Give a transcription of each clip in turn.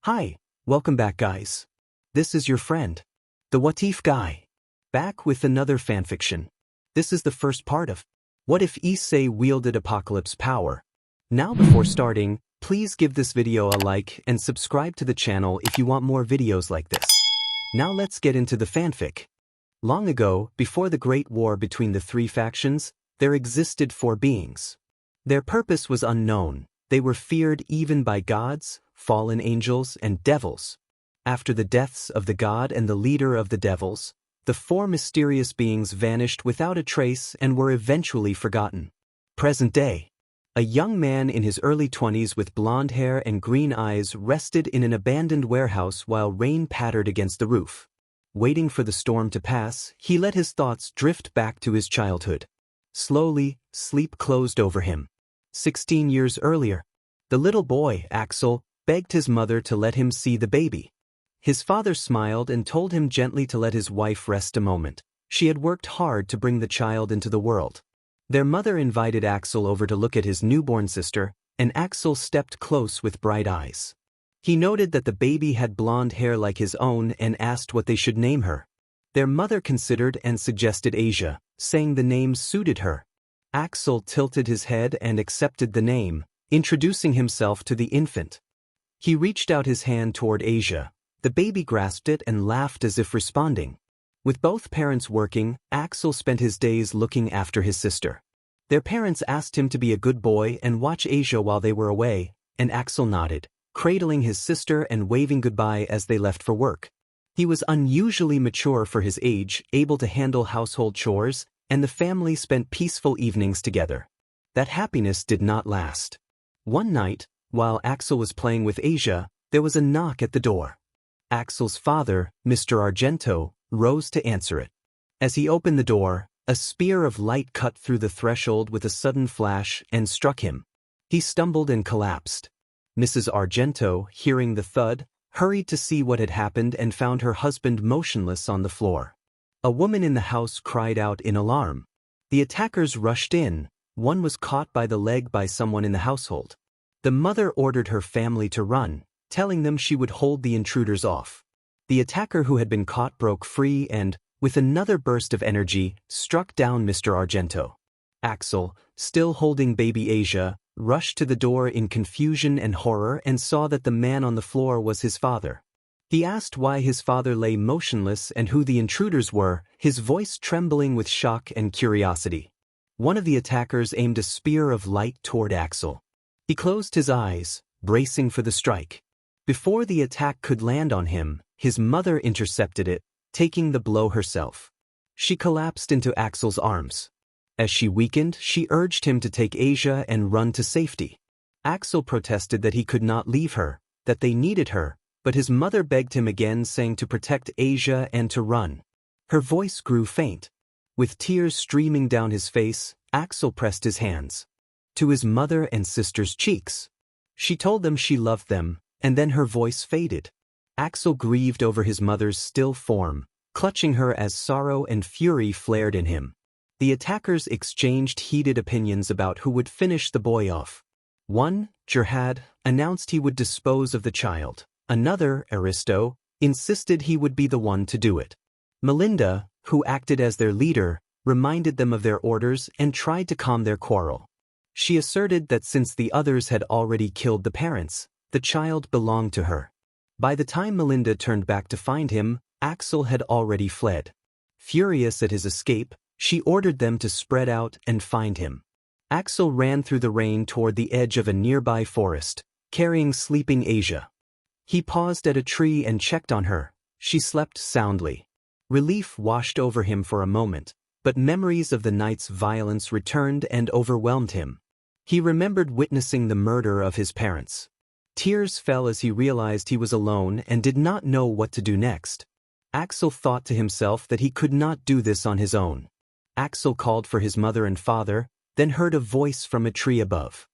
Hi, welcome back guys. This is your friend, the What If guy, back with another fanfiction. This is the first part of What If Issei Wielded Apocalypse Power. Now before starting, please give this video a like and subscribe to the channel if you want more videos like this. Now let's get into the fanfic. Long ago, before the Great War between the three factions, there existed four beings. Their purpose was unknown. They were feared even by gods, fallen angels, and devils. After the deaths of the god and the leader of the devils, the four mysterious beings vanished without a trace and were eventually forgotten. Present day. A young man in his early 20s with blonde hair and green eyes rested in an abandoned warehouse while rain pattered against the roof. Waiting for the storm to pass, he let his thoughts drift back to his childhood. Slowly, sleep closed over him. 16 years earlier, the little boy, Axel, begged his mother to let him see the baby. His father smiled and told him gently to let his wife rest a moment. She had worked hard to bring the child into the world. Their mother invited Axel over to look at his newborn sister, and Axel stepped close with bright eyes. He noted that the baby had blonde hair like his own and asked what they should name her. Their mother considered and suggested Asia, saying the name suited her. Axel tilted his head and accepted the name, introducing himself to the infant. He reached out his hand toward Asia. The baby grasped it and laughed as if responding. With both parents working, Axel spent his days looking after his sister. Their parents asked him to be a good boy and watch Asia while they were away, and Axel nodded, cradling his sister and waving goodbye as they left for work. He was unusually mature for his age, able to handle household chores, and the family spent peaceful evenings together. That happiness did not last. One night, while Axel was playing with Asia, there was a knock at the door. Axel's father, Mr. Argento, rose to answer it. As he opened the door, a spear of light cut through the threshold with a sudden flash and struck him. He stumbled and collapsed. Mrs. Argento, hearing the thud, hurried to see what had happened and found her husband motionless on the floor. A woman in the house cried out in alarm. The attackers rushed in. One was caught by the leg by someone in the household. The mother ordered her family to run, telling them she would hold the intruders off. The attacker who had been caught broke free and, with another burst of energy, struck down Mr. Argento. Axel, still holding baby Asia, rushed to the door in confusion and horror and saw that the man on the floor was his father. He asked why his father lay motionless and who the intruders were, his voice trembling with shock and curiosity. One of the attackers aimed a spear of light toward Axel. He closed his eyes, bracing for the strike. Before the attack could land on him, his mother intercepted it, taking the blow herself. She collapsed into Axel's arms. As she weakened, she urged him to take Asia and run to safety. Axel protested that he could not leave her, that they needed her, but his mother begged him again, saying to protect Asia and to run. Her voice grew faint. With tears streaming down his face, Axel pressed his hands to his mother and sister's cheeks. She told them she loved them, and then her voice faded. Axel grieved over his mother's still form, clutching her as sorrow and fury flared in him. The attackers exchanged heated opinions about who would finish the boy off. One, Gerhard, announced he would dispose of the child. Another, Aristo, insisted he would be the one to do it. Melinda, who acted as their leader, reminded them of their orders and tried to calm their quarrel. She asserted that since the others had already killed the parents, the child belonged to her. By the time Melinda turned back to find him, Axel had already fled. Furious at his escape, she ordered them to spread out and find him. Axel ran through the rain toward the edge of a nearby forest, carrying sleeping Asia. He paused at a tree and checked on her. She slept soundly. Relief washed over him for a moment, but memories of the night's violence returned and overwhelmed him. He remembered witnessing the murder of his parents. Tears fell as he realized he was alone and did not know what to do next. Axel thought to himself that he could not do this on his own. Axel called for his mother and father, then heard a voice from a tree above.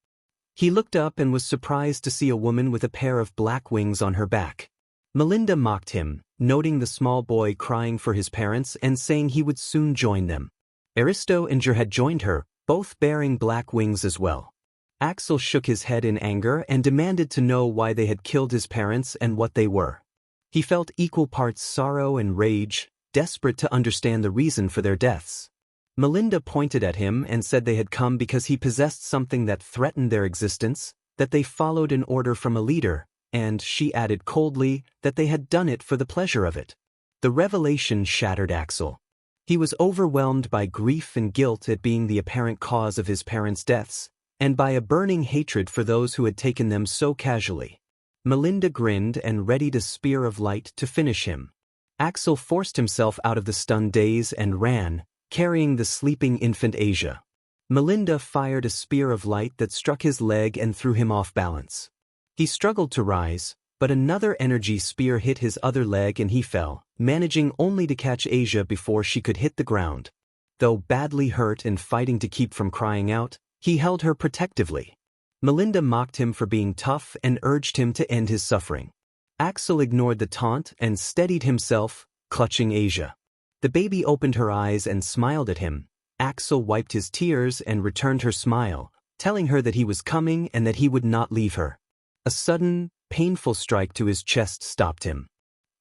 He looked up and was surprised to see a woman with a pair of black wings on her back. Melinda mocked him, noting the small boy crying for his parents and saying he would soon join them. Aristo and Ger had joined her, both bearing black wings as well. Axel shook his head in anger and demanded to know why they had killed his parents and what they were. He felt equal parts sorrow and rage, desperate to understand the reason for their deaths. Melinda pointed at him and said they had come because he possessed something that threatened their existence, that they followed an order from a leader, and she added coldly that they had done it for the pleasure of it. The revelation shattered Axel. He was overwhelmed by grief and guilt at being the apparent cause of his parents' deaths, and by a burning hatred for those who had taken them so casually. Melinda grinned and readied a spear of light to finish him. Axel forced himself out of the stunned daze and ran, carrying the sleeping infant Asia. Melinda fired a spear of light that struck his leg and threw him off balance. He struggled to rise, but another energy spear hit his other leg and he fell, managing only to catch Asia before she could hit the ground. Though badly hurt and fighting to keep from crying out, he held her protectively. Melinda mocked him for being tough and urged him to end his suffering. Axel ignored the taunt and steadied himself, clutching Asia. The baby opened her eyes and smiled at him. Axel wiped his tears and returned her smile, telling her that he was coming and that he would not leave her. A sudden, painful strike to his chest stopped him.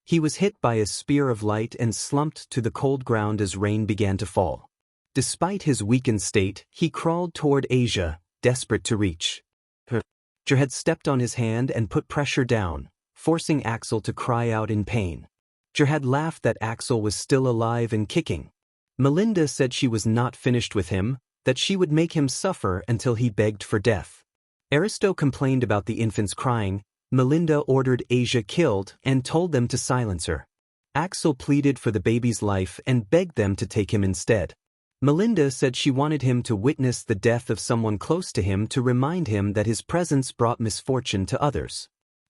He was hit by a spear of light and slumped to the cold ground as rain began to fall. Despite his weakened state, he crawled toward Asia, desperate to reach her. Her had stepped on his hand and put pressure down, forcing Axel to cry out in pain. Jer had laughed that Axel was still alive and kicking. Melinda said she was not finished with him, that she would make him suffer until he begged for death. Aristo complained about the infant's crying. Melinda ordered Asia killed and told them to silence her. Axel pleaded for the baby's life and begged them to take him instead. Melinda said she wanted him to witness the death of someone close to him to remind him that his presence brought misfortune to others.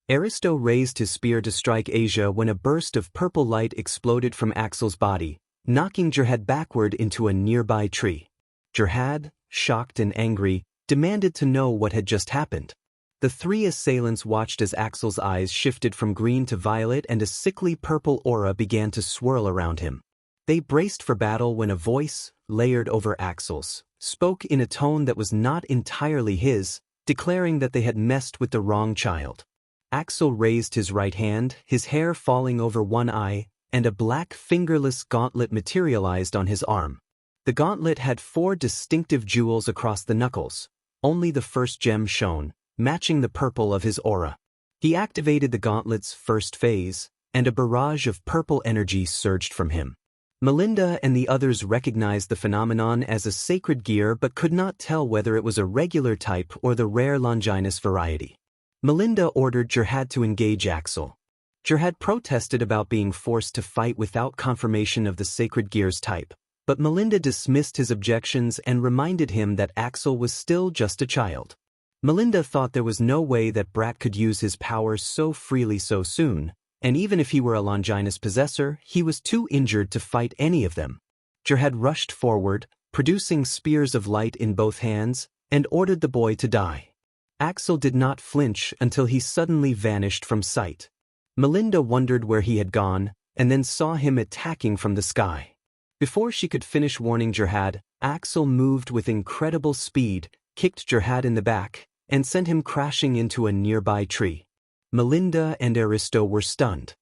Aristo raised his spear to strike Asia when a burst of purple light exploded from Axel's body, knocking Gerhad backward into a nearby tree. Gerhad, shocked and angry, demanded to know what had just happened. The three assailants watched as Axel's eyes shifted from green to violet and a sickly purple aura began to swirl around him. They braced for battle when a voice, layered over Axel's, spoke in a tone that was not entirely his, declaring that they had messed with the wrong child. Axel raised his right hand, his hair falling over one eye, and a black fingerless gauntlet materialized on his arm. The gauntlet had 4 distinctive jewels across the knuckles. Only the first gem shone, matching the purple of his aura. He activated the gauntlet's first phase, and a barrage of purple energy surged from him. Melinda and the others recognized the phenomenon as a sacred gear but could not tell whether it was a regular type or the rare Longinus variety. Melinda ordered Gerhad to engage Axel. Gerhad protested about being forced to fight without confirmation of the sacred gear's type, but Melinda dismissed his objections and reminded him that Axel was still just a child. Melinda thought there was no way that Brat could use his powers so freely so soon, and even if he were a Longinus possessor, he was too injured to fight any of them. Gerhad rushed forward, producing spears of light in both hands, and ordered the boy to die. Axel did not flinch until he suddenly vanished from sight. Melinda wondered where he had gone, and then saw him attacking from the sky. Before she could finish warning Gerhad, Axel moved with incredible speed, kicked Gerhad in the back, and sent him crashing into a nearby tree. Melinda and Aristo were stunned.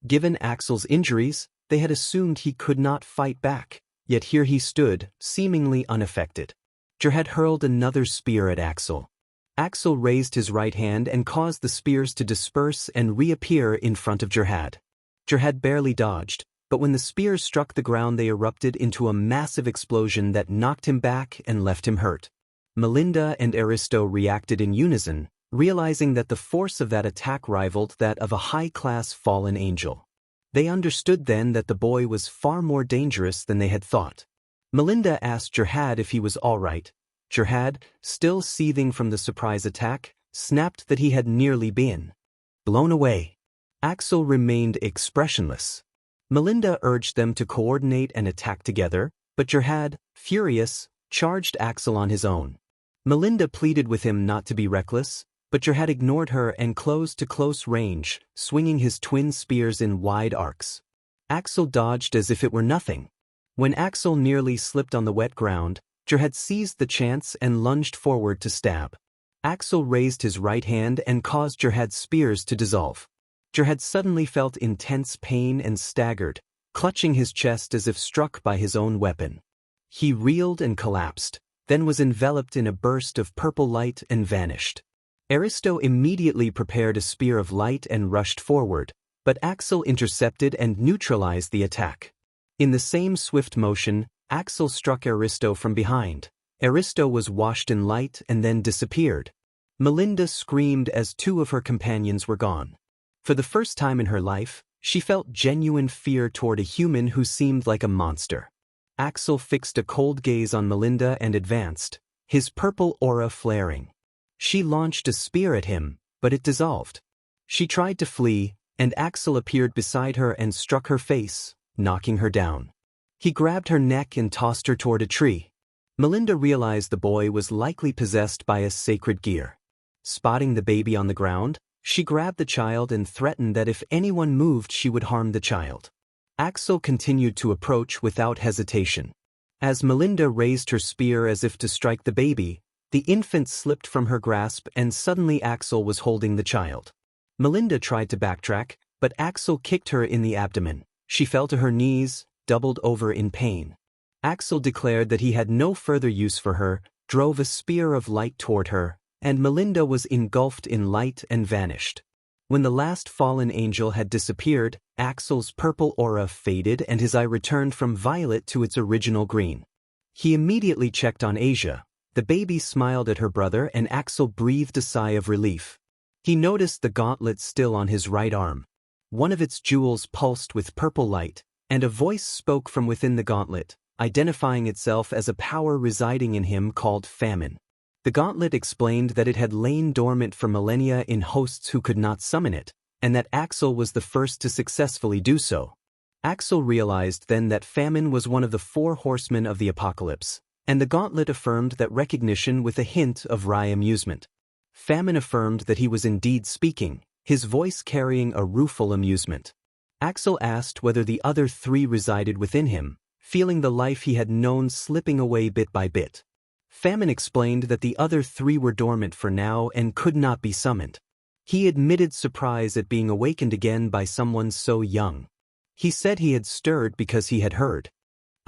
Given Axel's injuries, they had assumed he could not fight back, yet here he stood, seemingly unaffected. Gerhad hurled another spear at Axel. Axel raised his right hand and caused the spears to disperse and reappear in front of Gerhad. Gerhad barely dodged, but when the spears struck the ground they erupted into a massive explosion that knocked him back and left him hurt. Melinda and Aristo reacted in unison, realizing that the force of that attack rivaled that of a high-class fallen angel. They understood then that the boy was far more dangerous than they had thought. Melinda asked Gerhad if he was all right. Gerhad, still seething from the surprise attack, snapped that he had nearly been blown away. Axel remained expressionless. Melinda urged them to coordinate and attack together, but Gerhad, furious, charged Axel on his own. Melinda pleaded with him not to be reckless, but Gerhad ignored her and closed to close range, swinging his twin spears in wide arcs. Axel dodged as if it were nothing. When Axel nearly slipped on the wet ground, Gerhad seized the chance and lunged forward to stab. Axel raised his right hand and caused Gerhard's spears to dissolve. Gerhard suddenly felt intense pain and staggered, clutching his chest as if struck by his own weapon. He reeled and collapsed, then was enveloped in a burst of purple light and vanished. Aristo immediately prepared a spear of light and rushed forward, but Axel intercepted and neutralized the attack. In the same swift motion, Axel struck Aristo from behind. Aristo was washed in light and then disappeared. Melinda screamed as two of her companions were gone. For the first time in her life, she felt genuine fear toward a human who seemed like a monster. Axel fixed a cold gaze on Melinda and advanced, his purple aura flaring. She launched a spear at him, but it dissolved. She tried to flee, and Axel appeared beside her and struck her face, knocking her down. He grabbed her neck and tossed her toward a tree. Melinda realized the boy was likely possessed by a sacred gear. Spotting the baby on the ground, she grabbed the child and threatened that if anyone moved she would harm the child. Axel continued to approach without hesitation. As Melinda raised her spear as if to strike the baby, the infant slipped from her grasp and suddenly Axel was holding the child. Melinda tried to backtrack, but Axel kicked her in the abdomen. She fell to her knees, doubled over in pain. Axel declared that he had no further use for her, drove a spear of light toward her, and Melinda was engulfed in light and vanished. When the last fallen angel had disappeared, Axel's purple aura faded and his eye returned from violet to its original green. He immediately checked on Asia. The baby smiled at her brother and Axel breathed a sigh of relief. He noticed the gauntlet still on his right arm. One of its jewels pulsed with purple light, and a voice spoke from within the gauntlet, identifying itself as a power residing in him called famine. The gauntlet explained that it had lain dormant for millennia in hosts who could not summon it, and that Axel was the first to successfully do so. Axel realized then that famine was one of the 4 horsemen of the apocalypse, and the gauntlet affirmed that recognition with a hint of wry amusement. Famine affirmed that he was indeed speaking, his voice carrying a rueful amusement. Axel asked whether the other 3 resided within him, feeling the life he had known slipping away bit by bit. Famine explained that the other 3 were dormant for now and could not be summoned. He admitted surprise at being awakened again by someone so young. He said he had stirred because he had heard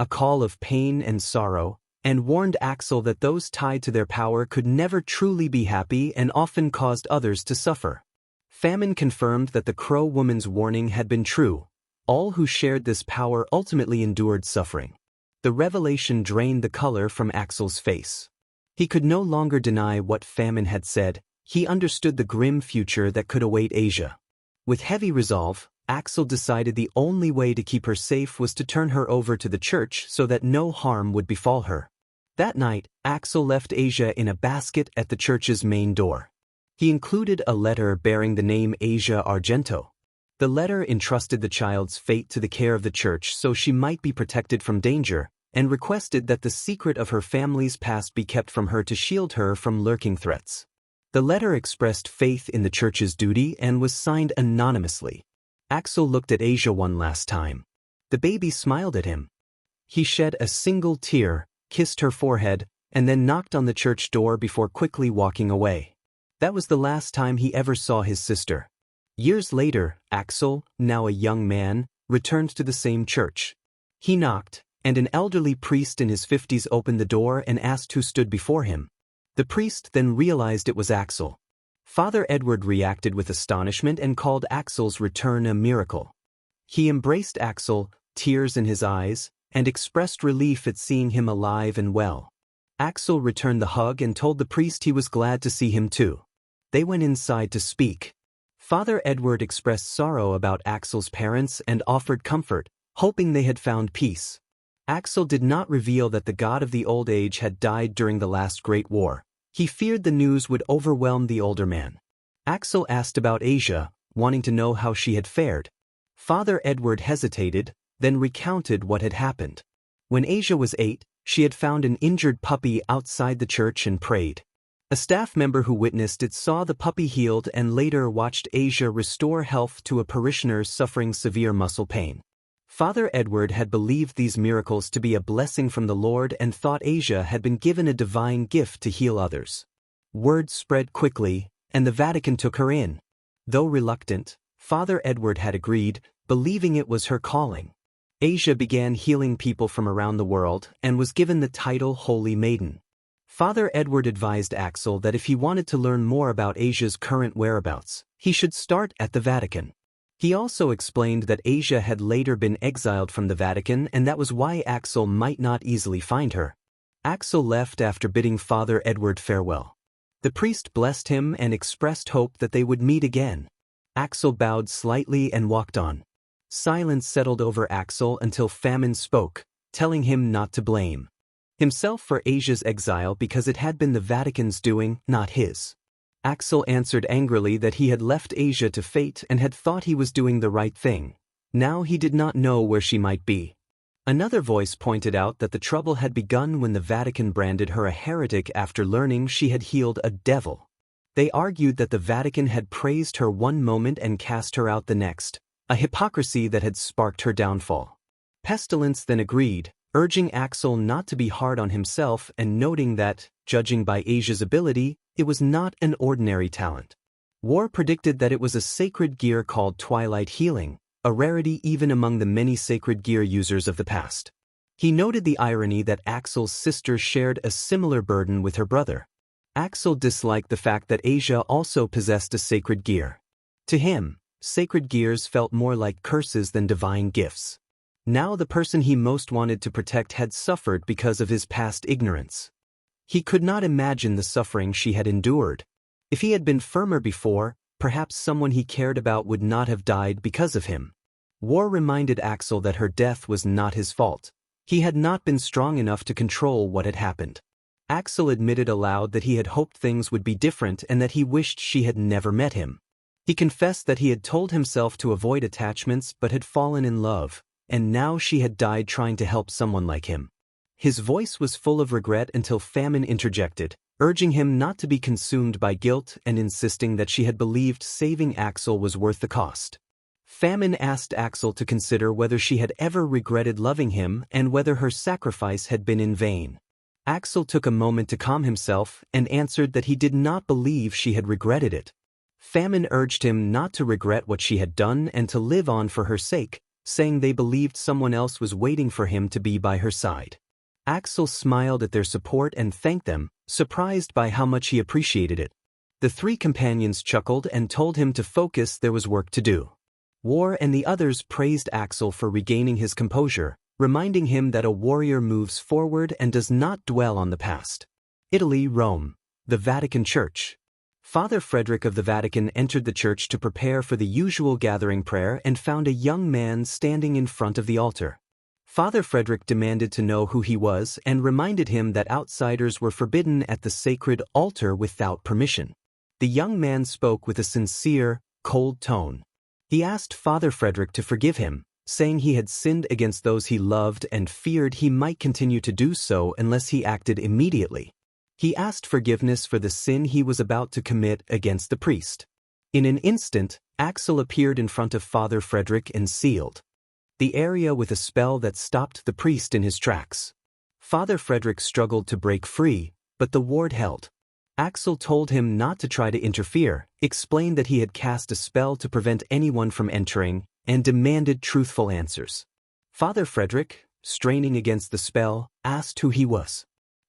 a call of pain and sorrow, and warned Axel that those tied to their power could never truly be happy and often caused others to suffer. Famine confirmed that the Crow woman's warning had been true. All who shared this power ultimately endured suffering. The revelation drained the color from Axel's face. He could no longer deny what Famine had said. He understood the grim future that could await Asia. With heavy resolve, Axel decided the only way to keep her safe was to turn her over to the church so that no harm would befall her. That night, Axel left Asia in a basket at the church's main door. He included a letter bearing the name Issei Argento. The letter entrusted the child's fate to the care of the church so she might be protected from danger, and requested that the secret of her family's past be kept from her to shield her from lurking threats. The letter expressed faith in the church's duty and was signed anonymously. Axel looked at Asia one last time. The baby smiled at him. He shed a single tear, kissed her forehead, and then knocked on the church door before quickly walking away. That was the last time he ever saw his sister. Years later, Axel, now a young man, returned to the same church. He knocked, and an elderly priest in his 50s opened the door and asked who stood before him. The priest then realized it was Axel. Father Edward reacted with astonishment and called Axel's return a miracle. He embraced Axel, tears in his eyes, and expressed relief at seeing him alive and well. Axel returned the hug and told the priest he was glad to see him too. They went inside to speak. Father Edward expressed sorrow about Axel's parents and offered comfort, hoping they had found peace. Axel did not reveal that the god of the old age had died during the last Great War. He feared the news would overwhelm the older man. Axel asked about Asia, wanting to know how she had fared. Father Edward hesitated, then recounted what had happened. When Asia was 8, she had found an injured puppy outside the church and prayed. A staff member who witnessed it saw the puppy healed and later watched Asia restore health to a parishioner suffering severe muscle pain. Father Edward had believed these miracles to be a blessing from the Lord and thought Asia had been given a divine gift to heal others. Word spread quickly, and the Vatican took her in. Though reluctant, Father Edward had agreed, believing it was her calling. Asia began healing people from around the world and was given the title Holy Maiden. Father Edward advised Axel that if he wanted to learn more about Asia's current whereabouts, he should start at the Vatican. He also explained that Asia had later been exiled from the Vatican and that was why Axel might not easily find her. Axel left after bidding Father Edward farewell. The priest blessed him and expressed hope that they would meet again. Axel bowed slightly and walked on. Silence settled over Axel until Famine spoke, telling him not to blame himself for Asia's exile because it had been the Vatican's doing, not his. Axel answered angrily that he had left Asia to fate and had thought he was doing the right thing. Now he did not know where she might be. Another voice pointed out that the trouble had begun when the Vatican branded her a heretic after learning she had healed a devil. They argued that the Vatican had praised her one moment and cast her out the next, a hypocrisy that had sparked her downfall. Pestilence then agreed, urging Axel not to be hard on himself and noting that, judging by Asia's ability, it was not an ordinary talent. War predicted that it was a sacred gear called Twilight Healing, a rarity even among the many sacred gear users of the past. He noted the irony that Axel's sister shared a similar burden with her brother. Axel disliked the fact that Asia also possessed a sacred gear. To him, sacred gears felt more like curses than divine gifts. Now the person he most wanted to protect had suffered because of his past ignorance. He could not imagine the suffering she had endured. If he had been firmer before, perhaps someone he cared about would not have died because of him. War reminded Axel that her death was not his fault. He had not been strong enough to control what had happened. Axel admitted aloud that he had hoped things would be different and that he wished she had never met him. He confessed that he had told himself to avoid attachments but had fallen in love, and now she had died trying to help someone like him. His voice was full of regret until Famine interjected, urging him not to be consumed by guilt and insisting that she had believed saving Axel was worth the cost. Famine asked Axel to consider whether she had ever regretted loving him and whether her sacrifice had been in vain. Axel took a moment to calm himself and answered that he did not believe she had regretted it. Famine urged him not to regret what she had done and to live on for her sake, saying they believed someone else was waiting for him to be by her side. Axel smiled at their support and thanked them, surprised by how much he appreciated it. The three companions chuckled and told him to focus, there was work to do. War and the others praised Axel for regaining his composure, reminding him that a warrior moves forward and does not dwell on the past. Italy, Rome. The Vatican Church. Father Frederick of the Vatican entered the church to prepare for the usual gathering prayer and found a young man standing in front of the altar. Father Frederick demanded to know who he was and reminded him that outsiders were forbidden at the sacred altar without permission. The young man spoke with a sincere, cold tone. He asked Father Frederick to forgive him, saying he had sinned against those he loved and feared he might continue to do so unless he acted immediately. He asked forgiveness for the sin he was about to commit against the priest. In an instant, Axel appeared in front of Father Frederick and sealed the area with a spell that stopped the priest in his tracks. Father Frederick struggled to break free, but the ward held. Axel told him not to try to interfere, explained that he had cast a spell to prevent anyone from entering, and demanded truthful answers. Father Frederick, straining against the spell, asked who he was.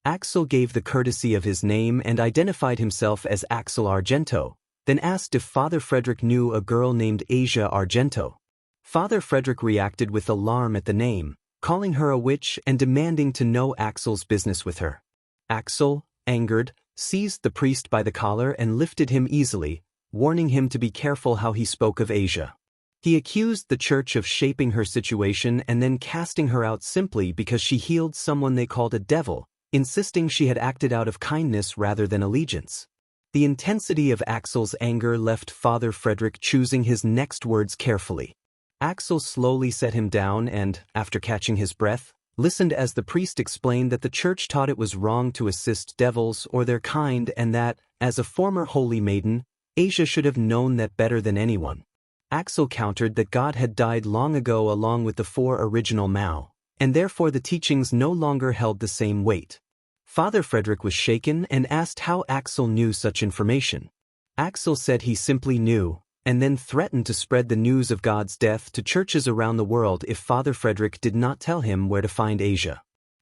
Axel gave the courtesy of his name and identified himself as Axel Argento, then asked if Father Frederick knew a girl named Issei Argento. Father Frederick reacted with alarm at the name, calling her a witch and demanding to know Axel's business with her. Axel, angered, seized the priest by the collar and lifted him easily, warning him to be careful how he spoke of Asia. He accused the church of shaping her situation and then casting her out simply because she healed someone they called a devil, insisting she had acted out of kindness rather than allegiance. The intensity of Axel's anger left Father Frederick choosing his next words carefully. Axel slowly set him down and, after catching his breath, listened as the priest explained that the church taught it was wrong to assist devils or their kind and that, as a former holy maiden, Asia should have known that better than anyone. Axel countered that God had died long ago along with the four original Mao, and therefore the teachings no longer held the same weight. Father Frederick was shaken and asked how Axel knew such information. Axel said he simply knew, and then threatened to spread the news of God's death to churches around the world if Father Frederick did not tell him where to find Asia.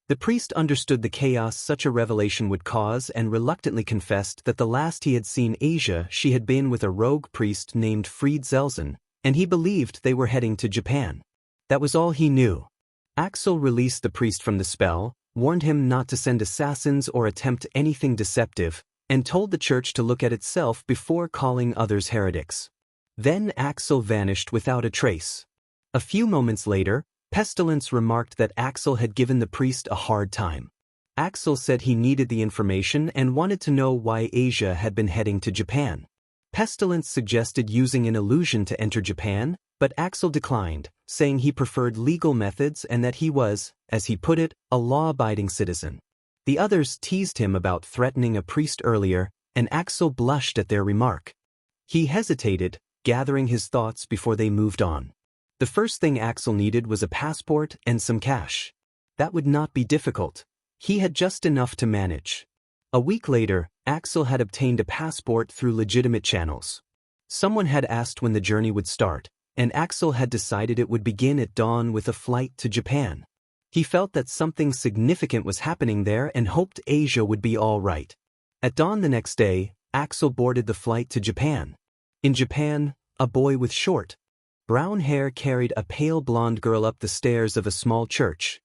The priest understood the chaos such a revelation would cause and reluctantly confessed that the last he had seen Asia she had been with a rogue priest named Fried Zelsen, and he believed they were heading to Japan. That was all he knew. Axel released the priest from the spell, warned him not to send assassins or attempt anything deceptive, and told the church to look at itself before calling others heretics. Then Axel vanished without a trace. A few moments later, Pestilence remarked that Axel had given the priest a hard time. Axel said he needed the information and wanted to know why Asia had been heading to Japan. Pestilence suggested using an illusion to enter Japan, but Axel declined, saying he preferred legal methods and that he was, as he put it, a law-abiding citizen. The others teased him about threatening a priest earlier, and Axel blushed at their remark. He hesitated, gathering his thoughts before they moved on. The first thing Axel needed was a passport and some cash. That would not be difficult. He had just enough to manage. A week later, Axel had obtained a passport through legitimate channels. Someone had asked when the journey would start, and Axel had decided it would begin at dawn with a flight to Japan. He felt that something significant was happening there and hoped Asia would be all right. At dawn the next day, Axel boarded the flight to Japan. In Japan, a boy with short, brown hair carried a pale blonde girl up the stairs of a small church.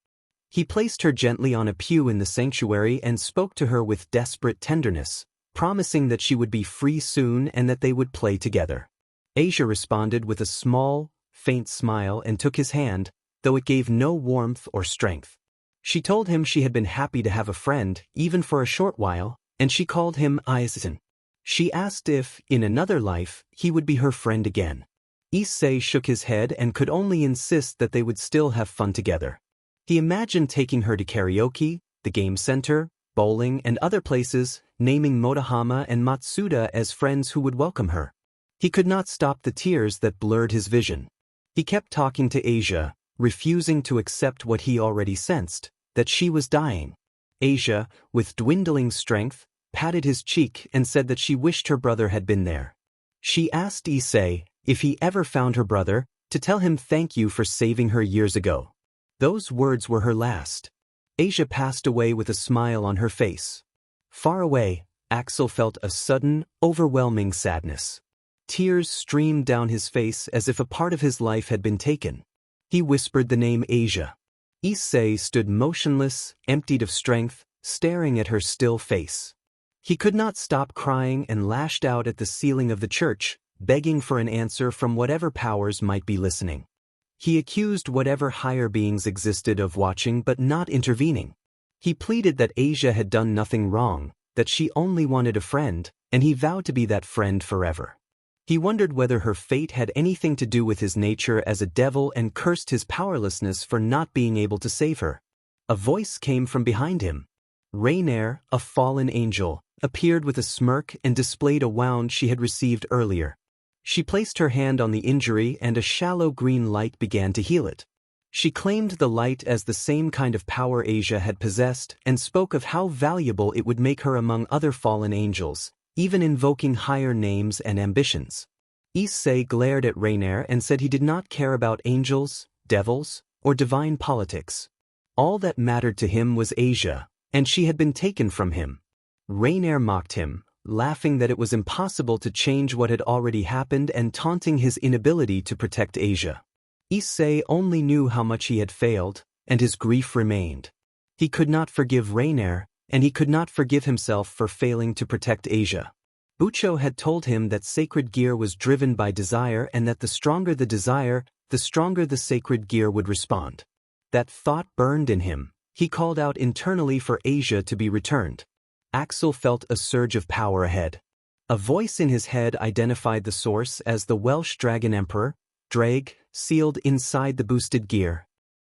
He placed her gently on a pew in the sanctuary and spoke to her with desperate tenderness, promising that she would be free soon and that they would play together. Asia responded with a small, faint smile and took his hand, though it gave no warmth or strength. She told him she had been happy to have a friend, even for a short while, and she called him Issei. She asked if, in another life, he would be her friend again. Issei shook his head and could only insist that they would still have fun together. He imagined taking her to karaoke, the game center, bowling and other places, naming Motohama and Matsuda as friends who would welcome her. He could not stop the tears that blurred his vision. He kept talking to Asia, refusing to accept what he already sensed, that she was dying. Asia, with dwindling strength, patted his cheek and said that she wished her brother had been there. She asked Issei, if he ever found her brother, to tell him thank you for saving her years ago. Those words were her last. Asia passed away with a smile on her face. Far away, Axel felt a sudden, overwhelming sadness. Tears streamed down his face as if a part of his life had been taken. He whispered the name Asia. Issei stood motionless, emptied of strength, staring at her still face. He could not stop crying and lashed out at the ceiling of the church, begging for an answer from whatever powers might be listening. He accused whatever higher beings existed of watching but not intervening. He pleaded that Asia had done nothing wrong, that she only wanted a friend, and he vowed to be that friend forever. He wondered whether her fate had anything to do with his nature as a devil and cursed his powerlessness for not being able to save her. A voice came from behind him. Rainier, a fallen angel, appeared with a smirk and displayed a wound she had received earlier. She placed her hand on the injury and a shallow green light began to heal it. She claimed the light as the same kind of power Asia had possessed and spoke of how valuable it would make her among other fallen angels, even invoking higher names and ambitions. Issei glared at Rainier and said he did not care about angels, devils, or divine politics. All that mattered to him was Asia, and she had been taken from him. Rainier mocked him, laughing that it was impossible to change what had already happened and taunting his inability to protect Asia. Issei only knew how much he had failed, and his grief remained. He could not forgive Rainier, and he could not forgive himself for failing to protect Asia. Bucho had told him that sacred gear was driven by desire and that the stronger the desire, the stronger the sacred gear would respond. That thought burned in him. He called out internally for Asia to be returned. Axel felt a surge of power ahead. A voice in his head identified the source as the Welsh Dragon Emperor, Drag, sealed inside the boosted gear.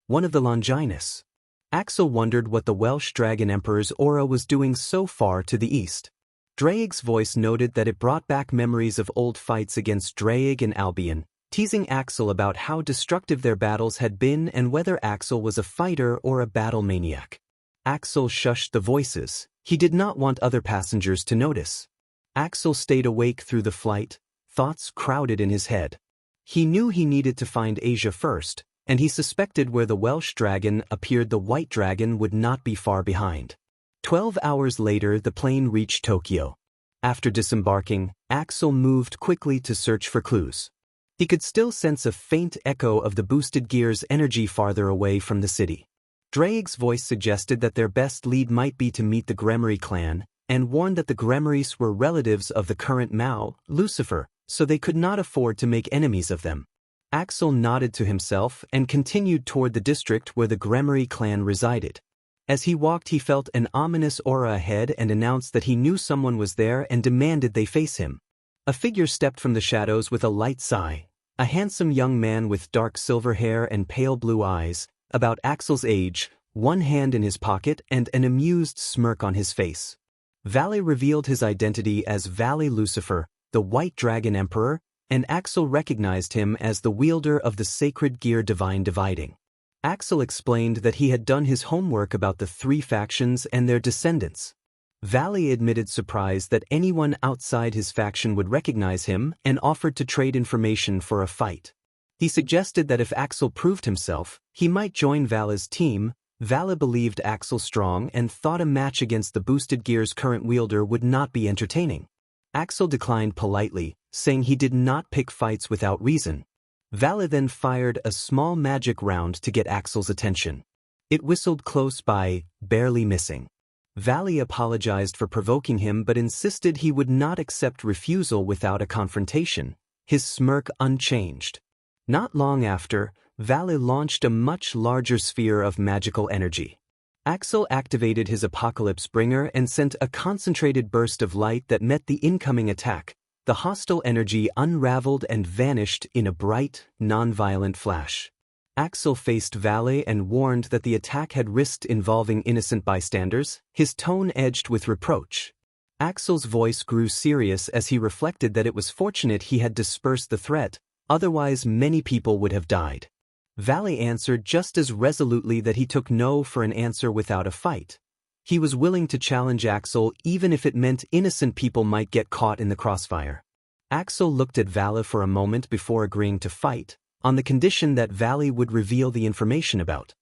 One of the Longinus. Axel wondered what the Welsh Dragon Emperor's aura was doing so far to the east. Draig's voice noted that it brought back memories of old fights against Draig and Albion, teasing Axel about how destructive their battles had been and whether Axel was a fighter or a battle maniac. Axel shushed the voices. He did not want other passengers to notice. Axel stayed awake through the flight, thoughts crowded in his head. He knew he needed to find Asia first, and he suspected where the Welsh dragon appeared the white dragon would not be far behind. 12 hours later the plane reached Tokyo. After disembarking, Axel moved quickly to search for clues. He could still sense a faint echo of the boosted gear's energy farther away from the city. Drake's voice suggested that their best lead might be to meet the Gremory clan, and warned that the Gremories were relatives of the current Mao, Lucifer, so they could not afford to make enemies of them. Axel nodded to himself and continued toward the district where the Gremory clan resided. As he walked he felt an ominous aura ahead and announced that he knew someone was there and demanded they face him. A figure stepped from the shadows with a light sigh. A handsome young man with dark silver hair and pale blue eyes, about Axel's age, one hand in his pocket and an amused smirk on his face. Valle revealed his identity as Valle Lucifer, the White Dragon Emperor, and Axel recognized him as the wielder of the sacred gear Divine Dividing. Axel explained that he had done his homework about the three factions and their descendants. Valle admitted surprise that anyone outside his faction would recognize him and offered to trade information for a fight. He suggested that if Axel proved himself, he might join Valle's team. Valle believed Axel strong and thought a match against the boosted gear's current wielder would not be entertaining. Axel declined politely, saying he did not pick fights without reason. Valle then fired a small magic round to get Axel's attention. It whistled close by, barely missing. Valle apologized for provoking him but insisted he would not accept refusal without a confrontation, his smirk unchanged. Not long after, Valle launched a much larger sphere of magical energy. Axel activated his Apocalypse Bringer and sent a concentrated burst of light that met the incoming attack. The hostile energy unraveled and vanished in a bright, non-violent flash. Axel faced Valle and warned that the attack had risked involving innocent bystanders, his tone edged with reproach. Axel's voice grew serious as he reflected that it was fortunate he had dispersed the threat, otherwise many people would have died. Valle answered just as resolutely that he took no for an answer without a fight. He was willing to challenge Axel even if it meant innocent people might get caught in the crossfire. Axel looked at Valle for a moment before agreeing to fight, on the condition that Valle would reveal the information about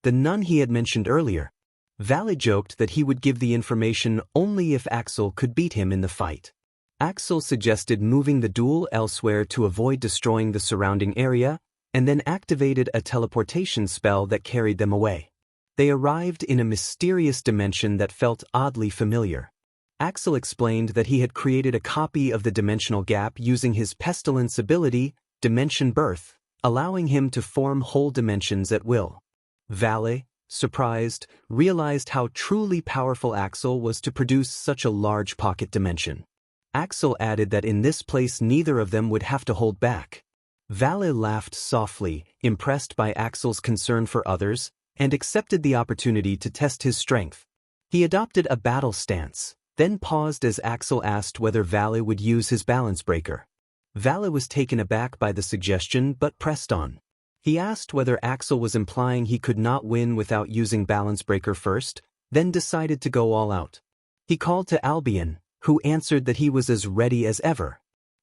the nun he had mentioned earlier. Valle joked that he would give the information only if Axel could beat him in the fight. Axel suggested moving the duel elsewhere to avoid destroying the surrounding area, and then activated a teleportation spell that carried them away. They arrived in a mysterious dimension that felt oddly familiar. Axel explained that he had created a copy of the dimensional gap using his pestilence ability, Dimension Birth, allowing him to form whole dimensions at will. Valle, surprised, realized how truly powerful Axel was to produce such a large pocket dimension. Axel added that in this place neither of them would have to hold back. Valle laughed softly, impressed by Axel's concern for others, and accepted the opportunity to test his strength. He adopted a battle stance, then paused as Axel asked whether Valle would use his balance breaker. Valle was taken aback by the suggestion but pressed on. He asked whether Axel was implying he could not win without using balance breaker first, then decided to go all out. He called to Albion, who answered that he was as ready as ever.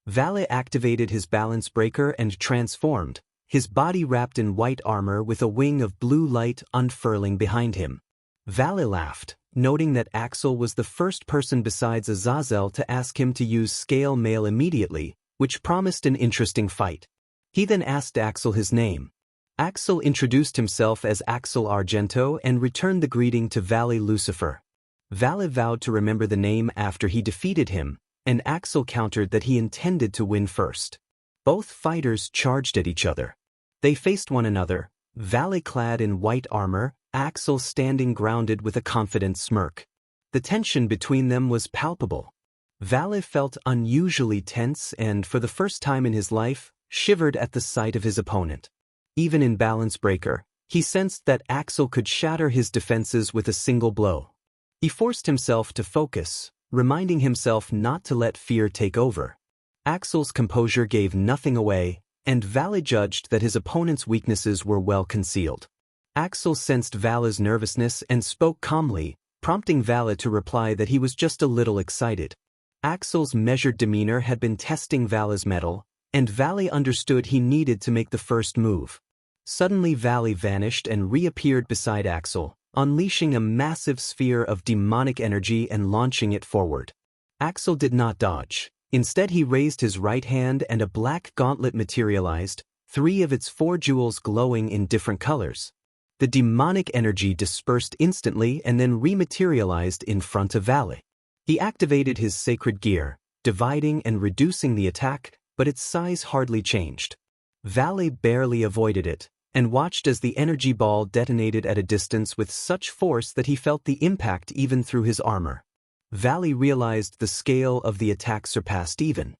Valle activated his balance breaker and transformed, his body wrapped in white armor with a wing of blue light unfurling behind him. Valle laughed, noting that Axel was the first person besides Azazel to ask him to use scale mail immediately, which promised an interesting fight. He then asked Axel his name. Axel introduced himself as Axel Argento and returned the greeting to Valle Lucifer. Valle vowed to remember the name after he defeated him, and Axel countered that he intended to win first. Both fighters charged at each other. They faced one another, Valle clad in white armor, Axel standing grounded with a confident smirk. The tension between them was palpable. Valle felt unusually tense and, for the first time in his life, shivered at the sight of his opponent. Even in Balance Breaker, he sensed that Axel could shatter his defenses with a single blow. He forced himself to focus, reminding himself not to let fear take over. Axel's composure gave nothing away, and Valle judged that his opponent's weaknesses were well concealed. Axel sensed Vala's nervousness and spoke calmly, prompting Vala to reply that he was just a little excited. Axel's measured demeanor had been testing Vala's mettle, and Vala understood he needed to make the first move. Suddenly Vala vanished and reappeared beside Axel, unleashing a massive sphere of demonic energy and launching it forward. Axel did not dodge. Instead he raised his right hand and a black gauntlet materialized, 3 of its 4 jewels glowing in different colors. The demonic energy dispersed instantly and then rematerialized in front of Vala. He activated his sacred gear, dividing and reducing the attack, but its size hardly changed. Vala barely avoided it, and watched as the energy ball detonated at a distance with such force that he felt the impact even through his armor. Vala realized the scale of the attack surpassed even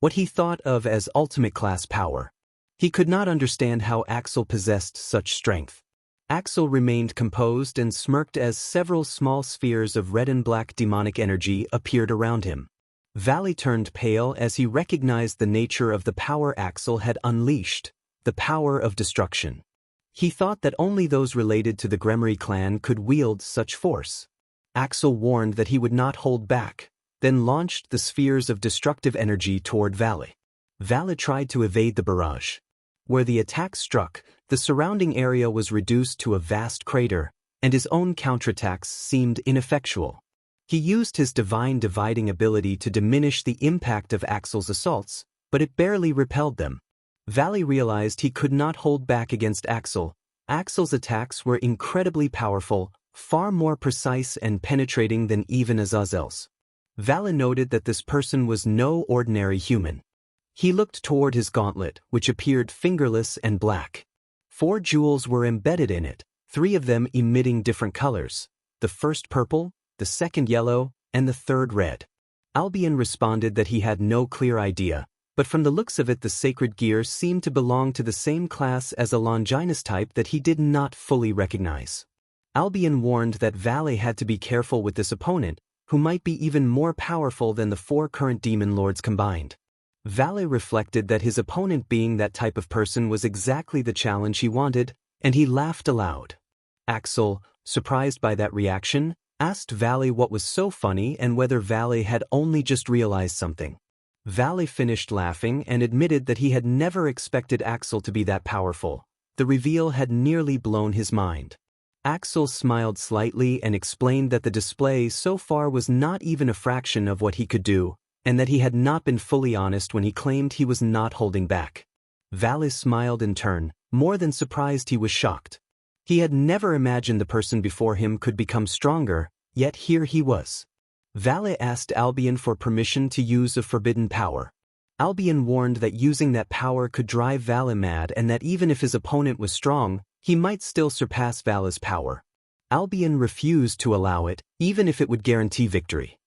what he thought of as ultimate class power. He could not understand how Axel possessed such strength. Axel remained composed and smirked as several small spheres of red and black demonic energy appeared around him. Vala turned pale as he recognized the nature of the power Axel had unleashed, the power of destruction. He thought that only those related to the Gremory clan could wield such force. Axel warned that he would not hold back, then launched the spheres of destructive energy toward Vala. Vala tried to evade the barrage. Where the attack struck, the surrounding area was reduced to a vast crater, and his own counterattacks seemed ineffectual. He used his divine dividing ability to diminish the impact of Axel's assaults, but it barely repelled them. Vala realized he could not hold back against Axel. Axel's attacks were incredibly powerful, far more precise and penetrating than even Azazel's. Vala noted that this person was no ordinary human. He looked toward his gauntlet, which appeared fingerless and black. 4 jewels were embedded in it, 3 of them emitting different colors, the first purple, the second yellow, and the third red. Albion responded that he had no clear idea, but from the looks of it the sacred gear seemed to belong to the same class as a Longinus type that he did not fully recognize. Albion warned that Vala had to be careful with this opponent, who might be even more powerful than the 4 current demon lords combined. Vala reflected that his opponent being that type of person was exactly the challenge he wanted, and he laughed aloud. Axel, surprised by that reaction, asked Vala what was so funny and whether Vala had only just realized something. Vala finished laughing and admitted that he had never expected Axel to be that powerful. The reveal had nearly blown his mind. Axel smiled slightly and explained that the display so far was not even a fraction of what he could do, and that he had not been fully honest when he claimed he was not holding back. Vala smiled in turn, more than surprised he was shocked. He had never imagined the person before him could become stronger, yet here he was. Vala asked Albion for permission to use a forbidden power. Albion warned that using that power could drive Vala mad and that even if his opponent was strong, he might still surpass Vala's power. Albion refused to allow it, even if it would guarantee victory.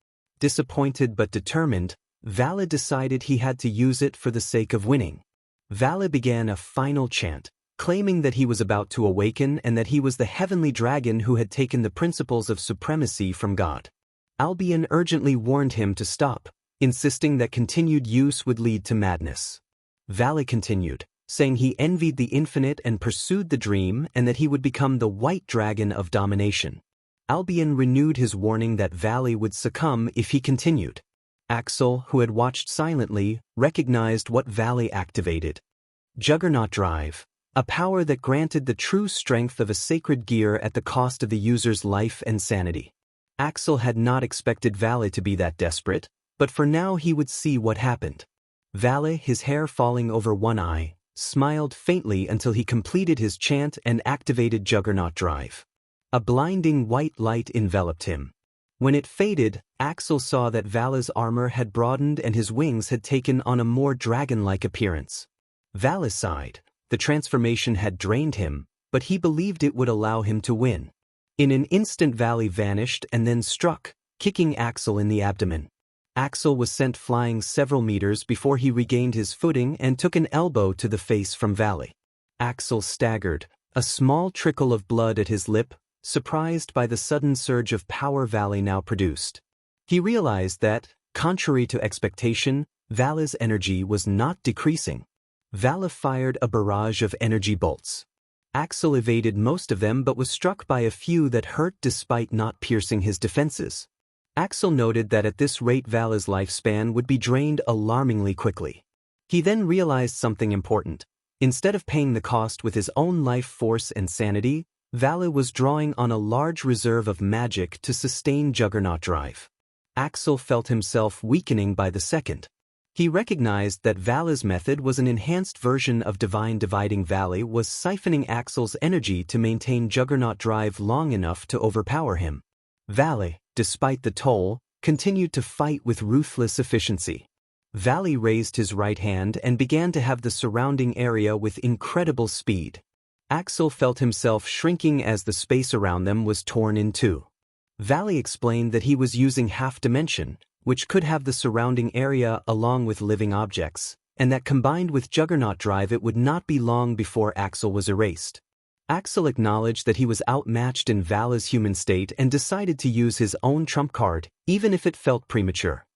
Disappointed but determined, Vala decided he had to use it for the sake of winning. Vala began a final chant, claiming that he was about to awaken and that he was the heavenly dragon who had taken the principles of supremacy from God. Albion urgently warned him to stop, insisting that continued use would lead to madness. Vala continued, saying he envied the infinite and pursued the dream and that he would become the white dragon of domination. Albion renewed his warning that Vala would succumb if he continued. Axel, who had watched silently, recognized what Vala activated. Juggernaut Drive, a power that granted the true strength of a sacred gear at the cost of the user's life and sanity. Axel had not expected Vala to be that desperate, but for now he would see what happened. Vala, his hair falling over one eye, smiled faintly until he completed his chant and activated Juggernaut Drive. A blinding white light enveloped him. When it faded, Axel saw that Vala's armor had broadened and his wings had taken on a more dragon-like appearance. Vala sighed. The transformation had drained him, but he believed it would allow him to win. In an instant Vala vanished and then struck, kicking Axel in the abdomen. Axel was sent flying several meters before he regained his footing and took an elbow to the face from Vala. Axel staggered, a small trickle of blood at his lip, surprised by the sudden surge of power Vala now produced. He realized that, contrary to expectation, Vala's energy was not decreasing. Vala fired a barrage of energy bolts. Axel evaded most of them but was struck by a few that hurt despite not piercing his defenses. Axel noted that at this rate Vala's lifespan would be drained alarmingly quickly. He then realized something important. Instead of paying the cost with his own life force and sanity, Vala was drawing on a large reserve of magic to sustain Juggernaut drive. Axel felt himself weakening by the second. He recognized that Vala's method was an enhanced version of Divine Dividing. Vala was siphoning Axel's energy to maintain Juggernaut drive long enough to overpower him. Vala, despite the toll, continued to fight with ruthless efficiency. Vala raised his right hand and began to have the surrounding area with incredible speed. Axel felt himself shrinking as the space around them was torn in two. Vala explained that he was using half-dimension, which could have the surrounding area along with living objects, and that combined with Juggernaut drive it would not be long before Axel was erased. Axel acknowledged that he was outmatched in Vala's human state and decided to use his own trump card, even if it felt premature.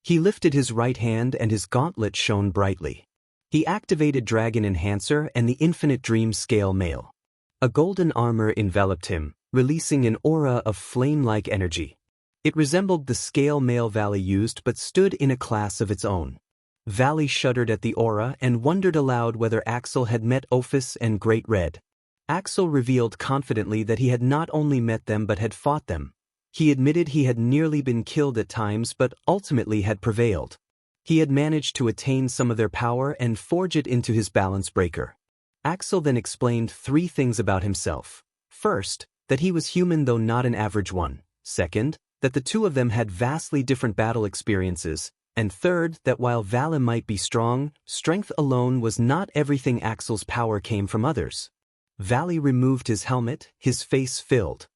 He lifted his right hand and his gauntlet shone brightly. He activated Dragon Enhancer and the Infinite Dream Scale Mail. A golden armor enveloped him, releasing an aura of flame-like energy. It resembled the scale mail Vala used but stood in a class of its own. Vala shuddered at the aura and wondered aloud whether Axel had met Ophis and Great Red. Axel revealed confidently that he had not only met them but had fought them. He admitted he had nearly been killed at times but ultimately had prevailed. He had managed to attain some of their power and forge it into his balance breaker. Axel then explained 3 things about himself. First, that he was human though not an average one. Second, that the two of them had vastly different battle experiences. And third, that while Vala might be strong, strength alone was not everything. Axel's power came from others. Vala removed his helmet, his face filled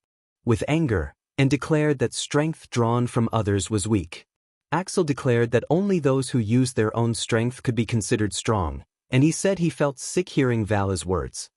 with anger, and declared that strength drawn from others was weak. Axel declared that only those who used their own strength could be considered strong, and he said he felt sick hearing Vala's words.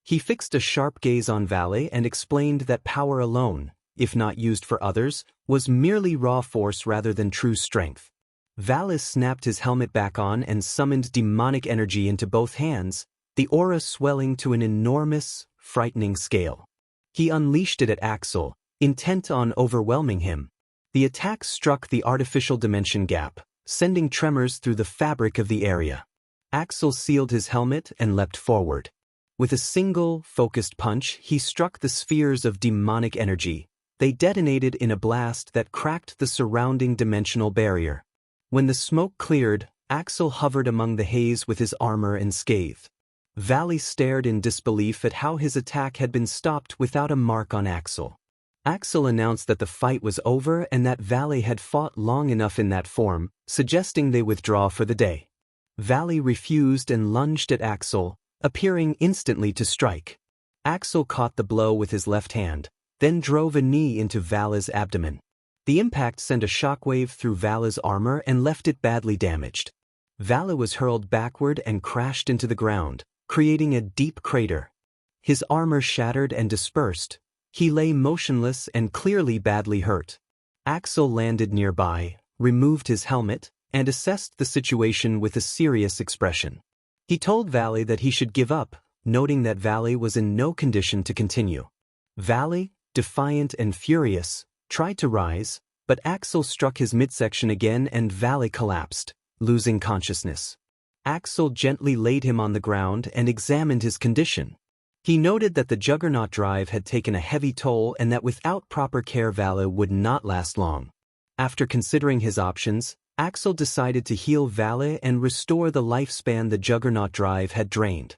He fixed a sharp gaze on Vala and explained that power alone, if not used for others, was merely raw force rather than true strength. Vala snapped his helmet back on and summoned demonic energy into both hands, the aura swelling to an enormous, frightening scale. He unleashed it at Axel, intent on overwhelming him. The attack struck the artificial dimension gap, sending tremors through the fabric of the area. Axel sealed his helmet and leapt forward. With a single, focused punch, he struck the spheres of demonic energy. They detonated in a blast that cracked the surrounding dimensional barrier. When the smoke cleared, Axel hovered among the haze with his armor unscathed. Vala stared in disbelief at how his attack had been stopped without a mark on Axel. Axel announced that the fight was over and that Vala had fought long enough in that form, suggesting they withdraw for the day. Vala refused and lunged at Axel, appearing instantly to strike. Axel caught the blow with his left hand, then drove a knee into Vala's abdomen. The impact sent a shockwave through Vala's armor and left it badly damaged. Vala was hurled backward and crashed into the ground, creating a deep crater. His armor shattered and dispersed. He lay motionless and clearly badly hurt. Axel landed nearby, removed his helmet, and assessed the situation with a serious expression. He told Vala that he should give up, noting that Vala was in no condition to continue. Vala, defiant and furious, tried to rise, but Axel struck his midsection again and Vala collapsed, losing consciousness. Axel gently laid him on the ground and examined his condition. He noted that the Juggernaut drive had taken a heavy toll and that without proper care Vala would not last long. After considering his options, Axel decided to heal Vala and restore the lifespan the Juggernaut drive had drained.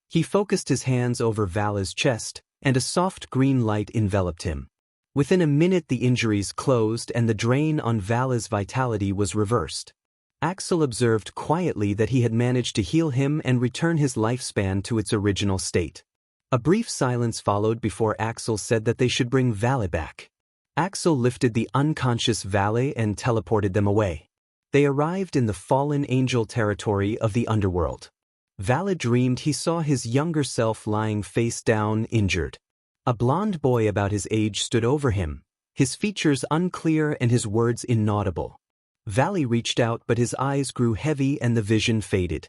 He focused his hands over Vala's chest, and a soft green light enveloped him. Within a minute the injuries closed and the drain on Vala's vitality was reversed. Axel observed quietly that he had managed to heal him and return his lifespan to its original state. A brief silence followed before Axel said that they should bring Vala back. Axel lifted the unconscious Vala and teleported them away. They arrived in the fallen angel territory of the underworld. Vala dreamed he saw his younger self lying face down, injured. A blond boy about his age stood over him, his features unclear and his words inaudible. Vala reached out but his eyes grew heavy and the vision faded.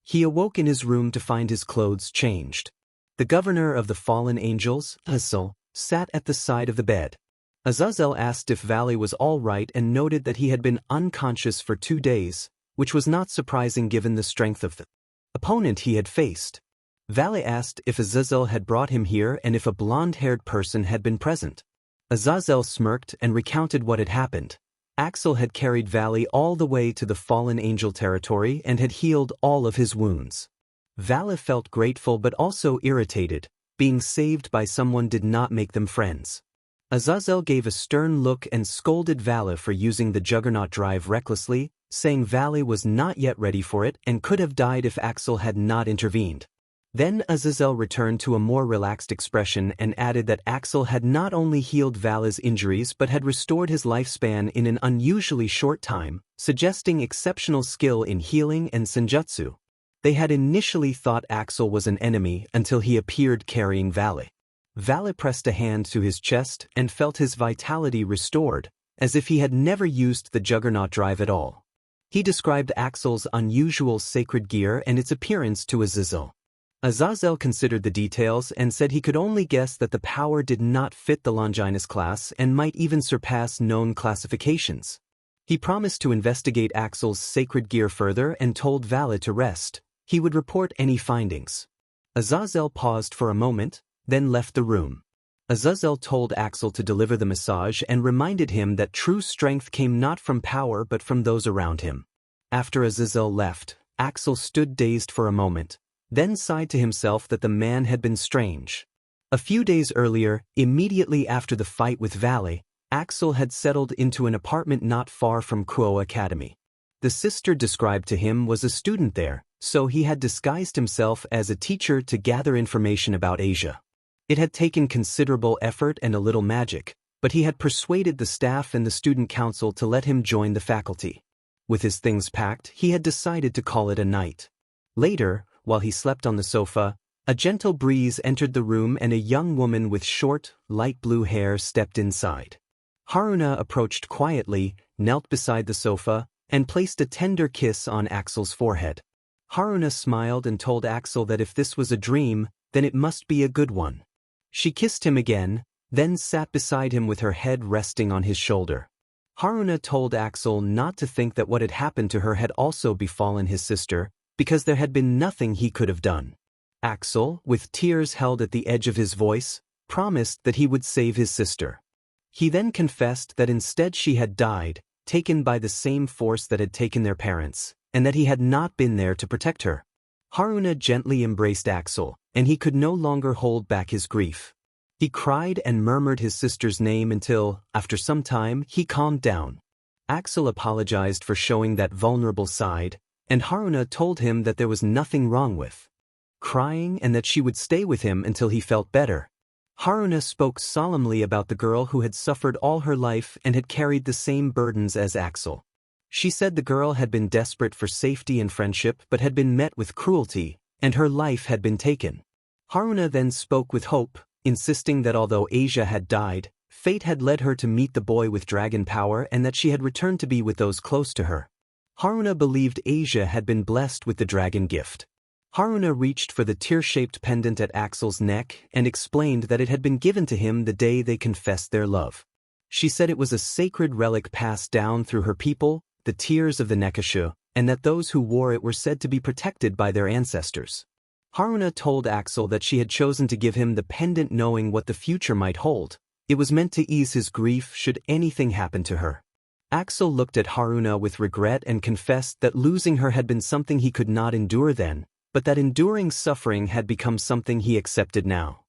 He awoke in his room to find his clothes changed. The governor of the fallen angels, Azazel, sat at the side of the bed. Azazel asked if Valley was all right and noted that he had been unconscious for 2 days, which was not surprising given the strength of the opponent he had faced. Valley asked if Azazel had brought him here and if a blonde-haired person had been present. Azazel smirked and recounted what had happened. Axel had carried Valley all the way to the fallen angel territory and had healed all of his wounds. Valley felt grateful but also irritated. Being saved by someone did not make them friends. Azazel gave a stern look and scolded Valley for using the Juggernaut drive recklessly, saying Valley was not yet ready for it and could have died if Axel had not intervened. Then Azazel returned to a more relaxed expression and added that Axel had not only healed Valley's injuries but had restored his lifespan in an unusually short time, suggesting exceptional skill in healing and senjutsu. They had initially thought Axel was an enemy until he appeared carrying Valley. Valley pressed a hand to his chest and felt his vitality restored, as if he had never used the Juggernaut drive at all. He described Axel's unusual sacred gear and its appearance to Azazel. Azazel considered the details and said he could only guess that the power did not fit the Longinus class and might even surpass known classifications. He promised to investigate Axel's sacred gear further and told Valley to rest. He would report any findings. Azazel paused for a moment, then left the room. Azazel told Axel to deliver the massage and reminded him that true strength came not from power but from those around him. After Azazel left, Axel stood dazed for a moment, then sighed to himself that the man had been strange. A few days earlier, immediately after the fight with Valley, Axel had settled into an apartment not far from Kuo Academy. The sister described to him was a student there, so he had disguised himself as a teacher to gather information about Asia. It had taken considerable effort and a little magic, but he had persuaded the staff and the student council to let him join the faculty. With his things packed, he had decided to call it a night. Later, while he slept on the sofa, a gentle breeze entered the room and a young woman with short, light blue hair stepped inside. Haruna approached quietly, knelt beside the sofa, and placed a tender kiss on Axel's forehead. Haruna smiled and told Axel that if this was a dream, then it must be a good one. She kissed him again, then sat beside him with her head resting on his shoulder. Haruna told Axel not to think that what had happened to her had also befallen his sister, because there had been nothing he could have done. Axel, with tears held at the edge of his voice, promised that he would save his sister. He then confessed that instead she had died, taken by the same force that had taken their parents, and that he had not been there to protect her. Haruna gently embraced Axel, and he could no longer hold back his grief. He cried and murmured his sister's name until, after some time, he calmed down. Axel apologized for showing that vulnerable side, and Haruna told him that there was nothing wrong with crying and that she would stay with him until he felt better. Haruna spoke solemnly about the girl who had suffered all her life and had carried the same burdens as Axel. She said the girl had been desperate for safety and friendship but had been met with cruelty, and her life had been taken. Haruna then spoke with hope, insisting that although Asia had died, fate had led her to meet the boy with dragon power and that she had returned to be with those close to her. Haruna believed Asia had been blessed with the dragon gift. Haruna reached for the tear-shaped pendant at Axel's neck and explained that it had been given to him the day they confessed their love. She said it was a sacred relic passed down through her people, the tears of the Nekashu, and that those who wore it were said to be protected by their ancestors. Haruna told Axel that she had chosen to give him the pendant knowing what the future might hold. It was meant to ease his grief should anything happen to her. Axel looked at Haruna with regret and confessed that losing her had been something he could not endure then, but that enduring suffering had become something he accepted now.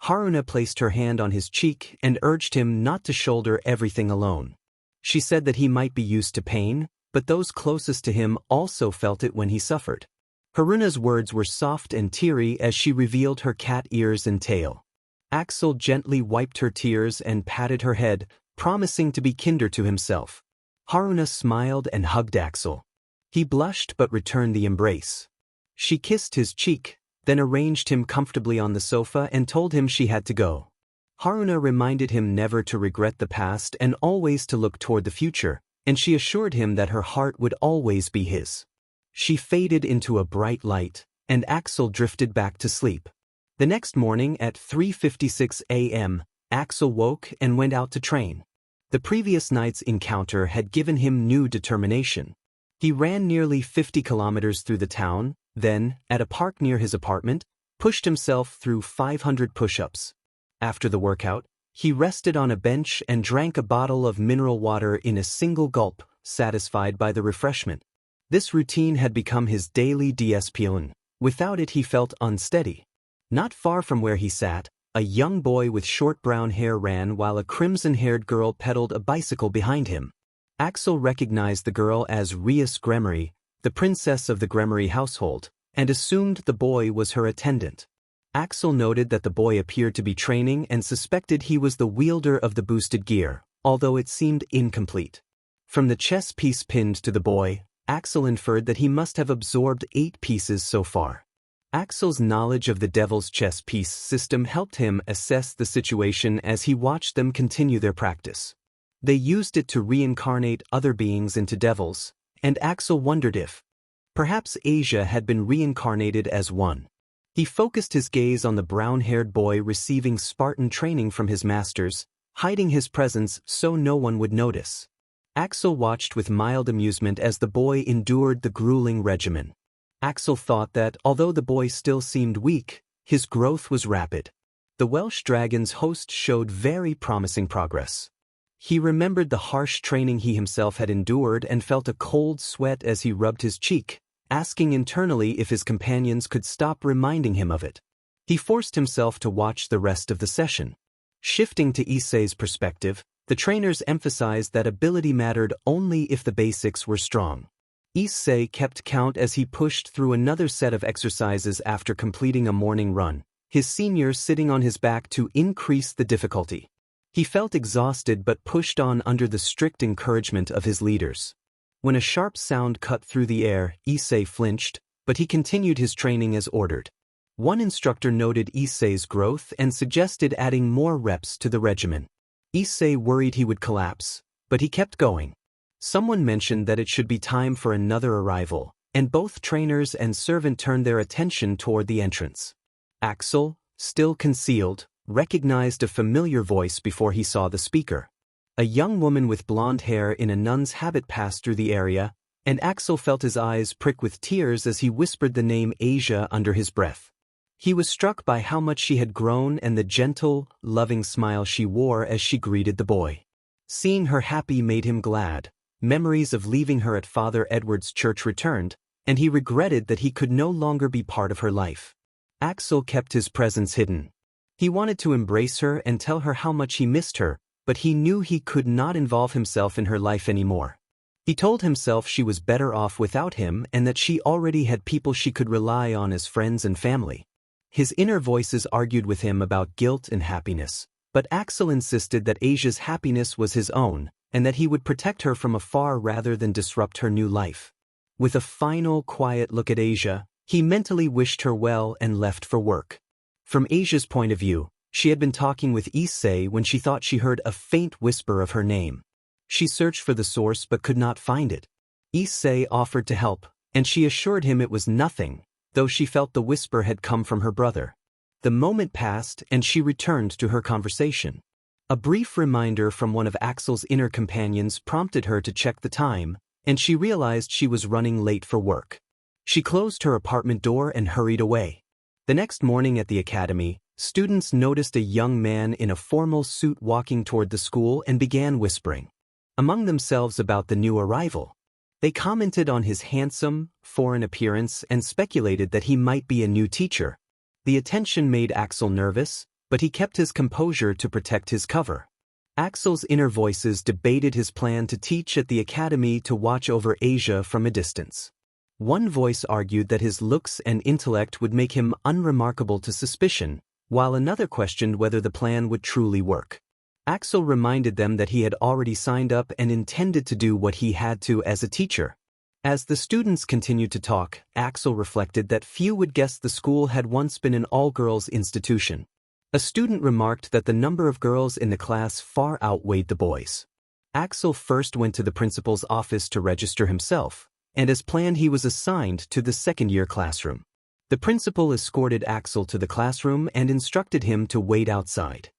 Haruna placed her hand on his cheek and urged him not to shoulder everything alone. She said that he might be used to pain, but those closest to him also felt it when he suffered. Haruna's words were soft and teary as she revealed her cat ears and tail. Axel gently wiped her tears and patted her head, promising to be kinder to himself. Haruna smiled and hugged Axel. He blushed but returned the embrace. She kissed his cheek, then arranged him comfortably on the sofa and told him she had to go. Haruna reminded him never to regret the past and always to look toward the future, and she assured him that her heart would always be his. She faded into a bright light, and Axel drifted back to sleep. The next morning at 3:56 a.m., Axel woke and went out to train. The previous night's encounter had given him new determination. He ran nearly 50 kilometers through the town, then, at a park near his apartment, pushed himself through 500 push-ups. After the workout, he rested on a bench and drank a bottle of mineral water in a single gulp, satisfied by the refreshment. This routine had become his daily DSPN. Without it he felt unsteady. Not far from where he sat, a young boy with short brown hair ran while a crimson-haired girl pedaled a bicycle behind him. Axel recognized the girl as Rias Gremory, the princess of the Gremory household, and assumed the boy was her attendant. Axel noted that the boy appeared to be training and suspected he was the wielder of the boosted gear, although it seemed incomplete. From the chess piece pinned to the boy, Axel inferred that he must have absorbed 8 pieces so far. Axel's knowledge of the devil's chess piece system helped him assess the situation as he watched them continue their practice. They used it to reincarnate other beings into devils, and Axel wondered if, perhaps Asia had been reincarnated as one. He focused his gaze on the brown-haired boy receiving Spartan training from his masters, hiding his presence so no one would notice. Axel watched with mild amusement as the boy endured the grueling regimen. Axel thought that, although the boy still seemed weak, his growth was rapid. The Welsh Dragon's host showed very promising progress. He remembered the harsh training he himself had endured and felt a cold sweat as he rubbed his cheek, asking internally if his companions could stop reminding him of it. He forced himself to watch the rest of the session. Shifting to Issei's perspective, the trainers emphasized that ability mattered only if the basics were strong. Issei kept count as he pushed through another set of exercises after completing a morning run, his senior sitting on his back to increase the difficulty. He felt exhausted but pushed on under the strict encouragement of his leaders. When a sharp sound cut through the air, Issei flinched, but he continued his training as ordered. One instructor noted Issei's growth and suggested adding more reps to the regimen. Issei worried he would collapse, but he kept going. Someone mentioned that it should be time for another arrival, and both trainers and servant turned their attention toward the entrance. Axel, still concealed, recognized a familiar voice before he saw the speaker. A young woman with blonde hair in a nun's habit passed through the area, and Axel felt his eyes prick with tears as he whispered the name Asia under his breath. He was struck by how much she had grown and the gentle, loving smile she wore as she greeted the boy. Seeing her happy made him glad. Memories of leaving her at Father Edward's church returned, and he regretted that he could no longer be part of her life. Axel kept his presence hidden. He wanted to embrace her and tell her how much he missed her, but he knew he could not involve himself in her life anymore. He told himself she was better off without him and that she already had people she could rely on as friends and family. His inner voices argued with him about guilt and happiness, but Axel insisted that Asia's happiness was his own, and that he would protect her from afar rather than disrupt her new life. With a final, quiet look at Asia, he mentally wished her well and left for work. From Asia's point of view, she had been talking with Issei when she thought she heard a faint whisper of her name. She searched for the source but could not find it. Issei offered to help, and she assured him it was nothing, though she felt the whisper had come from her brother. The moment passed and she returned to her conversation. A brief reminder from one of Axel's inner companions prompted her to check the time, and she realized she was running late for work. She closed her apartment door and hurried away. The next morning at the academy, students noticed a young man in a formal suit walking toward the school and began whispering among themselves about the new arrival. They commented on his handsome, foreign appearance and speculated that he might be a new teacher. The attention made Axel nervous, but he kept his composure to protect his cover. Axel's inner voices debated his plan to teach at the academy to watch over Asia from a distance. One voice argued that his looks and intellect would make him unremarkable to suspicion, while another questioned whether the plan would truly work. Axel reminded them that he had already signed up and intended to do what he had to as a teacher. As the students continued to talk, Axel reflected that few would guess the school had once been an all-girls institution. A student remarked that the number of girls in the class far outweighed the boys. Axel first went to the principal's office to register himself, and as planned he was assigned to the second-year classroom. The principal escorted Axel to the classroom and instructed him to wait outside.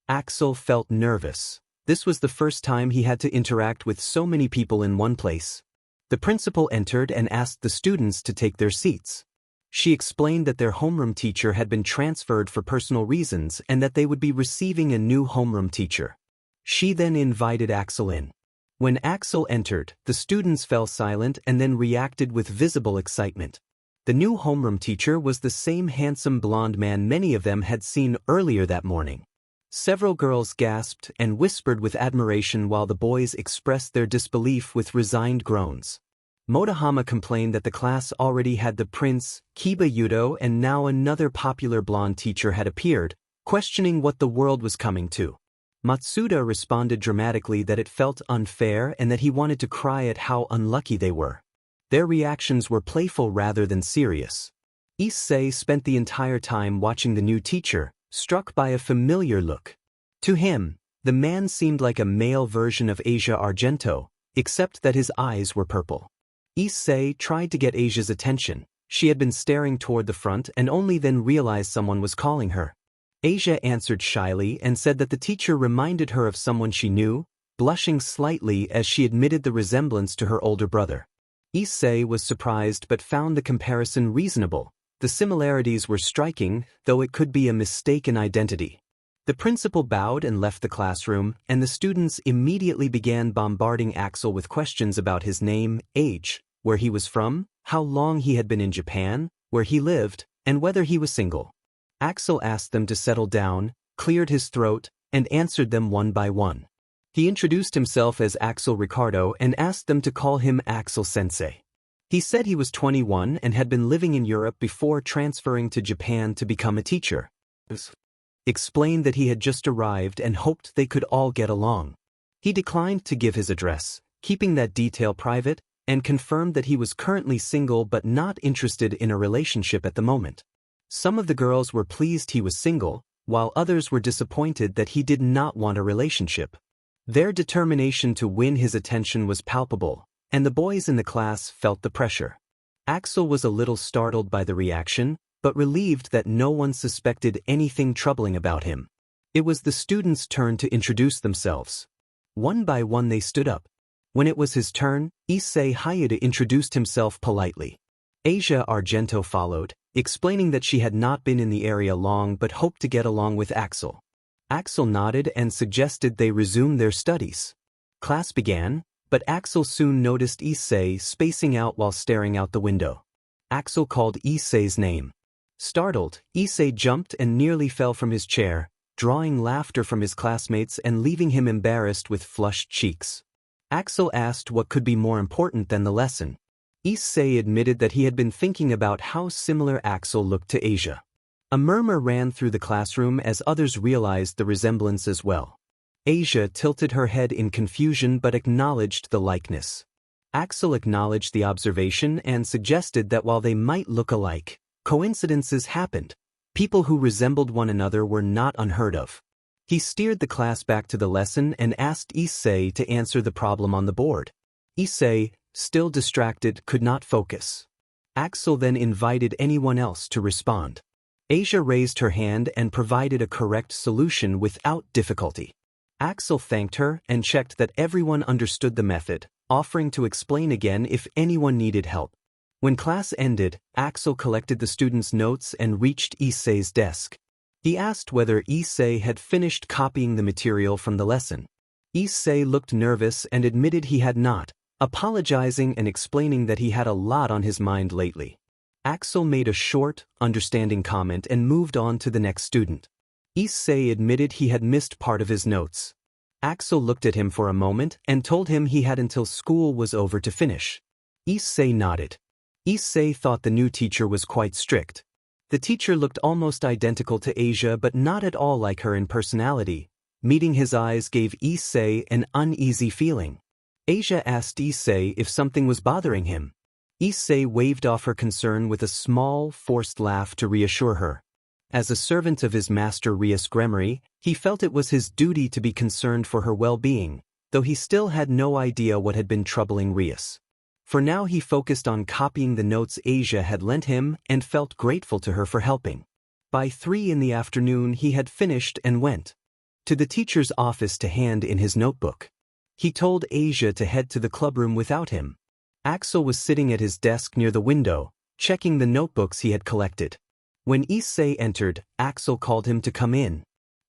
Axel felt nervous. This was the first time he had to interact with so many people in one place. The principal entered and asked the students to take their seats. She explained that their homeroom teacher had been transferred for personal reasons and that they would be receiving a new homeroom teacher. She then invited Axel in. When Axel entered, the students fell silent and then reacted with visible excitement. The new homeroom teacher was the same handsome blonde man many of them had seen earlier that morning. Several girls gasped and whispered with admiration while the boys expressed their disbelief with resigned groans. Motohama complained that the class already had the prince, Kiba Yudo, and now another popular blonde teacher had appeared, questioning what the world was coming to. Matsuda responded dramatically that it felt unfair and that he wanted to cry at how unlucky they were. Their reactions were playful rather than serious. Issei spent the entire time watching the new teacher, struck by a familiar look. To him, the man seemed like a male version of Axel Argento, except that his eyes were purple. Issei tried to get Asia's attention. She had been staring toward the front and only then realized someone was calling her. Asia answered shyly and said that the teacher reminded her of someone she knew, blushing slightly as she admitted the resemblance to her older brother. Issei was surprised but found the comparison reasonable. The similarities were striking, though it could be a mistaken identity. The principal bowed and left the classroom, and the students immediately began bombarding Axel with questions about his name, age, where he was from, how long he had been in Japan, where he lived, and whether he was single. Axel asked them to settle down, cleared his throat, and answered them one by one. He introduced himself as Axel Ricardo and asked them to call him Axel Sensei. He said he was 21 and had been living in Europe before transferring to Japan to become a teacher. Explained that he had just arrived and hoped they could all get along. He declined to give his address, keeping that detail private, and confirmed that he was currently single but not interested in a relationship at the moment. Some of the girls were pleased he was single, while others were disappointed that he did not want a relationship. Their determination to win his attention was palpable, and the boys in the class felt the pressure. Axel was a little startled by the reaction, but relieved that no one suspected anything troubling about him. It was the students' turn to introduce themselves. One by one they stood up. When it was his turn, Issei Wielded introduced himself politely. Axel Argento followed, explaining that she had not been in the area long but hoped to get along with Axel. Axel nodded and suggested they resume their studies. Class began, but Axel soon noticed Issei spacing out while staring out the window. Axel called Issei's name. Startled, Issei jumped and nearly fell from his chair, drawing laughter from his classmates and leaving him embarrassed with flushed cheeks. Axel asked what could be more important than the lesson. Issei admitted that he had been thinking about how similar Axel looked to Asia. A murmur ran through the classroom as others realized the resemblance as well. Asia tilted her head in confusion but acknowledged the likeness. Axel acknowledged the observation and suggested that while they might look alike, coincidences happened. People who resembled one another were not unheard of. He steered the class back to the lesson and asked Issei to answer the problem on the board. Issei, still distracted, could not focus. Axel then invited anyone else to respond. Asia raised her hand and provided a correct solution without difficulty. Axel thanked her and checked that everyone understood the method, offering to explain again if anyone needed help. When class ended, Axel collected the students' notes and reached Issei's desk. He asked whether Issei had finished copying the material from the lesson. Issei looked nervous and admitted he had not, apologizing and explaining that he had a lot on his mind lately. Axel made a short, understanding comment and moved on to the next student. Issei admitted he had missed part of his notes. Axel looked at him for a moment and told him he had until school was over to finish. Issei nodded. Issei thought the new teacher was quite strict. The teacher looked almost identical to Asia but not at all like her in personality. Meeting his eyes gave Issei an uneasy feeling. Asia asked Issei if something was bothering him. Issei waved off her concern with a small, forced laugh to reassure her. As a servant of his master Rias Gremory, he felt it was his duty to be concerned for her well-being, though he still had no idea what had been troubling Rias. For now he focused on copying the notes Asia had lent him and felt grateful to her for helping. By 3 in the afternoon he had finished and went to the teacher's office to hand in his notebook. He told Asia to head to the clubroom without him. Axel was sitting at his desk near the window, checking the notebooks he had collected. When Issei entered, Axel called him to come in.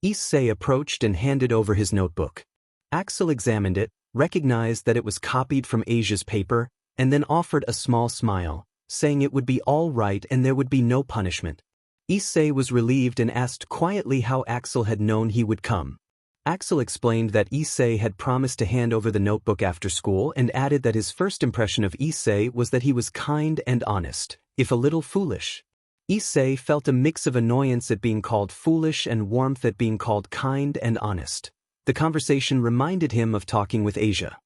Issei approached and handed over his notebook. Axel examined it, recognized that it was copied from Asia's paper, and then offered a small smile, saying it would be all right and there would be no punishment. Issei was relieved and asked quietly how Axel had known he would come. Axel explained that Issei had promised to hand over the notebook after school and added that his first impression of Issei was that he was kind and honest, if a little foolish. Issei felt a mix of annoyance at being called foolish and warmth at being called kind and honest. The conversation reminded him of talking with Asia.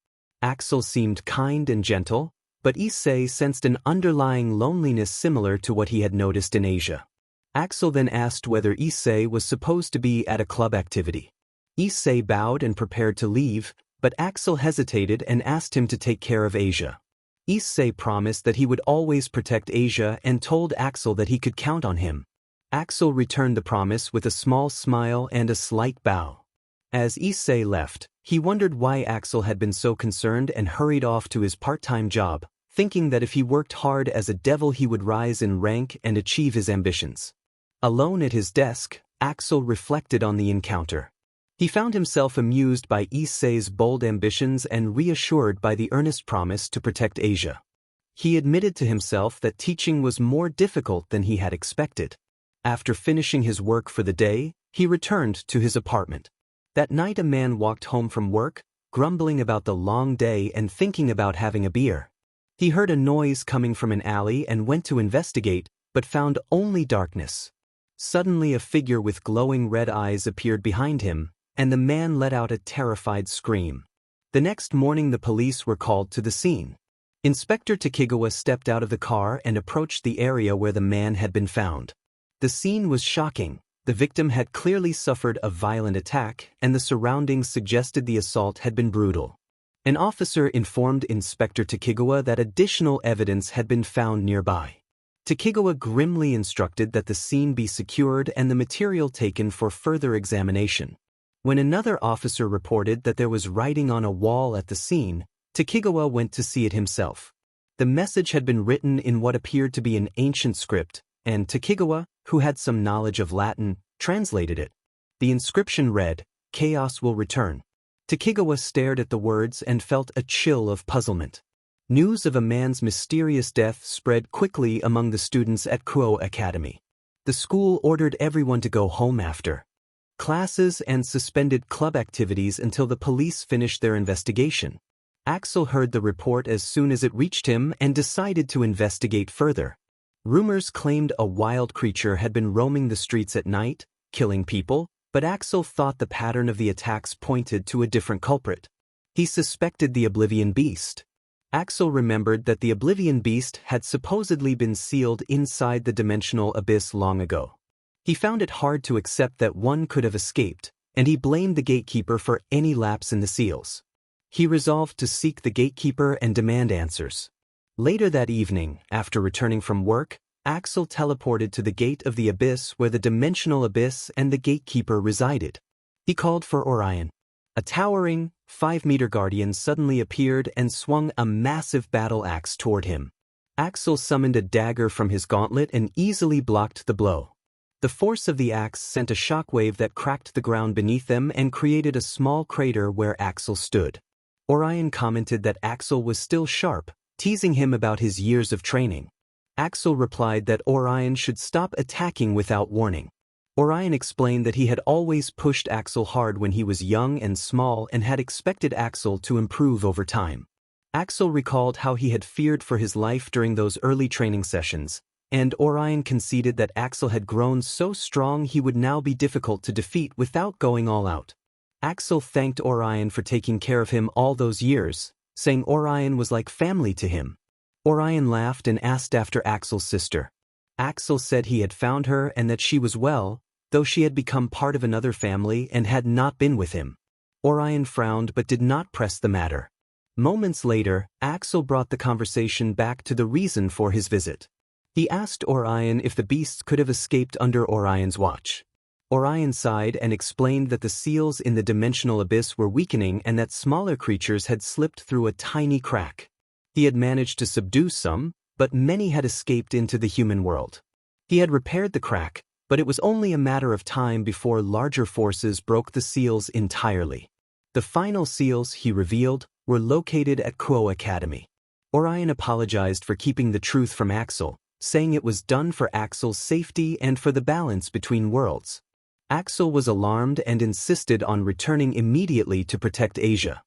Axel seemed kind and gentle, but Issei sensed an underlying loneliness similar to what he had noticed in Asia. Axel then asked whether Issei was supposed to be at a club activity. Issei bowed and prepared to leave, but Axel hesitated and asked him to take care of Asia. Issei promised that he would always protect Asia and told Axel that he could count on him. Axel returned the promise with a small smile and a slight bow. As Issei left, he wondered why Axel had been so concerned and hurried off to his part-time job, thinking that if he worked hard as a devil he would rise in rank and achieve his ambitions. Alone at his desk, Axel reflected on the encounter. He found himself amused by Issei's bold ambitions and reassured by the earnest promise to protect Asia. He admitted to himself that teaching was more difficult than he had expected. After finishing his work for the day, he returned to his apartment. That night a man walked home from work, grumbling about the long day and thinking about having a beer. He heard a noise coming from an alley and went to investigate, but found only darkness. Suddenly a figure with glowing red eyes appeared behind him, and the man let out a terrified scream. The next morning the police were called to the scene. Inspector Takigawa stepped out of the car and approached the area where the man had been found. The scene was shocking. The victim had clearly suffered a violent attack, and the surroundings suggested the assault had been brutal. An officer informed Inspector Takigawa that additional evidence had been found nearby. Takigawa grimly instructed that the scene be secured and the material taken for further examination. When another officer reported that there was writing on a wall at the scene, Takigawa went to see it himself. The message had been written in what appeared to be an ancient script, and Takigawa, who had some knowledge of Latin, translated it. The inscription read, "Chaos will return." Takigawa stared at the words and felt a chill of puzzlement. News of a man's mysterious death spread quickly among the students at Kuo Academy. The school ordered everyone to go home after classes and suspended club activities until the police finished their investigation. Axel heard the report as soon as it reached him and decided to investigate further. Rumors claimed a wild creature had been roaming the streets at night, killing people, but Axel thought the pattern of the attacks pointed to a different culprit. He suspected the Oblivion Beast. Axel remembered that the Oblivion Beast had supposedly been sealed inside the dimensional abyss long ago. He found it hard to accept that one could have escaped, and he blamed the gatekeeper for any lapse in the seals. He resolved to seek the gatekeeper and demand answers. Later that evening, after returning from work, Axel teleported to the gate of the abyss where the dimensional abyss and the gatekeeper resided. He called for Orion. A towering, 5-meter guardian suddenly appeared and swung a massive battle axe toward him. Axel summoned a dagger from his gauntlet and easily blocked the blow. The force of the axe sent a shockwave that cracked the ground beneath them and created a small crater where Axel stood. Orion commented that Axel was still sharp, teasing him about his years of training. Axel replied that Orion should stop attacking without warning. Orion explained that he had always pushed Axel hard when he was young and small and had expected Axel to improve over time. Axel recalled how he had feared for his life during those early training sessions, and Orion conceded that Axel had grown so strong he would now be difficult to defeat without going all out. Axel thanked Orion for taking care of him all those years, saying Orion was like family to him. Orion laughed and asked after Axel's sister. Axel said he had found her and that she was well, though she had become part of another family and had not been with him. Orion frowned but did not press the matter. Moments later, Axel brought the conversation back to the reason for his visit. He asked Orion if the beasts could have escaped under Orion's watch. Orion sighed and explained that the seals in the dimensional abyss were weakening and that smaller creatures had slipped through a tiny crack. He had managed to subdue some, but many had escaped into the human world. He had repaired the crack, but it was only a matter of time before larger forces broke the seals entirely. The final seals, he revealed, were located at Kuo Academy. Orion apologized for keeping the truth from Axel, saying it was done for Axel's safety and for the balance between worlds. Axel was alarmed and insisted on returning immediately to protect Asia.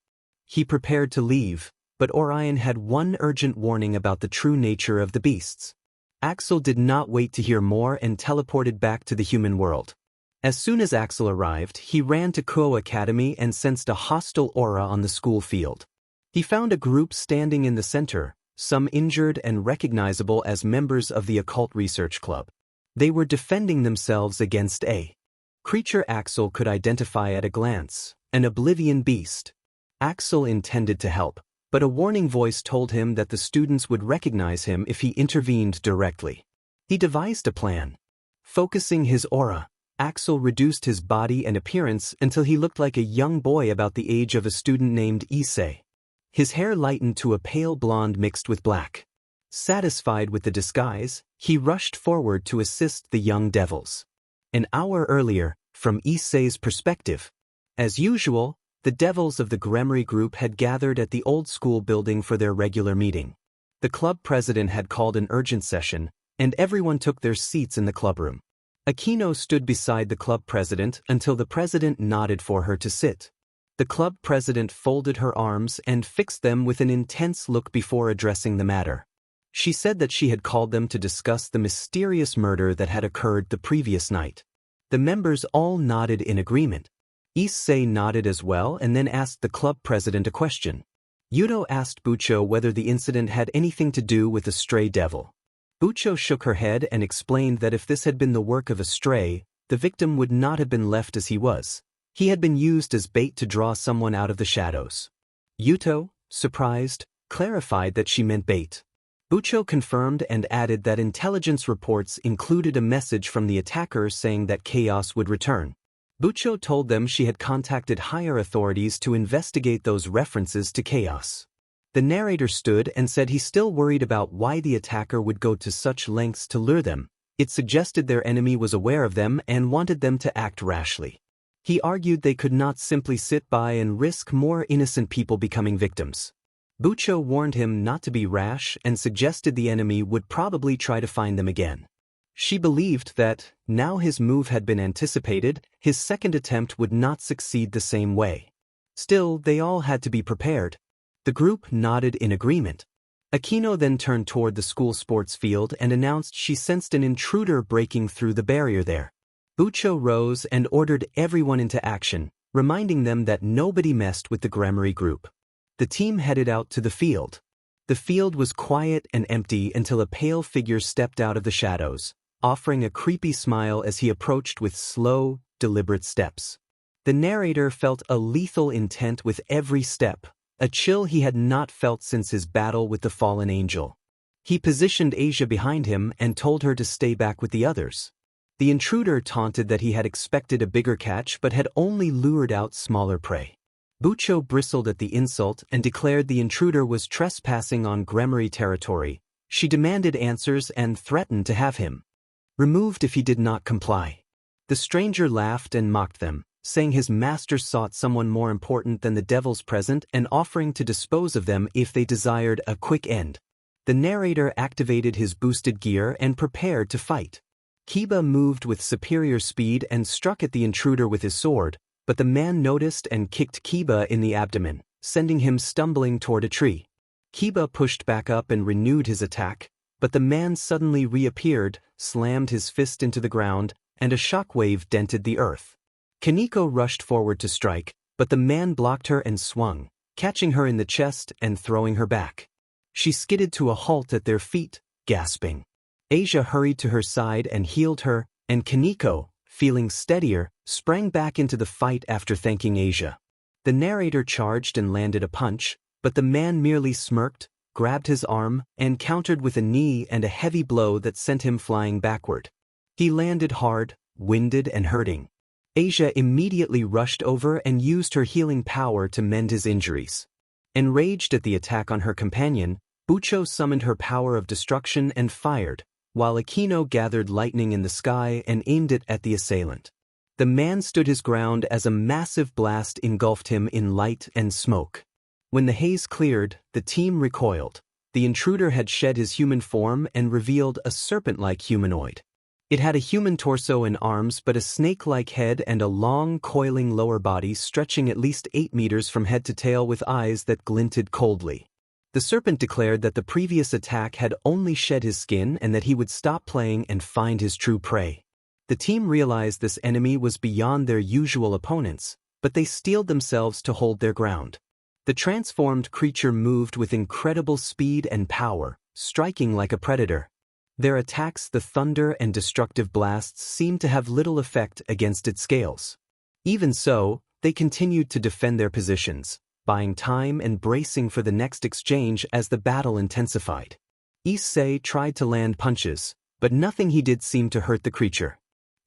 He prepared to leave, but Orion had one urgent warning about the true nature of the beasts. Axel did not wait to hear more and teleported back to the human world. As soon as Axel arrived, he ran to Kuo Academy and sensed a hostile aura on the school field. He found a group standing in the center, some injured and recognizable as members of the Occult Research Club. They were defending themselves against a creature Axel could identify at a glance, an Oblivion beast. Axel intended to help, but a warning voice told him that the students would recognize him if he intervened directly. He devised a plan. Focusing his aura, Axel reduced his body and appearance until he looked like a young boy about the age of a student named Issei. His hair lightened to a pale blonde mixed with black. Satisfied with the disguise, he rushed forward to assist the young devils. An hour earlier, from Issei's perspective, as usual, the devils of the Gremory group had gathered at the old school building for their regular meeting. The club president had called an urgent session, and everyone took their seats in the clubroom. Aquino stood beside the club president until the president nodded for her to sit. The club president folded her arms and fixed them with an intense look before addressing the matter. She said that she had called them to discuss the mysterious murder that had occurred the previous night. The members all nodded in agreement. Issei nodded as well and then asked the club president a question. Yuto asked Bucho whether the incident had anything to do with a stray devil. Bucho shook her head and explained that if this had been the work of a stray, the victim would not have been left as he was. He had been used as bait to draw someone out of the shadows. Yuto, surprised, clarified that she meant bait. Bucho confirmed and added that intelligence reports included a message from the attacker saying that chaos would return. Bucho told them she had contacted higher authorities to investigate those references to chaos. The narrator stood and said he still worried about why the attacker would go to such lengths to lure them. It suggested their enemy was aware of them and wanted them to act rashly. He argued they could not simply sit by and risk more innocent people becoming victims. Bucho warned him not to be rash and suggested the enemy would probably try to find them again. She believed that, now his move had been anticipated, his second attempt would not succeed the same way. Still, they all had to be prepared. The group nodded in agreement. Aquino then turned toward the school sports field and announced she sensed an intruder breaking through the barrier there. Bucho rose and ordered everyone into action, reminding them that nobody messed with the Gremory group. The team headed out to the field. The field was quiet and empty until a pale figure stepped out of the shadows, offering a creepy smile as he approached with slow, deliberate steps. The narrator felt a lethal intent with every step, a chill he had not felt since his battle with the fallen angel. He positioned Asia behind him and told her to stay back with the others. The intruder taunted that he had expected a bigger catch but had only lured out smaller prey. Bucho bristled at the insult and declared the intruder was trespassing on Gremory territory. She demanded answers and threatened to have him removed if he did not comply. The stranger laughed and mocked them, saying his master sought someone more important than the devils present and offering to dispose of them if they desired a quick end. The narrator activated his boosted gear and prepared to fight. Kiba moved with superior speed and struck at the intruder with his sword, but the man noticed and kicked Kiba in the abdomen, sending him stumbling toward a tree. Kiba pushed back up and renewed his attack, but the man suddenly reappeared, slammed his fist into the ground, and a shockwave dented the earth. Kaneko rushed forward to strike, but the man blocked her and swung, catching her in the chest and throwing her back. She skidded to a halt at their feet, gasping. Asia hurried to her side and healed her, and Kaneko, feeling steadier, sprang back into the fight after thanking Asia. The narrator charged and landed a punch, But the man merely smirked, grabbed his arm, and countered with a knee and a heavy blow that sent him flying backward. He landed hard, winded and hurting. Asia immediately rushed over and used her healing power to mend his injuries. Enraged at the attack on her companion, Bucho summoned her power of destruction and fired, while Aquino gathered lightning in the sky and aimed it at the assailant. The man stood his ground as a massive blast engulfed him in light and smoke. When the haze cleared, the team recoiled. The intruder had shed his human form and revealed a serpent-like humanoid. It had a human torso and arms but a snake-like head and a long, coiling lower body stretching at least 8 meters from head to tail with eyes that glinted coldly. The serpent declared that the previous attack had only shed his skin and that he would stop playing and find his true prey. The team realized this enemy was beyond their usual opponents, but they steeled themselves to hold their ground. The transformed creature moved with incredible speed and power, striking like a predator. Their attacks, the thunder and destructive blasts, seemed to have little effect against its scales. Even so, they continued to defend their positions, buying time and bracing for the next exchange as the battle intensified. Issei tried to land punches, but nothing he did seemed to hurt the creature.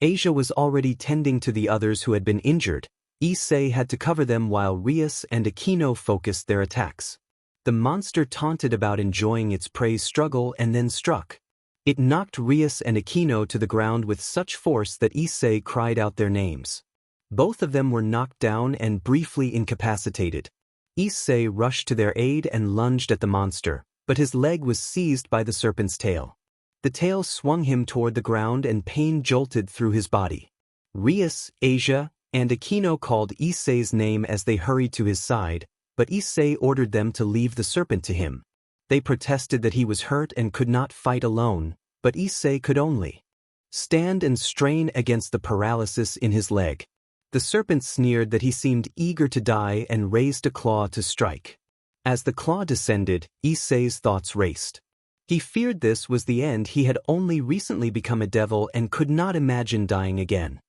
Asia was already tending to the others who had been injured. Issei had to cover them while Rias and Aquino focused their attacks. The monster taunted about enjoying its prey's struggle and then struck. It knocked Rias and Aquino to the ground with such force that Issei cried out their names. Both of them were knocked down and briefly incapacitated. Issei rushed to their aid and lunged at the monster, but his leg was seized by the serpent's tail. The tail swung him toward the ground and pain jolted through his body. Rias, Asia, and Aquino called Issei's name as they hurried to his side, but Issei ordered them to leave the serpent to him. They protested that he was hurt and could not fight alone, but Issei could only stand and strain against the paralysis in his leg. The serpent sneered that he seemed eager to die and raised a claw to strike. As the claw descended, Issei's thoughts raced. He feared this was the end. He had only recently become a devil and could not imagine dying again.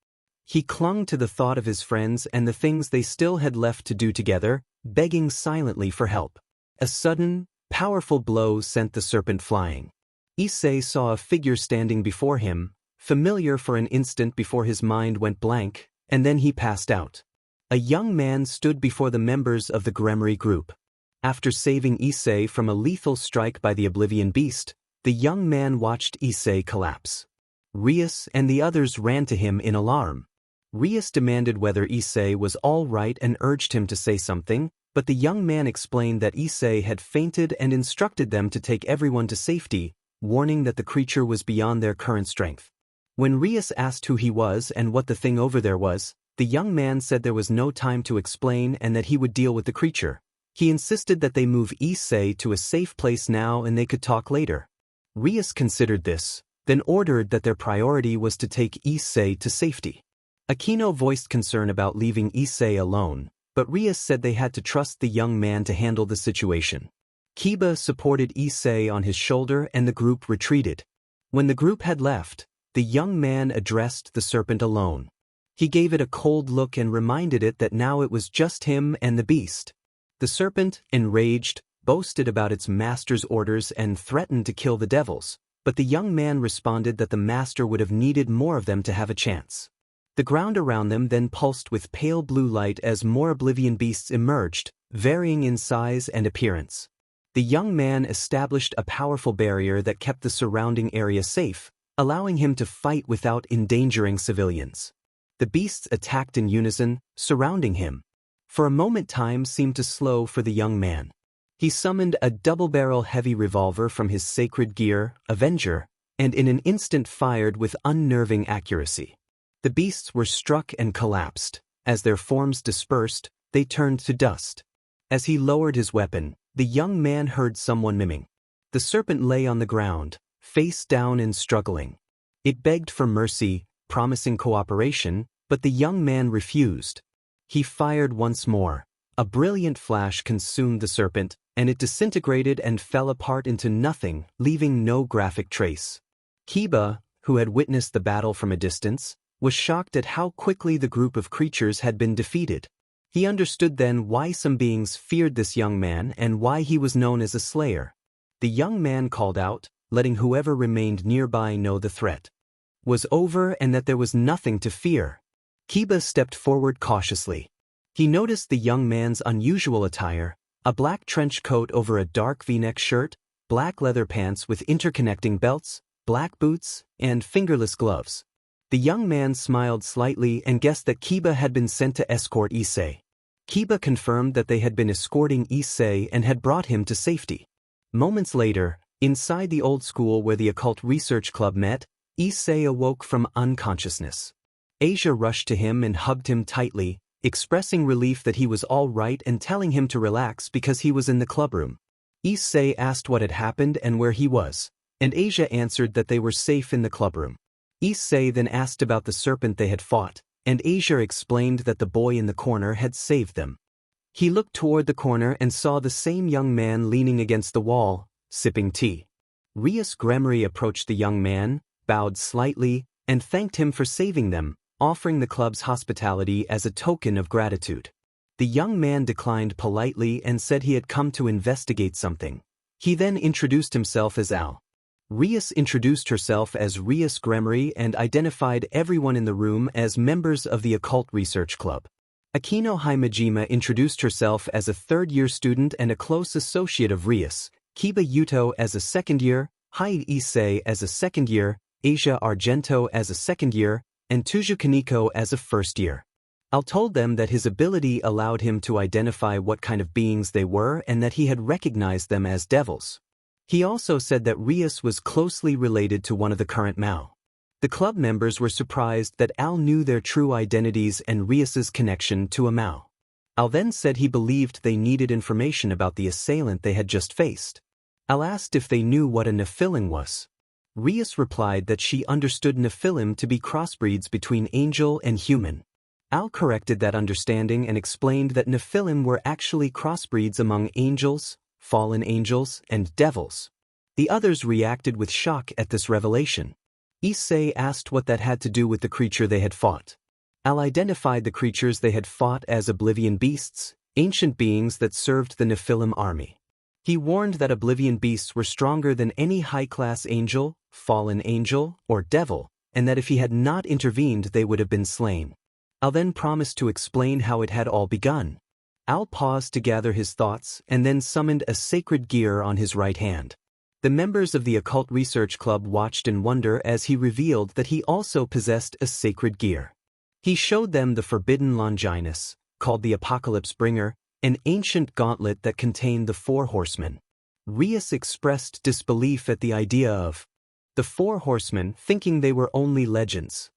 He clung to the thought of his friends and the things they still had left to do together, begging silently for help. A sudden, powerful blow sent the serpent flying. Issei saw a figure standing before him, familiar for an instant before his mind went blank, and then he passed out. A young man stood before the members of the Gremry group. After saving Issei from a lethal strike by the Oblivion Beast, the young man watched Issei collapse. Rias and the others ran to him in alarm. Rias demanded whether Issei was all right and urged him to say something, but the young man explained that Issei had fainted and instructed them to take everyone to safety, warning that the creature was beyond their current strength. When Rias asked who he was and what the thing over there was, the young man said there was no time to explain and that he would deal with the creature. He insisted that they move Issei to a safe place now and they could talk later. Rias considered this, then ordered that their priority was to take Issei to safety. Aquino voiced concern about leaving Issei alone, but Rias said they had to trust the young man to handle the situation. Kiba supported Issei on his shoulder and the group retreated. When the group had left, the young man addressed the serpent alone. He gave it a cold look and reminded it that now it was just him and the beast. The serpent, enraged, boasted about its master's orders and threatened to kill the devils, but the young man responded that the master would have needed more of them to have a chance. The ground around them then pulsed with pale blue light as more Oblivion beasts emerged, varying in size and appearance. The young man established a powerful barrier that kept the surrounding area safe, allowing him to fight without endangering civilians. The beasts attacked in unison, surrounding him. For a moment time seemed to slow for the young man. He summoned a double-barrel heavy revolver from his sacred gear, Avenger, and in an instant fired with unnerving accuracy. The beasts were struck and collapsed. As their forms dispersed, they turned to dust. As he lowered his weapon, the young man heard someone miming. The serpent lay on the ground, face down and struggling. It begged for mercy, promising cooperation, but the young man refused. He fired once more. A brilliant flash consumed the serpent, and it disintegrated and fell apart into nothing, leaving no graphic trace. Kiba, who had witnessed the battle from a distance, was shocked at how quickly the group of creatures had been defeated. He understood then why some beings feared this young man and why he was known as a slayer. The young man called out, letting whoever remained nearby know the threat was over and that there was nothing to fear. Kiba stepped forward cautiously. He noticed the young man's unusual attire, a black trench coat over a dark V-neck shirt, black leather pants with interconnecting belts, black boots, and fingerless gloves. The young man smiled slightly and guessed that Kiba had been sent to escort Issei. Kiba confirmed that they had been escorting Issei and had brought him to safety. Moments later, inside the old school where the occult research club met, Issei awoke from unconsciousness. Asia rushed to him and hugged him tightly, expressing relief that he was all right and telling him to relax because he was in the clubroom. Issei asked what had happened and where he was, and Asia answered that they were safe in the clubroom. Issei then asked about the serpent they had fought, and Asia explained that the boy in the corner had saved them. He looked toward the corner and saw the same young man leaning against the wall, sipping tea. Rias Gremory approached the young man, bowed slightly, and thanked him for saving them, offering the club's hospitality as a token of gratitude. The young man declined politely and said he had come to investigate something. He then introduced himself as Al. Rias introduced herself as Rias Gremory and identified everyone in the room as members of the Occult Research Club. Akino Himejima introduced herself as a third-year student and a close associate of Rias, Kiba Yuto as a second-year, Hyde Issei as a second-year, Issei Argento as a second-year, and Tuju Kaneko as a first-year. Al told them that his ability allowed him to identify what kind of beings they were and that he had recognized them as devils. He also said that Rias was closely related to one of the current Mao. The club members were surprised that Al knew their true identities and Rias's connection to a Mao. Al then said he believed they needed information about the assailant they had just faced. Al asked if they knew what a Nephilim was. Rias replied that she understood Nephilim to be crossbreeds between angel and human. Al corrected that understanding and explained that Nephilim were actually crossbreeds among angels, fallen angels, and devils. The others reacted with shock at this revelation. Issei asked what that had to do with the creature they had fought. Al identified the creatures they had fought as oblivion beasts, ancient beings that served the Nephilim army. He warned that oblivion beasts were stronger than any high-class angel, fallen angel, or devil, and that if he had not intervened they would have been slain. Al then promised to explain how it had all begun. Al paused to gather his thoughts and then summoned a sacred gear on his right hand. The members of the Occult Research Club watched in wonder as he revealed that he also possessed a sacred gear. He showed them the Forbidden Longinus, called the Apocalypse Bringer, an ancient gauntlet that contained the Four Horsemen. Rias expressed disbelief at the idea of the Four Horsemen, thinking they were only legends.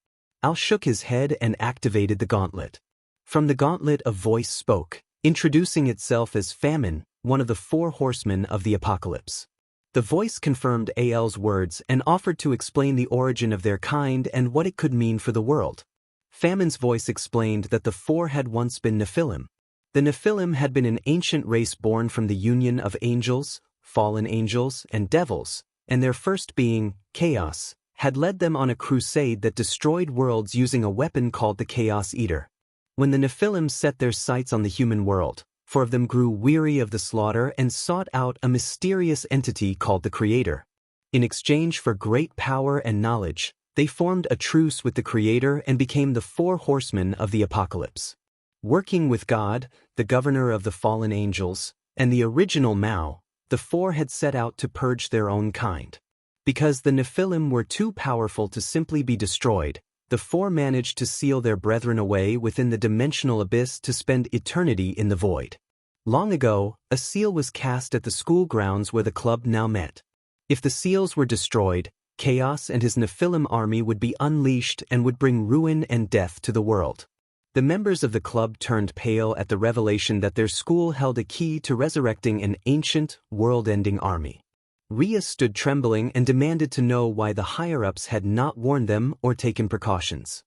Al shook his head and activated the gauntlet. From the gauntlet a voice spoke, introducing itself as Famine, one of the Four Horsemen of the Apocalypse. The voice confirmed Al's words and offered to explain the origin of their kind and what it could mean for the world. Famine's voice explained that the four had once been Nephilim. The Nephilim had been an ancient race born from the union of angels, fallen angels, and devils, and their first being, Chaos, had led them on a crusade that destroyed worlds using a weapon called the Chaos Eater. When the Nephilim set their sights on the human world, four of them grew weary of the slaughter and sought out a mysterious entity called the Creator. In exchange for great power and knowledge, they formed a truce with the Creator and became the Four Horsemen of the Apocalypse. Working with God, the governor of the fallen angels, and the original Mao, the four had set out to purge their own kind. Because the Nephilim were too powerful to simply be destroyed, the four managed to seal their brethren away within the dimensional abyss to spend eternity in the void. Long ago, a seal was cast at the school grounds where the club now met. If the seals were destroyed, Chaos and his Nephilim army would be unleashed and would bring ruin and death to the world. The members of the club turned pale at the revelation that their school held a key to resurrecting an ancient, world-ending army. Rias stood trembling and demanded to know why the higher-ups had not warned them or taken precautions.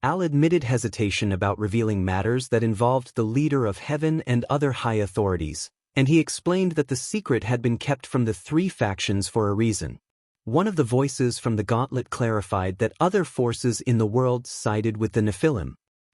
Al admitted hesitation about revealing matters that involved the leader of heaven and other high authorities, and he explained that the secret had been kept from the three factions for a reason. One of the voices from the gauntlet clarified that other forces in the world sided with the Nephilim.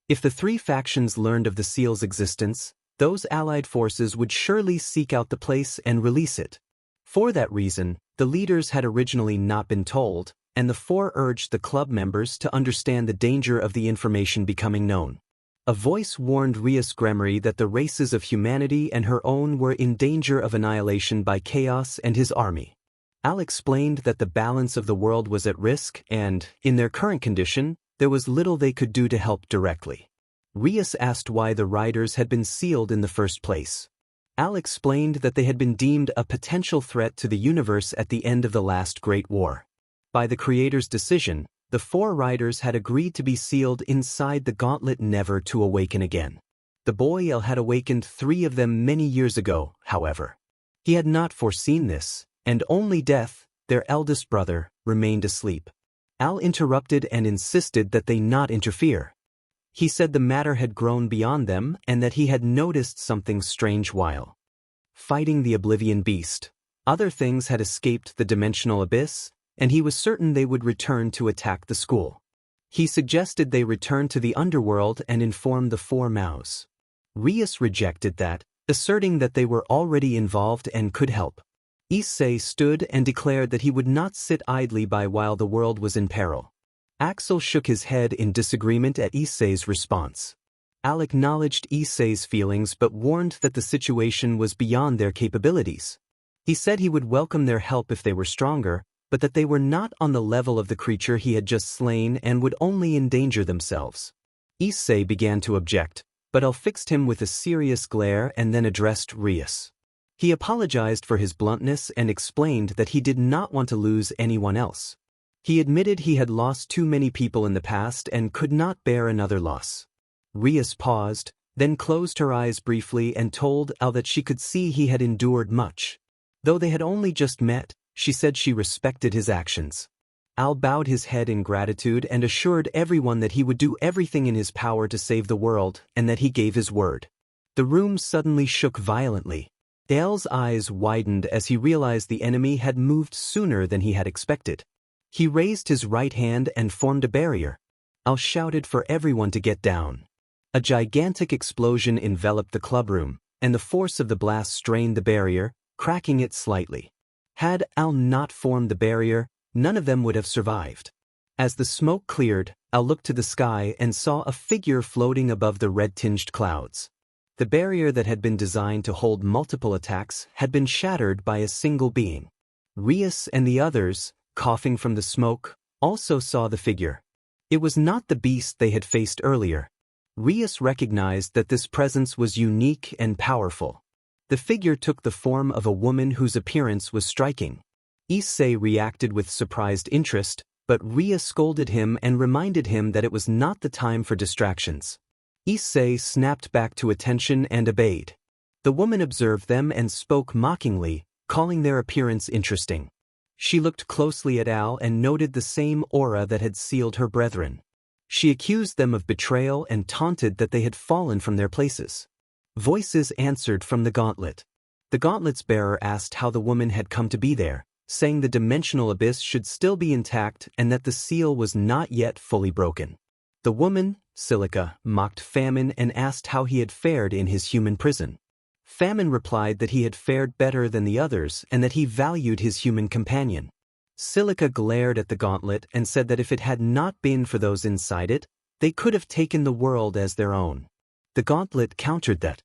If the three factions learned of the seal's existence, those allied forces would surely seek out the place and release it. For that reason, the leaders had originally not been told, and the four urged the club members to understand the danger of the information becoming known. A voice warned Rias Gremory that the races of humanity and her own were in danger of annihilation by Chaos and his army. Al explained that the balance of the world was at risk and, in their current condition, there was little they could do to help directly. Rias asked why the riders had been sealed in the first place. Al explained that they had been deemed a potential threat to the universe at the end of the last Great War. By the Creator's decision, the four riders had agreed to be sealed inside the gauntlet never to awaken again. The boy El had awakened 3 of them many years ago, however. He had not foreseen this, and only Death, their eldest brother, remained asleep. Al interrupted and insisted that they not interfere. He said the matter had grown beyond them and that he had noticed something strange while fighting the Oblivion Beast. Other things had escaped the dimensional abyss, and he was certain they would return to attack the school. He suggested they return to the underworld and inform the four Maus. Rias rejected that, asserting that they were already involved and could help. Issei stood and declared that he would not sit idly by while the world was in peril. Axel shook his head in disagreement at Issei's response. Al acknowledged Issei's feelings but warned that the situation was beyond their capabilities. He said he would welcome their help if they were stronger, but that they were not on the level of the creature he had just slain and would only endanger themselves. Issei began to object, but Al fixed him with a serious glare and then addressed Rias. He apologized for his bluntness and explained that he did not want to lose anyone else. He admitted he had lost too many people in the past and could not bear another loss. Rias paused, then closed her eyes briefly and told Al that she could see he had endured much. Though they had only just met, she said she respected his actions. Al bowed his head in gratitude and assured everyone that he would do everything in his power to save the world and that he gave his word. The room suddenly shook violently. Al's eyes widened as he realized the enemy had moved sooner than he had expected. He raised his right hand and formed a barrier. Al shouted for everyone to get down. A gigantic explosion enveloped the clubroom, and the force of the blast strained the barrier, cracking it slightly. Had Al not formed the barrier, none of them would have survived. As the smoke cleared, Al looked to the sky and saw a figure floating above the red-tinged clouds. The barrier that had been designed to hold multiple attacks had been shattered by a single being. Rias and the others, coughing from the smoke, also saw the figure. It was not the beast they had faced earlier. Rias recognized that this presence was unique and powerful. The figure took the form of a woman whose appearance was striking. Issei reacted with surprised interest, but Rias scolded him and reminded him that it was not the time for distractions. Issei snapped back to attention and obeyed. The woman observed them and spoke mockingly, calling their appearance interesting. She looked closely at Al and noted the same aura that had sealed her brethren. She accused them of betrayal and taunted that they had fallen from their places. Voices answered from the gauntlet. The gauntlet's bearer asked how the woman had come to be there, saying the dimensional abyss should still be intact and that the seal was not yet fully broken. The woman, Silica, mocked Famine and asked how he had fared in his human prison. Famine replied that he had fared better than the others and that he valued his human companion. Silica glared at the gauntlet and said that if it had not been for those inside it, they could have taken the world as their own. The gauntlet countered that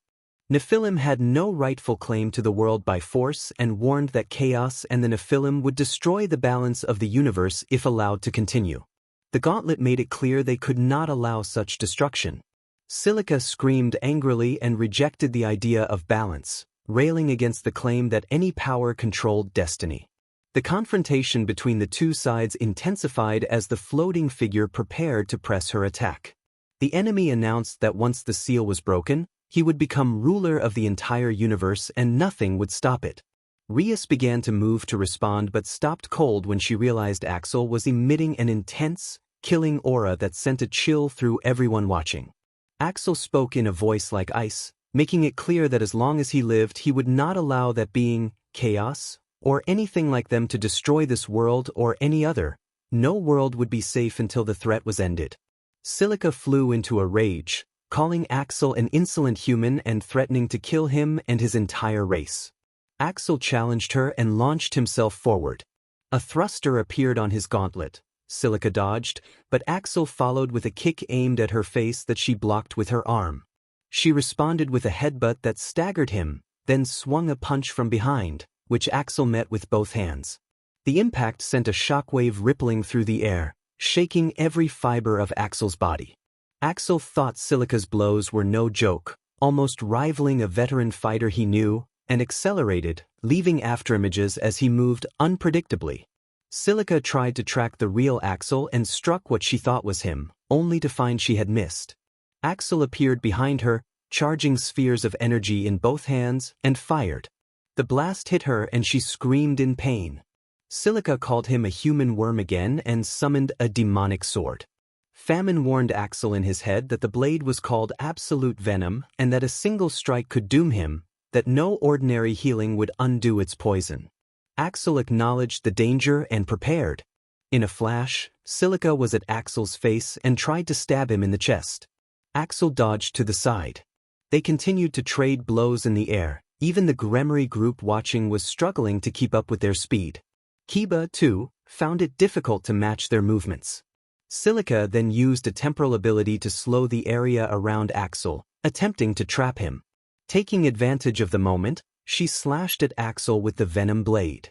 Nephilim had no rightful claim to the world by force and warned that Chaos and the Nephilim would destroy the balance of the universe if allowed to continue. The gauntlet made it clear they could not allow such destruction. Silica screamed angrily and rejected the idea of balance, railing against the claim that any power controlled destiny. The confrontation between the two sides intensified as the floating figure prepared to press her attack. The enemy announced that once the seal was broken, he would become ruler of the entire universe and nothing would stop it. Rias began to move to respond but stopped cold when she realized Axel was emitting an intense, killing aura that sent a chill through everyone watching. Axel spoke in a voice like ice, making it clear that as long as he lived he would not allow that being, Chaos, or anything like them to destroy this world or any other. No world would be safe until the threat was ended. Silica flew into a rage, calling Axel an insolent human and threatening to kill him and his entire race. Axel challenged her and launched himself forward. A thruster appeared on his gauntlet. Silica dodged, but Axel followed with a kick aimed at her face that she blocked with her arm. She responded with a headbutt that staggered him, then swung a punch from behind, which Axel met with both hands. The impact sent a shockwave rippling through the air, shaking every fiber of Axel's body. Axel thought Silica's blows were no joke, almost rivaling a veteran fighter he knew, and accelerated, leaving afterimages as he moved unpredictably. Silica tried to track the real Axel and struck what she thought was him, only to find she had missed. Axel appeared behind her, charging spheres of energy in both hands, and fired. The blast hit her and she screamed in pain. Silica called him a human worm again and summoned a demonic sword. Famine warned Axel in his head that the blade was called absolute venom and that a single strike could doom him, that no ordinary healing would undo its poison. Axel acknowledged the danger and prepared. In a flash, Silica was at Axel's face and tried to stab him in the chest. Axel dodged to the side. They continued to trade blows in the air. Even the Gremory group watching was struggling to keep up with their speed. Kiba, too, found it difficult to match their movements. Silica then used a temporal ability to slow the area around Axel, attempting to trap him. Taking advantage of the moment, she slashed at Axel with the venom blade.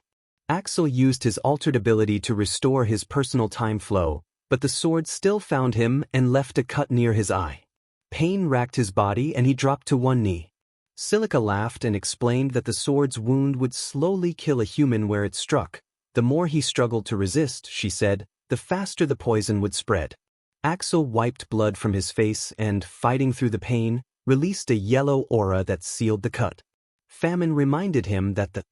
Axel used his altered ability to restore his personal time flow, but the sword still found him and left a cut near his eye. Pain racked his body and he dropped to one knee. Silica laughed and explained that the sword's wound would slowly kill a human where it struck. The more he struggled to resist, she said, the faster the poison would spread. Axel wiped blood from his face and, fighting through the pain, released a yellow aura that sealed the cut. Famine reminded him that the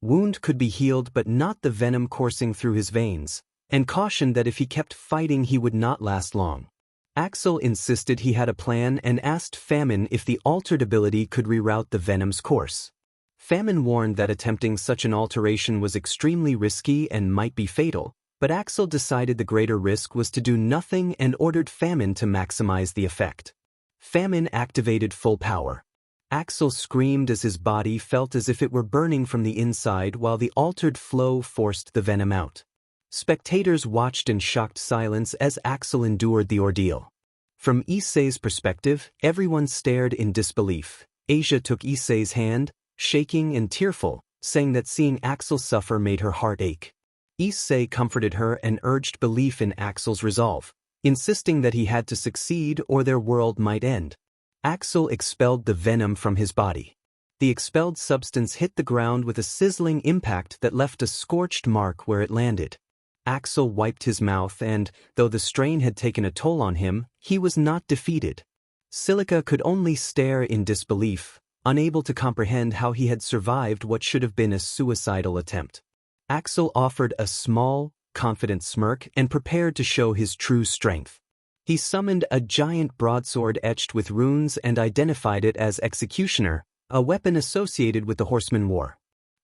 wound could be healed but not the venom coursing through his veins, and cautioned that if he kept fighting he would not last long. Axel insisted he had a plan and asked Famine if the altered ability could reroute the venom's course. Famine warned that attempting such an alteration was extremely risky and might be fatal, but Axel decided the greater risk was to do nothing and ordered Famine to maximize the effect. Famine activated full power. Axel screamed as his body felt as if it were burning from the inside while the altered flow forced the venom out. Spectators watched in shocked silence as Axel endured the ordeal. From Issei's perspective, everyone stared in disbelief. Asia took Issei's hand, shaking and tearful, saying that seeing Axel suffer made her heart ache. Issei comforted her and urged belief in Axel's resolve, insisting that he had to succeed or their world might end. Axel expelled the venom from his body. The expelled substance hit the ground with a sizzling impact that left a scorched mark where it landed. Axel wiped his mouth and, though the strain had taken a toll on him, he was not defeated. Silica could only stare in disbelief, unable to comprehend how he had survived what should have been a suicidal attempt. Axel offered a small, confident smirk and prepared to show his true strength. He summoned a giant broadsword etched with runes and identified it as Executioner, a weapon associated with the Horseman War.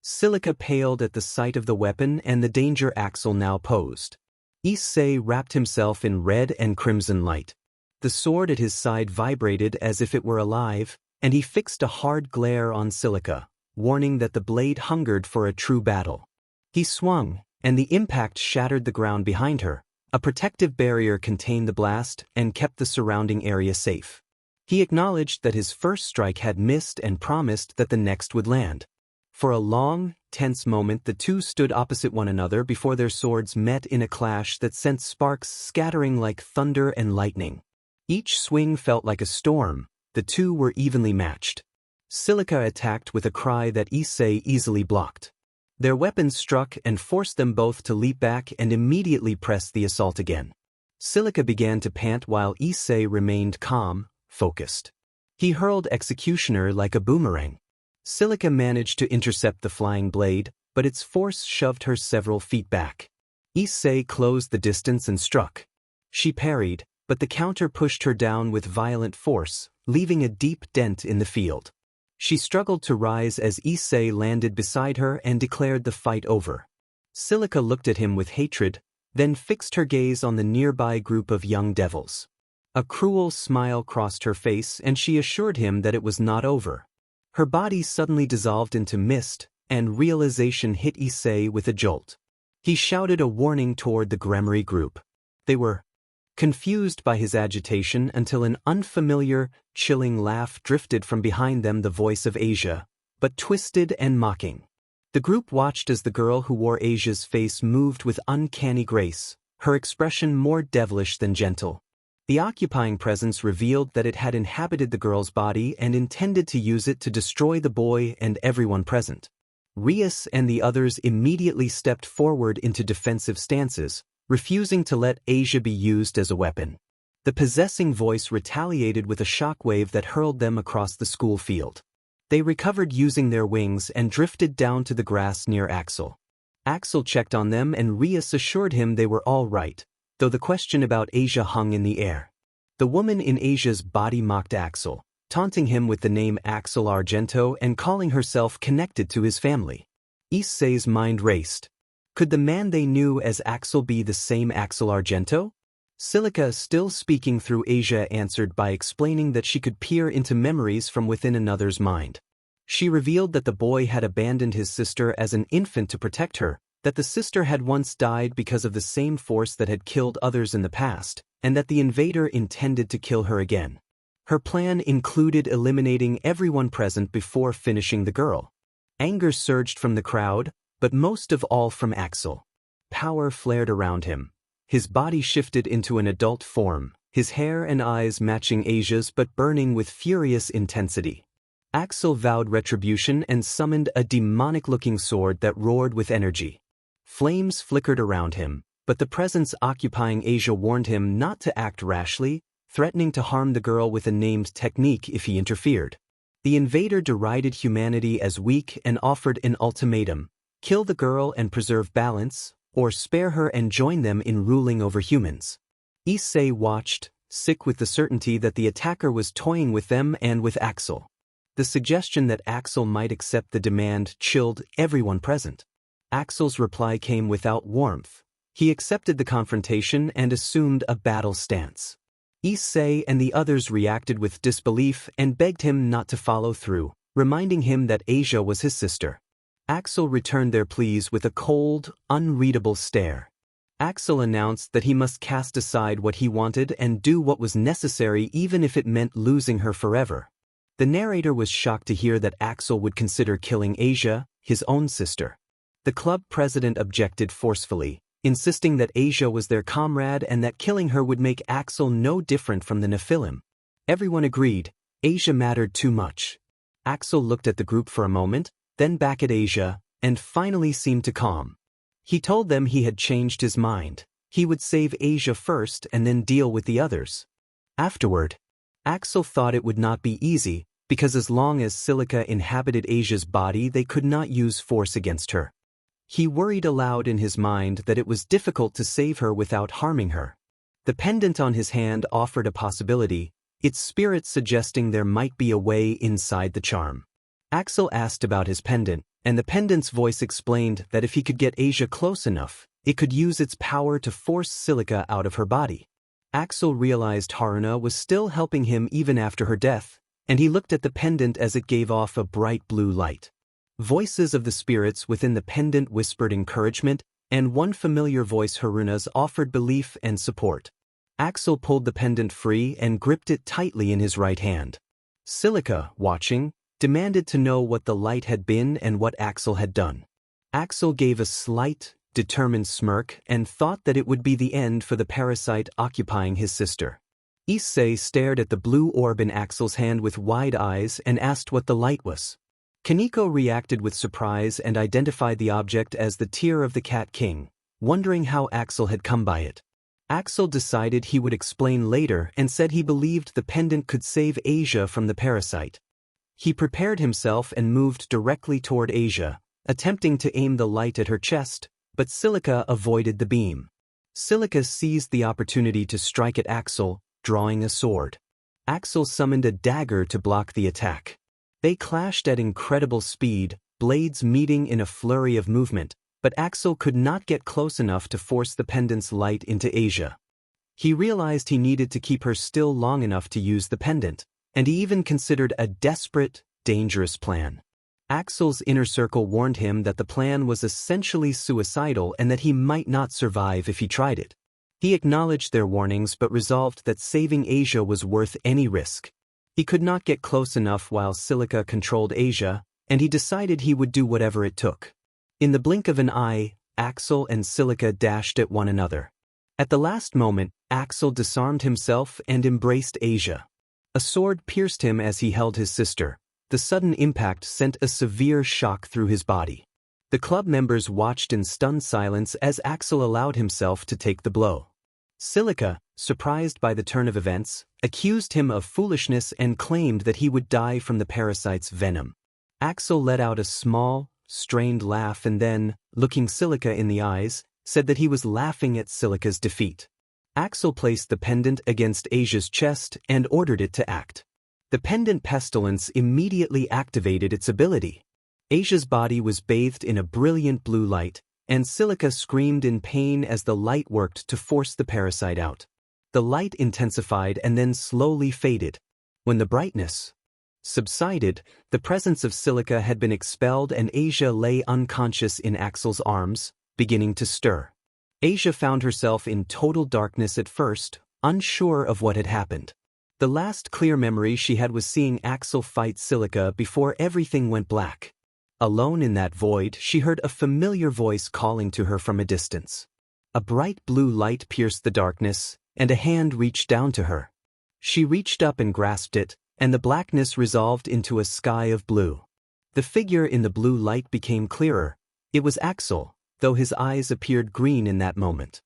Silica paled at the sight of the weapon and the danger Axel now posed. Issei wrapped himself in red and crimson light. The sword at his side vibrated as if it were alive, and he fixed a hard glare on Silica, warning that the blade hungered for a true battle. He swung, and the impact shattered the ground behind her. A protective barrier contained the blast and kept the surrounding area safe. He acknowledged that his first strike had missed and promised that the next would land. For a long, tense moment the two stood opposite one another before their swords met in a clash that sent sparks scattering like thunder and lightning. Each swing felt like a storm. The two were evenly matched. Silica attacked with a cry that Issei easily blocked. Their weapons struck and forced them both to leap back and immediately press the assault again. Silica began to pant while Issei remained calm, focused. He hurled Executioner like a boomerang. Silica managed to intercept the flying blade, but its force shoved her several feet back. Issei closed the distance and struck. She parried, but the counter pushed her down with violent force, leaving a deep dent in the field. She struggled to rise as Issei landed beside her and declared the fight over. Silica looked at him with hatred, then fixed her gaze on the nearby group of young devils. A cruel smile crossed her face and she assured him that it was not over. Her body suddenly dissolved into mist, and realization hit Issei with a jolt. He shouted a warning toward the Gremory group. They were confused by his agitation until an unfamiliar, chilling laugh drifted from behind them, the voice of Asia, but twisted and mocking. The group watched as the girl who wore Asia's face moved with uncanny grace, her expression more devilish than gentle. The occupying presence revealed that it had inhabited the girl's body and intended to use it to destroy the boy and everyone present. Rias and the others immediately stepped forward into defensive stances, refusing to let Asia be used as a weapon. The possessing voice retaliated with a shockwave that hurled them across the school field. They recovered using their wings and drifted down to the grass near Axel. Axel checked on them and Rias assured him they were all right, though the question about Asia hung in the air. The woman in Asia's body mocked Axel, taunting him with the name Axel Argento and calling herself connected to his family. Issei's mind raced. Could the man they knew as Axel be the same Axel Argento? Silica, still speaking through Asia, answered by explaining that she could peer into memories from within another's mind. She revealed that the boy had abandoned his sister as an infant to protect her, that the sister had once died because of the same force that had killed others in the past, and that the invader intended to kill her again. Her plan included eliminating everyone present before finishing the girl. Anger surged from the crowd, but most of all from Axel. Power flared around him. His body shifted into an adult form, his hair and eyes matching Asia's but burning with furious intensity. Axel vowed retribution and summoned a demonic-looking sword that roared with energy. Flames flickered around him, but the presence occupying Asia warned him not to act rashly, threatening to harm the girl with a named technique if he interfered. The invader derided humanity as weak and offered an ultimatum: kill the girl and preserve balance, or spare her and join them in ruling over humans. Issei watched, sick with the certainty that the attacker was toying with them and with Axel. The suggestion that Axel might accept the demand chilled everyone present. Axel's reply came without warmth. He accepted the confrontation and assumed a battle stance. Issei and the others reacted with disbelief and begged him not to follow through, reminding him that Asia was his sister. Axel returned their pleas with a cold, unreadable stare. Axel announced that he must cast aside what he wanted and do what was necessary even if it meant losing her forever. The narrator was shocked to hear that Axel would consider killing Asia, his own sister. The club president objected forcefully, insisting that Asia was their comrade and that killing her would make Axel no different from the Nephilim. Everyone agreed, Asia mattered too much. Axel looked at the group for a moment, then back at Asia, and finally seemed to calm. He told them he had changed his mind. He would save Asia first and then deal with the others. Afterward, Axel thought it would not be easy, because as long as Silica inhabited Asia's body they could not use force against her. He worried aloud in his mind that it was difficult to save her without harming her. The pendant on his hand offered a possibility, its spirit suggesting there might be a way inside the charm. Axel asked about his pendant, and the pendant's voice explained that if he could get Asia close enough, it could use its power to force Silica out of her body. Axel realized Haruna was still helping him even after her death, and he looked at the pendant as it gave off a bright blue light. Voices of the spirits within the pendant whispered encouragement, and one familiar voice, Haruna's, offered belief and support. Axel pulled the pendant free and gripped it tightly in his right hand. Silica, watching, demanded to know what the light had been and what Axel had done. Axel gave a slight, determined smirk and thought that it would be the end for the parasite occupying his sister. Issei stared at the blue orb in Axel's hand with wide eyes and asked what the light was. Kaneko reacted with surprise and identified the object as the tear of the Cat King, wondering how Axel had come by it. Axel decided he would explain later and said he believed the pendant could save Asia from the parasite. He prepared himself and moved directly toward Asia, attempting to aim the light at her chest, but Silica avoided the beam. Silica seized the opportunity to strike at Axel, drawing a sword. Axel summoned a dagger to block the attack. They clashed at incredible speed, blades meeting in a flurry of movement, but Axel could not get close enough to force the pendant's light into Asia. He realized he needed to keep her still long enough to use the pendant, and he even considered a desperate, dangerous plan. Axel's inner circle warned him that the plan was essentially suicidal and that he might not survive if he tried it. He acknowledged their warnings but resolved that saving Asia was worth any risk. He could not get close enough while Silica controlled Asia, and he decided he would do whatever it took. In the blink of an eye, Axel and Silica dashed at one another. At the last moment, Axel disarmed himself and embraced Asia. A sword pierced him as he held his sister. The sudden impact sent a severe shock through his body. The club members watched in stunned silence as Axel allowed himself to take the blow. Silica, surprised by the turn of events, accused him of foolishness and claimed that he would die from the parasite's venom. Axel let out a small, strained laugh and then, looking Silica in the eyes, said that he was laughing at Silica's defeat. Axel placed the pendant against Asia's chest and ordered it to act. The pendant pestilence immediately activated its ability. Asia's body was bathed in a brilliant blue light, and Silica screamed in pain as the light worked to force the parasite out. The light intensified and then slowly faded. When the brightness subsided, the presence of Silica had been expelled and Asia lay unconscious in Axel's arms, beginning to stir. Asia found herself in total darkness at first, unsure of what had happened. The last clear memory she had was seeing Axel fight Silica before everything went black. Alone in that void, she heard a familiar voice calling to her from a distance. A bright blue light pierced the darkness, and a hand reached down to her. She reached up and grasped it, and the blackness resolved into a sky of blue. The figure in the blue light became clearer. It was Axel, though his eyes appeared green in that moment.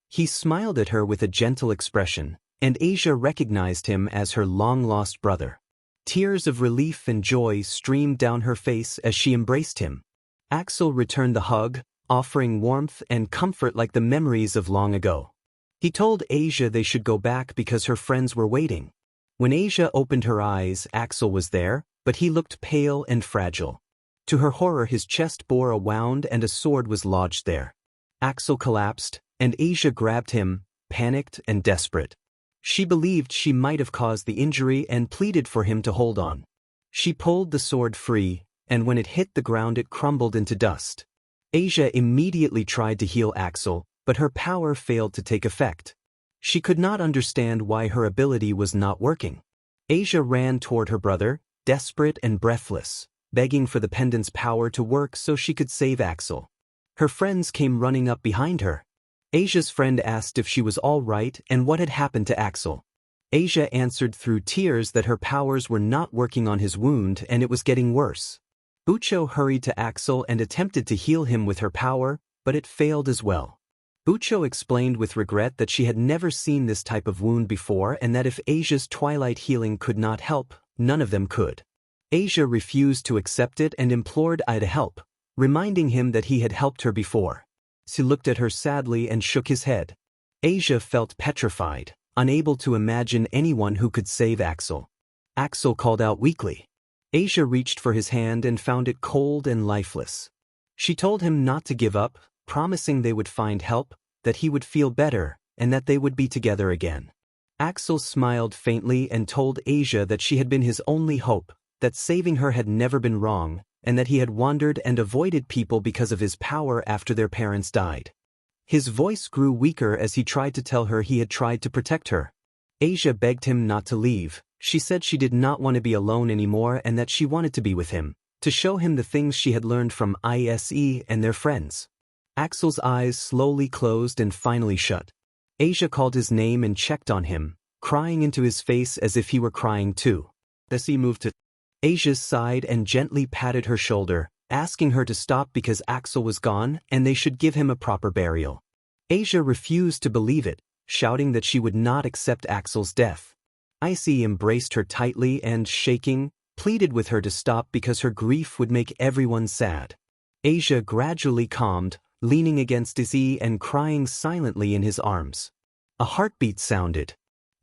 He smiled at her with a gentle expression, and Asia recognized him as her long-lost brother. Tears of relief and joy streamed down her face as she embraced him. Axel returned the hug, offering warmth and comfort like the memories of long ago. He told Asia they should go back because her friends were waiting. When Asia opened her eyes, Axel was there, but he looked pale and fragile. To her horror, his chest bore a wound and a sword was lodged there. Axel collapsed, and Asia grabbed him, panicked and desperate. She believed she might have caused the injury and pleaded for him to hold on. She pulled the sword free, and when it hit the ground it crumbled into dust. Asia immediately tried to heal Axel, but her power failed to take effect. She could not understand why her ability was not working. Asia ran toward her brother, desperate and breathless, begging for the pendant's power to work so she could save Axel. Her friends came running up behind her. Asia's friend asked if she was all right and what had happened to Axel. Asia answered through tears that her powers were not working on his wound and it was getting worse. Bucho hurried to Axel and attempted to heal him with her power, but it failed as well. Bucho explained with regret that she had never seen this type of wound before and that if Asia's twilight healing could not help, none of them could. Asia refused to accept it and implored Ai to help, reminding him that he had helped her before. He looked at her sadly and shook his head. Asia felt petrified, unable to imagine anyone who could save Axel. Axel called out weakly. Asia reached for his hand and found it cold and lifeless. She told him not to give up, promising they would find help, that he would feel better, and that they would be together again. Axel smiled faintly and told Asia that she had been his only hope, that saving her had never been wrong, and that he had wandered and avoided people because of his power after their parents died. His voice grew weaker as he tried to tell her he had tried to protect her. Asia begged him not to leave. She said she did not want to be alone anymore and that she wanted to be with him, to show him the things she had learned from Issei and their friends. Axel's eyes slowly closed and finally shut. Asia called his name and checked on him, crying into his face as if he were crying too. Issei moved to Asia sighed and gently patted her shoulder, asking her to stop because Axel was gone and they should give him a proper burial. Asia refused to believe it, shouting that she would not accept Axel's death. Issei embraced her tightly and, shaking, pleaded with her to stop because her grief would make everyone sad. Asia gradually calmed, leaning against Issei and crying silently in his arms. A heartbeat sounded.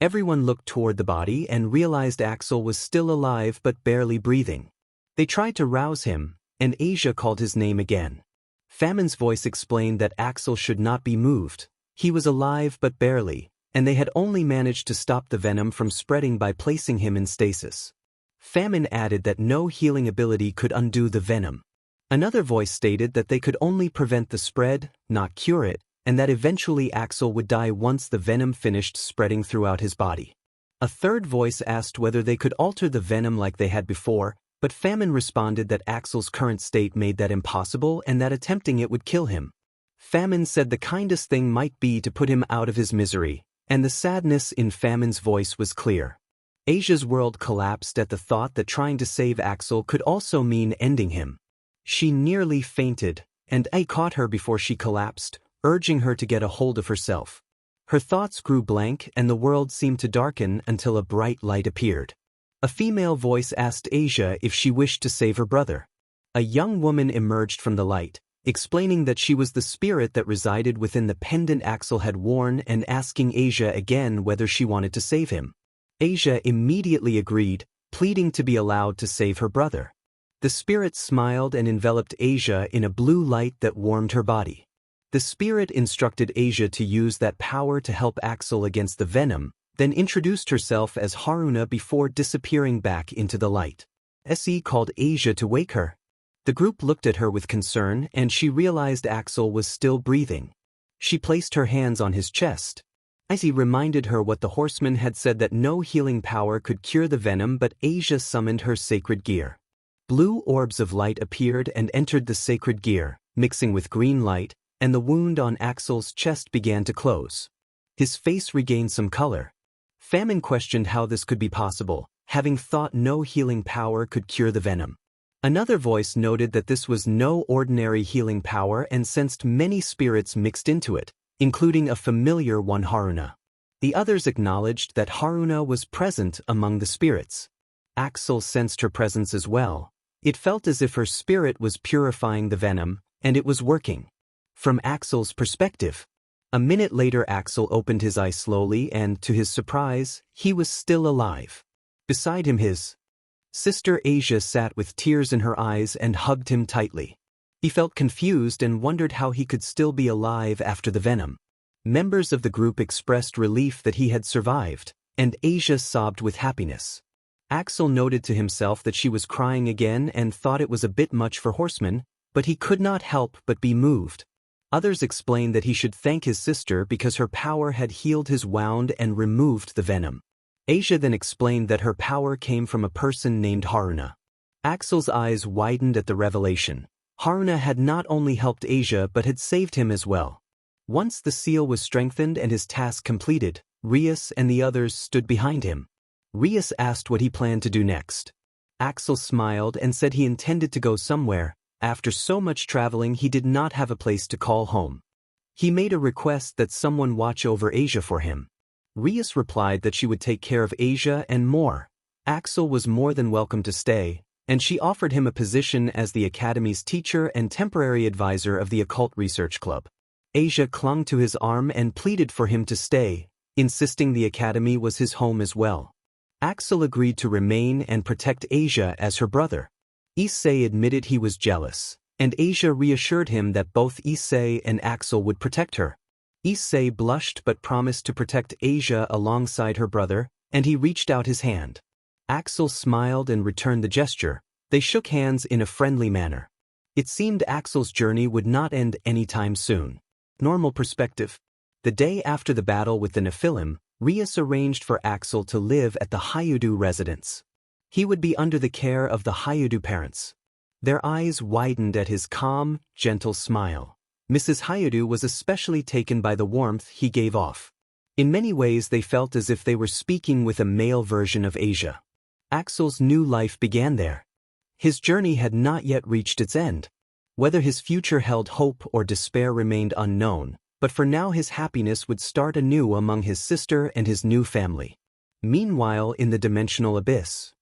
Everyone looked toward the body and realized Axel was still alive but barely breathing. They tried to rouse him, and Asia called his name again. Famine's voice explained that Axel should not be moved. He was alive but barely, and they had only managed to stop the venom from spreading by placing him in stasis. Famine added that no healing ability could undo the venom. Another voice stated that they could only prevent the spread, not cure it, and that eventually Axel would die once the venom finished spreading throughout his body. A third voice asked whether they could alter the venom like they had before, but Famine responded that Axel's current state made that impossible and that attempting it would kill him. Famine said the kindest thing might be to put him out of his misery, and the sadness in Famine's voice was clear. Asia's world collapsed at the thought that trying to save Axel could also mean ending him. She nearly fainted, and I caught her before she collapsed, urging her to get a hold of herself. Her thoughts grew blank and the world seemed to darken until a bright light appeared. A female voice asked Asia if she wished to save her brother. A young woman emerged from the light, explaining that she was the spirit that resided within the pendant Axel had worn and asking Asia again whether she wanted to save him. Asia immediately agreed, pleading to be allowed to save her brother. The spirit smiled and enveloped Asia in a blue light that warmed her body. The spirit instructed Asia to use that power to help Axel against the venom, then introduced herself as Haruna before disappearing back into the light. Issei called Asia to wake her. The group looked at her with concern and she realized Axel was still breathing. She placed her hands on his chest. Issei reminded her what the horseman had said, that no healing power could cure the venom, but Asia summoned her sacred gear. Blue orbs of light appeared and entered the sacred gear, mixing with green light, and the wound on Axel's chest began to close. His face regained some color. Famine questioned how this could be possible, having thought no healing power could cure the venom. Another voice noted that this was no ordinary healing power and sensed many spirits mixed into it, including a familiar one, Haruna. The others acknowledged that Haruna was present among the spirits. Axel sensed her presence as well. It felt as if her spirit was purifying the venom, and it was working. From Axel's perspective. A minute later Axel opened his eyes slowly and, to his surprise, he was still alive. Beside him his sister Asia sat with tears in her eyes and hugged him tightly. He felt confused and wondered how he could still be alive after the venom. Members of the group expressed relief that he had survived, and Asia sobbed with happiness. Axel noted to himself that she was crying again and thought it was a bit much for horsemen, but he could not help but be moved. Others explained that he should thank his sister because her power had healed his wound and removed the venom. Asia then explained that her power came from a person named Haruna. Axel's eyes widened at the revelation. Haruna had not only helped Asia but had saved him as well. Once the seal was strengthened and his task completed, Rias and the others stood behind him. Rias asked what he planned to do next. Axel smiled and said he intended to go somewhere. After so much traveling, he did not have a place to call home. He made a request that someone watch over Asia for him. Rias replied that she would take care of Asia and more. Axel was more than welcome to stay, and she offered him a position as the Academy's teacher and temporary advisor of the Occult Research Club. Asia clung to his arm and pleaded for him to stay, insisting the Academy was his home as well. Axel agreed to remain and protect Asia as her brother. Issei admitted he was jealous, and Asia reassured him that both Issei and Axel would protect her. Issei blushed but promised to protect Asia alongside her brother, and he reached out his hand. Axel smiled and returned the gesture. They shook hands in a friendly manner. It seemed Axel's journey would not end anytime soon. Normal perspective. The day after the battle with the Nephilim, Rias arranged for Axel to live at the Hayudu residence. He would be under the care of the Hayudu parents. Their eyes widened at his calm, gentle smile. Mrs. Hayudu was especially taken by the warmth he gave off. In many ways they felt as if they were speaking with a male version of Asia. Axel's new life began there. His journey had not yet reached its end. Whether his future held hope or despair remained unknown, but for now his happiness would start anew among his sister and his new family. Meanwhile, in the dimensional abyss,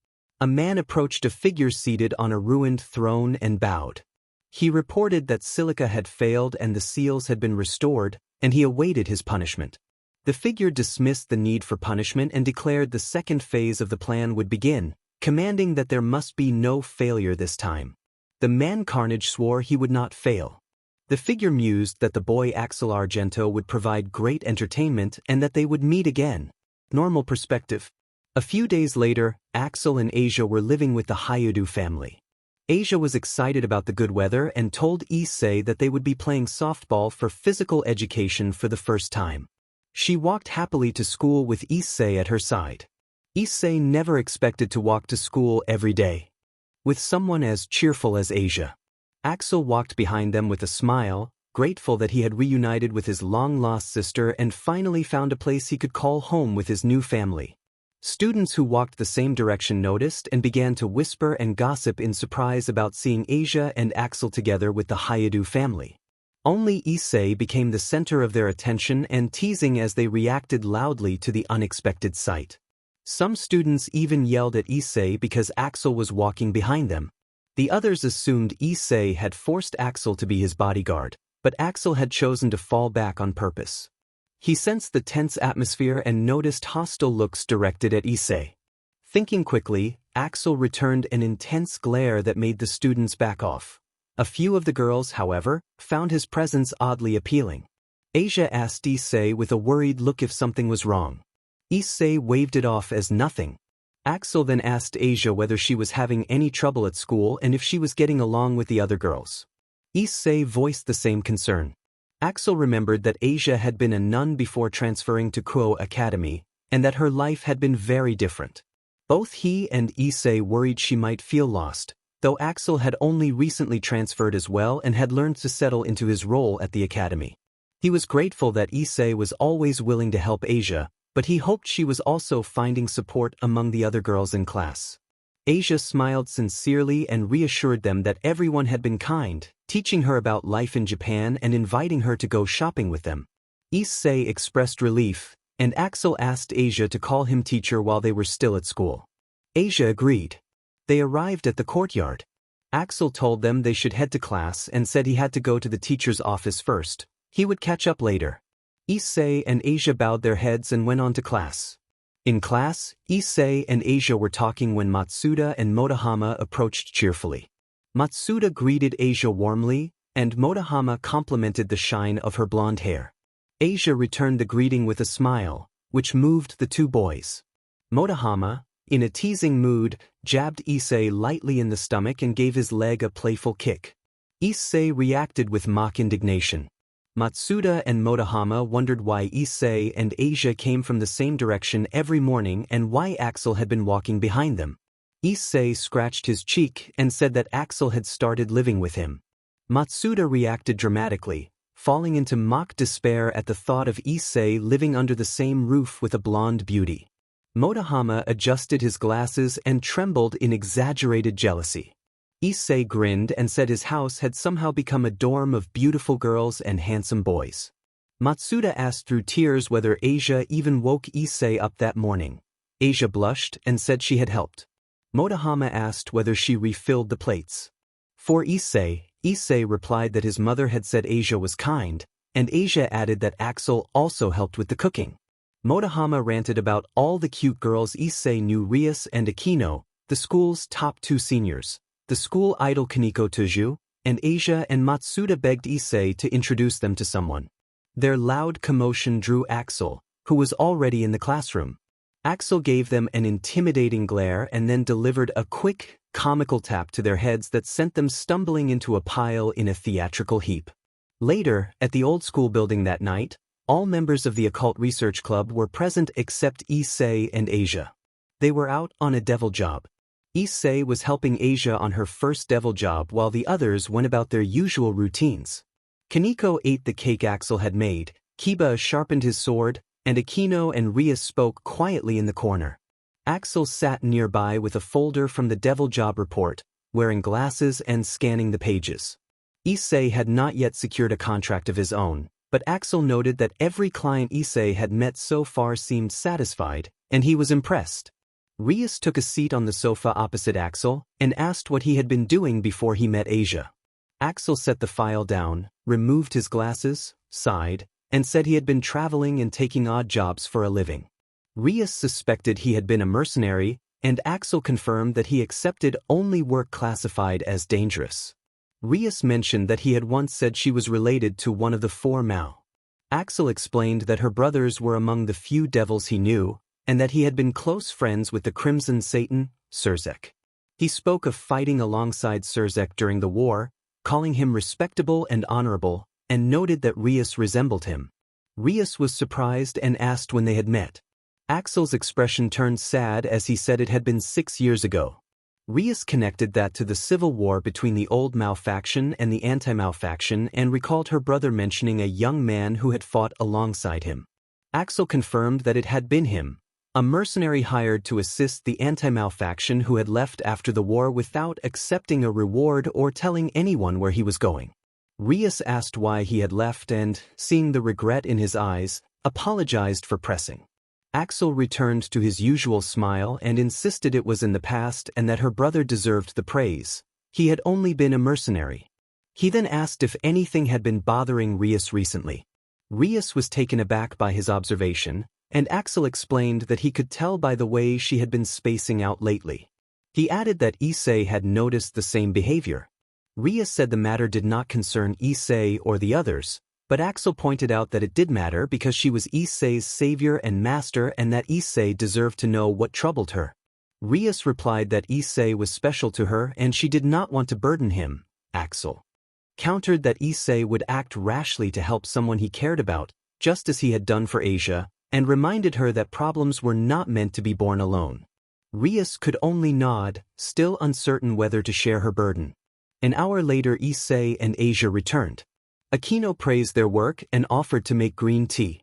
a man approached a figure seated on a ruined throne and bowed. He reported that Silica had failed and the seals had been restored, and he awaited his punishment. The figure dismissed the need for punishment and declared the second phase of the plan would begin, commanding that there must be no failure this time. The man Carnage swore he would not fail. The figure mused that the boy Axel Argento would provide great entertainment and that they would meet again. Normal perspective. A few days later, Axel and Asia were living with the Hayudu family. Asia was excited about the good weather and told Issei that they would be playing softball for physical education for the first time. She walked happily to school with Issei at her side. Issei never expected to walk to school every day with someone as cheerful as Asia. Axel walked behind them with a smile, grateful that he had reunited with his long-lost sister and finally found a place he could call home with his new family. Students who walked the same direction noticed and began to whisper and gossip in surprise about seeing Asia and Axel together with the Hayudu family. Only Issei became the center of their attention and teasing as they reacted loudly to the unexpected sight. Some students even yelled at Issei because Axel was walking behind them. The others assumed Issei had forced Axel to be his bodyguard, but Axel had chosen to fall back on purpose. He sensed the tense atmosphere and noticed hostile looks directed at Issei. Thinking quickly, Axel returned an intense glare that made the students back off. A few of the girls, however, found his presence oddly appealing. Asia asked Issei with a worried look if something was wrong. Issei waved it off as nothing. Axel then asked Asia whether she was having any trouble at school and if she was getting along with the other girls. Issei voiced the same concern. Axel remembered that Asia had been a nun before transferring to Kuo Academy, and that her life had been very different. Both he and Issei worried she might feel lost, though Axel had only recently transferred as well and had learned to settle into his role at the academy. He was grateful that Issei was always willing to help Asia, but he hoped she was also finding support among the other girls in class. Asia smiled sincerely and reassured them that everyone had been kind, teaching her about life in Japan and inviting her to go shopping with them. Issei expressed relief, and Axel asked Asia to call him teacher while they were still at school. Asia agreed. They arrived at the courtyard. Axel told them they should head to class and said he had to go to the teacher's office first. He would catch up later. Issei and Asia bowed their heads and went on to class. In class, Issei and Asia were talking when Matsuda and Motohama approached cheerfully. Matsuda greeted Asia warmly, and Motohama complimented the shine of her blonde hair. Asia returned the greeting with a smile, which moved the two boys. Motohama, in a teasing mood, jabbed Issei lightly in the stomach and gave his leg a playful kick. Issei reacted with mock indignation. Matsuda and Motohama wondered why Issei and Asia came from the same direction every morning and why Axel had been walking behind them. Issei scratched his cheek and said that Axel had started living with him. Matsuda reacted dramatically, falling into mock despair at the thought of Issei living under the same roof with a blonde beauty. Motohama adjusted his glasses and trembled in exaggerated jealousy. Issei grinned and said his house had somehow become a dorm of beautiful girls and handsome boys. Matsuda asked through tears whether Asia even woke Issei up that morning. Asia blushed and said she had helped. Motohama asked whether she refilled the plates. For Issei replied that his mother had said Asia was kind, and Asia added that Axel also helped with the cooking. Motohama ranted about all the cute girls Issei knew: Rias and Akino, the school's top two seniors, the school idol Kaneko Toju, and Asia and Matsuda begged Issei to introduce them to someone. Their loud commotion drew Axel, who was already in the classroom. Axel gave them an intimidating glare and then delivered a quick, comical tap to their heads that sent them stumbling into a pile in a theatrical heap. Later, at the old school building that night, all members of the Occult Research Club were present except Issei and Asia. They were out on a devil job. Issei was helping Asia on her first devil job while the others went about their usual routines. Kaneko ate the cake Axel had made, Kiba sharpened his sword, and Akino and Rias spoke quietly in the corner. Axel sat nearby with a folder from the devil job report, wearing glasses and scanning the pages. Issei had not yet secured a contract of his own, but Axel noted that every client Issei had met so far seemed satisfied, and he was impressed. Rias took a seat on the sofa opposite Axel and asked what he had been doing before he met Asia. Axel set the file down, removed his glasses, sighed, and said he had been traveling and taking odd jobs for a living. Rias suspected he had been a mercenary, and Axel confirmed that he accepted only work classified as dangerous. Rius mentioned that he had once said she was related to one of the four Mao. Axel explained that her brothers were among the few devils he knew, and that he had been close friends with the Crimson Satan, Surzek. He spoke of fighting alongside Surzek during the war, calling him respectable and honorable, and noted that Rius resembled him. Rius was surprised and asked when they had met. Axel's expression turned sad as he said it had been 6 years ago. Rius connected that to the civil war between the old Mao faction and the anti-Mao faction and recalled her brother mentioning a young man who had fought alongside him. Axel confirmed that it had been him, a mercenary hired to assist the anti-Mao faction who had left after the war without accepting a reward or telling anyone where he was going. Rius asked why he had left and, seeing the regret in his eyes, apologized for pressing. Axel returned to his usual smile and insisted it was in the past and that her brother deserved the praise. He had only been a mercenary. He then asked if anything had been bothering Rius recently. Rius was taken aback by his observation, and Axel explained that he could tell by the way she had been spacing out lately. He added that Issei had noticed the same behavior. Rius said the matter did not concern Issei or the others, but Axel pointed out that it did matter because she was Issei's savior and master and that Issei deserved to know what troubled her. Rius replied that Issei was special to her and she did not want to burden him. Axel countered that Issei would act rashly to help someone he cared about, just as he had done for Asia, and reminded her that problems were not meant to be borne alone. Rius could only nod, still uncertain whether to share her burden. An hour later Issei and Asia returned. Aquino praised their work and offered to make green tea.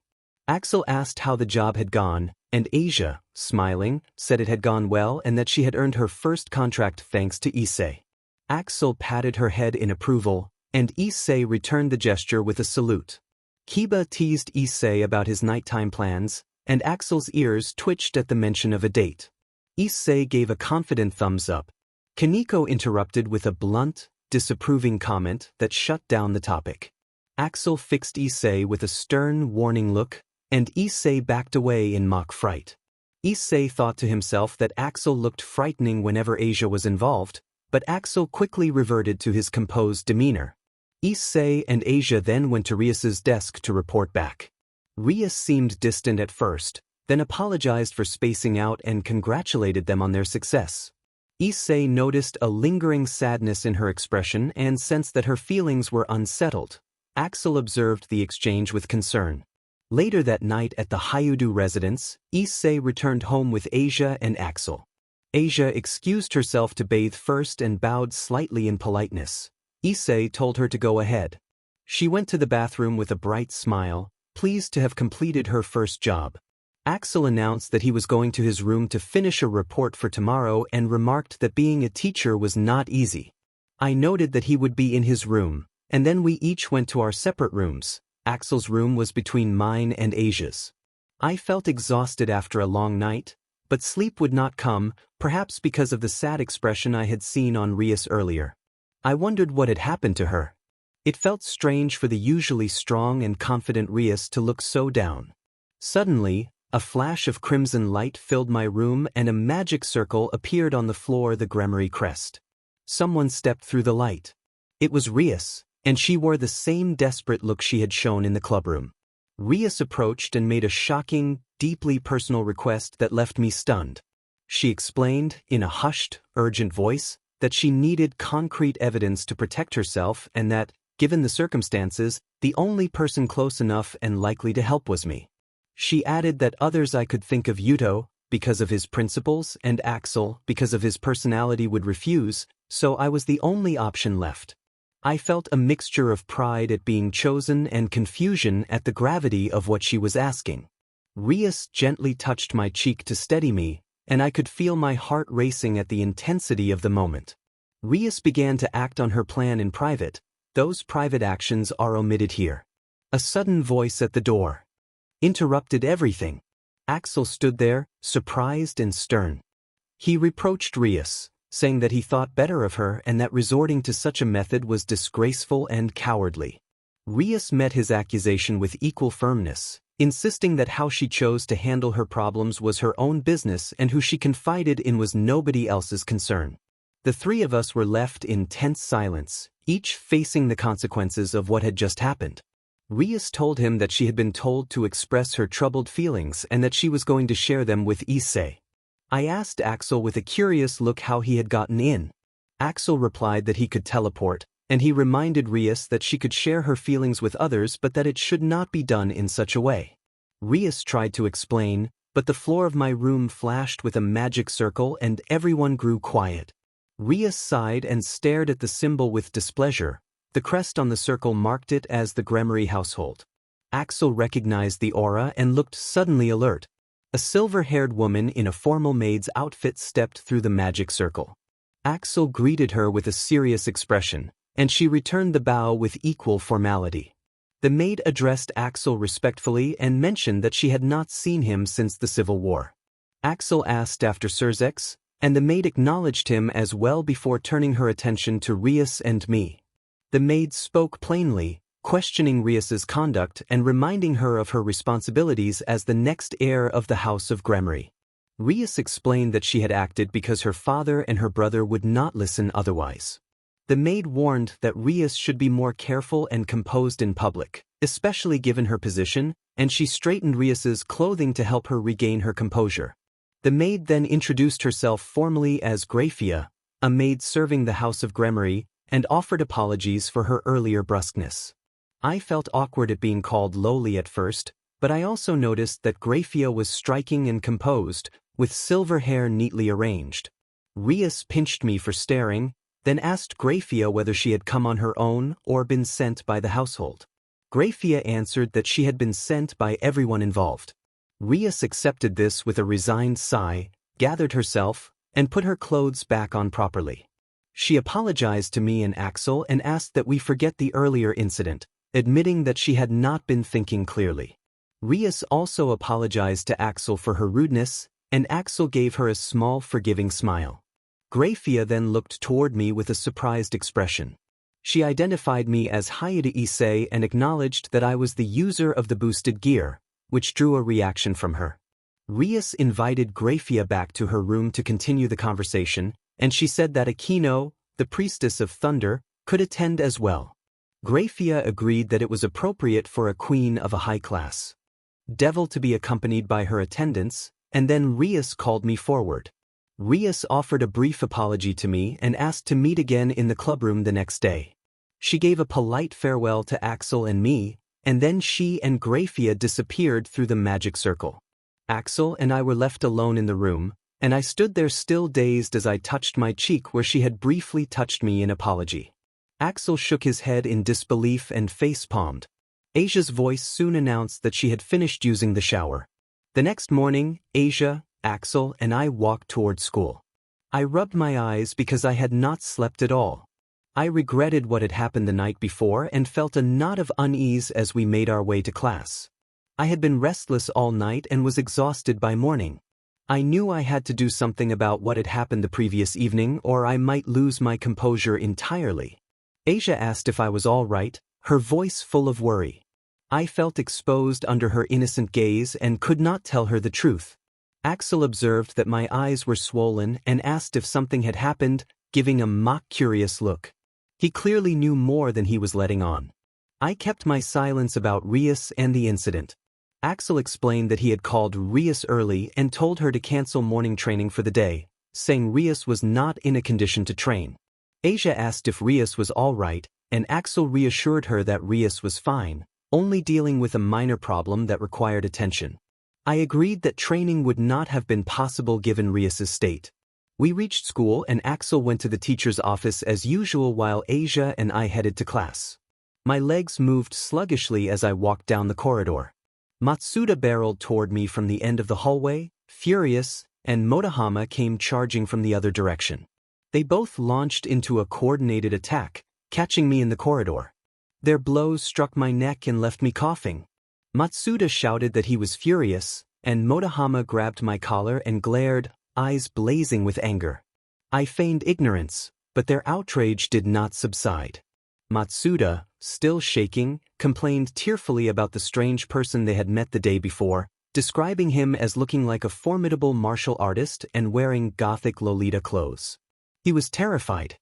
Axel asked how the job had gone, and Asia, smiling, said it had gone well and that she had earned her first contract thanks to Issei. Axel patted her head in approval, and Issei returned the gesture with a salute. Kiba teased Issei about his nighttime plans, and Axel's ears twitched at the mention of a date. Issei gave a confident thumbs up. Kaneko interrupted with a blunt, disapproving comment that shut down the topic. Axel fixed Issei with a stern, warning look, and Issei backed away in mock fright. Issei thought to himself that Axel looked frightening whenever Asia was involved, but Axel quickly reverted to his composed demeanor. Issei and Asia then went to Rius's desk to report back. Rius seemed distant at first, then apologized for spacing out and congratulated them on their success. Issei noticed a lingering sadness in her expression and sensed that her feelings were unsettled. Axel observed the exchange with concern. Later that night at the Hyudu residence, Issei returned home with Asia and Axel. Asia excused herself to bathe first and bowed slightly in politeness. Issei told her to go ahead. She went to the bathroom with a bright smile, pleased to have completed her first job. Axel announced that he was going to his room to finish a report for tomorrow and remarked that being a teacher was not easy. I noted that he would be in his room, and then we each went to our separate rooms. Axel's room was between mine and Asia's. I felt exhausted after a long night, but sleep would not come, perhaps because of the sad expression I had seen on Rius earlier. I wondered what had happened to her. It felt strange for the usually strong and confident Rius to look so down. Suddenly, a flash of crimson light filled my room and a magic circle appeared on the floor, the Gremory crest. Someone stepped through the light. It was Rius, and she wore the same desperate look she had shown in the clubroom. Rius approached and made a shocking, deeply personal request that left me stunned. She explained, in a hushed, urgent voice, that she needed concrete evidence to protect herself and that, given the circumstances, the only person close enough and likely to help was me. She added that others I could think of Yuto, because of his principles, and Axel, because of his personality, would refuse, so I was the only option left. I felt a mixture of pride at being chosen and confusion at the gravity of what she was asking. Rius gently touched my cheek to steady me, and I could feel my heart racing at the intensity of the moment. Rius began to act on her plan in private. Those private actions are omitted here. A sudden voice at the door interrupted everything. Axel stood there, surprised and stern. He reproached Rius, saying that he thought better of her and that resorting to such a method was disgraceful and cowardly. Rius met his accusation with equal firmness, insisting that how she chose to handle her problems was her own business and who she confided in was nobody else's concern. The three of us were left in tense silence, each facing the consequences of what had just happened. Rias told him that she had been told to express her troubled feelings and that she was going to share them with Issei. I asked Axel with a curious look how he had gotten in. Axel replied that he could teleport, and he reminded Rias that she could share her feelings with others but that it should not be done in such a way. Rias tried to explain, but the floor of my room flashed with a magic circle and everyone grew quiet. Rias sighed and stared at the symbol with displeasure. The crest on the circle marked it as the Gremory household. Axel recognized the aura and looked suddenly alert. A silver-haired woman in a formal maid's outfit stepped through the magic circle. Axel greeted her with a serious expression, and she returned the bow with equal formality. The maid addressed Axel respectfully and mentioned that she had not seen him since the Civil War. Axel asked after Surzex, and the maid acknowledged him as well before turning her attention to Rias and me. The maid spoke plainly, questioning Rias's conduct and reminding her of her responsibilities as the next heir of the House of Gremory. Rias explained that she had acted because her father and her brother would not listen otherwise. The maid warned that Rias should be more careful and composed in public, especially given her position, and she straightened Rias's clothing to help her regain her composure. The maid then introduced herself formally as Grafia, a maid serving the House of Gremory, and offered apologies for her earlier brusqueness. I felt awkward at being called lowly at first, but I also noticed that Grafia was striking and composed, with silver hair neatly arranged. Rias pinched me for staring, then asked Grafia whether she had come on her own or been sent by the household. Grafia answered that she had been sent by everyone involved. Rias accepted this with a resigned sigh, gathered herself, and put her clothes back on properly. She apologized to me and Axel and asked that we forget the earlier incident, admitting that she had not been thinking clearly. Rias also apologized to Axel for her rudeness, and Axel gave her a small forgiving smile. Grafia then looked toward me with a surprised expression. She identified me as Hayate Issei and acknowledged that I was the user of the boosted gear, which drew a reaction from her. Rias invited Grafia back to her room to continue the conversation, and she said that Akino, the priestess of thunder, could attend as well. Grafia agreed that it was appropriate for a queen of a high class devil to be accompanied by her attendants, and then Rias called me forward. Rias offered a brief apology to me and asked to meet again in the clubroom the next day. She gave a polite farewell to Axel and me, and then she and Grafia disappeared through the magic circle. Axel and I were left alone in the room, and I stood there still dazed as I touched my cheek where she had briefly touched me in apology. Axel shook his head in disbelief and face-palmed. Asia's voice soon announced that she had finished using the shower. The next morning, Asia, Axel, and I walked toward school. I rubbed my eyes because I had not slept at all. I regretted what had happened the night before and felt a knot of unease as we made our way to class. I had been restless all night and was exhausted by morning. I knew I had to do something about what had happened the previous evening or I might lose my composure entirely. Asia asked if I was all right, her voice full of worry. I felt exposed under her innocent gaze and could not tell her the truth. Axel observed that my eyes were swollen and asked if something had happened, giving a mock-curious look. He clearly knew more than he was letting on. I kept my silence about Rias and the incident. Axel explained that he had called Rias early and told her to cancel morning training for the day, saying Rias was not in a condition to train. Asia asked if Rias was all right, and Axel reassured her that Rias was fine, only dealing with a minor problem that required attention. I agreed that training would not have been possible given Rias's state. We reached school and Axel went to the teacher's office as usual while Asia and I headed to class. My legs moved sluggishly as I walked down the corridor. Matsuda barreled toward me from the end of the hallway, furious, and Motohama came charging from the other direction. They both launched into a coordinated attack, catching me in the corridor. Their blows struck my neck and left me coughing. Matsuda shouted that he was furious, and Motohama grabbed my collar and glared, eyes blazing with anger. I feigned ignorance, but their outrage did not subside. Matsuda, still shaking, complained tearfully about the strange person they had met the day before, describing him as looking like a formidable martial artist and wearing gothic Lolita clothes. He was terrified.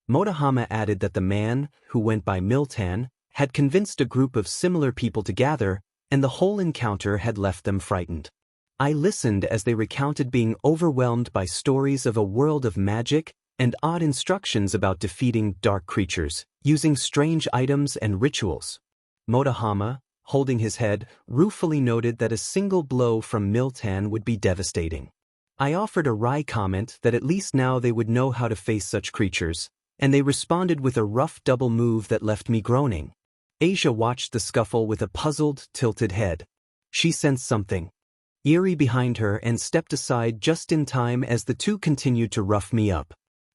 Motohama added that the man, who went by Miltan, had convinced a group of similar people to gather, and the whole encounter had left them frightened. I listened as they recounted being overwhelmed by stories of a world of magic and odd instructions about defeating dark creatures, using strange items and rituals. Motohama, holding his head, ruefully noted that a single blow from Miltan would be devastating. I offered a wry comment that at least now they would know how to face such creatures, and they responded with a rough double move that left me groaning. Asia watched the scuffle with a puzzled, tilted head. She sensed something eerie behind her and stepped aside just in time as the two continued to rough me up.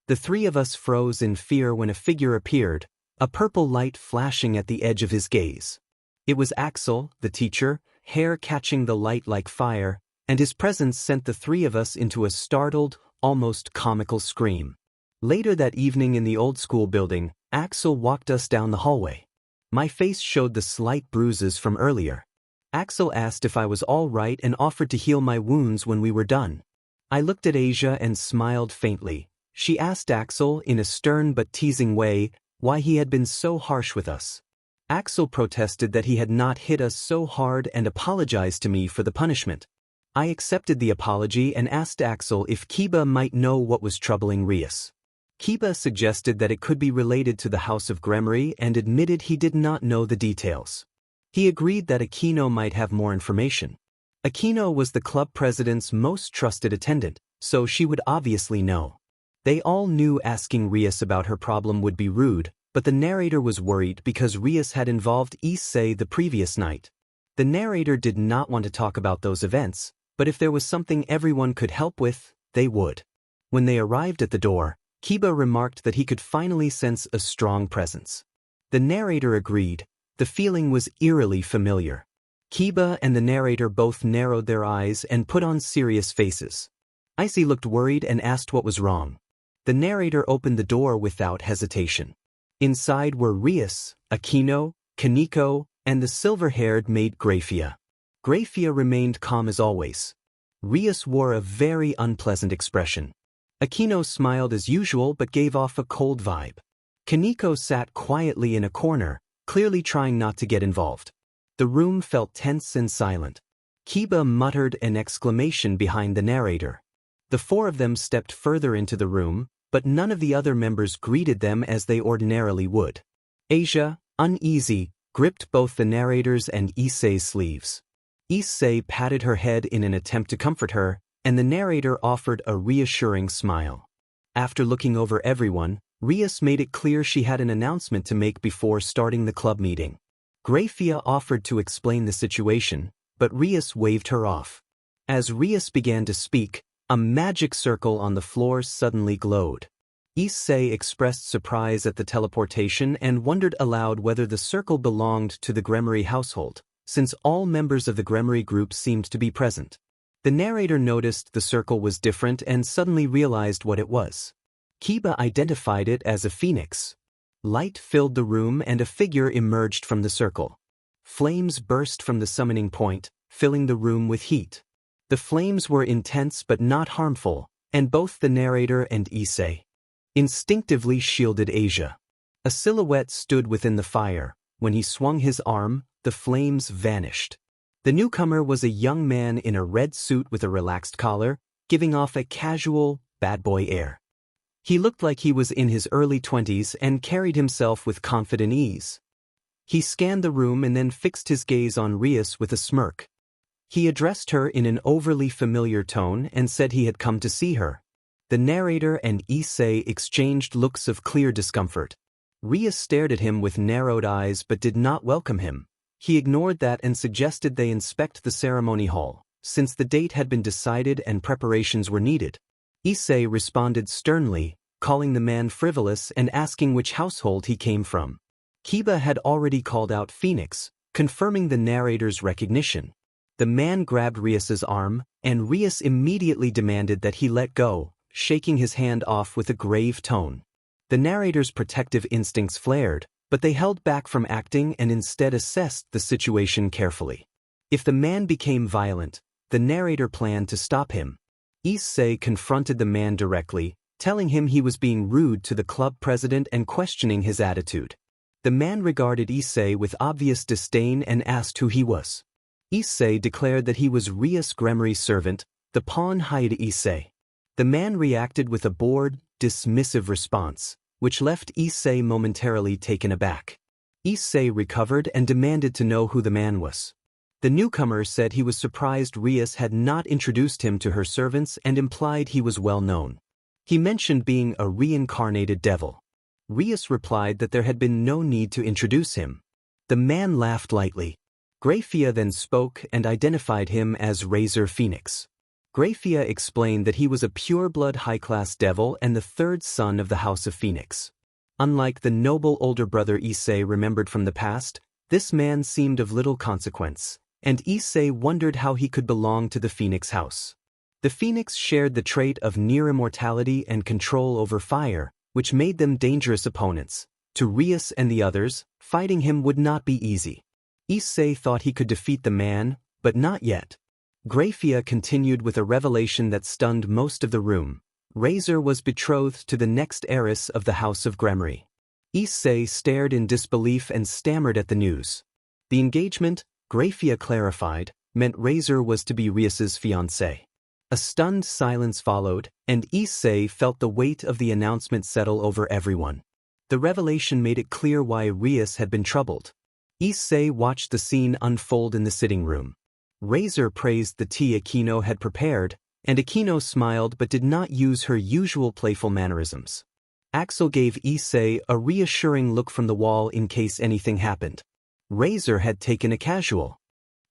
The three of us froze in fear when a figure appeared, a purple light flashing at the edge of his gaze. It was Axel, the teacher, hair catching the light like fire, and his presence sent the three of us into a startled, almost comical scream. Later that evening in the old school building, Axel walked us down the hallway. My face showed the slight bruises from earlier. Axel asked if I was all right and offered to heal my wounds when we were done. I looked at Asia and smiled faintly. She asked Axel, in a stern but teasing way, why he had been so harsh with us. Axel protested that he had not hit us so hard and apologized to me for the punishment. I accepted the apology and asked Axel if Kiba might know what was troubling Rias. Kiba suggested that it could be related to the House of Gremory and admitted he did not know the details. He agreed that Aquino might have more information. Aquino was the club president's most trusted attendant, so she would obviously know. They all knew asking Rias about her problem would be rude, but the narrator was worried because Rias had involved Issei the previous night. The narrator did not want to talk about those events, but if there was something everyone could help with, they would. When they arrived at the door, Kiba remarked that he could finally sense a strong presence. The narrator agreed. The feeling was eerily familiar. Kiba and the narrator both narrowed their eyes and put on serious faces. Issei looked worried and asked what was wrong. The narrator opened the door without hesitation. Inside were Rias, Aquino, Kaneko, and the silver-haired maid Grafia. Grafia remained calm as always. Rias wore a very unpleasant expression. Aquino smiled as usual but gave off a cold vibe. Kaneko sat quietly in a corner, clearly trying not to get involved. The room felt tense and silent. Kiba muttered an exclamation behind the narrator. The four of them stepped further into the room, but none of the other members greeted them as they ordinarily would. Asia, uneasy, gripped both the narrator's and Issei's sleeves. Issei patted her head in an attempt to comfort her, and the narrator offered a reassuring smile. After looking over everyone, Rias made it clear she had an announcement to make before starting the club meeting. Grafia offered to explain the situation, but Rias waved her off. As Rias began to speak, a magic circle on the floor suddenly glowed. Issei expressed surprise at the teleportation and wondered aloud whether the circle belonged to the Gremory household, since all members of the Gremory group seemed to be present. The narrator noticed the circle was different and suddenly realized what it was. Kiba identified it as a phoenix. Light filled the room and a figure emerged from the circle. Flames burst from the summoning point, filling the room with heat. The flames were intense but not harmful, and both the narrator and Issei instinctively shielded Asia. A silhouette stood within the fire. When he swung his arm, the flames vanished. The newcomer was a young man in a red suit with a relaxed collar, giving off a casual, bad boy air. He looked like he was in his early 20s and carried himself with confident ease. He scanned the room and then fixed his gaze on Rias with a smirk. He addressed her in an overly familiar tone and said he had come to see her. The narrator and Issei exchanged looks of clear discomfort. Rias stared at him with narrowed eyes but did not welcome him. He ignored that and suggested they inspect the ceremony hall, since the date had been decided and preparations were needed. Issei responded sternly, calling the man frivolous and asking which household he came from. Kiba had already called out Phoenix, confirming the narrator's recognition. The man grabbed Rias's arm, and Rias immediately demanded that he let go, shaking his hand off with a grave tone. The narrator's protective instincts flared, but they held back from acting and instead assessed the situation carefully. If the man became violent, the narrator planned to stop him. Issei confronted the man directly, telling him he was being rude to the club president and questioning his attitude. The man regarded Issei with obvious disdain and asked who he was. Issei declared that he was Rias Gremory's servant, the pawn hired Issei. The man reacted with a bored, dismissive response, which left Issei momentarily taken aback. Issei recovered and demanded to know who the man was. The newcomer said he was surprised Rias had not introduced him to her servants and implied he was well known. He mentioned being a reincarnated devil. Rias replied that there had been no need to introduce him. The man laughed lightly. Grafia then spoke and identified him as Razor Phoenix. Grafia explained that he was a pure-blood high-class devil and the third son of the House of Phoenix. Unlike the noble older brother Issei remembered from the past, this man seemed of little consequence, and Issei wondered how he could belong to the Phoenix house. The Phoenix shared the trait of near immortality and control over fire, which made them dangerous opponents. To Rias and the others, fighting him would not be easy. Issei thought he could defeat the man, but not yet. Grafia continued with a revelation that stunned most of the room. Razor was betrothed to the next heiress of the House of Gremory. Issei stared in disbelief and stammered at the news. The engagement, Grafia clarified, meant Razor was to be Rias's fiancée. A stunned silence followed, and Issei felt the weight of the announcement settle over everyone. The revelation made it clear why Rias had been troubled. Issei watched the scene unfold in the sitting room. Razor praised the tea Aquino had prepared, and Aquino smiled but did not use her usual playful mannerisms. Axel gave Issei a reassuring look from the wall in case anything happened. Razor had taken a casual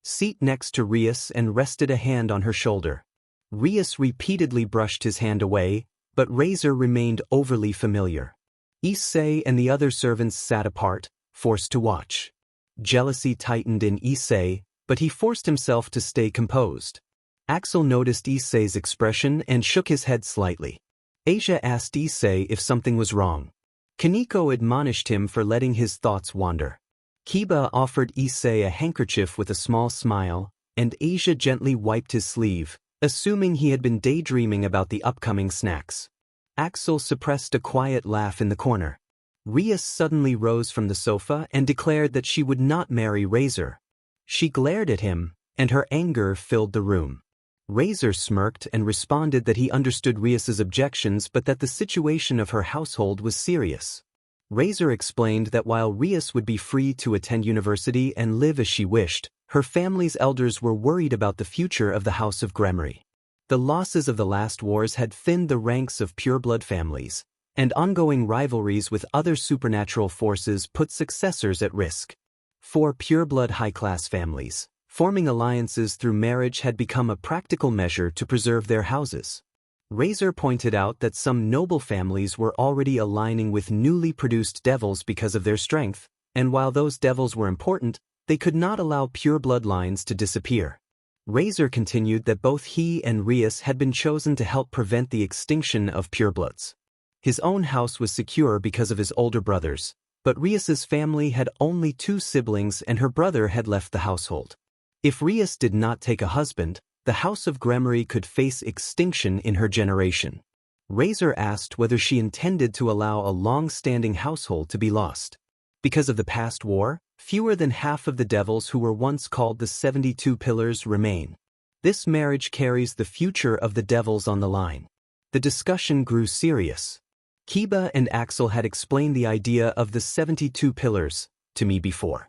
seat next to Rias and rested a hand on her shoulder. Rias repeatedly brushed his hand away, but Razor remained overly familiar. Issei and the other servants sat apart, forced to watch. Jealousy tightened in Issei, but he forced himself to stay composed. Axel noticed Issei's expression and shook his head slightly. Asia asked Issei if something was wrong. Kaneko admonished him for letting his thoughts wander. Kiba offered Issei a handkerchief with a small smile, and Asia gently wiped his sleeve, assuming he had been daydreaming about the upcoming snacks. Axel suppressed a quiet laugh in the corner. Rias suddenly rose from the sofa and declared that she would not marry Razor. She glared at him, and her anger filled the room. Razor smirked and responded that he understood Rias's objections but that the situation of her household was serious. Razor explained that while Rias would be free to attend university and live as she wished, her family's elders were worried about the future of the House of Gremory. The losses of the last wars had thinned the ranks of pureblood families, and ongoing rivalries with other supernatural forces put successors at risk. For pureblood high-class families, forming alliances through marriage had become a practical measure to preserve their houses. Razor pointed out that some noble families were already aligning with newly produced devils because of their strength, and while those devils were important, they could not allow pure bloodlines to disappear. Razor continued that both he and Rias had been chosen to help prevent the extinction of purebloods. His own house was secure because of his older brothers, but Rias's family had only 2 siblings and her brother had left the household. If Rias did not take a husband, the House of Gremory could face extinction in her generation. Razor asked whether she intended to allow a long-standing household to be lost. Because of the past war, fewer than half of the devils who were once called the 72 Pillars remain. This marriage carries the future of the devils on the line. The discussion grew serious. Kiba and Axel had explained the idea of the 72 Pillars to me before.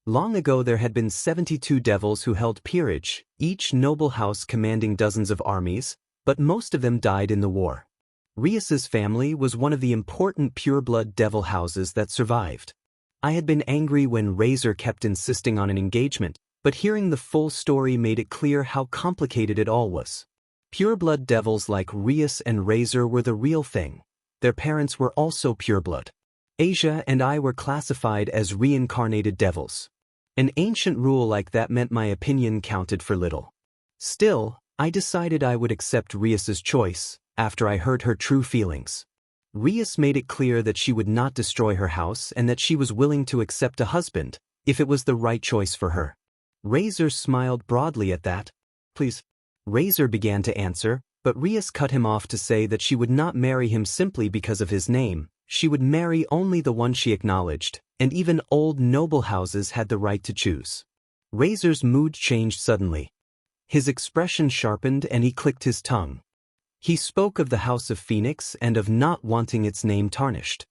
Long ago there had been 72 devils who held peerage, each noble house commanding dozens of armies, but most of them died in the war. Rias's family was one of the important pureblood devil houses that survived. I had been angry when Razor kept insisting on an engagement, but hearing the full story made it clear how complicated it all was. Pureblood devils like Rias and Razor were the real thing. Their parents were also pureblood. Asia and I were classified as reincarnated devils. An ancient rule like that meant my opinion counted for little. Still, I decided I would accept Rias's choice, after I heard her true feelings. Rias made it clear that she would not destroy her house and that she was willing to accept a husband, if it was the right choice for her. Razor smiled broadly at that. Please. Razor began to answer, But Rias cut him off to say that she would not marry him simply because of his name, she would marry only the one she acknowledged, and even old noble houses had the right to choose. Razor's mood changed suddenly. His expression sharpened and he clicked his tongue. He spoke of the House of Phoenix and of not wanting its name tarnished.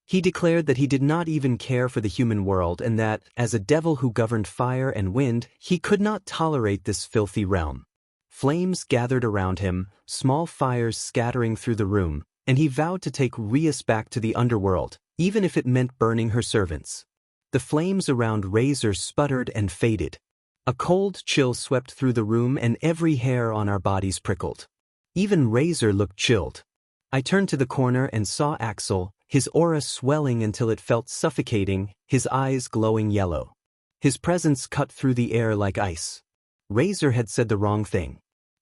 He declared that he did not even care for the human world and that, as a devil who governed fire and wind, he could not tolerate this filthy realm. Flames gathered around him, small fires scattering through the room, and he vowed to take Rias back to the underworld, even if it meant burning her servants. The flames around Razor sputtered and faded. A cold chill swept through the room and every hair on our bodies prickled. Even Razor looked chilled. I turned to the corner and saw Axel, his aura swelling until it felt suffocating, his eyes glowing yellow. His presence cut through the air like ice. Razor had said the wrong thing.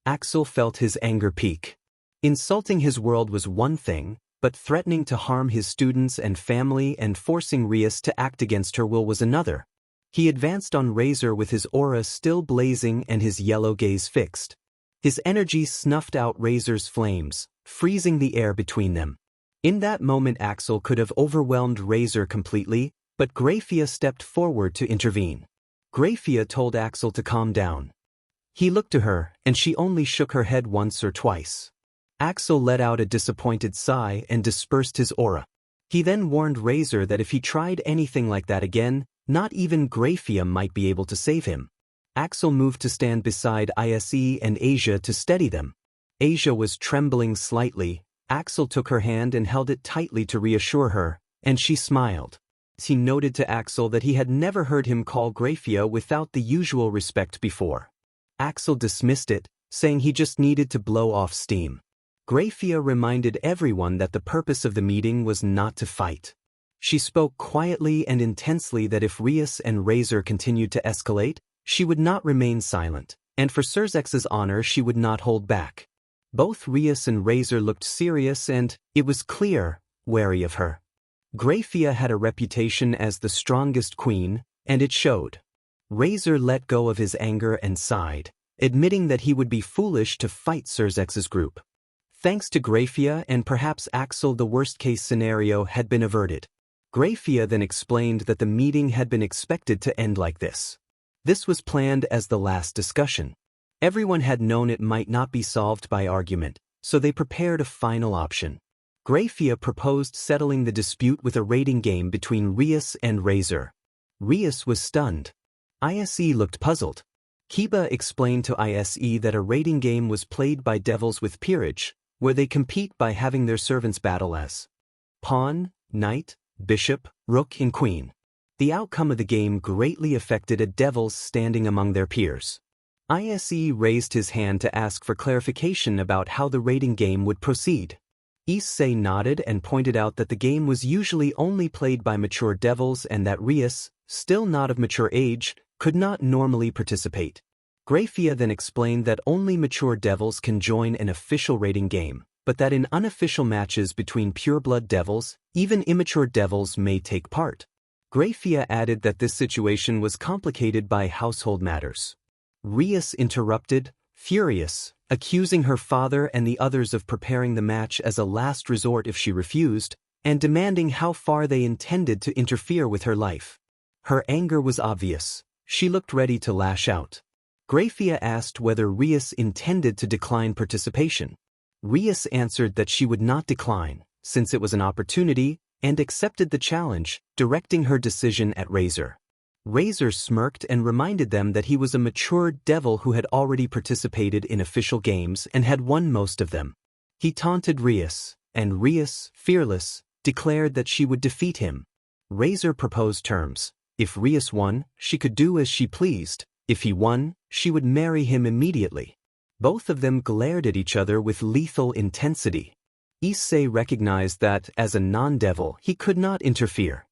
Axel felt his anger peak. Insulting his world was one thing, but threatening to harm his students and family and forcing Rias to act against her will was another. He advanced on Razor with his aura still blazing and his yellow gaze fixed. His energy snuffed out Razor's flames, freezing the air between them. In that moment Axel could have overwhelmed Razor completely, but Grafia stepped forward to intervene. Grafia told Axel to calm down. He looked to her, and she only shook her head once or twice. Axel let out a disappointed sigh and dispersed his aura. He then warned Razor that if he tried anything like that again, not even Grafia might be able to save him. Axel moved to stand beside Issei and Asia to steady them. Asia was trembling slightly. Axel took her hand and held it tightly to reassure her, and she smiled. He noted to Axel that he had never heard him call Grafia without the usual respect before. Axel dismissed it, saying he just needed to blow off steam. Grafia reminded everyone that the purpose of the meeting was not to fight. She spoke quietly and intensely that if Rias and Razor continued to escalate, she would not remain silent, and for Surzex's honor she would not hold back. Both Rias and Razor looked serious and, it was clear, wary of her. Grafia had a reputation as the strongest queen, and it showed. Razor let go of his anger and sighed, admitting that he would be foolish to fight Surzex's group. Thanks to Grafia and perhaps Axel, the worst-case scenario had been averted. Grafia then explained that the meeting had been expected to end like this. This was planned as the last discussion. Everyone had known it might not be solved by argument, so they prepared a final option. Grafia proposed settling the dispute with a rating game between Rias and Razor. Rias was stunned. Issei looked puzzled. Kiba explained to Issei that a rating game was played by devils with peerage, where they compete by having their servants battle as pawn, knight, bishop, rook and queen. The outcome of the game greatly affected a devil's standing among their peers. Issei raised his hand to ask for clarification about how the rating game would proceed. Issei nodded and pointed out that the game was usually only played by mature devils and that Rias, still not of mature age, could not normally participate. Grafia then explained that only mature devils can join an official rating game, but that in unofficial matches between pureblood devils, even immature devils may take part. Grafia added that this situation was complicated by household matters. Rias interrupted, furious, accusing her father and the others of preparing the match as a last resort if she refused, and demanding how far they intended to interfere with her life. Her anger was obvious. She looked ready to lash out. Grafia asked whether Rias intended to decline participation. Rias answered that she would not decline, since it was an opportunity, and accepted the challenge, directing her decision at Razor. Razor smirked and reminded them that he was a mature devil who had already participated in official games and had won most of them. He taunted Rias, and Rias, fearless, declared that she would defeat him. Razor proposed terms. If Rias won, she could do as she pleased. If he won, she would marry him immediately. Both of them glared at each other with lethal intensity. Issei recognized that, as a non-devil, he could not interfere.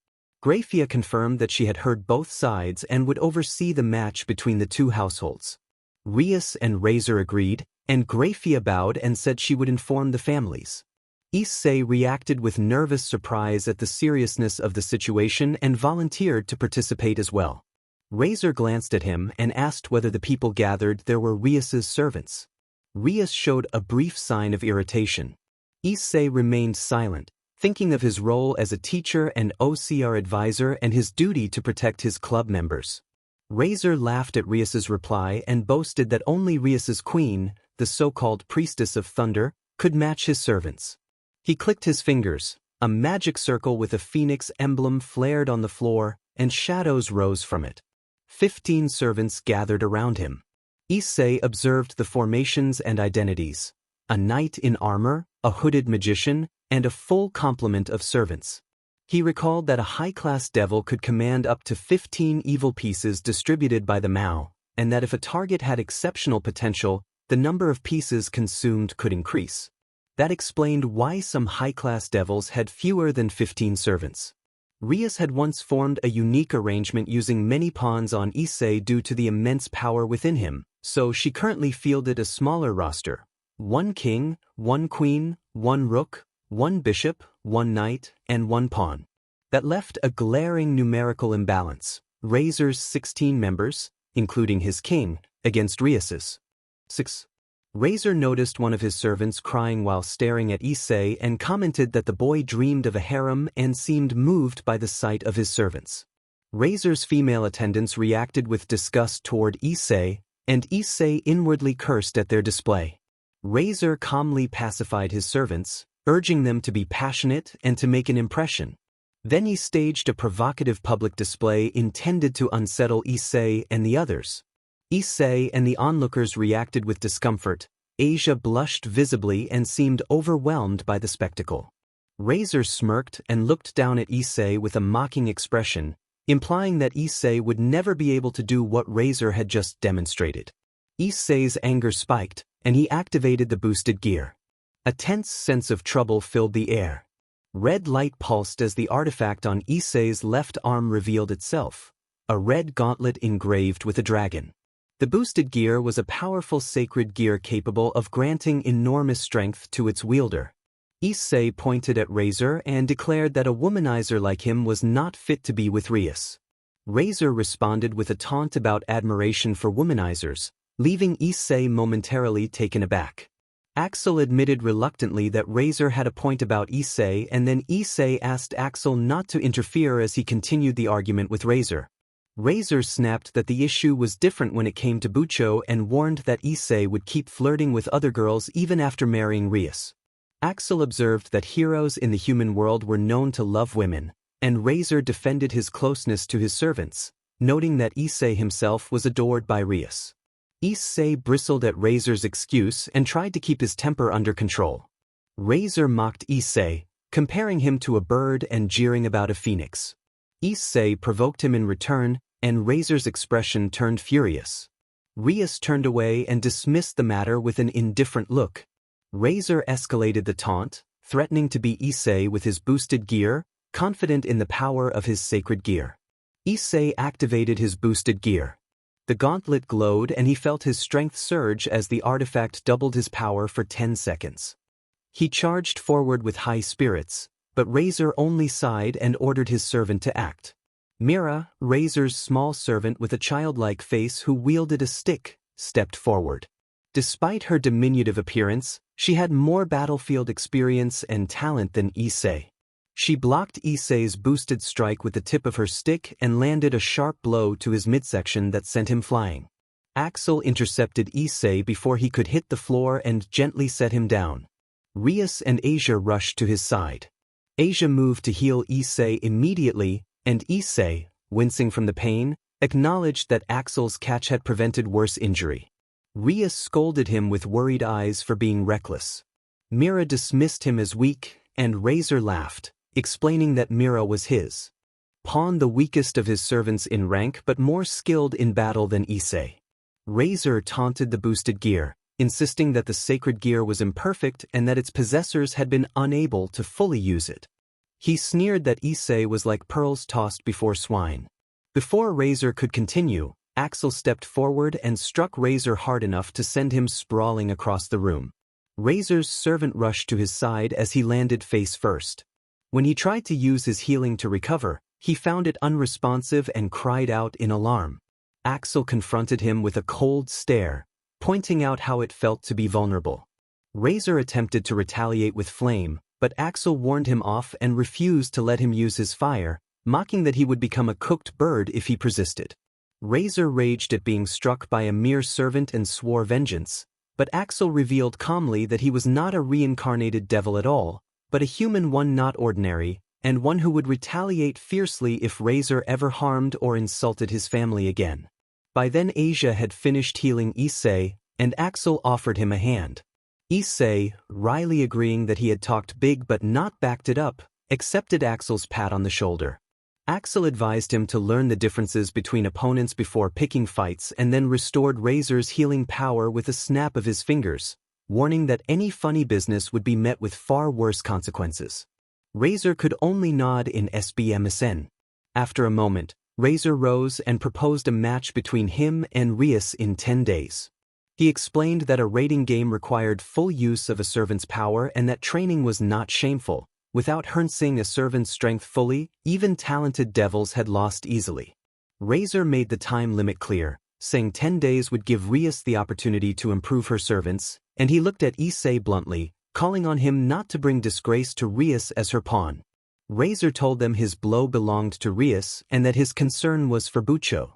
Grafia confirmed that she had heard both sides and would oversee the match between the two households. Rias and Razor agreed, and Grafia bowed and said she would inform the families. Issei reacted with nervous surprise at the seriousness of the situation and volunteered to participate as well. Razor glanced at him and asked whether the people gathered there were Rias's servants. Rias showed a brief sign of irritation. Issei remained silent, thinking of his role as a teacher and OCR advisor and his duty to protect his club members. Razor laughed at Rias's reply and boasted that only Rias's queen, the so-called priestess of thunder, could match his servants. He clicked his fingers. A magic circle with a phoenix emblem flared on the floor, and shadows rose from it. 15 servants gathered around him. Issei observed the formations and identities. A knight in armor, a hooded magician, and a full complement of servants. He recalled that a high-class devil could command up to 15 evil pieces distributed by the Mao, and that if a target had exceptional potential, the number of pieces consumed could increase. That explained why some high-class devils had fewer than 15 servants. Rias had once formed a unique arrangement using many pawns on Issei due to the immense power within him, so she currently fielded a smaller roster. 1 king, 1 queen, 1 rook, 1 bishop, 1 knight, and 1 pawn. That left a glaring numerical imbalance. Razor's 16 members, including his king, against Rias's 6. Razor noticed one of his servants crying while staring at Issei and commented that the boy dreamed of a harem and seemed moved by the sight of his servants. Razor's female attendants reacted with disgust toward Issei, and Issei inwardly cursed at their display. Razor calmly pacified his servants, urging them to be passionate and to make an impression. Then he staged a provocative public display intended to unsettle Issei and the others. Issei and the onlookers reacted with discomfort. Asia blushed visibly and seemed overwhelmed by the spectacle. Razor smirked and looked down at Issei with a mocking expression, implying that Issei would never be able to do what Razor had just demonstrated. Issei's anger spiked, and he activated the boosted gear. A tense sense of trouble filled the air. Red light pulsed as the artifact on Issei's left arm revealed itself, a red gauntlet engraved with a dragon. The boosted gear was a powerful sacred gear capable of granting enormous strength to its wielder. Issei pointed at Razor and declared that a womanizer like him was not fit to be with Rias. Razor responded with a taunt about admiration for womanizers, leaving Issei momentarily taken aback. Axel admitted reluctantly that Razor had a point about Issei, and then Issei asked Axel not to interfere as he continued the argument with Razor. Razor snapped that the issue was different when it came to Bucho and warned that Issei would keep flirting with other girls even after marrying Rias. Axel observed that heroes in the human world were known to love women, and Razor defended his closeness to his servants, noting that Issei himself was adored by Rias. Issei bristled at Razor's excuse and tried to keep his temper under control. Razor mocked Issei, comparing him to a bird and jeering about a phoenix. Issei provoked him in return, and Razor's expression turned furious. Rias turned away and dismissed the matter with an indifferent look. Razor escalated the taunt, threatening to beat Issei with his boosted gear, confident in the power of his sacred gear. Issei activated his boosted gear. The gauntlet glowed and he felt his strength surge as the artifact doubled his power for 10 seconds. He charged forward with high spirits, but Razor only sighed and ordered his servant to act. Mira, Razor's small servant with a childlike face who wielded a stick, stepped forward. Despite her diminutive appearance, she had more battlefield experience and talent than Issei. She blocked Issei's boosted strike with the tip of her stick and landed a sharp blow to his midsection that sent him flying. Axel intercepted Issei before he could hit the floor and gently set him down. Rias and Asia rushed to his side. Asia moved to heal Issei immediately, and Issei, wincing from the pain, acknowledged that Axel's catch had prevented worse injury. Rias scolded him with worried eyes for being reckless. Mira dismissed him as weak, and Razor laughed, explaining that Mira was his pawn, the weakest of his servants in rank but more skilled in battle than Issei. Razor taunted the boosted gear, insisting that the sacred gear was imperfect and that its possessors had been unable to fully use it. He sneered that Issei was like pearls tossed before swine. Before Razor could continue, Axel stepped forward and struck Razor hard enough to send him sprawling across the room. Razor's servant rushed to his side as he landed face first. When he tried to use his healing to recover, he found it unresponsive and cried out in alarm. Axel confronted him with a cold stare, pointing out how it felt to be vulnerable. Razor attempted to retaliate with flame, but Axel warned him off and refused to let him use his fire, mocking that he would become a cooked bird if he persisted. Razor raged at being struck by a mere servant and swore vengeance, but Axel revealed calmly that he was not a reincarnated devil at all, but a human one not ordinary, and one who would retaliate fiercely if Razor ever harmed or insulted his family again. By then Asia had finished healing Issei, and Axel offered him a hand. Issei, wryly agreeing that he had talked big but not backed it up, accepted Axel's pat on the shoulder. Axel advised him to learn the differences between opponents before picking fights and then restored Razor's healing power with a snap of his fingers, warning that any funny business would be met with far worse consequences. Razor could only nod in SBMSN. After a moment, Razor rose and proposed a match between him and Rias in 10 days. He explained that a raiding game required full use of a servant's power and that training was not shameful. Without harnessing a servant's strength fully, even talented devils had lost easily. Razor made the time limit clear, saying 10 days would give Rias the opportunity to improve her servants, and he looked at Issei bluntly, calling on him not to bring disgrace to Rias as her pawn. Razor told them his blow belonged to Rias and that his concern was for Bucho.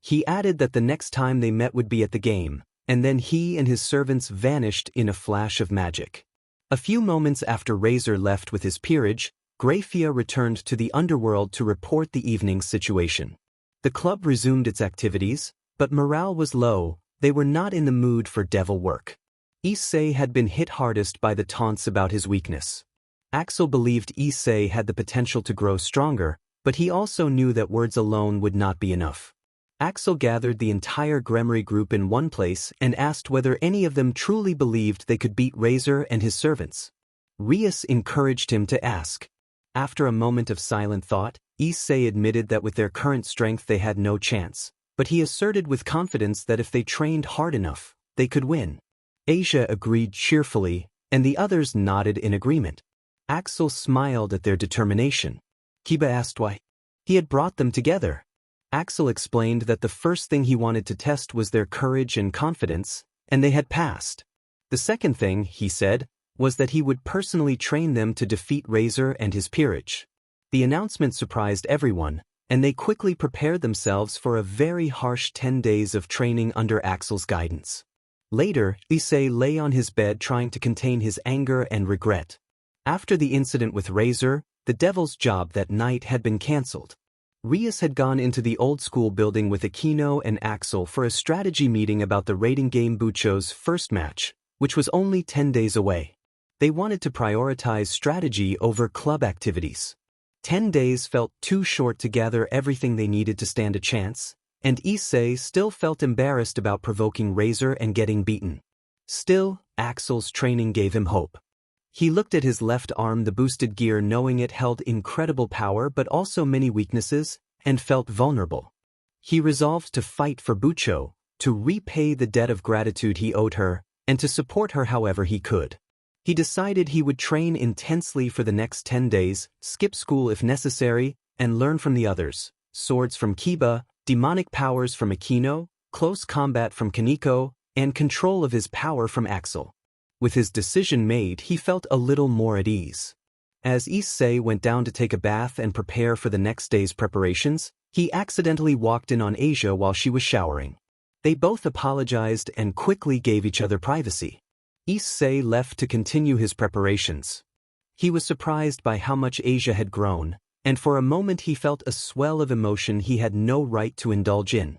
He added that the next time they met would be at the game, and then he and his servants vanished in a flash of magic. A few moments after Razor left with his peerage, Grafia returned to the underworld to report the evening's situation. The club resumed its activities, but morale was low. They were not in the mood for devil work. Issei had been hit hardest by the taunts about his weakness. Axel believed Issei had the potential to grow stronger, but he also knew that words alone would not be enough. Axel gathered the entire Gremry group in one place and asked whether any of them truly believed they could beat Razor and his servants. Rias encouraged him to ask. After a moment of silent thought, Issei admitted that with their current strength they had no chance, but he asserted with confidence that if they trained hard enough, they could win. Asia agreed cheerfully, and the others nodded in agreement. Axel smiled at their determination. Kiba asked why he had brought them together. Axel explained that the first thing he wanted to test was their courage and confidence, and they had passed. The second thing, he said, was that he would personally train them to defeat Razor and his peerage. The announcement surprised everyone, and they quickly prepared themselves for a very harsh 10 days of training under Axel's guidance. Later, Issei lay on his bed trying to contain his anger and regret. After the incident with Razor, the devil's job that night had been cancelled. Rias had gone into the old-school building with Aquino and Axel for a strategy meeting about the raiding game Bucho's first match, which was only 10 days away. They wanted to prioritize strategy over club activities. 10 days felt too short to gather everything they needed to stand a chance, and Issei still felt embarrassed about provoking Razor and getting beaten. Still, Axel's training gave him hope. He looked at his left arm, the boosted gear, knowing it held incredible power but also many weaknesses, and felt vulnerable. He resolved to fight for Bucho, to repay the debt of gratitude he owed her, and to support her however he could. He decided he would train intensely for the next 10 days, skip school if necessary, and learn from the others: swords from Kiba, demonic powers from Aquino, close combat from Kaneko, and control of his power from Axel. With his decision made, he felt a little more at ease. As Issei went down to take a bath and prepare for the next day's preparations, he accidentally walked in on Asia while she was showering. They both apologized and quickly gave each other privacy. Issei left to continue his preparations. He was surprised by how much Asia had grown, and for a moment he felt a swell of emotion he had no right to indulge in.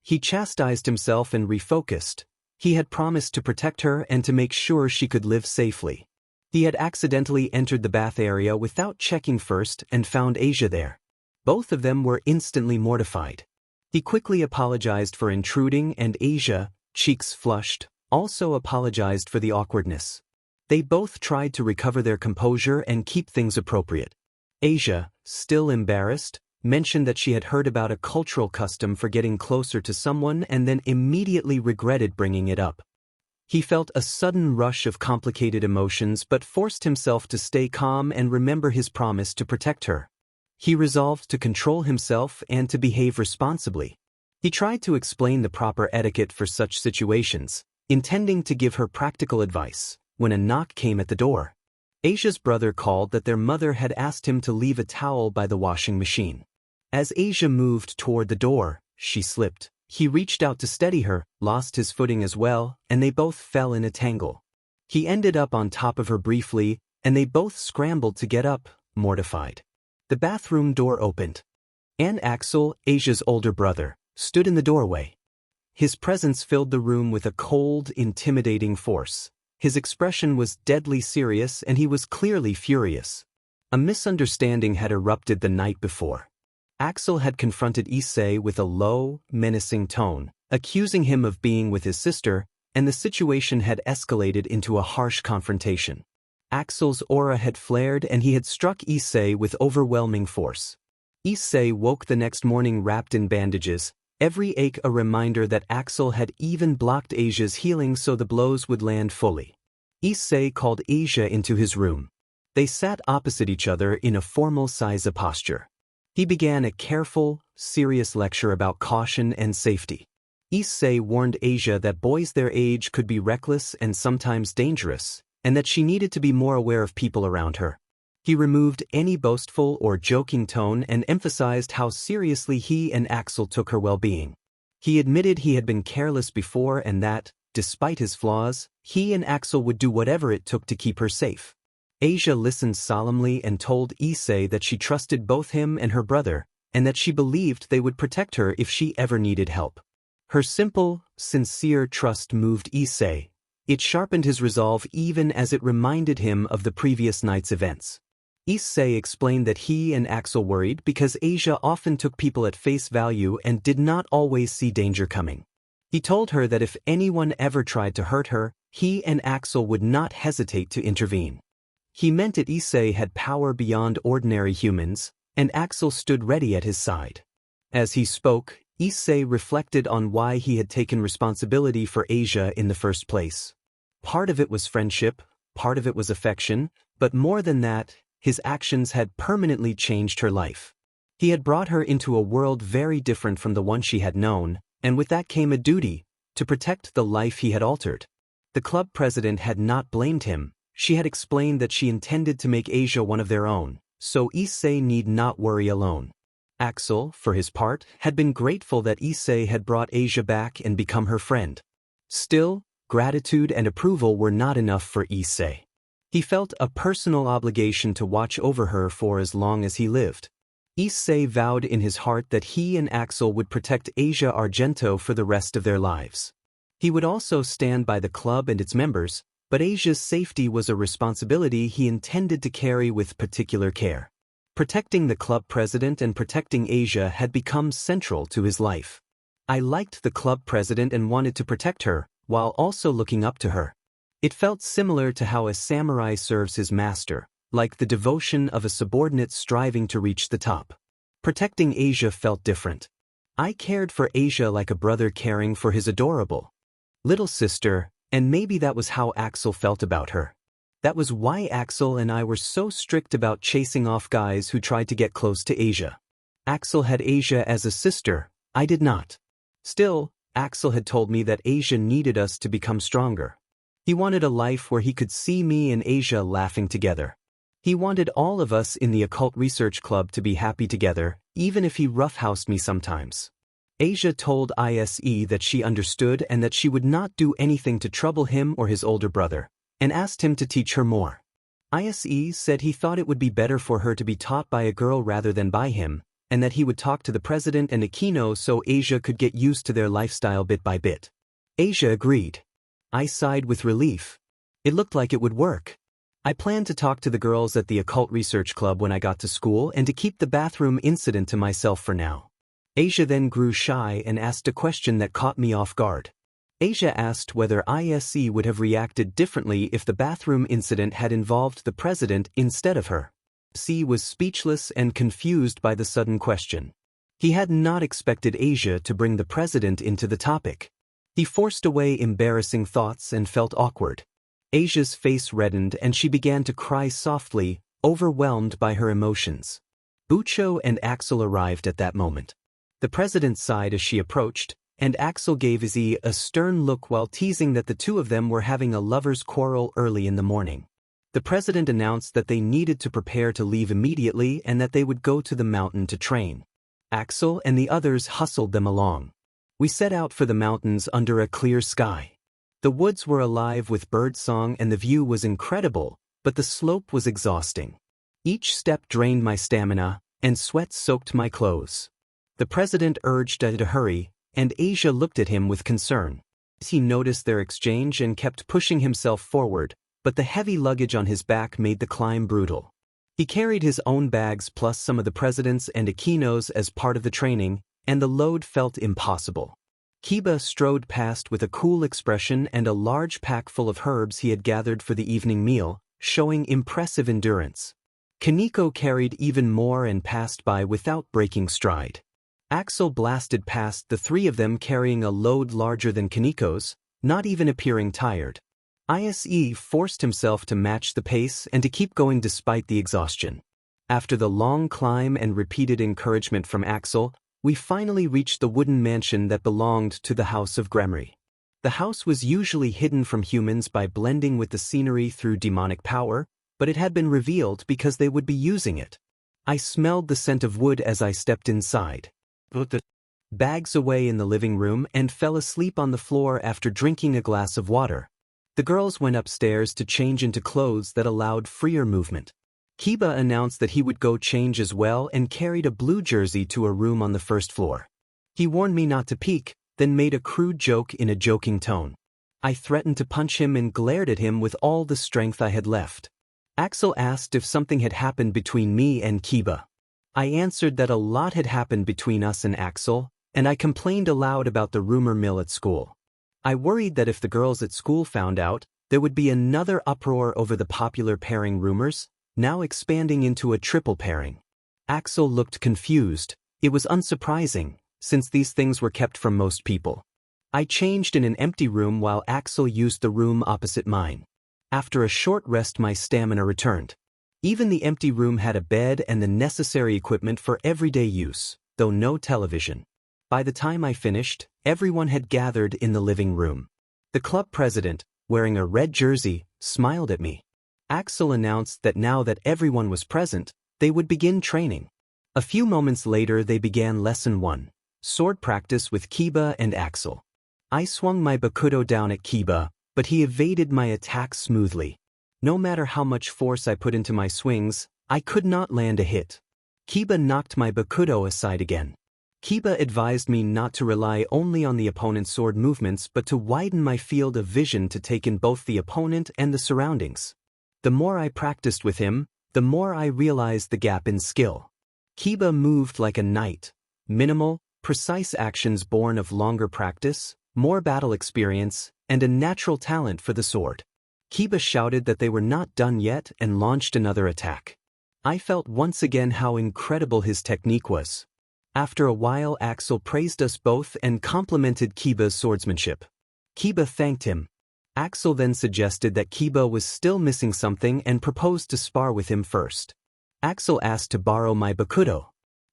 He chastised himself and refocused. He had promised to protect her and to make sure she could live safely. He had accidentally entered the bath area without checking first and found Asia there. Both of them were instantly mortified. He quickly apologized for intruding, and Asia, cheeks flushed, also apologized for the awkwardness. They both tried to recover their composure and keep things appropriate. Asia, still embarrassed, mentioned that she had heard about a cultural custom for getting closer to someone and then immediately regretted bringing it up. He felt a sudden rush of complicated emotions but forced himself to stay calm and remember his promise to protect her. He resolved to control himself and to behave responsibly. He tried to explain the proper etiquette for such situations, intending to give her practical advice, when a knock came at the door. Asia's brother called that their mother had asked him to leave a towel by the washing machine. As Asia moved toward the door, she slipped. He reached out to steady her, lost his footing as well, and they both fell in a tangle. He ended up on top of her briefly, and they both scrambled to get up, mortified. The bathroom door opened. And Axel, Asia's older brother, stood in the doorway. His presence filled the room with a cold, intimidating force. His expression was deadly serious and he was clearly furious. A misunderstanding had erupted the night before. Axel had confronted Issei with a low, menacing tone, accusing him of being with his sister, and the situation had escalated into a harsh confrontation. Axel's aura had flared and he had struck Issei with overwhelming force. Issei woke the next morning wrapped in bandages, every ache a reminder that Axel had even blocked Asia's healing so the blows would land fully. Issei called Asia into his room. They sat opposite each other in a formal Saiza posture. He began a careful, serious lecture about caution and safety. Issei warned Asia that boys their age could be reckless and sometimes dangerous, and that she needed to be more aware of people around her. He removed any boastful or joking tone and emphasized how seriously he and Axel took her well-being. He admitted he had been careless before and that, despite his flaws, he and Axel would do whatever it took to keep her safe. Asia listened solemnly and told Issei that she trusted both him and her brother, and that she believed they would protect her if she ever needed help. Her simple, sincere trust moved Issei. It sharpened his resolve even as it reminded him of the previous night's events. Issei explained that he and Axel worried because Asia often took people at face value and did not always see danger coming. He told her that if anyone ever tried to hurt her, he and Axel would not hesitate to intervene. He meant that Issei had power beyond ordinary humans, and Axel stood ready at his side. As he spoke, Issei reflected on why he had taken responsibility for Asia in the first place. Part of it was friendship, part of it was affection, but more than that, his actions had permanently changed her life. He had brought her into a world very different from the one she had known, and with that came a duty, to protect the life he had altered. The club president had not blamed him. She had explained that she intended to make Asia one of their own, so Issei need not worry alone. Axel, for his part, had been grateful that Issei had brought Asia back and become her friend. Still, gratitude and approval were not enough for Issei. He felt a personal obligation to watch over her for as long as he lived. Issei vowed in his heart that he and Axel would protect Issei Argento for the rest of their lives. He would also stand by the club and its members, but Asia's safety was a responsibility he intended to carry with particular care. Protecting the club president and protecting Asia had become central to his life. I liked the club president and wanted to protect her, while also looking up to her. It felt similar to how a samurai serves his master, like the devotion of a subordinate striving to reach the top. Protecting Asia felt different. I cared for Asia like a brother caring for his adorable little sister, and maybe that was how Axel felt about her. That was why Axel and I were so strict about chasing off guys who tried to get close to Asia. Axel had Asia as a sister, I did not. Still, Axel had told me that Asia needed us to become stronger. He wanted a life where he could see me and Asia laughing together. He wanted all of us in the occult research club to be happy together, even if he roughhoused me sometimes. Asia told Issei that she understood and that she would not do anything to trouble him or his older brother, and asked him to teach her more. Issei said he thought it would be better for her to be taught by a girl rather than by him, and that he would talk to the president and Aquino so Asia could get used to their lifestyle bit by bit. Asia agreed. I sighed with relief. It looked like it would work. I planned to talk to the girls at the occult research club when I got to school and to keep the bathroom incident to myself for now. Asia then grew shy and asked a question that caught me off guard. Asia asked whether Issei would have reacted differently if the bathroom incident had involved the president instead of her. Issei was speechless and confused by the sudden question. He had not expected Asia to bring the president into the topic. He forced away embarrassing thoughts and felt awkward. Asia's face reddened and she began to cry softly, overwhelmed by her emotions. Bucho and Axel arrived at that moment. The president sighed as she approached, and Axel gave Issei a stern look while teasing that the two of them were having a lover's quarrel early in the morning. The president announced that they needed to prepare to leave immediately and that they would go to the mountain to train. Axel and the others hustled them along. We set out for the mountains under a clear sky. The woods were alive with birdsong and the view was incredible, but the slope was exhausting. Each step drained my stamina, and sweat soaked my clothes. The president urged us to hurry, and Asia looked at him with concern. He noticed their exchange and kept pushing himself forward, but the heavy luggage on his back made the climb brutal. He carried his own bags plus some of the president's and Akino's as part of the training, and the load felt impossible. Kiba strode past with a cool expression and a large pack full of herbs he had gathered for the evening meal, showing impressive endurance. Kaneko carried even more and passed by without breaking stride. Axel blasted past the three of them carrying a load larger than Kaneko's, not even appearing tired. Issei forced himself to match the pace and to keep going despite the exhaustion. After the long climb and repeated encouragement from Axel, we finally reached the wooden mansion that belonged to the House of Gremory. The house was usually hidden from humans by blending with the scenery through demonic power, but it had been revealed because they would be using it. I smelled the scent of wood as I stepped inside. Put the bags away in the living room and fell asleep on the floor after drinking a glass of water. The girls went upstairs to change into clothes that allowed freer movement. Kiba announced that he would go change as well and carried a blue jersey to a room on the first floor. He warned me not to peek, then made a crude joke in a joking tone. I threatened to punch him and glared at him with all the strength I had left. Axel asked if something had happened between me and Kiba. I answered that a lot had happened between us and Axel, and I complained aloud about the rumor mill at school. I worried that if the girls at school found out, there would be another uproar over the popular pairing rumors, now expanding into a triple pairing. Axel looked confused. It was unsurprising, since these things were kept from most people. I changed in an empty room while Axel used the room opposite mine. After a short rest, my stamina returned. Even the empty room had a bed and the necessary equipment for everyday use, though no television. By the time I finished, everyone had gathered in the living room. The club president, wearing a red jersey, smiled at me. Axel announced that now that everyone was present, they would begin training. A few moments later they began Lesson 1, sword practice with Kiba and Axel. I swung my bakudo down at Kiba, but he evaded my attacks smoothly. No matter how much force I put into my swings, I could not land a hit. Kiba knocked my bakudo aside again. Kiba advised me not to rely only on the opponent's sword movements but to widen my field of vision to take in both the opponent and the surroundings. The more I practiced with him, the more I realized the gap in skill. Kiba moved like a knight. Minimal, precise actions born of longer practice, more battle experience, and a natural talent for the sword. Kiba shouted that they were not done yet and launched another attack. I felt once again how incredible his technique was. After a while Axel praised us both and complimented Kiba's swordsmanship. Kiba thanked him. Axel then suggested that Kiba was still missing something and proposed to spar with him first. Axel asked to borrow my bakudo.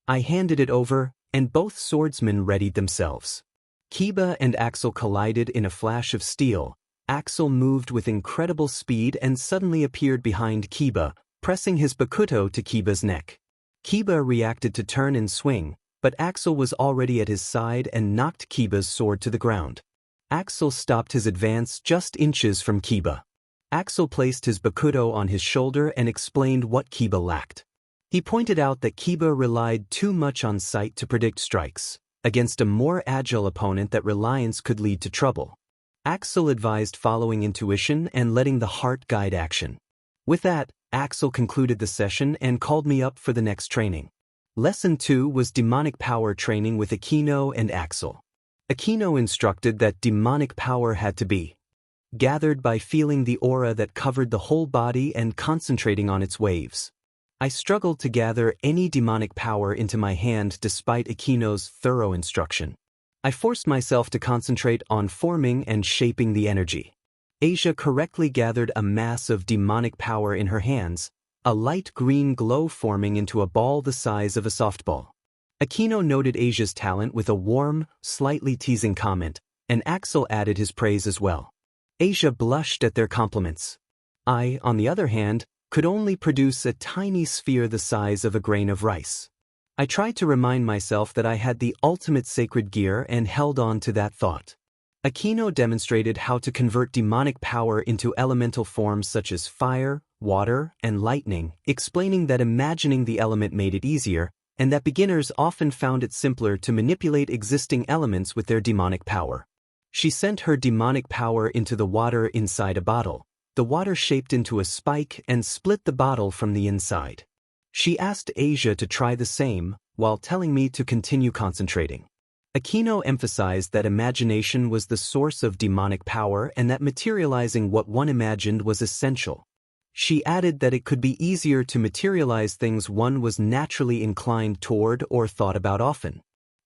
I handed it over, and both swordsmen readied themselves. Kiba and Axel collided in a flash of steel. Axel moved with incredible speed and suddenly appeared behind Kiba, pressing his bakudo to Kiba's neck. Kiba reacted to turn and swing, but Axel was already at his side and knocked Kiba's sword to the ground. Axel stopped his advance just inches from Kiba. Axel placed his bakudo on his shoulder and explained what Kiba lacked. He pointed out that Kiba relied too much on sight to predict strikes. Against a more agile opponent, that reliance could lead to trouble. Axel advised following intuition and letting the heart guide action. With that, Axel concluded the session and called me up for the next training. Lesson 2 was demonic power training with Akino and Axel. Akino instructed that demonic power had to be gathered by feeling the aura that covered the whole body and concentrating on its waves. I struggled to gather any demonic power into my hand despite Akino's thorough instruction. I forced myself to concentrate on forming and shaping the energy. Asia correctly gathered a mass of demonic power in her hands, a light green glow forming into a ball the size of a softball. Aquino noted Asia's talent with a warm, slightly teasing comment, and Axel added his praise as well. Asia blushed at their compliments. I, on the other hand, could only produce a tiny sphere the size of a grain of rice. I tried to remind myself that I had the ultimate sacred gear and held on to that thought. Aquino demonstrated how to convert demonic power into elemental forms such as fire, water, and lightning, explaining that imagining the element made it easier, and that beginners often found it simpler to manipulate existing elements with their demonic power. She sent her demonic power into the water inside a bottle. The water shaped into a spike and split the bottle from the inside. She asked Asia to try the same, while telling me to continue concentrating. Aquino emphasized that imagination was the source of demonic power and that materializing what one imagined was essential. She added that it could be easier to materialize things one was naturally inclined toward or thought about often.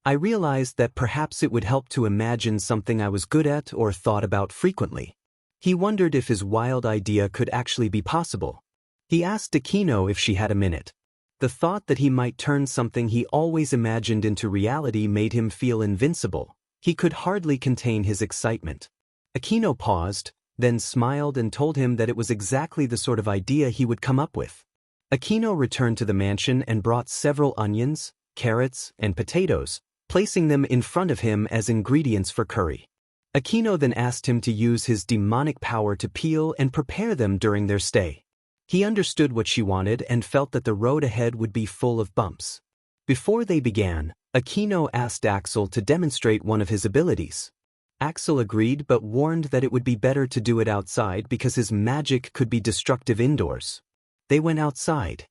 I realized that perhaps it would help to imagine something I was good at or thought about frequently. He wondered if his wild idea could actually be possible. He asked Aquino if she had a minute. The thought that he might turn something he always imagined into reality made him feel invincible. He could hardly contain his excitement. Aquino paused, then smiled and told him that it was exactly the sort of idea he would come up with. Aquino returned to the mansion and brought several onions, carrots, and potatoes, placing them in front of him as ingredients for curry. Aquino then asked him to use his demonic power to peel and prepare them during their stay. He understood what she wanted and felt that the road ahead would be full of bumps. Before they began, Aquino asked Axel to demonstrate one of his abilities. Axel agreed but warned that it would be better to do it outside because his magic could be destructive indoors. They went outside.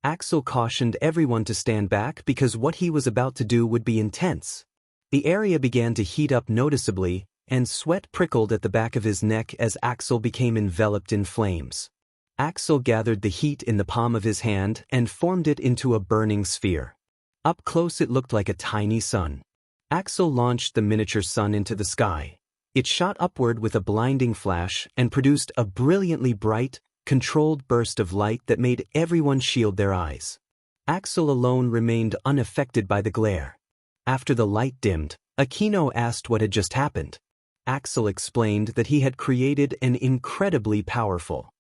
Axel cautioned everyone to stand back because what he was about to do would be intense. The area began to heat up noticeably, and sweat prickled at the back of his neck as Axel became enveloped in flames. Axel gathered the heat in the palm of his hand and formed it into a burning sphere. Up close it looked like a tiny sun. Axel launched the miniature sun into the sky. It shot upward with a blinding flash and produced a brilliantly bright, controlled burst of light that made everyone shield their eyes. Axel alone remained unaffected by the glare. After the light dimmed, Aquino asked what had just happened. Axel explained that he had created an incredibly powerful,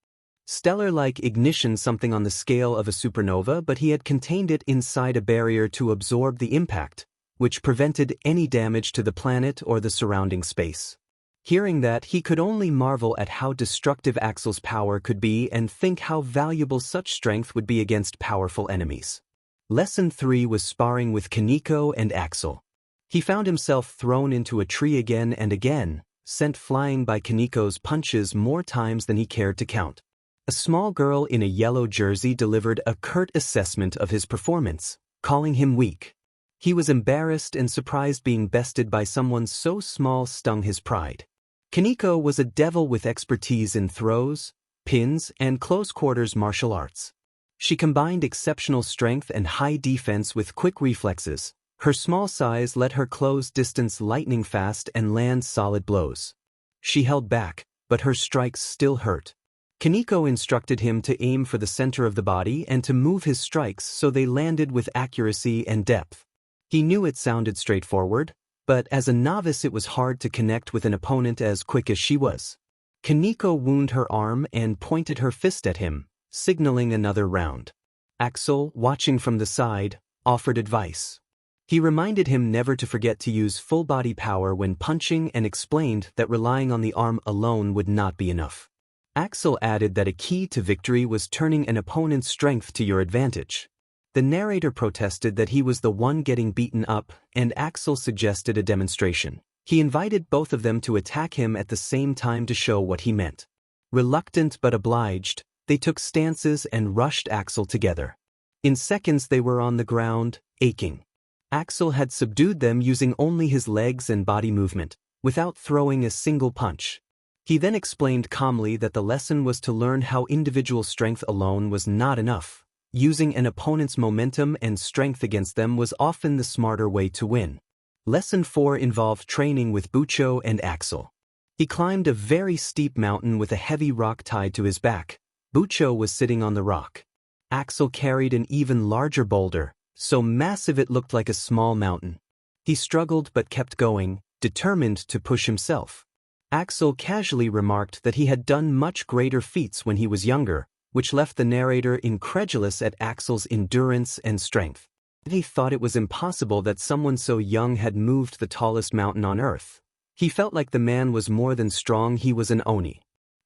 stellar-like ignition, something on the scale of a supernova, but he had contained it inside a barrier to absorb the impact, which prevented any damage to the planet or the surrounding space. Hearing that, he could only marvel at how destructive Axel's power could be and think how valuable such strength would be against powerful enemies. Lesson 3 was sparring with Kaneko and Axel. He found himself thrown into a tree again and again, sent flying by Kaneko's punches more times than he cared to count. A small girl in a yellow jersey delivered a curt assessment of his performance, calling him weak. He was embarrassed and surprised being bested by someone so small stung his pride. Kaneko was a devil with expertise in throws, pins, and close-quarters martial arts. She combined exceptional strength and high defense with quick reflexes. Her small size let her close distance lightning fast and land solid blows. She held back, but her strikes still hurt. Kaneko instructed him to aim for the center of the body and to move his strikes so they landed with accuracy and depth. He knew it sounded straightforward, but as a novice it was hard to connect with an opponent as quick as she was. Kaneko wounded her arm and pointed her fist at him, signaling another round. Axel, watching from the side, offered advice. He reminded him never to forget to use full-body power when punching and explained that relying on the arm alone would not be enough. Axel added that a key to victory was turning an opponent's strength to your advantage. The narrator protested that he was the one getting beaten up, and Axel suggested a demonstration. He invited both of them to attack him at the same time to show what he meant. Reluctant but obliged, they took stances and rushed Axel together. In seconds they were on the ground, aching. Axel had subdued them using only his legs and body movement, without throwing a single punch. He then explained calmly that the lesson was to learn how individual strength alone was not enough. Using an opponent's momentum and strength against them was often the smarter way to win. Lesson 4 involved training with Bucho and Axel. He climbed a very steep mountain with a heavy rock tied to his back. Bucho was sitting on the rock. Axel carried an even larger boulder, so massive it looked like a small mountain. He struggled but kept going, determined to push himself. Axel casually remarked that he had done much greater feats when he was younger, which left the narrator incredulous at Axel's endurance and strength. He thought it was impossible that someone so young had moved the tallest mountain on Earth. He felt like the man was more than strong, he was an Oni.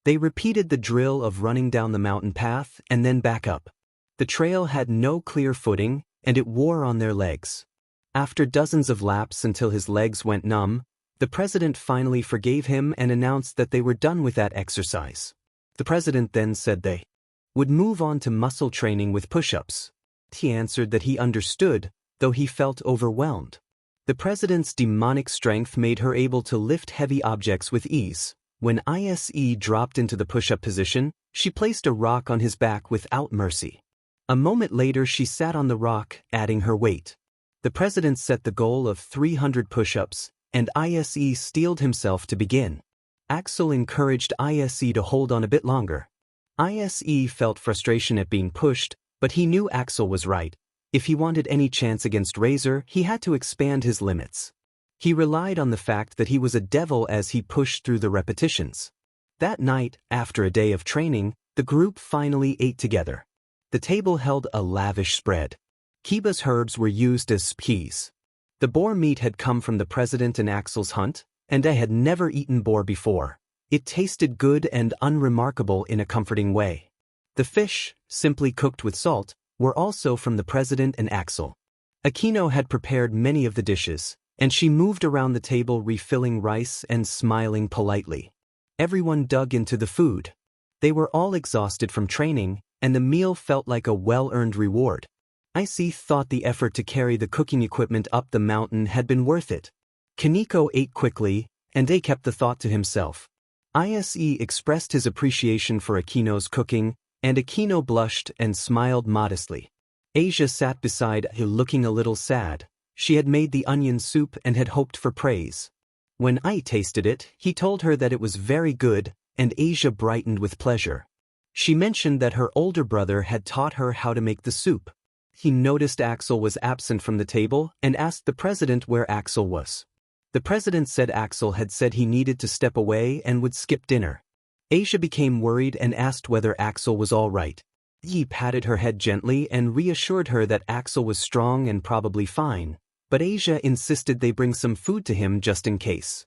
They repeated the drill of running down the mountain path and then back up. The trail had no clear footing, and it wore on their legs. After dozens of laps until his legs went numb, the president finally forgave him and announced that they were done with that exercise. The president then said they would move on to muscle training with push-ups. He answered that he understood, though he felt overwhelmed. The president's demonic strength made her able to lift heavy objects with ease. When Issei dropped into the push-up position, she placed a rock on his back without mercy. A moment later she sat on the rock, adding her weight. The president set the goal of 300 push-ups, and Issei steeled himself to begin. Axel encouraged Issei to hold on a bit longer. Issei felt frustration at being pushed, but he knew Axel was right. If he wanted any chance against Razor, he had to expand his limits. He relied on the fact that he was a devil as he pushed through the repetitions. That night, after a day of training, the group finally ate together. The table held a lavish spread. Kiba's herbs were used as peas. The boar meat had come from the president and Axel's hunt, and I had never eaten boar before. It tasted good and unremarkable in a comforting way. The fish, simply cooked with salt, were also from the president and Axel. Aquino had prepared many of the dishes, and she moved around the table refilling rice and smiling politely. Everyone dug into the food. They were all exhausted from training, and the meal felt like a well-earned reward. Issei thought the effort to carry the cooking equipment up the mountain had been worth it. Kaneko ate quickly, and Ei kept the thought to himself. Issei expressed his appreciation for Aquino's cooking, and Aquino blushed and smiled modestly. Asia sat beside her looking a little sad. She had made the onion soup and had hoped for praise. When Ai tasted it, he told her that it was very good, and Asia brightened with pleasure. She mentioned that her older brother had taught her how to make the soup. He noticed Axel was absent from the table and asked the president where Axel was. The president said Axel had said he needed to step away and would skip dinner. Asia became worried and asked whether Axel was all right. He patted her head gently and reassured her that Axel was strong and probably fine, but Asia insisted they bring some food to him just in case.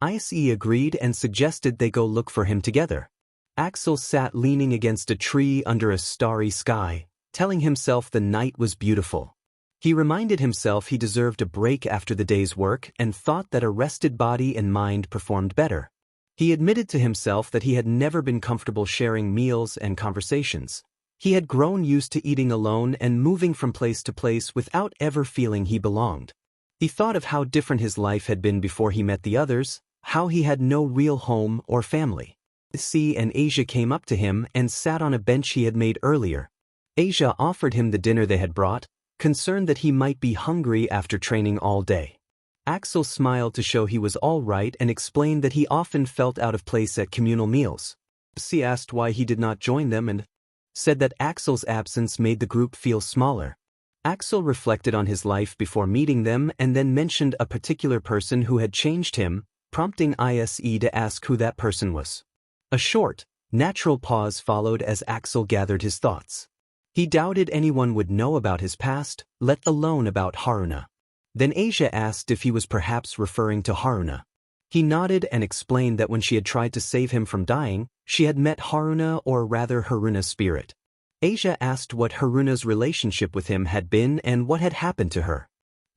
Issei agreed and suggested they go look for him together. Axel sat leaning against a tree under a starry sky, telling himself the night was beautiful. He reminded himself he deserved a break after the day's work and thought that a rested body and mind performed better. He admitted to himself that he had never been comfortable sharing meals and conversations. He had grown used to eating alone and moving from place to place without ever feeling he belonged. He thought of how different his life had been before he met the others, how he had no real home or family. Issei and Asia came up to him and sat on a bench he had made earlier. Asia offered him the dinner they had brought, concerned that he might be hungry after training all day. Axel smiled to show he was all right and explained that he often felt out of place at communal meals. Issei asked why he did not join them and said that Axel's absence made the group feel smaller. Axel reflected on his life before meeting them and then mentioned a particular person who had changed him, prompting Issei to ask who that person was. A short, natural pause followed as Axel gathered his thoughts. He doubted anyone would know about his past, let alone about Haruna. Then Asia asked if he was perhaps referring to Haruna. He nodded and explained that when she had tried to save him from dying, she had met Haruna, or rather Haruna's spirit. Asia asked what Haruna's relationship with him had been and what had happened to her.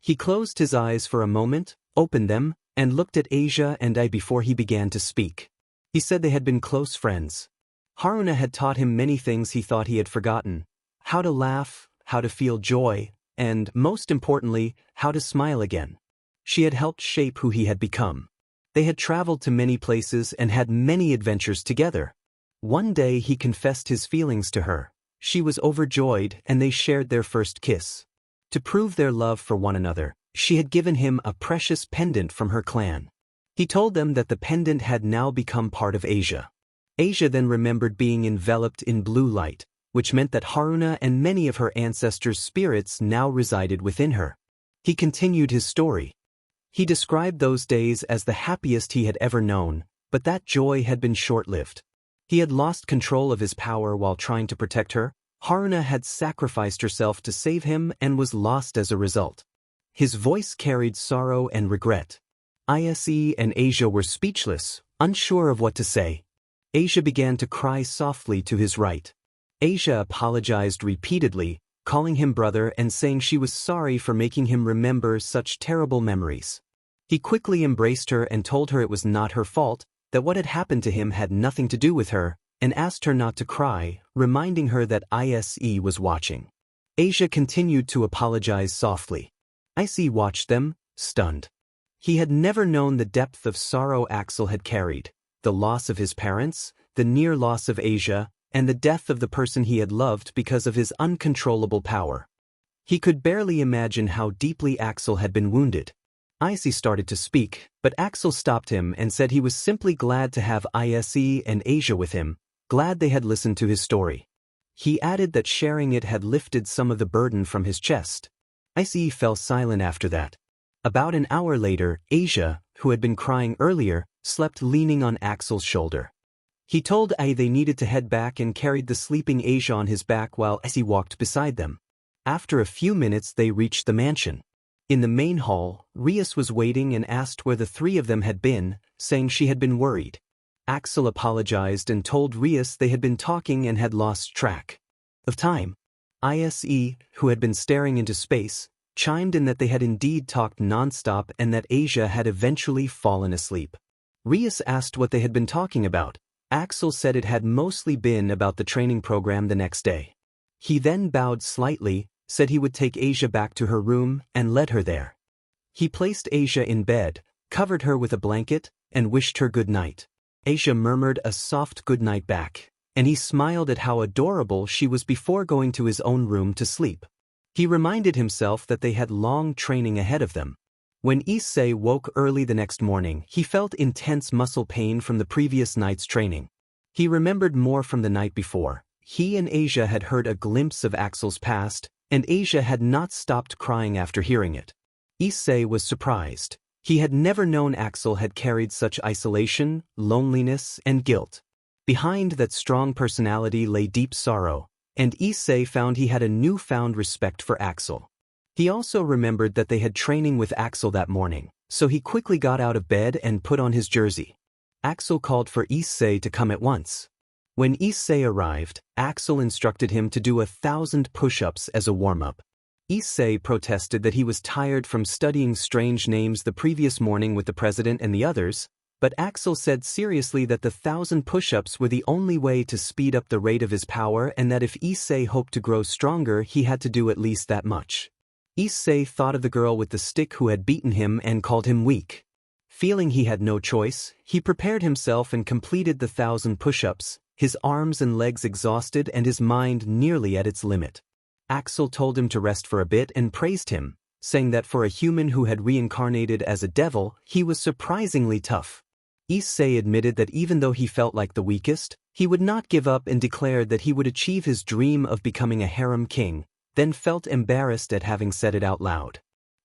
He closed his eyes for a moment, opened them, and looked at Asia and I before he began to speak. He said they had been close friends. Haruna had taught him many things he thought he had forgotten: how to laugh, how to feel joy, and, most importantly, how to smile again. She had helped shape who he had become. They had traveled to many places and had many adventures together. One day he confessed his feelings to her. She was overjoyed and they shared their first kiss. To prove their love for one another, she had given him a precious pendant from her clan. He told them that the pendant had now become part of Asia. Asia then remembered being enveloped in blue light, which meant that Haruna and many of her ancestors' spirits now resided within her. He continued his story. He described those days as the happiest he had ever known, but that joy had been short-lived. He had lost control of his power while trying to protect her. Haruna had sacrificed herself to save him and was lost as a result. His voice carried sorrow and regret. Issei and Asia were speechless, unsure of what to say. Asia began to cry softly to his right. Asia apologized repeatedly, calling him brother and saying she was sorry for making him remember such terrible memories. He quickly embraced her and told her it was not her fault, that what had happened to him had nothing to do with her, and asked her not to cry, reminding her that Issei was watching. Asia continued to apologize softly. Issei watched them, stunned. He had never known the depth of sorrow Axel had carried, the loss of his parents, the near loss of Asia, and the death of the person he had loved because of his uncontrollable power. He could barely imagine how deeply Axel had been wounded. Issei started to speak, but Axel stopped him and said he was simply glad to have Issei and Asia with him, glad they had listened to his story. He added that sharing it had lifted some of the burden from his chest. Issei fell silent after that. About an hour later, Asia, who had been crying earlier, slept leaning on Axel's shoulder. He told Issei they needed to head back and carried the sleeping Asia on his back while Issei walked beside them. After a few minutes they reached the mansion. In the main hall, Rias was waiting and asked where the three of them had been, saying she had been worried. Axel apologized and told Rias they had been talking and had lost track of time. Issei, who had been staring into space, chimed in that they had indeed talked non-stop and that Asia had eventually fallen asleep. Rias asked what they had been talking about. Axel said it had mostly been about the training program the next day. He then bowed slightly, said he would take Asia back to her room, and led her there. He placed Asia in bed, covered her with a blanket, and wished her good night. Asia murmured a soft good night back, and he smiled at how adorable she was before going to his own room to sleep. He reminded himself that they had long training ahead of them. When Issei woke early the next morning, he felt intense muscle pain from the previous night's training. He remembered more from the night before. He and Asia had heard a glimpse of Axel's past, and Asia had not stopped crying after hearing it. Issei was surprised. He had never known Axel had carried such isolation, loneliness, and guilt. Behind that strong personality lay deep sorrow, and Issei found he had a newfound respect for Axel. He also remembered that they had training with Axel that morning, so he quickly got out of bed and put on his jersey. Axel called for Issei to come at once. When Issei arrived, Axel instructed him to do 1,000 push-ups as a warm-up. Issei protested that he was tired from studying strange names the previous morning with the president and the others, but Axel said seriously that the 1,000 push-ups were the only way to speed up the rate of his power and that if Issei hoped to grow stronger he had to do at least that much. Issei thought of the girl with the stick who had beaten him and called him weak. Feeling he had no choice, he prepared himself and completed the 1,000 push-ups, his arms and legs exhausted and his mind nearly at its limit. Axel told him to rest for a bit and praised him, saying that for a human who had reincarnated as a devil, he was surprisingly tough. Issei admitted that even though he felt like the weakest, he would not give up and declared that he would achieve his dream of becoming a harem king, then felt embarrassed at having said it out loud.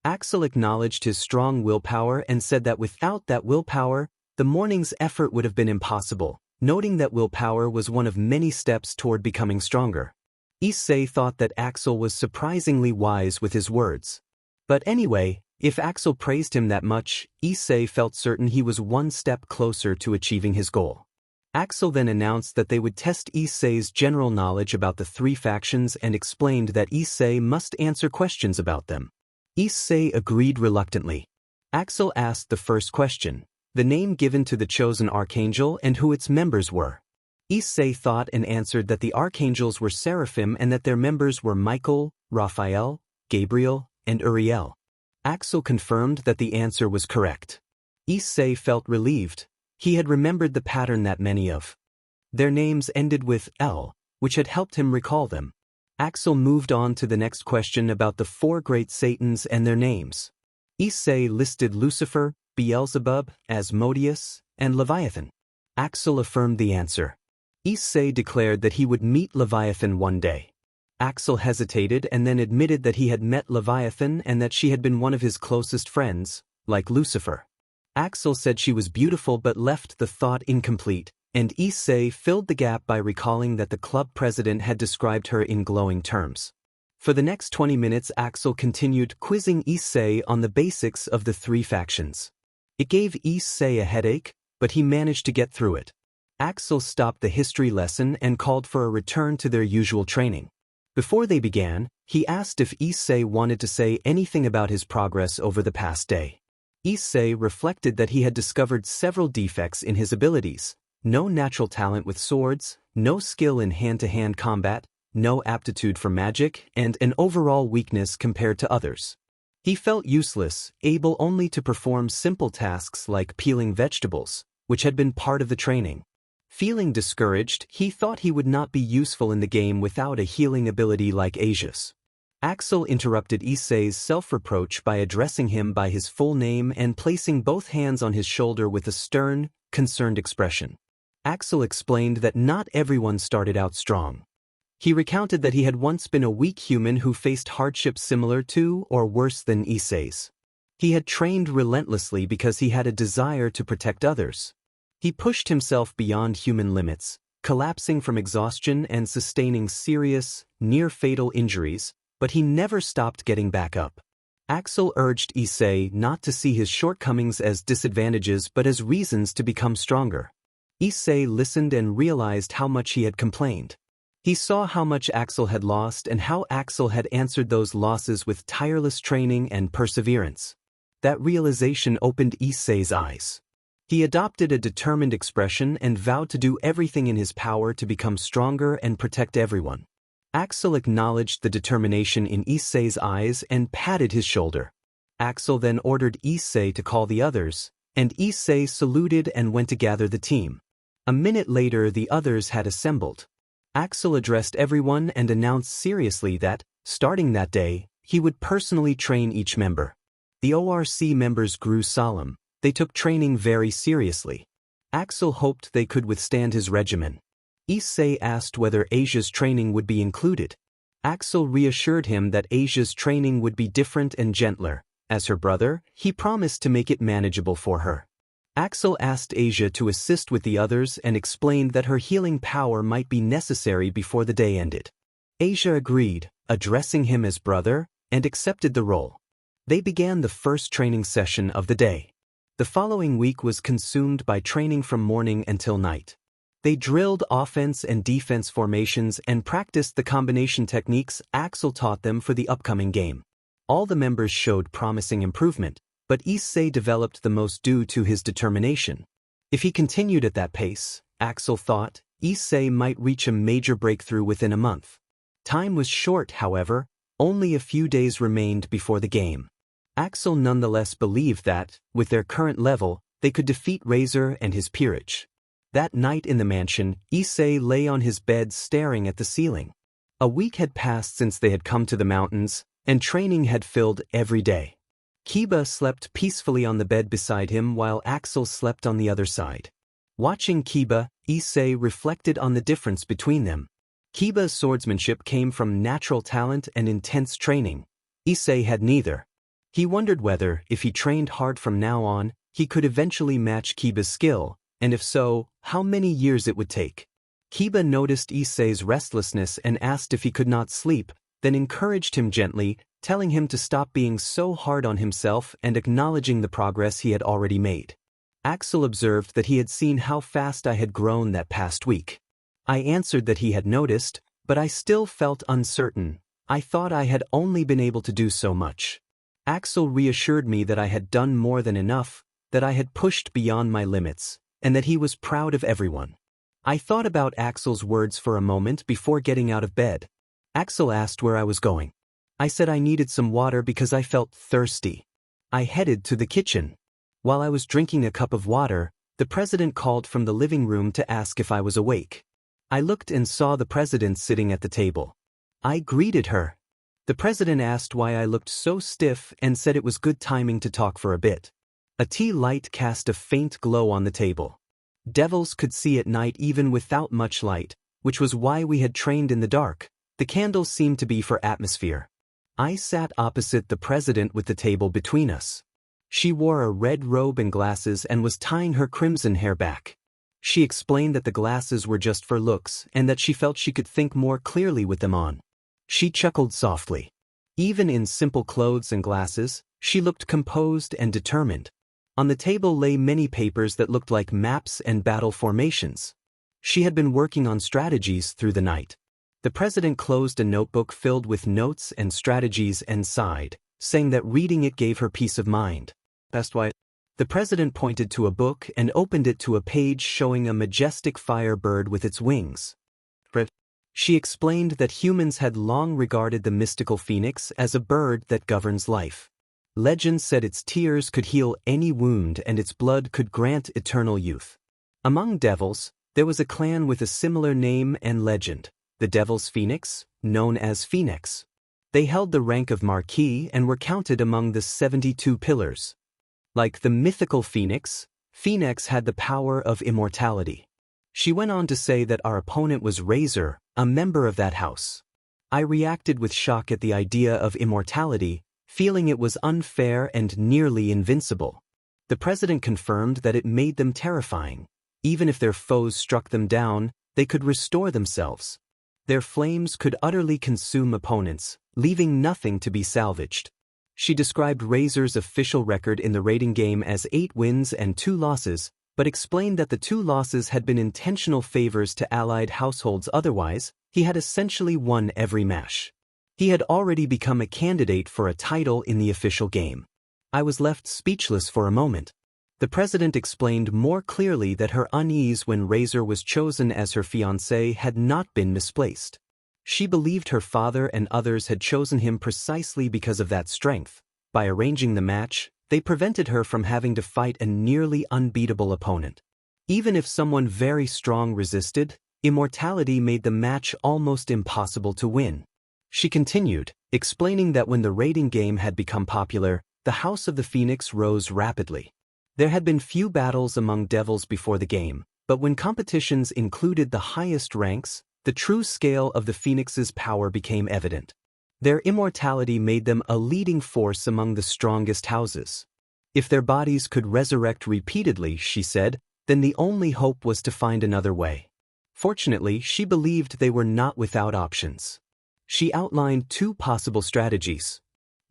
Axel acknowledged his strong willpower and said that without that willpower, the morning's effort would have been impossible, noting that willpower was one of many steps toward becoming stronger. Issei thought that Axel was surprisingly wise with his words. But anyway, if Axel praised him that much, Issei felt certain he was one step closer to achieving his goal. Axel then announced that they would test Issei's general knowledge about the three factions and explained that Issei must answer questions about them. Issei agreed reluctantly. Axel asked the first question, the name given to the chosen archangel and who its members were. Issei thought and answered that the archangels were seraphim and that their members were Michael, Raphael, Gabriel, and Uriel. Axel confirmed that the answer was correct. Issei felt relieved. He had remembered the pattern that many of their names ended with L, which had helped him recall them. Axel moved on to the next question about the four great Satans and their names. Issei listed Lucifer, Beelzebub, Asmodeus, and Leviathan. Axel affirmed the answer. Issei declared that he would meet Leviathan one day. Axel hesitated and then admitted that he had met Leviathan and that she had been one of his closest friends, like Lucifer. Axel said she was beautiful but left the thought incomplete, and Issei filled the gap by recalling that the club president had described her in glowing terms. For the next 20 minutes, Axel continued quizzing Issei on the basics of the three factions. It gave Issei a headache, but he managed to get through it. Axel stopped the history lesson and called for a return to their usual training. Before they began, he asked if Issei wanted to say anything about his progress over the past day. Issei reflected that he had discovered several defects in his abilities: no natural talent with swords, no skill in hand-to-hand combat, no aptitude for magic, and an overall weakness compared to others. He felt useless, able only to perform simple tasks like peeling vegetables, which had been part of the training. Feeling discouraged, he thought he would not be useful in the game without a healing ability like Asia's. Axel interrupted Issei's self-reproach by addressing him by his full name and placing both hands on his shoulder with a stern, concerned expression. Axel explained that not everyone started out strong. He recounted that he had once been a weak human who faced hardships similar to or worse than Issei's. He had trained relentlessly because he had a desire to protect others. He pushed himself beyond human limits, collapsing from exhaustion and sustaining serious, near-fatal injuries, but he never stopped getting back up. Axel urged Issei not to see his shortcomings as disadvantages but as reasons to become stronger. Issei listened and realized how much he had complained. He saw how much Axel had lost and how Axel had answered those losses with tireless training and perseverance. That realization opened Issei's eyes. He adopted a determined expression and vowed to do everything in his power to become stronger and protect everyone. Axel acknowledged the determination in Issei's eyes and patted his shoulder. Axel then ordered Issei to call the others, and Issei saluted and went to gather the team. A minute later, the others had assembled. Axel addressed everyone and announced seriously that, starting that day, he would personally train each member. The ORC members grew solemn. They took training very seriously. Axel hoped they could withstand his regimen. Issei asked whether Asia's training would be included. Axel reassured him that Asia's training would be different and gentler. As her brother, he promised to make it manageable for her. Axel asked Asia to assist with the others and explained that her healing power might be necessary before the day ended. Asia agreed, addressing him as brother, and accepted the role. They began the first training session of the day. The following week was consumed by training from morning until night. They drilled offense and defense formations and practiced the combination techniques Axel taught them for the upcoming game. All the members showed promising improvement, but Issei developed the most due to his determination. If he continued at that pace, Axel thought, Issei might reach a major breakthrough within a month. Time was short, however. Only a few days remained before the game. Axel nonetheless believed that, with their current level, they could defeat Razor and his peerage. That night in the mansion, Issei lay on his bed staring at the ceiling. A week had passed since they had come to the mountains, and training had filled every day. Kiba slept peacefully on the bed beside him while Axel slept on the other side. Watching Kiba, Issei reflected on the difference between them. Kiba's swordsmanship came from natural talent and intense training. Issei had neither. He wondered whether, if he trained hard from now on, he could eventually match Kiba's skill, and if so, how many years it would take. Kiba noticed Issei's restlessness and asked if he could not sleep, then encouraged him gently, telling him to stop being so hard on himself and acknowledging the progress he had already made. Axel observed that he had seen how fast I had grown that past week. I answered that he had noticed, but I still felt uncertain. I thought I had only been able to do so much. Axel reassured me that I had done more than enough, that I had pushed beyond my limits, and that he was proud of everyone. I thought about Axel's words for a moment before getting out of bed. Axel asked where I was going. I said I needed some water because I felt thirsty. I headed to the kitchen. While I was drinking a cup of water, the president called from the living room to ask if I was awake. I looked and saw the president sitting at the table. I greeted her. The president asked why I looked so stiff and said it was good timing to talk for a bit. A tea light cast a faint glow on the table. Devils could see at night even without much light, which was why we had trained in the dark. The candles seemed to be for atmosphere. I sat opposite the president with the table between us. She wore a red robe and glasses and was tying her crimson hair back. She explained that the glasses were just for looks and that she felt she could think more clearly with them on. She chuckled softly. Even in simple clothes and glasses, she looked composed and determined. On the table lay many papers that looked like maps and battle formations. She had been working on strategies through the night. The president closed a notebook filled with notes and strategies and sighed, saying that reading it gave her peace of mind. Best why. The president pointed to a book and opened it to a page showing a majestic fire bird with its wings. She explained that humans had long regarded the mystical phoenix as a bird that governs life. Legend said its tears could heal any wound and its blood could grant eternal youth. Among devils, there was a clan with a similar name and legend, the Devil's Phoenix, known as Phoenix. They held the rank of Marquis and were counted among the 72 pillars. Like the mythical Phoenix, Phoenix had the power of immortality. She went on to say that our opponent was Razor, a member of that house. I reacted with shock at the idea of immortality, feeling it was unfair and nearly invincible. The president confirmed that it made them terrifying. Even if their foes struck them down, they could restore themselves. Their flames could utterly consume opponents, leaving nothing to be salvaged. She described Razor's official record in the raiding game as 8 wins and 2 losses, but explained that the 2 losses had been intentional favors to allied households. Otherwise, he had essentially won every match. He had already become a candidate for a title in the official game. I was left speechless for a moment. The president explained more clearly that her unease when Razor was chosen as her fiancé had not been misplaced. She believed her father and others had chosen him precisely because of that strength. By arranging the match, they prevented her from having to fight a nearly unbeatable opponent. Even if someone very strong resisted, immortality made the match almost impossible to win. She continued, explaining that when the raiding game had become popular, the House of the Phoenix rose rapidly. There had been few battles among devils before the game, but when competitions included the highest ranks, the true scale of the Phoenix's power became evident. Their immortality made them a leading force among the strongest houses. If their bodies could resurrect repeatedly, she said, then the only hope was to find another way. Fortunately, she believed they were not without options. She outlined 2 possible strategies.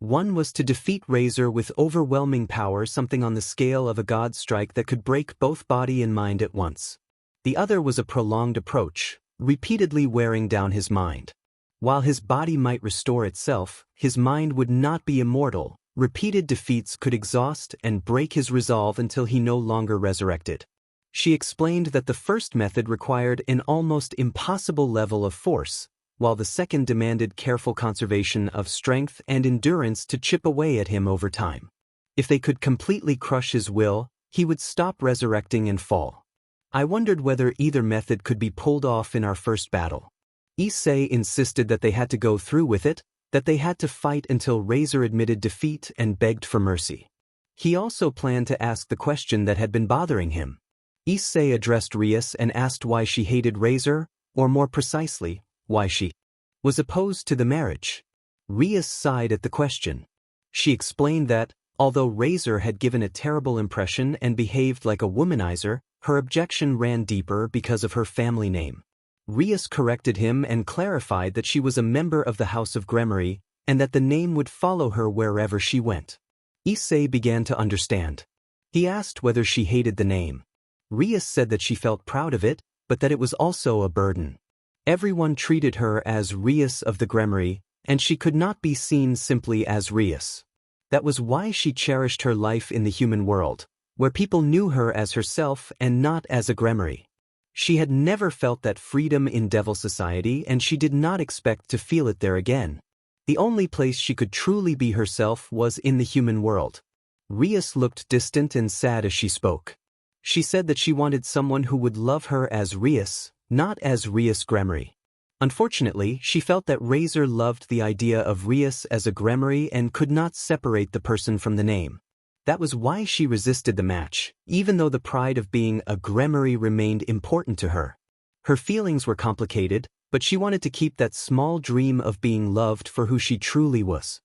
One was to defeat Razor with overwhelming power, something on the scale of a god strike that could break both body and mind at once. The other was a prolonged approach, repeatedly wearing down his mind. While his body might restore itself, his mind would not be immortal. Repeated defeats could exhaust and break his resolve until he no longer resurrected. She explained that the first method required an almost impossible level of force, while the second demanded careful conservation of strength and endurance to chip away at him over time. If they could completely crush his will, he would stop resurrecting and fall. I wondered whether either method could be pulled off in our first battle. Issei insisted that they had to go through with it, that they had to fight until Razor admitted defeat and begged for mercy. He also planned to ask the question that had been bothering him. Issei addressed Rias and asked why she hated Razor, or more precisely, why she was opposed to the marriage. Rias sighed at the question. She explained that, although Razor had given a terrible impression and behaved like a womanizer, her objection ran deeper because of her family name. Rias corrected him and clarified that she was a member of the House of Gremory, and that the name would follow her wherever she went. Issei began to understand. He asked whether she hated the name. Rias said that she felt proud of it, but that it was also a burden. Everyone treated her as Rias of the Gremory, and she could not be seen simply as Rias. That was why she cherished her life in the human world, where people knew her as herself and not as a Gremory. She had never felt that freedom in Devil Society, and she did not expect to feel it there again. The only place she could truly be herself was in the human world. Rias looked distant and sad as she spoke. She said that she wanted someone who would love her as Rias, not as Rias Gremory. Unfortunately, she felt that Razor loved the idea of Rias as a Gremory and could not separate the person from the name. That was why she resisted the match, even though the pride of being a gremmery remained important to her. Her feelings were complicated, but she wanted to keep that small dream of being loved for who she truly was.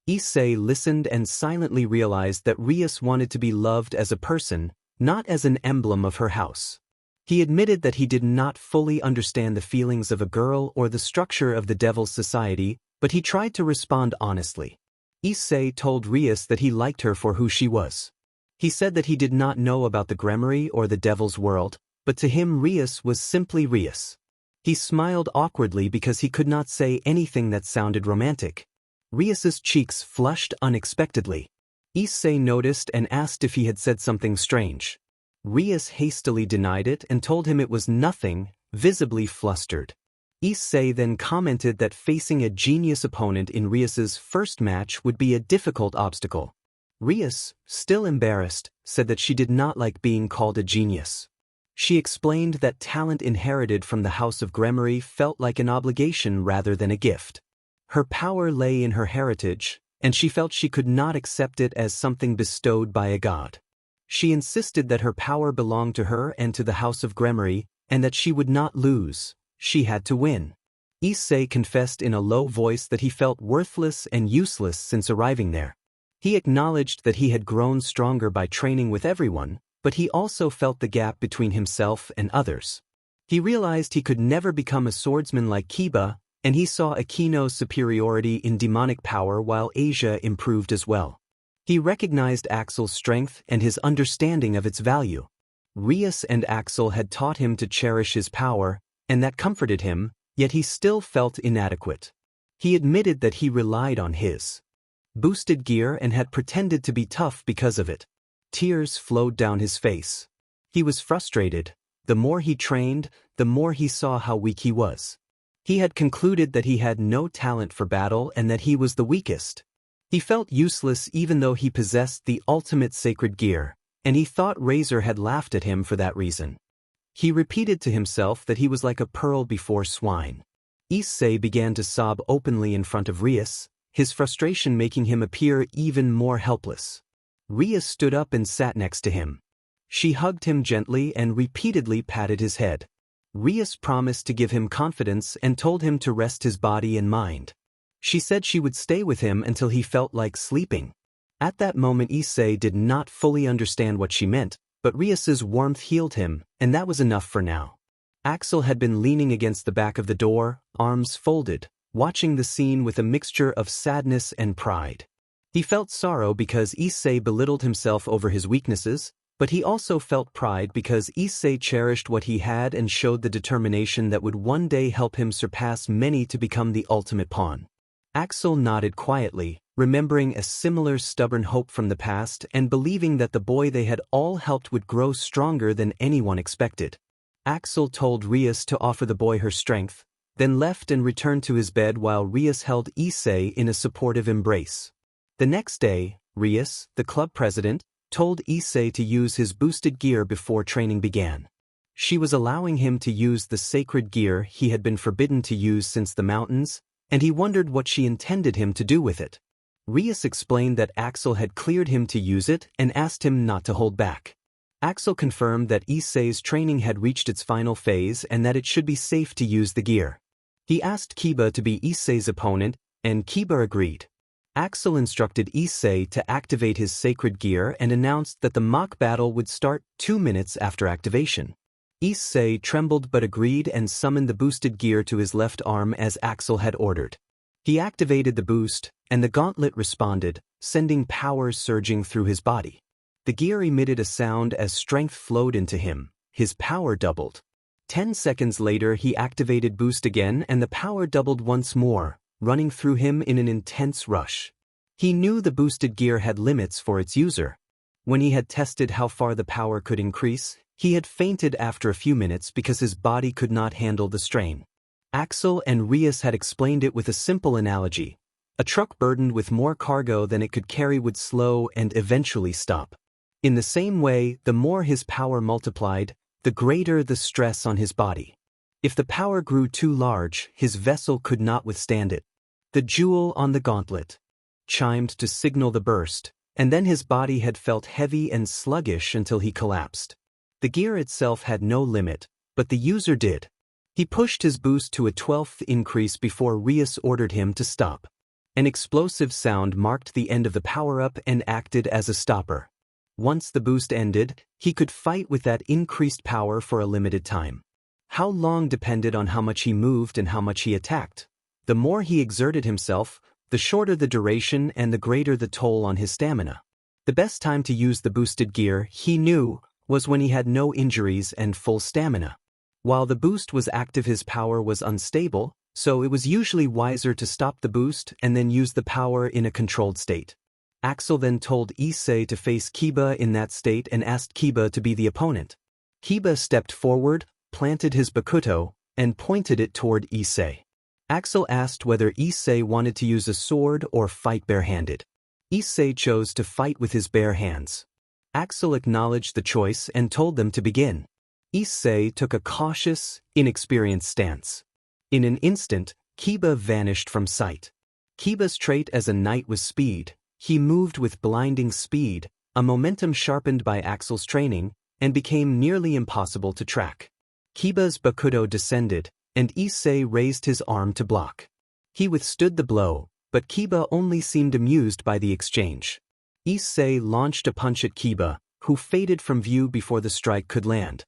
Issei listened and silently realized that Rias wanted to be loved as a person, not as an emblem of her house. He admitted that he did not fully understand the feelings of a girl or the structure of the Devil's Society, but he tried to respond honestly. Issei told Rias that he liked her for who she was. He said that he did not know about the Gremmery or the Devil's World, but to him Rias was simply Rias. He smiled awkwardly because he could not say anything that sounded romantic. Rias's cheeks flushed unexpectedly. Issei noticed and asked if he had said something strange. Rias hastily denied it and told him it was nothing, visibly flustered. Issei then commented that facing a genius opponent in Rias's first match would be a difficult obstacle. Rias, still embarrassed, said that she did not like being called a genius. She explained that talent inherited from the House of Gremmery felt like an obligation rather than a gift. Her power lay in her heritage, and she felt she could not accept it as something bestowed by a god. She insisted that her power belonged to her and to the House of Gremmery, and that she would not lose, she had to win. Issei confessed in a low voice that he felt worthless and useless since arriving there. He acknowledged that he had grown stronger by training with everyone, but he also felt the gap between himself and others. He realized he could never become a swordsman like Kiba, and he saw Akino's superiority in demonic power while Asia improved as well. He recognized Axel's strength and his understanding of its value. Rias and Axel had taught him to cherish his power, and that comforted him, yet he still felt inadequate. He admitted that he relied on his boosted gear and had pretended to be tough because of it. Tears flowed down his face. He was frustrated. The more he trained, the more he saw how weak he was. He had concluded that he had no talent for battle and that he was the weakest. He felt useless even though he possessed the ultimate sacred gear, and he thought Razor had laughed at him for that reason. He repeated to himself that he was like a pearl before swine. Issei began to sob openly in front of Rias, his frustration making him appear even more helpless. Rias stood up and sat next to him. She hugged him gently and repeatedly patted his head. Rias promised to give him confidence and told him to rest his body and mind. She said she would stay with him until he felt like sleeping. At that moment Issei did not fully understand what she meant, but Rias's warmth healed him, and that was enough for now. Axel had been leaning against the back of the door, arms folded, watching the scene with a mixture of sadness and pride. He felt sorrow because Issei belittled himself over his weaknesses, but he also felt pride because Issei cherished what he had and showed the determination that would one day help him surpass many to become the ultimate pawn. Axel nodded quietly, remembering a similar stubborn hope from the past and believing that the boy they had all helped would grow stronger than anyone expected. Axel told Rias to offer the boy her strength, then left and returned to his bed while Rias held Issei in a supportive embrace. The next day, Rias, the club president, told Issei to use his boosted gear before training began. She was allowing him to use the sacred gear he had been forbidden to use since the mountains, and he wondered what she intended him to do with it. Rias explained that Axel had cleared him to use it and asked him not to hold back. Axel confirmed that Issei's training had reached its final phase and that it should be safe to use the gear. He asked Kiba to be Issei's opponent, and Kiba agreed. Axel instructed Issei to activate his sacred gear and announced that the mock battle would start 2 minutes after activation. Issei trembled but agreed and summoned the boosted gear to his left arm as Axel had ordered. He activated the boost, and the gauntlet responded, sending power surging through his body. The gear emitted a sound as strength flowed into him. His power doubled. 10 seconds later he activated boost again and the power doubled once more, running through him in an intense rush. He knew the boosted gear had limits for its user. When he had tested how far the power could increase, he had fainted after a few minutes because his body could not handle the strain. Axel and Rias had explained it with a simple analogy. A truck burdened with more cargo than it could carry would slow and eventually stop. In the same way, the more his power multiplied, the greater the stress on his body. If the power grew too large, his vessel could not withstand it. The jewel on the gauntlet chimed to signal the burst, And then his body had felt heavy and sluggish until he collapsed. The gear itself had no limit, but the user did. He pushed his boost to a 12th increase before Rias ordered him to stop. An explosive sound marked the end of the power-up and acted as a stopper. Once the boost ended, he could fight with that increased power for a limited time. How long depended on how much he moved and how much he attacked. The more he exerted himself, the shorter the duration and the greater the toll on his stamina. The best time to use the boosted gear, he knew, was when he had no injuries and full stamina. While the boost was active, his power was unstable, so it was usually wiser to stop the boost and then use the power in a controlled state. Axel then told Issei to face Kiba in that state and asked Kiba to be the opponent. Kiba stepped forward, planted his bakuto, and pointed it toward Issei. Axel asked whether Issei wanted to use a sword or fight barehanded. Issei chose to fight with his bare hands. Axel acknowledged the choice and told them to begin. Issei took a cautious, inexperienced stance. In an instant, Kiba vanished from sight. Kiba's trait as a knight was speed. He moved with blinding speed, a momentum sharpened by Axel's training, and became nearly impossible to track. Kiba's bakuto descended, and Issei raised his arm to block. He withstood the blow, but Kiba only seemed amused by the exchange. Issei launched a punch at Kiba, who faded from view before the strike could land.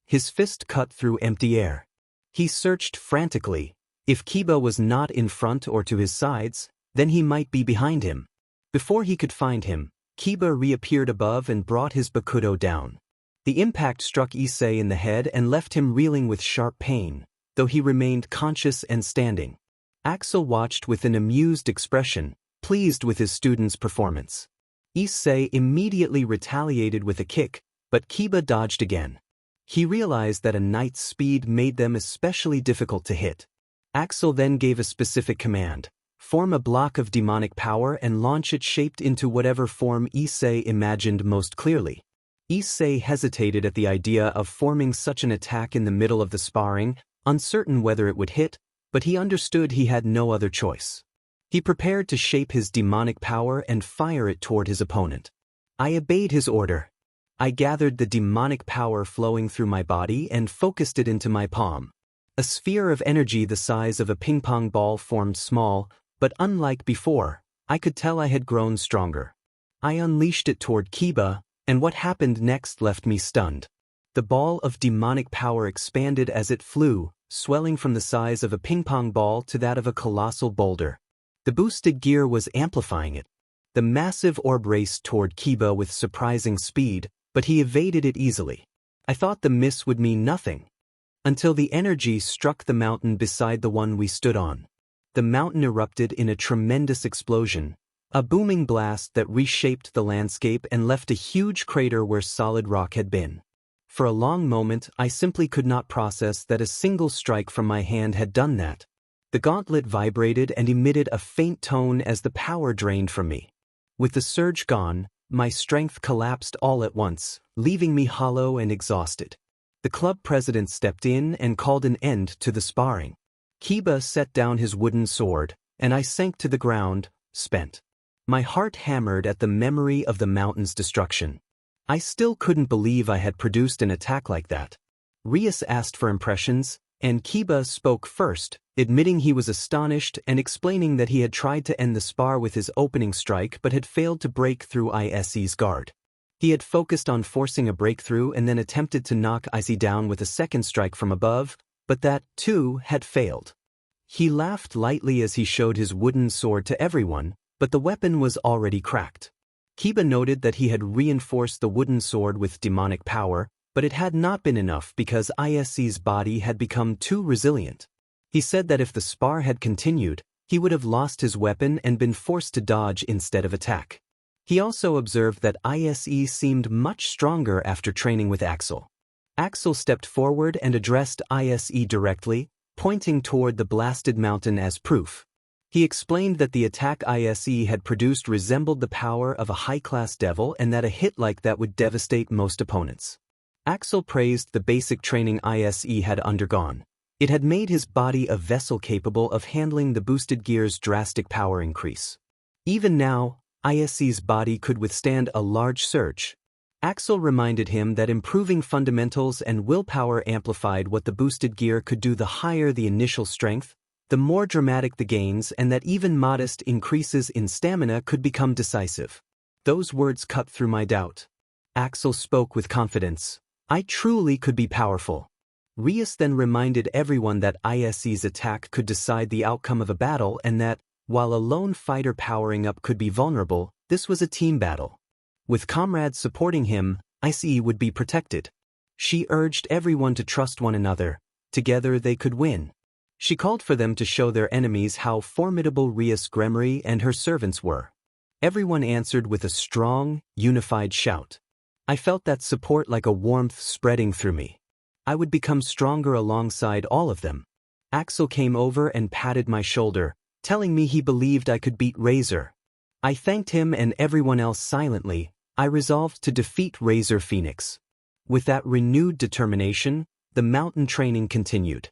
His fist cut through empty air. He searched frantically. If Kiba was not in front or to his sides, then he might be behind him. Before he could find him, Kiba reappeared above and brought his bakuto down. The impact struck Issei in the head and left him reeling with sharp pain, though he remained conscious and standing. Axel watched with an amused expression, pleased with his student's performance. Issei immediately retaliated with a kick, but Kiba dodged again. He realized that a knight's speed made them especially difficult to hit. Axel then gave a specific command: form a block of demonic power and launch it shaped into whatever form Issei imagined most clearly. Issei hesitated at the idea of forming such an attack in the middle of the sparring, uncertain whether it would hit, but he understood he had no other choice. He prepared to shape his demonic power and fire it toward his opponent. I obeyed his order. I gathered the demonic power flowing through my body and focused it into my palm. A sphere of energy the size of a ping-pong ball formed small, but unlike before, I could tell I had grown stronger. I unleashed it toward Kiba, and what happened next left me stunned. The ball of demonic power expanded as it flew, swelling from the size of a ping-pong ball to that of a colossal boulder. The boosted gear was amplifying it. The massive orb raced toward Kiba with surprising speed, but he evaded it easily. I thought the miss would mean nothing, until the energy struck the mountain beside the one we stood on. The mountain erupted in a tremendous explosion, a booming blast that reshaped the landscape and left a huge crater where solid rock had been. For a long moment, I simply could not process that a single strike from my hand had done that. The gauntlet vibrated and emitted a faint tone as the power drained from me. With the surge gone, my strength collapsed all at once, leaving me hollow and exhausted. The club president stepped in and called an end to the sparring. Kiba set down his wooden sword, and I sank to the ground, spent. My heart hammered at the memory of the mountain's destruction. I still couldn't believe I had produced an attack like that. Rias asked for impressions, and Kiba spoke first, admitting he was astonished and explaining that he had tried to end the spar with his opening strike but had failed to break through Issei's guard. He had focused on forcing a breakthrough and then attempted to knock Issei down with a second strike from above, but that, too, had failed. He laughed lightly as he showed his wooden sword to everyone, but the weapon was already cracked. Kiba noted that he had reinforced the wooden sword with demonic power, but it had not been enough because Issei's body had become too resilient. He said that if the spar had continued, he would have lost his weapon and been forced to dodge instead of attack. He also observed that Issei seemed much stronger after training with Axel. Axel stepped forward and addressed Issei directly, pointing toward the blasted mountain as proof. He explained that the attack Issei had produced resembled the power of a high-class devil and that a hit like that would devastate most opponents. Axel praised the basic training Issei had undergone. It had made his body a vessel capable of handling the boosted gear's drastic power increase. Even now, Issei's body could withstand a large surge. Axel reminded him that improving fundamentals and willpower amplified what the boosted gear could do. The higher the initial strength, the more dramatic the gains, and that even modest increases in stamina could become decisive. Those words cut through my doubt. Axel spoke with confidence. I truly could be powerful. Rias then reminded everyone that Issei's attack could decide the outcome of a battle and that, while a lone fighter powering up could be vulnerable, this was a team battle. With comrades supporting him, Issei would be protected. She urged everyone to trust one another. Together they could win. She called for them to show their enemies how formidable Rias Gremory and her servants were. Everyone answered with a strong, unified shout. I felt that support like a warmth spreading through me. I would become stronger alongside all of them. Axel came over and patted my shoulder, telling me he believed I could beat Razor. I thanked him and everyone else silently. I resolved to defeat Razor Phoenix. With that renewed determination, the mountain training continued.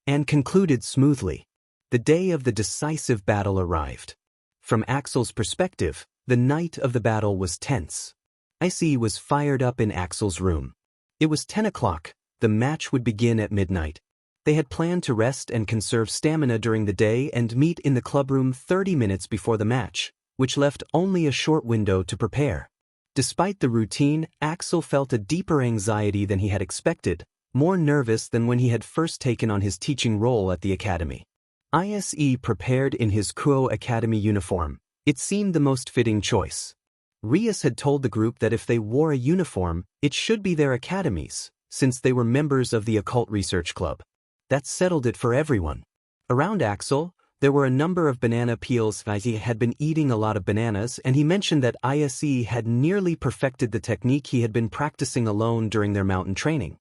And concluded smoothly. The day of the decisive battle arrived. From Axel's perspective, the night of the battle was tense. Issei was fired up in Axel's room. It was 10 o'clock. The match would begin at midnight. They had planned to rest and conserve stamina during the day and meet in the clubroom 30 minutes before the match, which left only a short window to prepare. Despite the routine, Axel felt a deeper anxiety than he had expected, more nervous than when he had first taken on his teaching role at the academy. Issei prepared in his Kuo Academy uniform. It seemed the most fitting choice. Rias had told the group that if they wore a uniform, it should be their academy's, since they were members of the Occult Research Club. That settled it for everyone. Around Axel, there were a number of banana peels. Issei had been eating a lot of bananas, and he mentioned that Issei had nearly perfected the technique he had been practicing alone during their mountain training.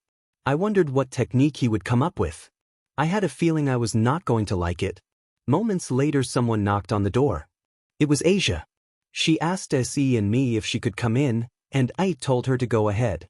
I wondered what technique he would come up with. I had a feeling I was not going to like it. Moments later someone knocked on the door. It was Asia. She asked Issei and me if she could come in, and I told her to go ahead.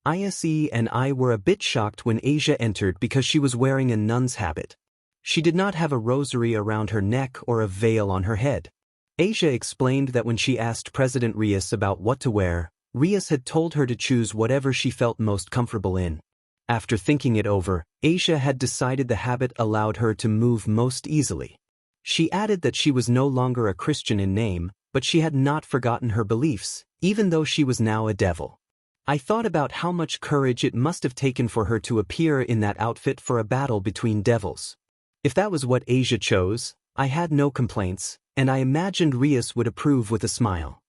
Issei and I were a bit shocked when Asia entered because she was wearing a nun's habit. She did not have a rosary around her neck or a veil on her head. Asia explained that when she asked President Rias about what to wear, Rias had told her to choose whatever she felt most comfortable in. After thinking it over, Asia had decided the habit allowed her to move most easily. She added that she was no longer a Christian in name, but she had not forgotten her beliefs, even though she was now a devil. I thought about how much courage it must have taken for her to appear in that outfit for a battle between devils. If that was what Asia chose, I had no complaints, and I imagined Rias would approve with a smile.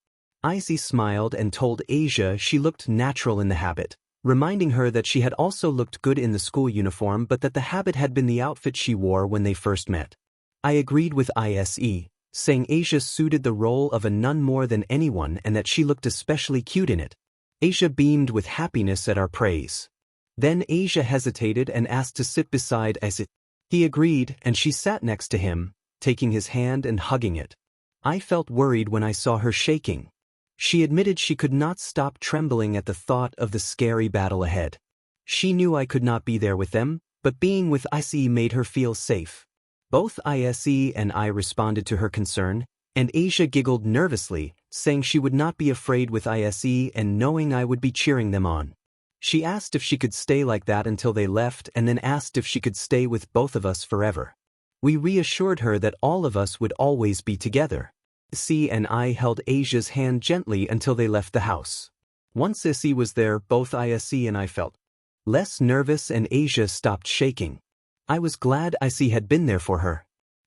Issei smiled and told Asia she looked natural in the habit, reminding her that she had also looked good in the school uniform but that the habit had been the outfit she wore when they first met. I agreed with Issei, saying Asia suited the role of a nun more than anyone and that she looked especially cute in it. Asia beamed with happiness at our praise. Then Asia hesitated and asked to sit beside Issei. He agreed, and she sat next to him, taking his hand and hugging it. I felt worried when I saw her shaking. She admitted she could not stop trembling at the thought of the scary battle ahead. She knew I could not be there with them, but being with Issei made her feel safe. Both Issei and I responded to her concern, and Asia giggled nervously, saying she would not be afraid with Issei and knowing I would be cheering them on. She asked if she could stay like that until they left and then asked if she could stay with both of us forever. We reassured her that all of us would always be together. Issei and I held Asia's hand gently until they left the house. Once Issei was there, both Issei and I felt less nervous and Asia stopped shaking. I was glad Issei had been there for her.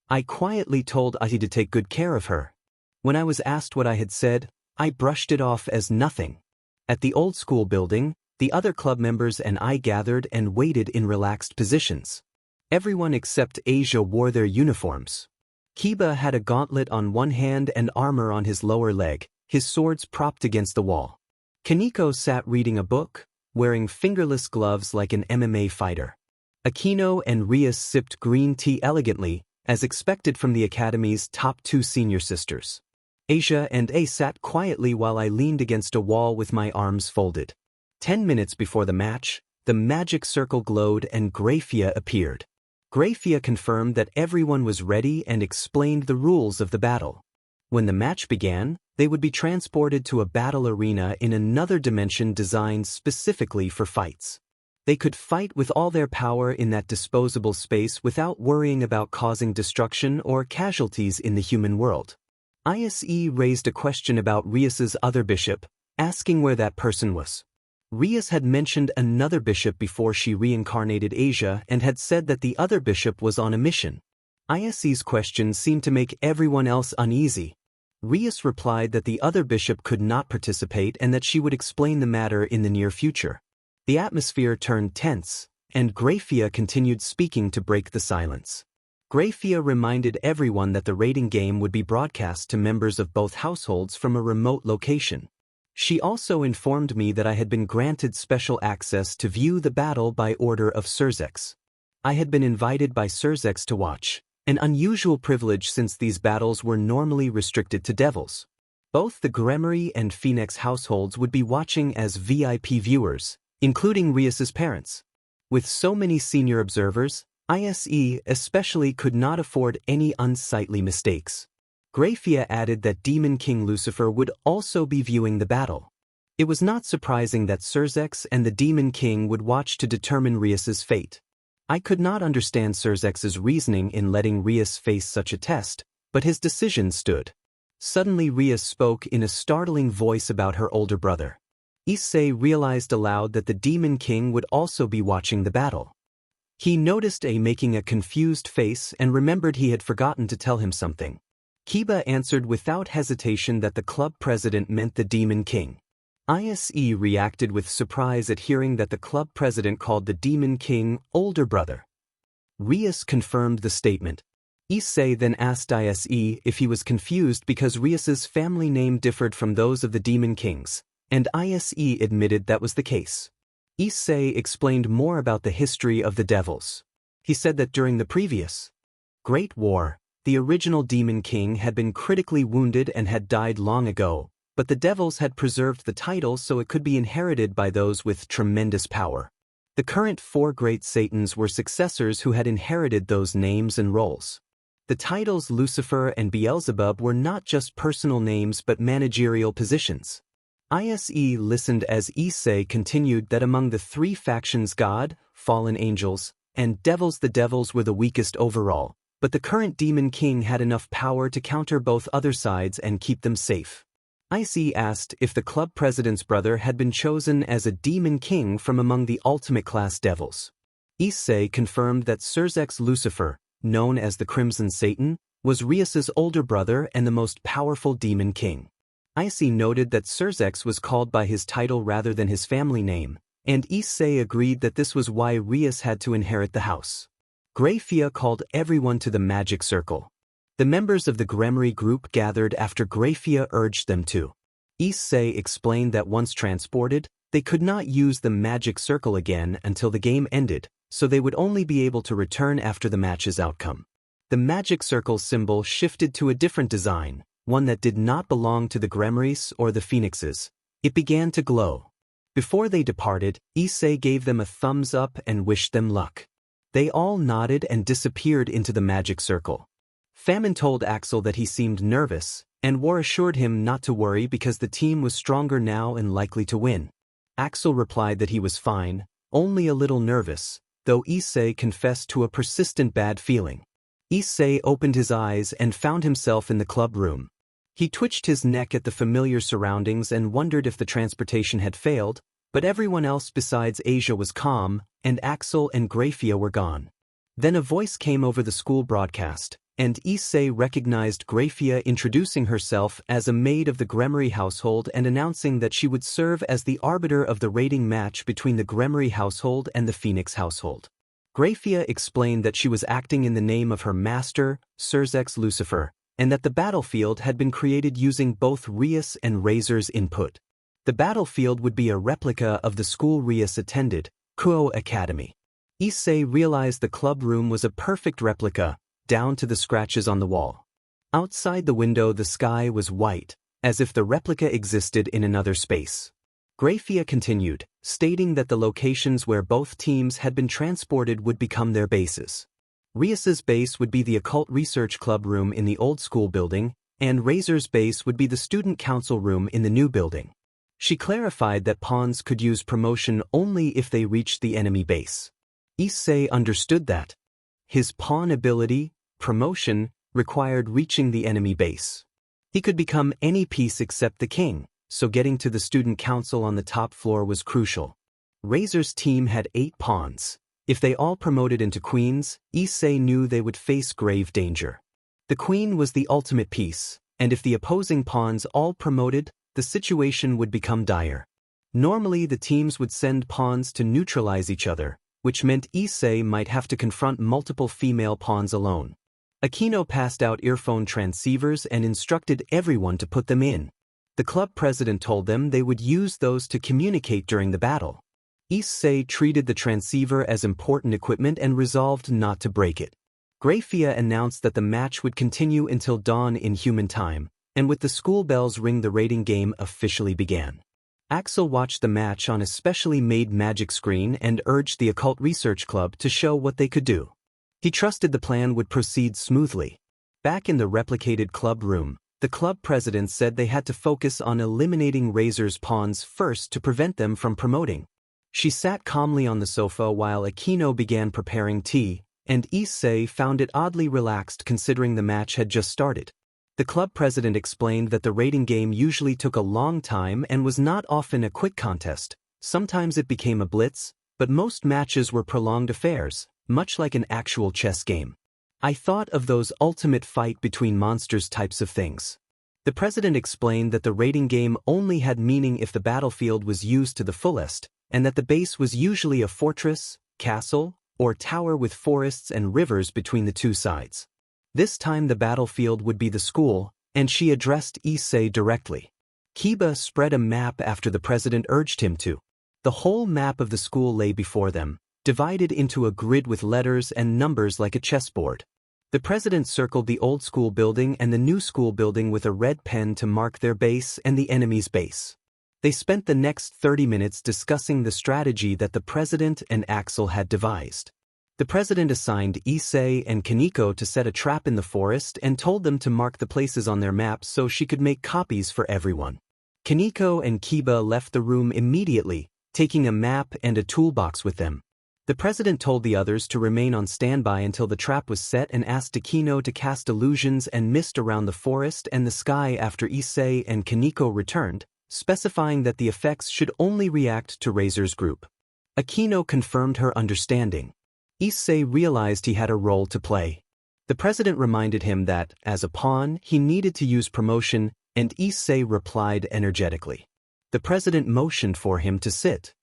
I quietly told Issei to take good care of her. When I was asked what I had said, I brushed it off as nothing. At the old school building, the other club members and I gathered and waited in relaxed positions. Everyone except Asia wore their uniforms. Kiba had a gauntlet on one hand and armor on his lower leg, his swords propped against the wall. Kaneko sat reading a book, wearing fingerless gloves like an MMA fighter. Aquino and Rias sipped green tea elegantly, as expected from the Academy's top two senior sisters. Asia and A sat quietly while I leaned against a wall with my arms folded. 10 minutes before the match, the magic circle glowed and Grafia appeared. Grafia confirmed that everyone was ready and explained the rules of the battle. When the match began, they would be transported to a battle arena in another dimension designed specifically for fights. They could fight with all their power in that disposable space without worrying about causing destruction or casualties in the human world. Issei raised a question about Rias's other bishop, asking where that person was. Rias had mentioned another bishop before she reincarnated Asia and had said that the other bishop was on a mission. Issei's question seemed to make everyone else uneasy. Rias replied that the other bishop could not participate and that she would explain the matter in the near future. The atmosphere turned tense, and Grafia continued speaking to break the silence. Grafia reminded everyone that the rating game would be broadcast to members of both households from a remote location. She also informed me that I had been granted special access to view the battle by order of Surzex. I had been invited by Surzex to watch, an unusual privilege since these battles were normally restricted to devils. Both the Gremory and Phoenix households would be watching as VIP viewers, including Rias's parents. With so many senior observers, Issei especially could not afford any unsightly mistakes. Grafia added that Demon King Lucifer would also be viewing the battle. It was not surprising that Surzex and the Demon King would watch to determine Rias's fate. I could not understand Surzex's reasoning in letting Rias face such a test, but his decision stood. Suddenly Rias spoke in a startling voice about her older brother. Issei realized aloud that the Demon King would also be watching the battle. He noticed making a confused face and remembered he had forgotten to tell him something. Kiba answered without hesitation that the club president meant the Demon King. Issei reacted with surprise at hearing that the club president called the Demon King older brother. Rias confirmed the statement. Issei then asked Issei if he was confused because Rias's family name differed from those of the Demon Kings, and Issei admitted that was the case. Issei explained more about the history of the devils. He said that during the previous Great War, the original Demon King had been critically wounded and had died long ago, but the devils had preserved the title so it could be inherited by those with tremendous power. The current 4 great Satans were successors who had inherited those names and roles. The titles Lucifer and Beelzebub were not just personal names but managerial positions. Issei listened as Issei continued that among the 3 factions God, fallen angels, and devils the devils were the weakest overall, but the current Demon King had enough power to counter both other sides and keep them safe. Issei asked if the club president's brother had been chosen as a Demon King from among the ultimate class devils. Issei confirmed that Surzex Lucifer, known as the Crimson Satan, was Rias's older brother and the most powerful Demon King. Issei noted that Surzex was called by his title rather than his family name, and Issei agreed that this was why Rias had to inherit the house. Grafia called everyone to the magic circle. The members of the Gremory group gathered after Grafia urged them to. Issei explained that once transported, they could not use the magic circle again until the game ended, so they would only be able to return after the match's outcome. The magic circle symbol shifted to a different design, one that did not belong to the Gremorys or the Phoenixes. It began to glow. Before they departed, Issei gave them a thumbs up and wished them luck. They all nodded and disappeared into the magic circle. Famine told Axel that he seemed nervous, and War assured him not to worry because the team was stronger now and likely to win. Axel replied that he was fine, only a little nervous, though Issei confessed to a persistent bad feeling. Issei opened his eyes and found himself in the club room. He twitched his neck at the familiar surroundings and wondered if the transportation had failed, but everyone else besides Asia was calm, and Axel and Grafia were gone. Then a voice came over the school broadcast, and Issei recognized Grafia introducing herself as a maid of the Gremory household and announcing that she would serve as the arbiter of the rating match between the Gremory household and the Phoenix household. Grafia explained that she was acting in the name of her master, Surzex Lucifer, and that the battlefield had been created using both Rias and Razor's input. The battlefield would be a replica of the school Rias attended, Kuo Academy. Issei realized the club room was a perfect replica, down to the scratches on the wall. Outside the window the sky was white, as if the replica existed in another space. Grafia continued, stating that the locations where both teams had been transported would become their bases. Rias's base would be the Occult Research Club room in the old school building, and Razor's base would be the student council room in the new building. She clarified that pawns could use promotion only if they reached the enemy base. Issei understood that. His pawn ability, promotion, required reaching the enemy base. He could become any piece except the king, so getting to the student council on the top floor was crucial. Razor's team had 8 pawns. If they all promoted into queens, Issei knew they would face grave danger. The queen was the ultimate piece, and if the opposing pawns all promoted, the situation would become dire. Normally the teams would send pawns to neutralize each other, which meant Issei might have to confront multiple female pawns alone. Aquino passed out earphone transceivers and instructed everyone to put them in. The club president told them they would use those to communicate during the battle. Issei treated the transceiver as important equipment and resolved not to break it. Grafia announced that the match would continue until dawn in human time, and with the school bells ring the rating game officially began. Axel watched the match on a specially made magic screen and urged the Occult Research Club to show what they could do. He trusted the plan would proceed smoothly. Back in the replicated club room, the club president said they had to focus on eliminating Razor's pawns first to prevent them from promoting. She sat calmly on the sofa while Aquino began preparing tea, and Issei found it oddly relaxed considering the match had just started. The club president explained that the rating game usually took a long time and was not often a quick contest. Sometimes it became a blitz, but most matches were prolonged affairs, much like an actual chess game. I thought of those ultimate fight between monsters types of things. The president explained that the rating game only had meaning if the battlefield was used to the fullest, and that the base was usually a fortress, castle, or tower with forests and rivers between the two sides. This time the battlefield would be the school, and she addressed Issei directly. Kiba spread a map after the president urged him to. The whole map of the school lay before them, divided into a grid with letters and numbers like a chessboard. The president circled the old school building and the new school building with a red pen to mark their base and the enemy's base. They spent the next 30 minutes discussing the strategy that the president and Axel had devised. The president assigned Issei and Kaneko to set a trap in the forest and told them to mark the places on their maps so she could make copies for everyone. Kaneko and Kiba left the room immediately, taking a map and a toolbox with them. The president told the others to remain on standby until the trap was set and asked Aquino to cast illusions and mist around the forest and the sky after Issei and Kaneko returned, specifying that the effects should only react to Razor's group. Aquino confirmed her understanding. Issei realized he had a role to play. The president reminded him that, as a pawn, he needed to use promotion, and Issei replied energetically. The president motioned for him to sit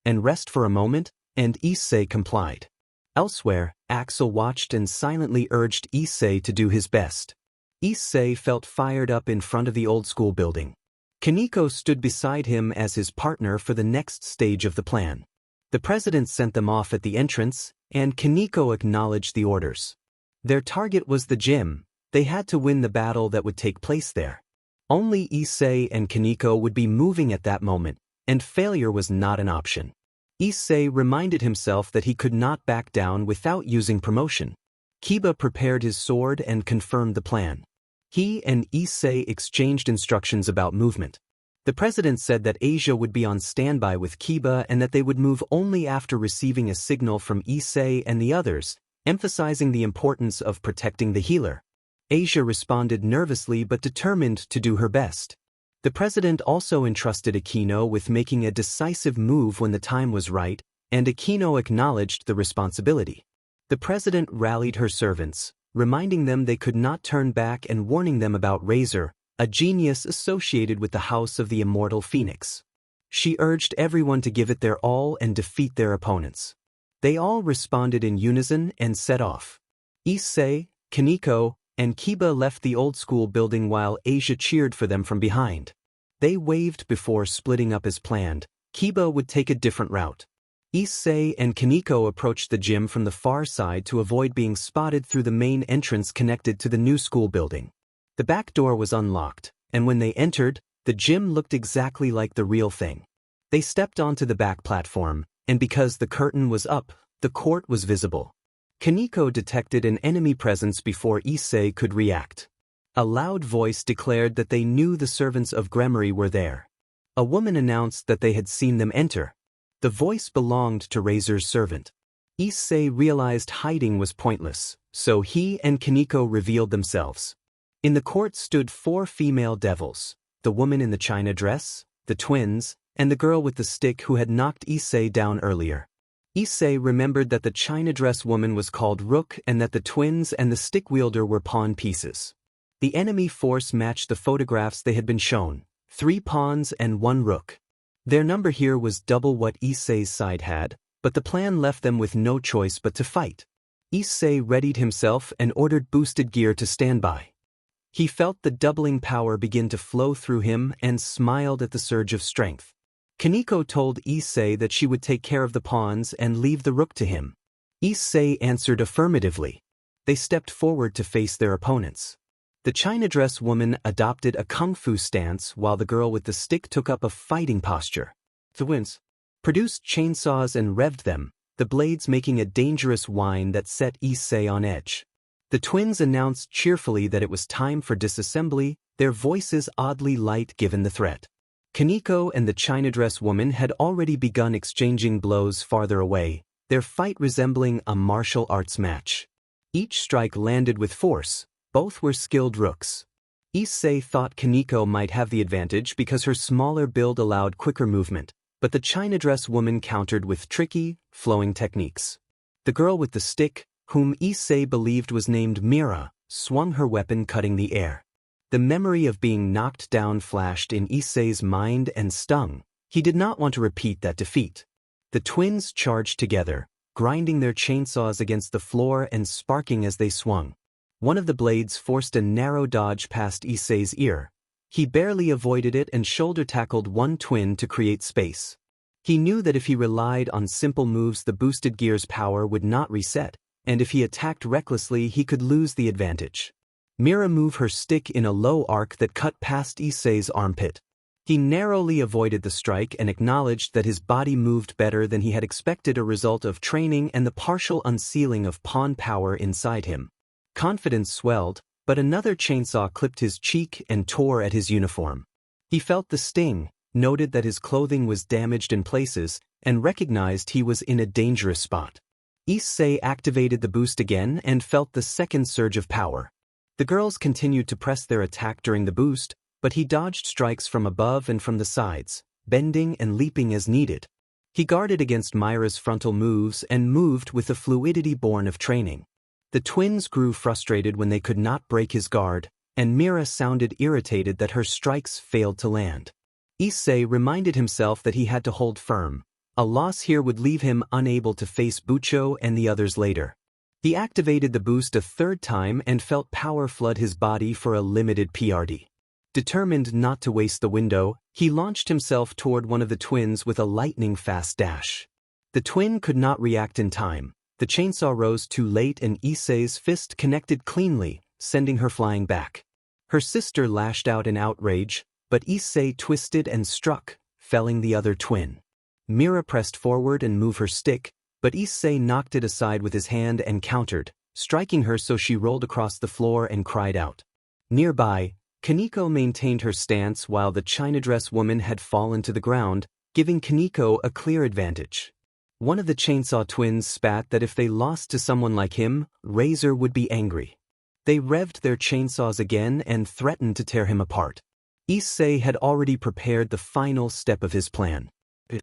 and rest for a moment, and Issei complied. Elsewhere, Axel watched and silently urged Issei to do his best. Issei felt fired up in front of the old school building. Kaneko stood beside him as his partner for the next stage of the plan. The president sent them off at the entrance, and Kaneko acknowledged the orders. Their target was the gym. They had to win the battle that would take place there. Only Issei and Kaneko would be moving at that moment, and failure was not an option. Issei reminded himself that he could not back down without using promotion. Kiba prepared his sword and confirmed the plan. He and Issei exchanged instructions about movement. The president said that Asia would be on standby with Kiba and that they would move only after receiving a signal from Issei and the others, emphasizing the importance of protecting the healer. Asia responded nervously but determined to do her best. The president also entrusted Aquino with making a decisive move when the time was right, and Aquino acknowledged the responsibility. The president rallied her servants, reminding them they could not turn back and warning them about Razor, a genius associated with the House of the Immortal Phoenix. She urged everyone to give it their all and defeat their opponents. They all responded in unison and set off. Issei, Kaneko, and Kiba left the old school building while Asia cheered for them from behind. They waved before splitting up as planned. Kiba would take a different route. Issei and Kaneko approached the gym from the far side to avoid being spotted through the main entrance connected to the new school building. The back door was unlocked, and when they entered, the gym looked exactly like the real thing. They stepped onto the back platform, and because the curtain was up, the court was visible. Kaneko detected an enemy presence before Issei could react. A loud voice declared that they knew the servants of Gremory were there. A woman announced that they had seen them enter. The voice belonged to Razor's servant. Issei realized hiding was pointless, so he and Kaneko revealed themselves. In the court stood 4 female devils, the woman in the china dress, the twins, and the girl with the stick who had knocked Issei down earlier. Issei remembered that the china dress woman was called Rook and that the twins and the stick wielder were pawn pieces. The enemy force matched the photographs they had been shown, 3 pawns and 1 rook. Their number here was double what Issei's side had, but the plan left them with no choice but to fight. Issei readied himself and ordered boosted gear to stand by. He felt the doubling power begin to flow through him and smiled at the surge of strength. Kaneko told Issei that she would take care of the pawns and leave the rook to him. Issei answered affirmatively. They stepped forward to face their opponents. The china dress woman adopted a kung fu stance while the girl with the stick took up a fighting posture. The twins produced chainsaws and revved them, the blades making a dangerous whine that set Issei on edge. The twins announced cheerfully that it was time for disassembly, their voices oddly light given the threat. Kaneko and the china dress woman had already begun exchanging blows farther away, their fight resembling a martial arts match. Each strike landed with force. Both were skilled rooks. Issei thought Kaneko might have the advantage because her smaller build allowed quicker movement, but the china dress woman countered with tricky, flowing techniques. The girl with the stick, whom Issei believed was named Mira, swung her weapon cutting the air. The memory of being knocked down flashed in Issei's mind and stung. He did not want to repeat that defeat. The twins charged together, grinding their chainsaws against the floor and sparking as they swung. One of the blades forced a narrow dodge past Issei's ear. He barely avoided it and shoulder-tackled one twin to create space. He knew that if he relied on simple moves the boosted gear's power would not reset, and if he attacked recklessly he could lose the advantage. Mira moved her stick in a low arc that cut past Issei's armpit. He narrowly avoided the strike and acknowledged that his body moved better than he had expected, a result of training and the partial unsealing of pawn power inside him. Confidence swelled, but another chainsaw clipped his cheek and tore at his uniform. He felt the sting, noted that his clothing was damaged in places, and recognized he was in a dangerous spot. Issei activated the boost again and felt the second surge of power. The girls continued to press their attack during the boost, but he dodged strikes from above and from the sides, bending and leaping as needed. He guarded against Mira's frontal moves and moved with the fluidity born of training. The twins grew frustrated when they could not break his guard, and Mira sounded irritated that her strikes failed to land. Issei reminded himself that he had to hold firm. A loss here would leave him unable to face Bucho and the others later. He activated the boost a 3rd time and felt power flood his body for a limited PRD. Determined not to waste the window, he launched himself toward one of the twins with a lightning-fast dash. The twin could not react in time. The chainsaw rose too late and Issei's fist connected cleanly, sending her flying back. Her sister lashed out in outrage, but Issei twisted and struck, felling the other twin. Mira pressed forward and moved her stick, but Issei knocked it aside with his hand and countered, striking her so she rolled across the floor and cried out. Nearby, Kaneko maintained her stance while the china dress woman had fallen to the ground, giving Kaneko a clear advantage. One of the chainsaw twins spat that if they lost to someone like him, Razor would be angry. They revved their chainsaws again and threatened to tear him apart. Issei had already prepared the final step of his plan. He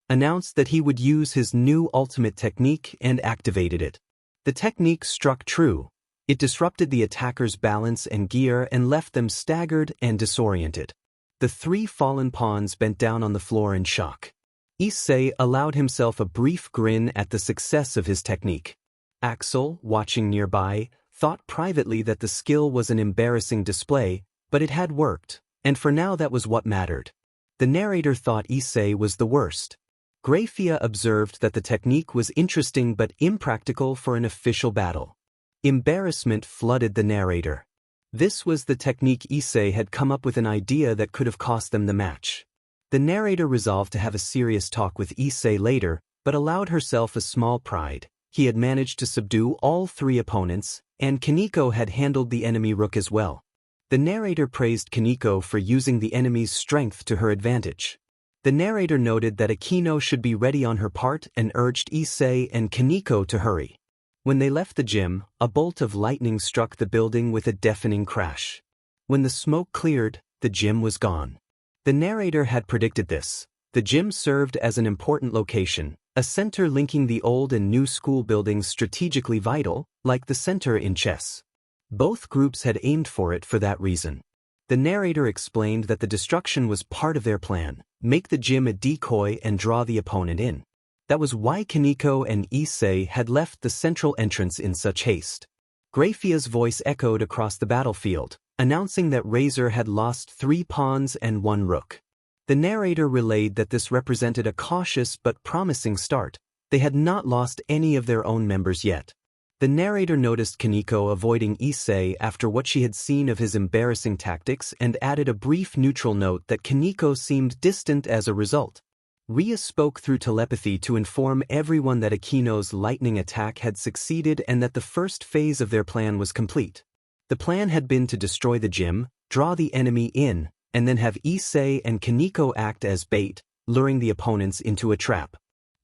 announced that he would use his new ultimate technique and activated it. The technique struck true. It disrupted the attacker's balance and gear and left them staggered and disoriented. The 3 fallen pawns bent down on the floor in shock. Issei allowed himself a brief grin at the success of his technique. Axel, watching nearby, thought privately that the skill was an embarrassing display, but it had worked, and for now that was what mattered. The narrator thought Issei was the worst. Grafia observed that the technique was interesting but impractical for an official battle. Embarrassment flooded the narrator. This was the technique Issei had come up with, an idea that could have cost them the match. The narrator resolved to have a serious talk with Issei later, but allowed herself a small pride. He had managed to subdue all 3 opponents, and Kaneko had handled the enemy rook as well. The narrator praised Kaneko for using the enemy's strength to her advantage. The narrator noted that Akino should be ready on her part and urged Issei and Kaneko to hurry. When they left the gym, a bolt of lightning struck the building with a deafening crash. When the smoke cleared, the gym was gone. The narrator had predicted this. The gym served as an important location, a center linking the old and new school buildings strategically vital, like the center in chess. Both groups had aimed for it for that reason. The narrator explained that the destruction was part of their plan, make the gym a decoy and draw the opponent in. That was why Kaneko and Issei had left the central entrance in such haste. Graphia's voice echoed across the battlefield, announcing that Razor had lost 3 pawns and 1 rook. The narrator relayed that this represented a cautious but promising start. They had not lost any of their own members yet. The narrator noticed Kaneko avoiding Issei after what she had seen of his embarrassing tactics and added a brief neutral note that Kaneko seemed distant as a result. Ria spoke through telepathy to inform everyone that Akino's lightning attack had succeeded and that the first phase of their plan was complete. The plan had been to destroy the gym, draw the enemy in, and then have Issei and Kaneko act as bait, luring the opponents into a trap.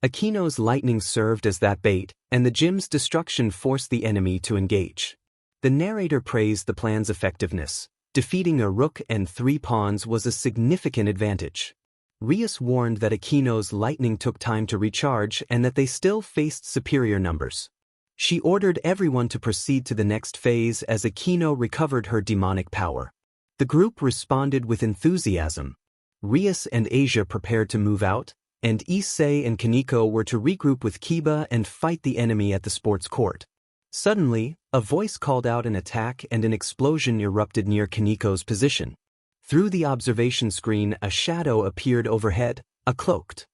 Akino's lightning served as that bait, and the gym's destruction forced the enemy to engage. The narrator praised the plan's effectiveness. Defeating a rook and 3 pawns was a significant advantage. Rias warned that Akino's lightning took time to recharge and that they still faced superior numbers. She ordered everyone to proceed to the next phase as Akino recovered her demonic power. The group responded with enthusiasm. Rias and Asia prepared to move out, and Issei and Kaneko were to regroup with Kiba and fight the enemy at the sports court. Suddenly, a voice called out an attack and an explosion erupted near Kaneko's position. Through the observation screen, a shadow appeared overhead, a cloaked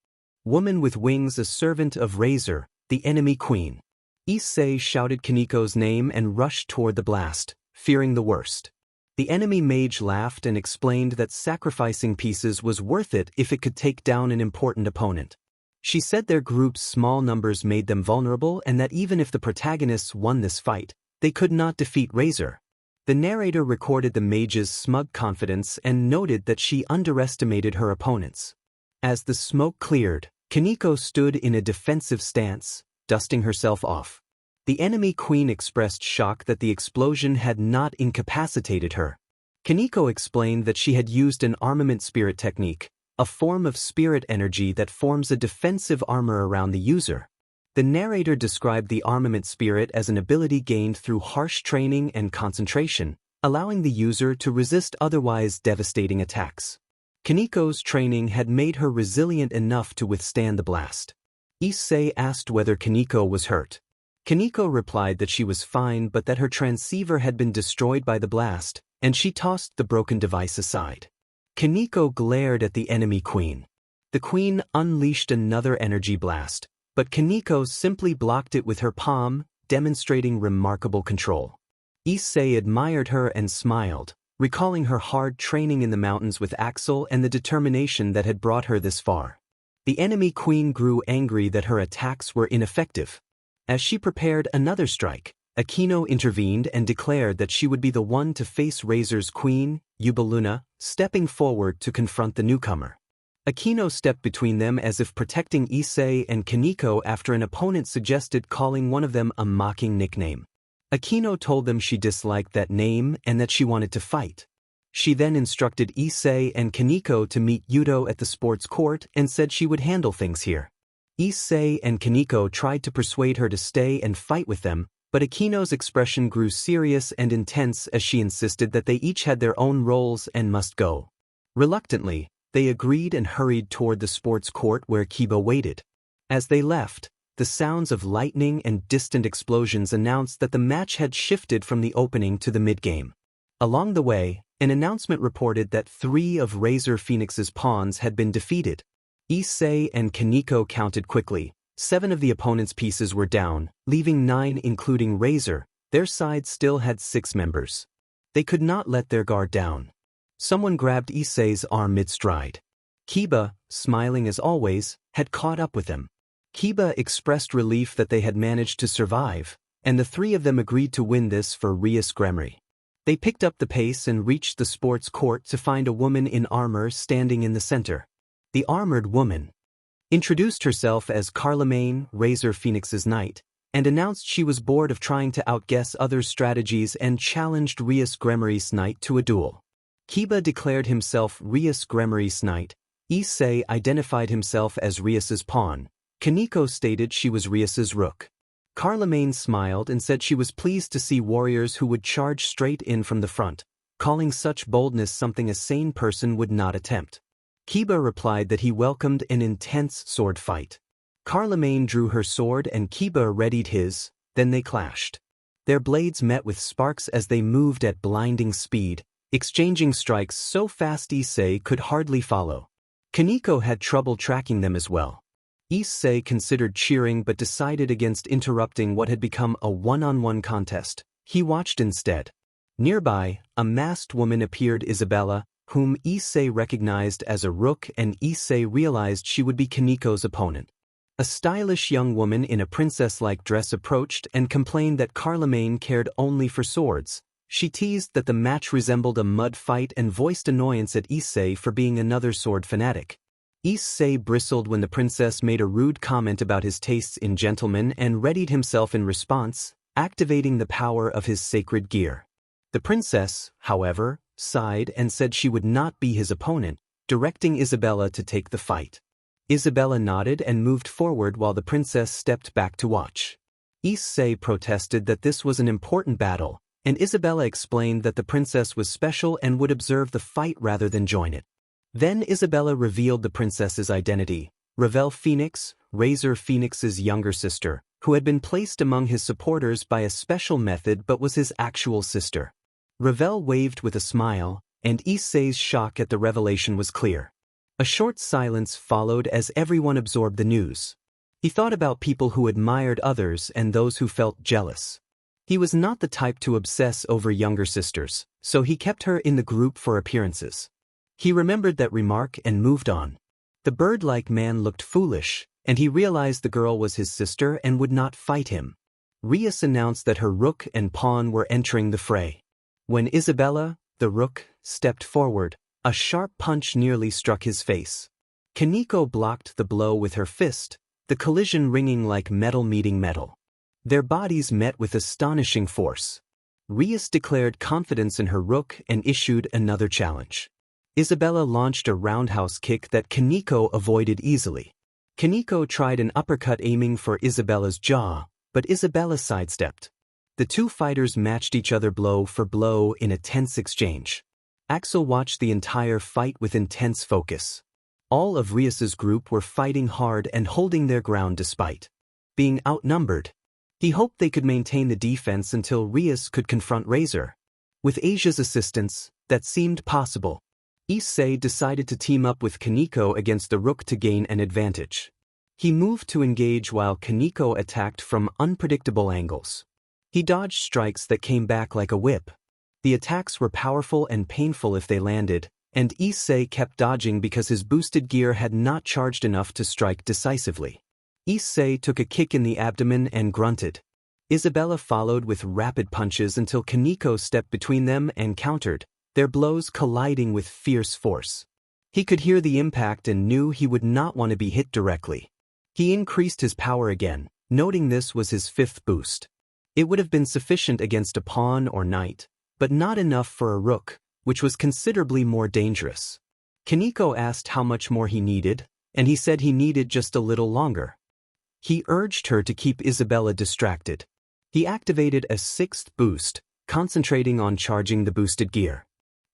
woman with wings, a servant of Razor, the enemy queen. Issei shouted Kaneko's name and rushed toward the blast, fearing the worst. The enemy mage laughed and explained that sacrificing pieces was worth it if it could take down an important opponent. She said their group's small numbers made them vulnerable and that even if the protagonists won this fight, they could not defeat Razor. The narrator recorded the mage's smug confidence and noted that she underestimated her opponents. As the smoke cleared, Kaneko stood in a defensive stance, dusting herself off. The enemy queen expressed shock that the explosion had not incapacitated her. Kaneko explained that she had used an armament spirit technique, a form of spirit energy that forms a defensive armor around the user. The narrator described the armament spirit as an ability gained through harsh training and concentration, allowing the user to resist otherwise devastating attacks. Kaneko's training had made her resilient enough to withstand the blast. Issei asked whether Kaneko was hurt. Kaneko replied that she was fine but that her transceiver had been destroyed by the blast, and she tossed the broken device aside. Kaneko glared at the enemy queen. The queen unleashed another energy blast, but Kaneko simply blocked it with her palm, demonstrating remarkable control. Issei admired her and smiled, recalling her hard training in the mountains with Axel and the determination that had brought her this far. The enemy queen grew angry that her attacks were ineffective. As she prepared another strike, Akino intervened and declared that she would be the one to face Razor's queen, Yubaluna, stepping forward to confront the newcomer. Akino stepped between them as if protecting Issei and Kaneko after an opponent suggested calling one of them a mocking nickname. Akino told them she disliked that name and that she wanted to fight. She then instructed Issei and Kaneko to meet Yudo at the sports court and said she would handle things here. Issei and Kaneko tried to persuade her to stay and fight with them, but Akino's expression grew serious and intense as she insisted that they each had their own roles and must go. Reluctantly, they agreed and hurried toward the sports court where Kiba waited. As they left, the sounds of lightning and distant explosions announced that the match had shifted from the opening to the mid-game. Along the way, an announcement reported that 3 of Razor Phoenix's pawns had been defeated. Issei and Kaneko counted quickly. 7 of the opponent's pieces were down, leaving 9 including Razor. Their side still had 6 members. They could not let their guard down. Someone grabbed Issei's arm mid-stride. Kiba, smiling as always, had caught up with them. Kiba expressed relief that they had managed to survive, and the 3 of them agreed to win this for Rias Gremory. They picked up the pace and reached the sports court to find a woman in armor standing in the center. The armored woman introduced herself as Carlomagne, Razor Phoenix's knight, and announced she was bored of trying to outguess others' strategies and challenged Rius Gremory's knight to a duel. Kiba declared himself Rius Gremory's knight, Issei identified himself as Rius's pawn, Kaneko stated she was Rius's rook. Carlomagne smiled and said she was pleased to see warriors who would charge straight in from the front, calling such boldness something a sane person would not attempt. Kiba replied that he welcomed an intense sword fight. Carlomagne drew her sword and Kiba readied his, then they clashed. Their blades met with sparks as they moved at blinding speed, exchanging strikes so fast Issei could hardly follow. Kaneko had trouble tracking them as well. Issei considered cheering but decided against interrupting what had become a one-on-one contest. He watched instead. Nearby, a masked woman appeared, Isabella, whom Issei recognized as a rook, and Issei realized she would be Kaneko's opponent. A stylish young woman in a princess-like dress approached and complained that Carlomagne cared only for swords. She teased that the match resembled a mud fight and voiced annoyance at Issei for being another sword fanatic. Issei bristled when the princess made a rude comment about his tastes in gentlemen and readied himself in response, activating the power of his sacred gear. The princess, however, sighed and said she would not be his opponent, directing Isabella to take the fight. Isabella nodded and moved forward while the princess stepped back to watch. Issei protested that this was an important battle, and Isabella explained that the princess was special and would observe the fight rather than join it. Then Isabella revealed the princess's identity, Ravel Phoenix, Razor Phoenix's younger sister, who had been placed among his supporters by a special method but was his actual sister. Ravel waved with a smile, and Issei's shock at the revelation was clear. A short silence followed as everyone absorbed the news. He thought about people who admired others and those who felt jealous. He was not the type to obsess over younger sisters, so he kept her in the group for appearances. He remembered that remark and moved on. The bird-like man looked foolish, and he realized the girl was his sister and would not fight him. Rius announced that her rook and pawn were entering the fray. When Isabella, the rook, stepped forward, a sharp punch nearly struck his face. Kaneko blocked the blow with her fist, the collision ringing like metal meeting metal. Their bodies met with astonishing force. Rius declared confidence in her rook and issued another challenge. Isabella launched a roundhouse kick that Kaneko avoided easily. Kaneko tried an uppercut aiming for Isabella's jaw, but Isabella sidestepped. The two fighters matched each other blow for blow in a tense exchange. Axel watched the entire fight with intense focus. All of Rius's group were fighting hard and holding their ground despite being outnumbered. He hoped they could maintain the defense until Rius could confront Razor. With Asia's assistance, that seemed possible. Issei decided to team up with Kaneko against the rook to gain an advantage. He moved to engage while Kaneko attacked from unpredictable angles. He dodged strikes that came back like a whip. The attacks were powerful and painful if they landed, and Issei kept dodging because his boosted gear had not charged enough to strike decisively. Issei took a kick in the abdomen and grunted. Isabella followed with rapid punches until Kaneko stepped between them and countered, their blows colliding with fierce force. He could hear the impact and knew he would not want to be hit directly. He increased his power again, noting this was his fifth boost. It would have been sufficient against a pawn or knight, but not enough for a rook, which was considerably more dangerous. Kaneko asked how much more he needed, and he said he needed just a little longer. He urged her to keep Isabella distracted. He activated a sixth boost, concentrating on charging the boosted gear.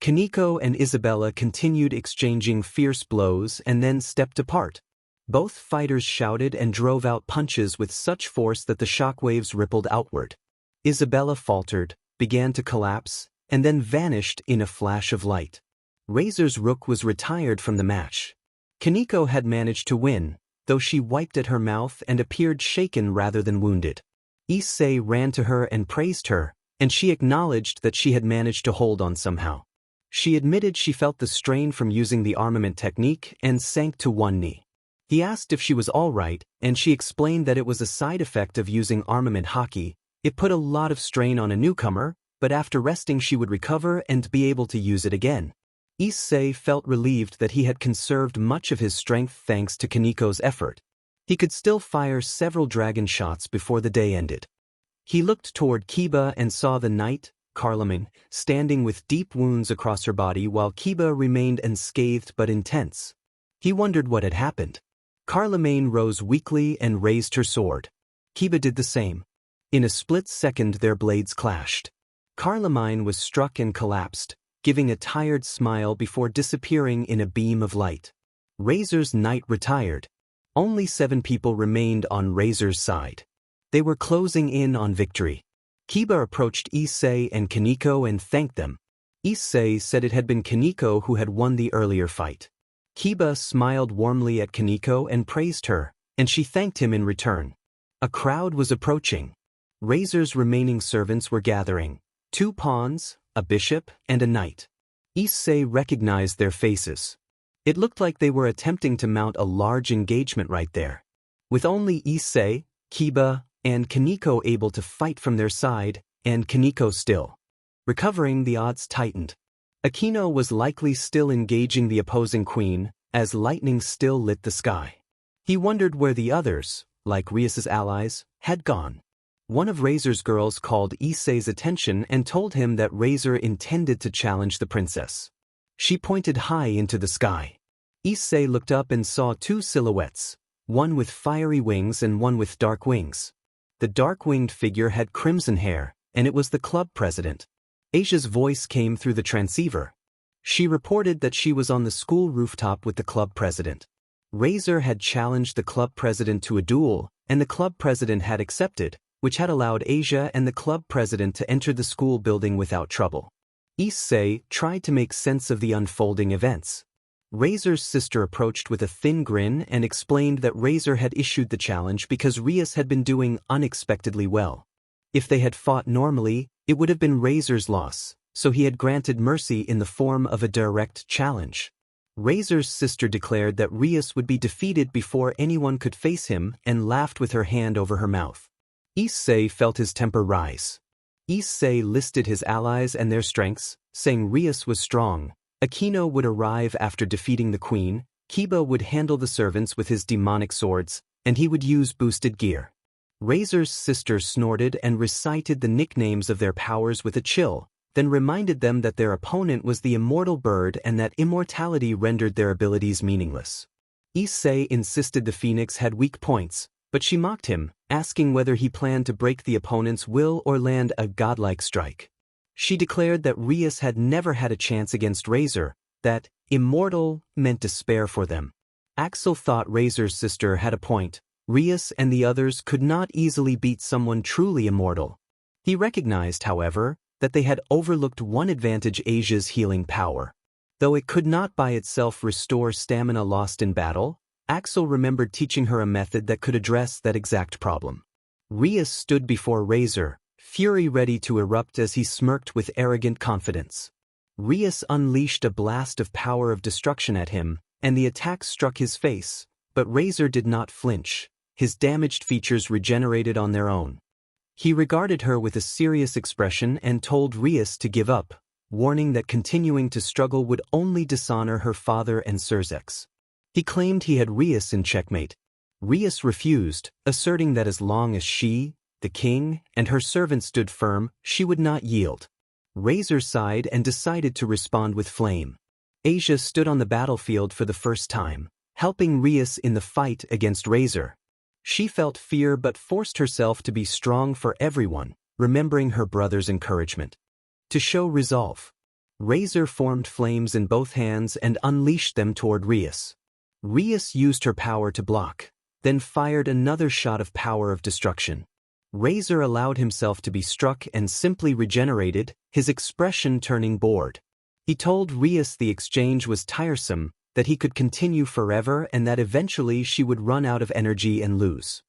Kaneko and Isabella continued exchanging fierce blows and then stepped apart. Both fighters shouted and drove out punches with such force that the shockwaves rippled outward. Isabella faltered, began to collapse, and then vanished in a flash of light. Razor's rook was retired from the match. Kaneko had managed to win, though she wiped at her mouth and appeared shaken rather than wounded. Issei ran to her and praised her, and she acknowledged that she had managed to hold on somehow. She admitted she felt the strain from using the armament technique and sank to one knee. He asked if she was all right, and she explained that it was a side effect of using armament hockey. It put a lot of strain on a newcomer, but after resting she would recover and be able to use it again. Issei felt relieved that he had conserved much of his strength thanks to Kaniko's effort. He could still fire several dragon shots before the day ended. He looked toward Kiba and saw the knight, Carloman, standing with deep wounds across her body while Kiba remained unscathed but intense. He wondered what had happened. Carloman rose weakly and raised her sword. Kiba did the same. In a split second their blades clashed. Carloman was struck and collapsed, giving a tired smile before disappearing in a beam of light. Razor's knight retired. Only 7 people remained on Razor's side. They were closing in on victory. Kiba approached Issei and Kaniko and thanked them. Issei said it had been Kaniko who had won the earlier fight. Kiba smiled warmly at Kaniko and praised her, and she thanked him in return. A crowd was approaching. Razor's remaining servants were gathering: 2 pawns, a bishop, and a knight. Issei recognized their faces. It looked like they were attempting to mount a large engagement right there. With only Issei, Kiba, and Kaniko able to fight from their side, and Kaniko still recovering, the odds tightened. Aquino was likely still engaging the opposing queen, as lightning still lit the sky. He wondered where the others, like Rias's allies, had gone. One of Razor's girls called Issei's attention and told him that Razor intended to challenge the princess. She pointed high into the sky. Issei looked up and saw 2 silhouettes, one with fiery wings and one with dark wings. The dark-winged figure had crimson hair, and it was the club president. Asia's voice came through the transceiver. She reported that she was on the school rooftop with the club president. Razor had challenged the club president to a duel, and the club president had accepted, which had allowed Asia and the club president to enter the school building without trouble. Issei tried to make sense of the unfolding events. Razor's sister approached with a thin grin and explained that Razor had issued the challenge because Rias had been doing unexpectedly well. If they had fought normally, it would have been Razor's loss, so he had granted mercy in the form of a direct challenge. Razor's sister declared that Rias would be defeated before anyone could face him and laughed with her hand over her mouth. Issei felt his temper rise. Issei listed his allies and their strengths, saying Rias was strong. Aquino would arrive after defeating the queen, Kiba would handle the servants with his demonic swords, and he would use boosted gear. Razor's sister snorted and recited the nicknames of their powers with a chill, then reminded them that their opponent was the immortal bird and that immortality rendered their abilities meaningless. Issei insisted the phoenix had weak points, but she mocked him, asking whether he planned to break the opponent's will or land a godlike strike. She declared that Rias had never had a chance against Razor, that immortal meant despair for them. Axel thought Razor's sister had a point. Rias and the others could not easily beat someone truly immortal. He recognized, however, that they had overlooked one advantage: Asia's healing power. Though it could not by itself restore stamina lost in battle, Axel remembered teaching her a method that could address that exact problem. Rias stood before Razor, fury ready to erupt as he smirked with arrogant confidence. Rias unleashed a blast of power of destruction at him, and the attack struck his face, but Razor did not flinch. His damaged features regenerated on their own. He regarded her with a serious expression and told Rias to give up, warning that continuing to struggle would only dishonor her father and Surzex. He claimed he had Rias in checkmate. Rias refused, asserting that as long as she, the king, and her servant stood firm, she would not yield. Razor sighed and decided to respond with flame. Asia stood on the battlefield for the first time, helping Rias in the fight against Razor. She felt fear but forced herself to be strong for everyone, remembering her brother's encouragement. To show resolve, Razor formed flames in both hands and unleashed them toward Rias. Rias used her power to block, then fired another shot of power of destruction. Razor allowed himself to be struck and simply regenerated, his expression turning bored. He told Rias the exchange was tiresome, that he could continue forever and that eventually she would run out of energy and lose.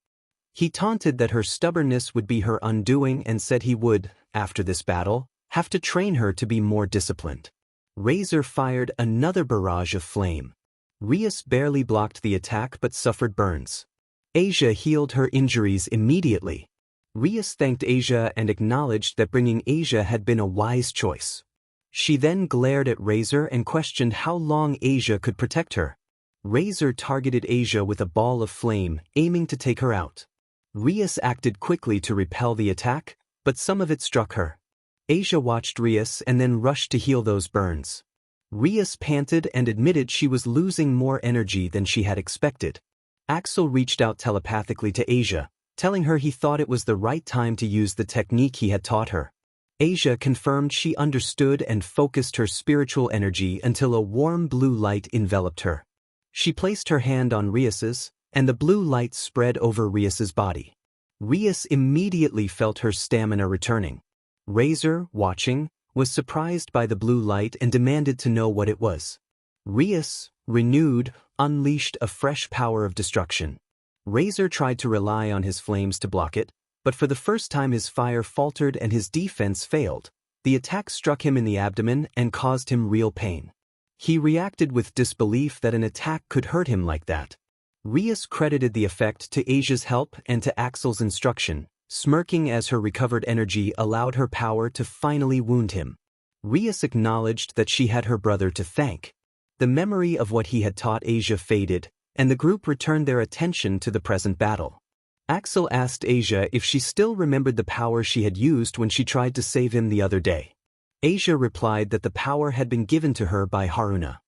He taunted that her stubbornness would be her undoing and said he would, after this battle, have to train her to be more disciplined. Razor fired another barrage of flame. Rias barely blocked the attack but suffered burns. Asia healed her injuries immediately. Rias thanked Asia and acknowledged that bringing Asia had been a wise choice. She then glared at Razor and questioned how long Asia could protect her. Razor targeted Asia with a ball of flame, aiming to take her out. Rias acted quickly to repel the attack, but some of it struck her. Asia watched Rias and then rushed to heal those burns. Rias panted and admitted she was losing more energy than she had expected. Axel reached out telepathically to Asia, telling her he thought it was the right time to use the technique he had taught her. Asia confirmed she understood and focused her spiritual energy until a warm blue light enveloped her. She placed her hand on Rias's, and the blue light spread over Rias's body. Rias immediately felt her stamina returning. Razor, watching, was surprised by the blue light and demanded to know what it was. Rias, renewed, unleashed a fresh power of destruction. Razor tried to rely on his flames to block it, but for the first time his fire faltered and his defense failed. The attack struck him in the abdomen and caused him real pain. He reacted with disbelief that an attack could hurt him like that. Rias credited the effect to Asia's help and to Axel's instruction, smirking as her recovered energy allowed her power to finally wound him. Rias acknowledged that she had her brother to thank. The memory of what he had taught Asia faded, and the group returned their attention to the present battle. Axel asked Asia if she still remembered the power she had used when she tried to save him the other day. Asia replied that the power had been given to her by Haruna.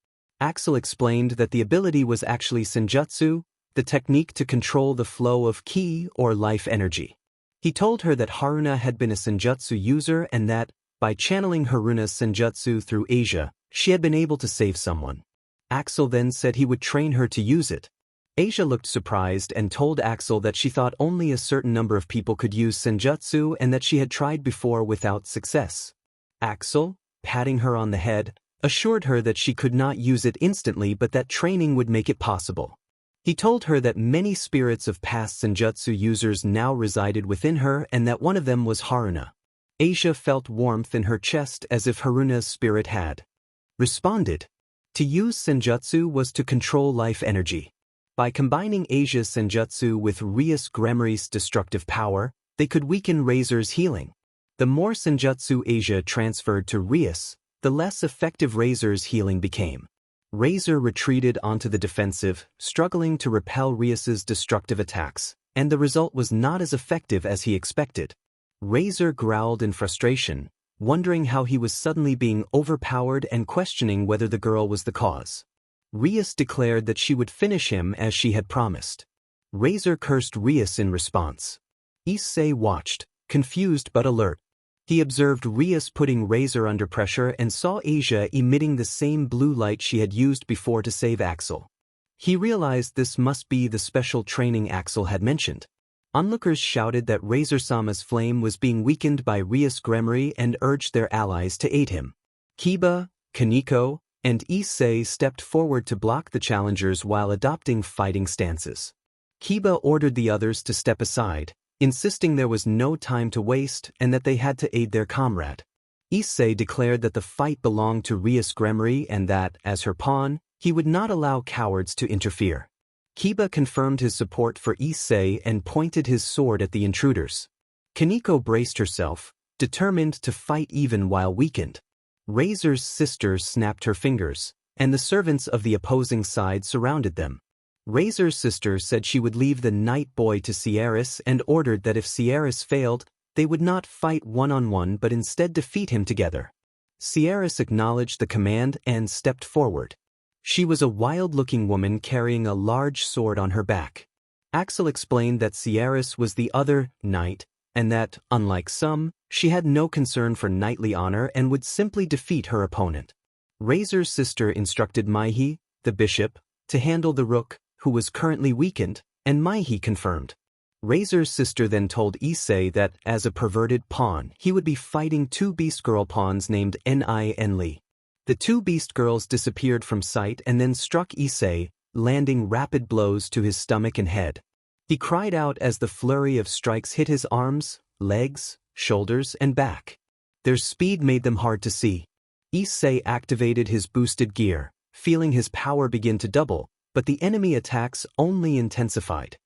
Axel explained that the ability was actually senjutsu, the technique to control the flow of ki or life energy. He told her that Haruna had been a senjutsu user and that, by channeling Haruna's senjutsu through Asia, she had been able to save someone. Axel then said he would train her to use it. Asia looked surprised and told Axel that she thought only a certain number of people could use senjutsu and that she had tried before without success. Axel, patting her on the head, assured her that she could not use it instantly but that training would make it possible. He told her that many spirits of past senjutsu users now resided within her and that one of them was Haruna. Asia felt warmth in her chest as if Haruna's spirit had responded. To use senjutsu was to control life energy. By combining Asia's senjutsu with Rias Gremry's destructive power, they could weaken Razor's healing. The more senjutsu Asia transferred to Rias, the less effective Razor's healing became. Razor retreated onto the defensive, struggling to repel Rias's destructive attacks, and the result was not as effective as he expected. Razor growled in frustration, wondering how he was suddenly being overpowered and questioning whether the girl was the cause. Rias declared that she would finish him as she had promised. Razor cursed Rias in response. Issei watched, confused but alert. He observed Rias putting Razor under pressure and saw Asia emitting the same blue light she had used before to save Axel. He realized this must be the special training Axel had mentioned. Onlookers shouted that Razor-sama's flame was being weakened by Rias Gremry and urged their allies to aid him. Kiba, Kaneko, and Issei stepped forward to block the challengers while adopting fighting stances. Kiba ordered the others to step aside, insisting there was no time to waste and that they had to aid their comrade. Issei declared that the fight belonged to Rias Gremry and that, as her pawn, he would not allow cowards to interfere. Kiba confirmed his support for Issei and pointed his sword at the intruders. Kaneko braced herself, determined to fight even while weakened. Razor's sister snapped her fingers, and the servants of the opposing side surrounded them. Razor's sister said she would leave the night boy to Sierras and ordered that if Sierras failed, they would not fight one-on-one but instead defeat him together. Sierras acknowledged the command and stepped forward. She was a wild-looking woman carrying a large sword on her back. Axel explained that Sierras was the other knight, and that, unlike some, she had no concern for knightly honor and would simply defeat her opponent. Razor's sister instructed Maihi, the bishop, to handle the rook, who was currently weakened, and Maihi confirmed. Razor's sister then told Issei that, as a perverted pawn, he would be fighting two beast girl pawns named Ni and Li. The two beast girls disappeared from sight and then struck Issei, landing rapid blows to his stomach and head. He cried out as the flurry of strikes hit his arms, legs, shoulders, and back. Their speed made them hard to see. Issei activated his boosted gear, feeling his power begin to double, but the enemy attacks only intensified.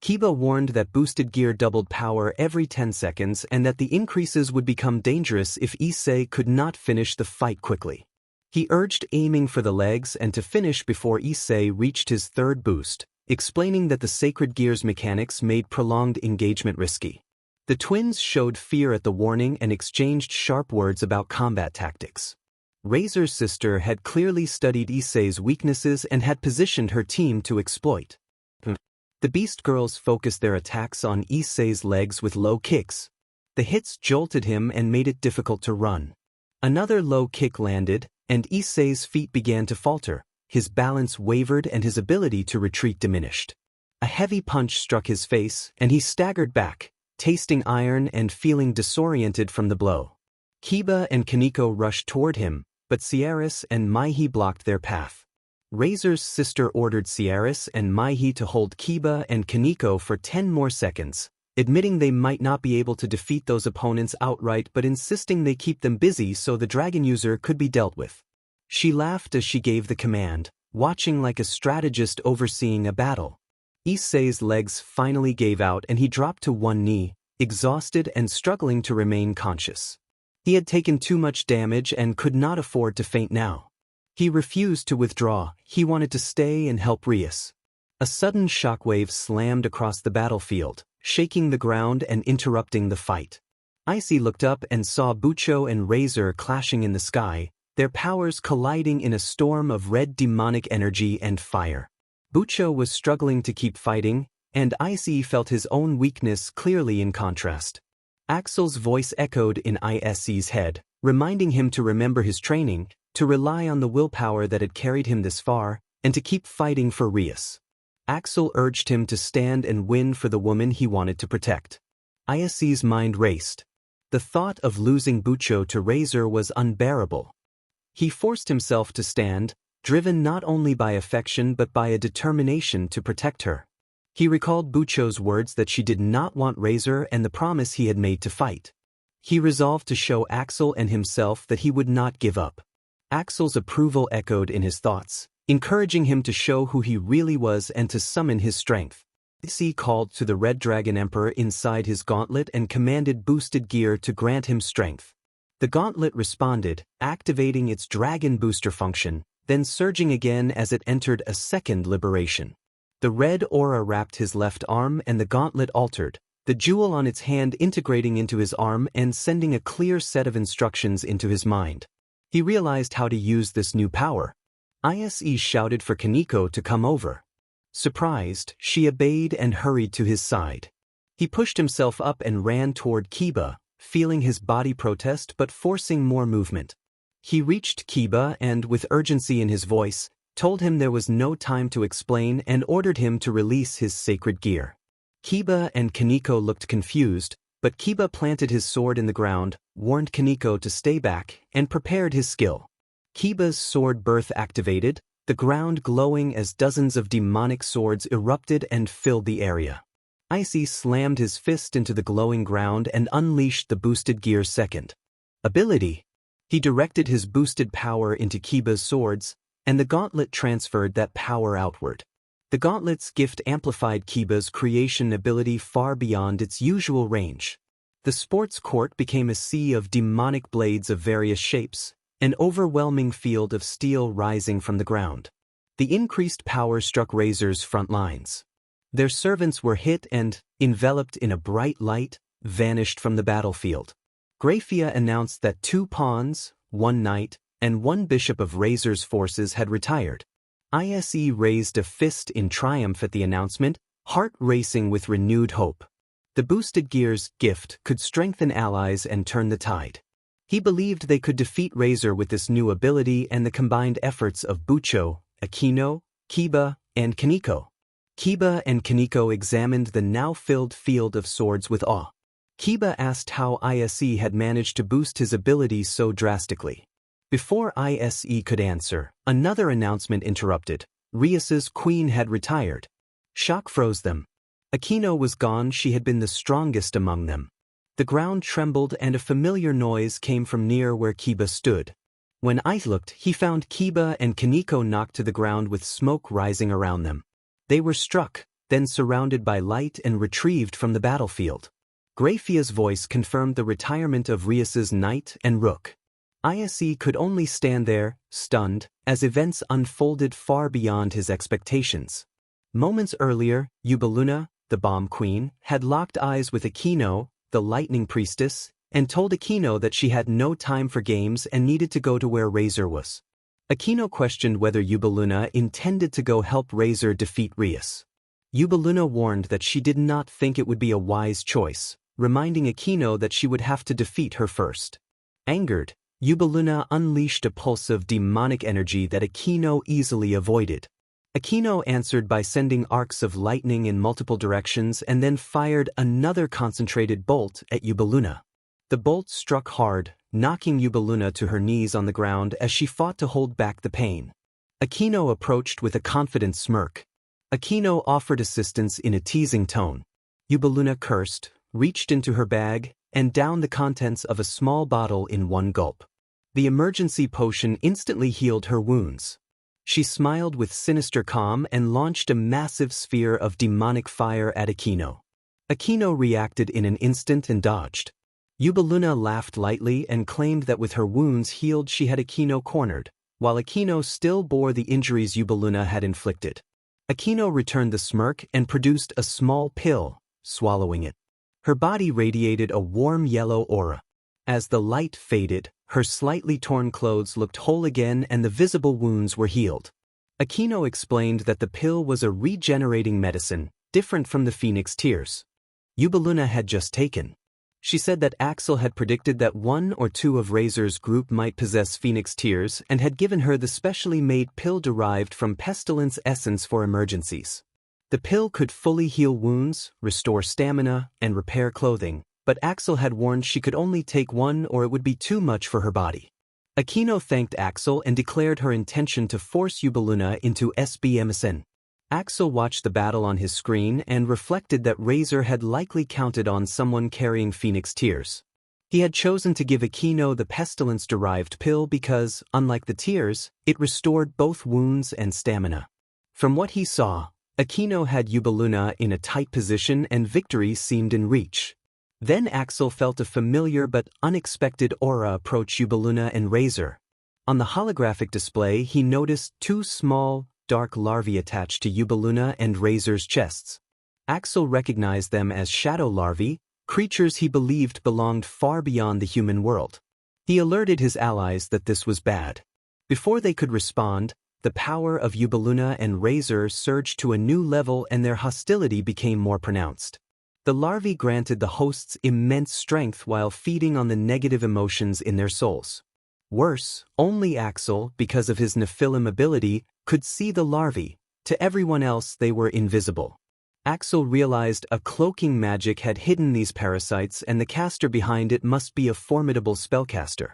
Kiba warned that boosted gear doubled power every 10 seconds and that the increases would become dangerous if Issei could not finish the fight quickly. He urged aiming for the legs and to finish before Issei reached his third boost, explaining that the sacred gear's mechanics made prolonged engagement risky. The twins showed fear at the warning and exchanged sharp words about combat tactics. Razor's sister had clearly studied Issei's weaknesses and had positioned her team to exploit. The Beast Girls focused their attacks on Issei's legs with low kicks. The hits jolted him and made it difficult to run. Another low kick landed, and Issei's feet began to falter, his balance wavered and his ability to retreat diminished. A heavy punch struck his face, and he staggered back, tasting iron and feeling disoriented from the blow. Kiba and Kaneko rushed toward him, but Sierras and Maihi blocked their path. Razor's sister ordered Sierras and Maihi to hold Kiba and Kaneko for 10 more seconds, admitting they might not be able to defeat those opponents outright but insisting they keep them busy so the dragon user could be dealt with. She laughed as she gave the command, watching like a strategist overseeing a battle. Issei's legs finally gave out and he dropped to one knee, exhausted and struggling to remain conscious. He had taken too much damage and could not afford to faint now. He refused to withdraw, he wanted to stay and help Rias. A sudden shockwave slammed across the battlefield, shaking the ground and interrupting the fight. Issei looked up and saw Bucho and Razor clashing in the sky, their powers colliding in a storm of red demonic energy and fire. Bucho was struggling to keep fighting, and Issei felt his own weakness clearly in contrast. Axel's voice echoed in Issei's head, reminding him to remember his training, to rely on the willpower that had carried him this far, and to keep fighting for Rias. Axel urged him to stand and win for the woman he wanted to protect. Issei's mind raced. The thought of losing Bucho to Razor was unbearable. He forced himself to stand, driven not only by affection but by a determination to protect her. He recalled Bucho's words that she did not want Razor and the promise he had made to fight. He resolved to show Axel and himself that he would not give up. Axel's approval echoed in his thoughts, encouraging him to show who he really was and to summon his strength. Issei called to the Red Dragon Emperor inside his gauntlet and commanded boosted gear to grant him strength. The gauntlet responded, activating its dragon booster function, then surging again as it entered a second liberation. The red aura wrapped his left arm and the gauntlet altered, the jewel on its hand integrating into his arm and sending a clear set of instructions into his mind. He realized how to use this new power. Issei shouted for Kaneko to come over. Surprised, she obeyed and hurried to his side. He pushed himself up and ran toward Kiba, feeling his body protest but forcing more movement. He reached Kiba and, with urgency in his voice, told him there was no time to explain and ordered him to release his sacred gear. Kiba and Kaneko looked confused, but Kiba planted his sword in the ground, warned Kaneko to stay back, and prepared his skill. Kiba's sword birth activated, the ground glowing as dozens of demonic swords erupted and filled the area. Issei slammed his fist into the glowing ground and unleashed the boosted gear's second ability. He directed his boosted power into Kiba's swords, and the gauntlet transferred that power outward. The gauntlet's gift amplified Kiba's creation ability far beyond its usual range. The sports court became a sea of demonic blades of various shapes, an overwhelming field of steel rising from the ground. The increased power struck Razor's front lines. Their servants were hit and, enveloped in a bright light, vanished from the battlefield. Grafia announced that 2 pawns, 1 knight, and 1 bishop of Razor's forces had retired. Issei raised a fist in triumph at the announcement, heart racing with renewed hope. The boosted gear's gift could strengthen allies and turn the tide. He believed they could defeat Razor with this new ability and the combined efforts of Bucho, Akino, Kiba, and Kaneko. Kiba and Kaneko examined the now-filled field of swords with awe. Kiba asked how Issei had managed to boost his ability so drastically. Before Issei could answer, another announcement interrupted. Rias's queen had retired. Shock froze them. Akino was gone, she had been the strongest among them. The ground trembled and a familiar noise came from near where Kiba stood. When Issei looked, he found Kiba and Kaneko knocked to the ground with smoke rising around them. They were struck, then surrounded by light and retrieved from the battlefield. Graphia's voice confirmed the retirement of Rias's knight and rook. Issei could only stand there, stunned, as events unfolded far beyond his expectations. Moments earlier, Ubeluna, the bomb queen, had locked eyes with Aquino, the lightning priestess, and told Aquino that she had no time for games and needed to go to where Razor was. Aquino questioned whether Ubeluna intended to go help Razor defeat Rias. Ubeluna warned that she did not think it would be a wise choice, reminding Aquino that she would have to defeat her first. Angered, Ubeluna unleashed a pulse of demonic energy that Aquino easily avoided. Aquino answered by sending arcs of lightning in multiple directions and then fired another concentrated bolt at Ubeluna. The bolt struck hard, knocking Ubeluna to her knees on the ground as she fought to hold back the pain. Aquino approached with a confident smirk. Aquino offered assistance in a teasing tone. Ubeluna cursed, reached into her bag, and downed the contents of a small bottle in one gulp. The emergency potion instantly healed her wounds. She smiled with sinister calm and launched a massive sphere of demonic fire at Aquino. Aquino reacted in an instant and dodged. Ubeluna laughed lightly and claimed that with her wounds healed she had Aquino cornered, while Aquino still bore the injuries Ubeluna had inflicted. Aquino returned the smirk and produced a small pill, swallowing it. Her body radiated a warm yellow aura. As the light faded, her slightly torn clothes looked whole again and the visible wounds were healed. Aquino explained that the pill was a regenerating medicine, different from the Phoenix Tears Ubeluna had just taken. She said that Axel had predicted that one or two of Razor's group might possess Phoenix Tears and had given her the specially made pill derived from Pestilence Essence for emergencies. The pill could fully heal wounds, restore stamina, and repair clothing, but Axel had warned she could only take one or it would be too much for her body. Aquino thanked Axel and declared her intention to force Ubeluna into SBMSN. Axel watched the battle on his screen and reflected that Razor had likely counted on someone carrying Phoenix Tears. He had chosen to give Aquino the pestilence-derived pill because, unlike the tears, it restored both wounds and stamina. From what he saw, Aquino had Ubeluna in a tight position and victory seemed in reach. Then Axel felt a familiar but unexpected aura approach Ubeluna and Razor. On the holographic display he noticed two small, dark larvae attached to Ubeluna and Razor's chests. Axel recognized them as shadow larvae, creatures he believed belonged far beyond the human world. He alerted his allies that this was bad. Before they could respond, the power of Ubeluna and Razor surged to a new level and their hostility became more pronounced. The larvae granted the hosts immense strength while feeding on the negative emotions in their souls. Worse, only Axel, because of his Nephilim ability, could see the larvae. To everyone else they were invisible. Axel realized a cloaking magic had hidden these parasites and the caster behind it must be a formidable spellcaster.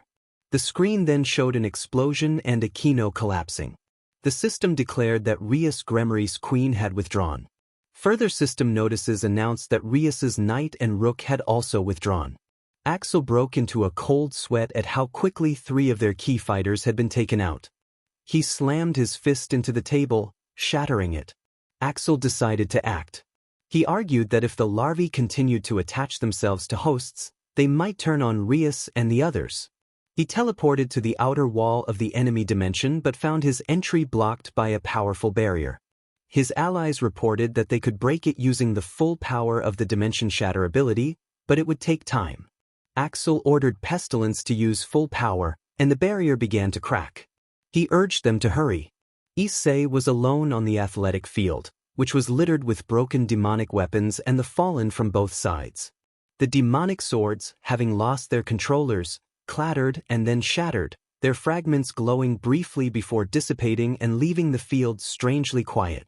The screen then showed an explosion and Aquino collapsing. The system declared that Rias Gremmary's queen had withdrawn. Further system notices announced that Rias's knight and rook had also withdrawn. Axel broke into a cold sweat at how quickly 3 of their key fighters had been taken out. He slammed his fist into the table, shattering it. Axel decided to act. He argued that if the larvae continued to attach themselves to hosts, they might turn on Rias and the others. He teleported to the outer wall of the enemy dimension but found his entry blocked by a powerful barrier. His allies reported that they could break it using the full power of the Dimension Shatter ability, but it would take time. Axel ordered Pestilence to use full power, and the barrier began to crack. He urged them to hurry. Issei was alone on the athletic field, which was littered with broken demonic weapons and the fallen from both sides. The demonic swords, having lost their controllers, clattered and then shattered, their fragments glowing briefly before dissipating and leaving the field strangely quiet.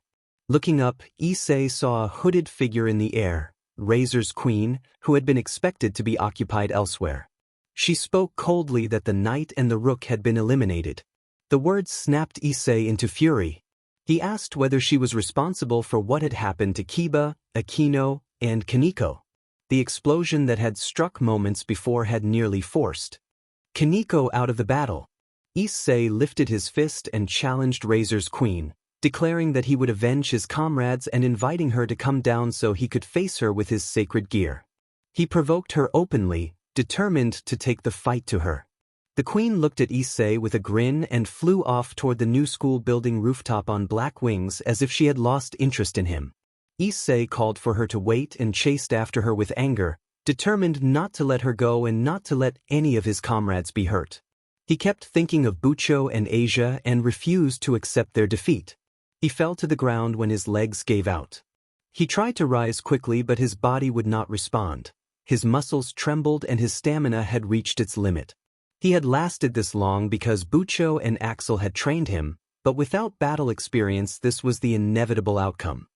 Looking up, Issei saw a hooded figure in the air, Razor's queen, who had been expected to be occupied elsewhere. She spoke coldly that the knight and the rook had been eliminated. The words snapped Issei into fury. He asked whether she was responsible for what had happened to Kiba, Aquino, and Kaneko. The explosion that had struck moments before had nearly forced Kaneko out of the battle. Issei lifted his fist and challenged Razor's queen, declaring that he would avenge his comrades and inviting her to come down so he could face her with his sacred gear. He provoked her openly, determined to take the fight to her. The queen looked at Issei with a grin and flew off toward the new school building rooftop on black wings as if she had lost interest in him. Issei called for her to wait and chased after her with anger, determined not to let her go and not to let any of his comrades be hurt. He kept thinking of Bucho and Asia and refused to accept their defeat. He fell to the ground when his legs gave out. He tried to rise quickly but his body would not respond. His muscles trembled and his stamina had reached its limit. He had lasted this long because Bucho and Axel had trained him, but without battle experience this was the inevitable outcome.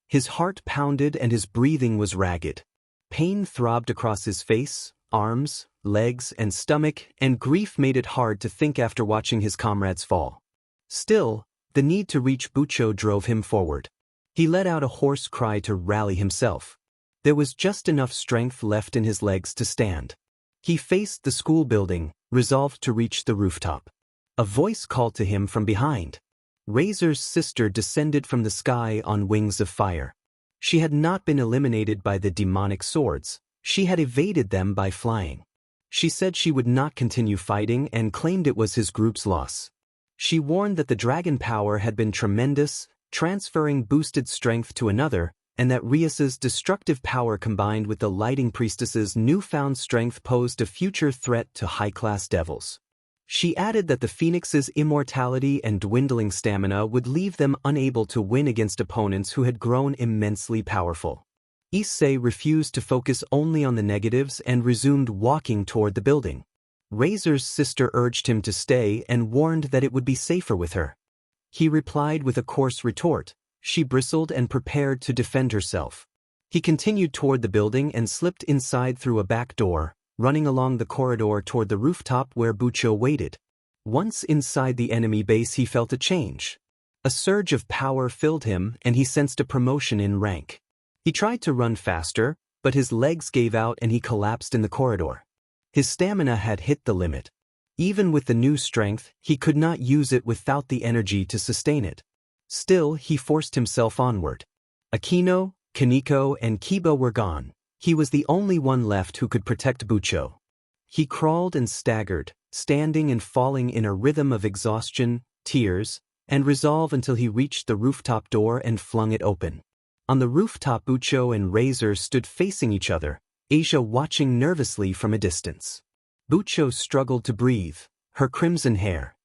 His heart pounded and his breathing was ragged. Pain throbbed across his face, arms, legs, and stomach, and grief made it hard to think after watching his comrades fall. Still, the need to reach Bucho drove him forward. He let out a hoarse cry to rally himself. There was just enough strength left in his legs to stand. He faced the school building, resolved to reach the rooftop. A voice called to him from behind. Razor's sister descended from the sky on wings of fire. She had not been eliminated by the demonic swords. She had evaded them by flying. She said she would not continue fighting and claimed it was his group's loss. She warned that the dragon power had been tremendous, transferring boosted strength to another, and that Rias's destructive power combined with the Lighting Priestess's newfound strength posed a future threat to high-class devils. She added that the Phoenix's immortality and dwindling stamina would leave them unable to win against opponents who had grown immensely powerful. Issei refused to focus only on the negatives and resumed walking toward the building. Razor's sister urged him to stay and warned that it would be safer with her. He replied with a coarse retort. She bristled and prepared to defend herself. He continued toward the building and slipped inside through a back door, running along the corridor toward the rooftop where Bucho waited. Once inside the enemy base he felt a change. A surge of power filled him and he sensed a promotion in rank. He tried to run faster, but his legs gave out and he collapsed in the corridor. His stamina had hit the limit. Even with the new strength, he could not use it without the energy to sustain it. Still, he forced himself onward. Aquino, Kaneko, and Kiba were gone. He was the only one left who could protect Bucho. He crawled and staggered, standing and falling in a rhythm of exhaustion, tears, and resolve until he reached the rooftop door and flung it open. On the rooftop, Bucho and Razor stood facing each other, Asia watching nervously from a distance. Bucho struggled to breathe. Her crimson hair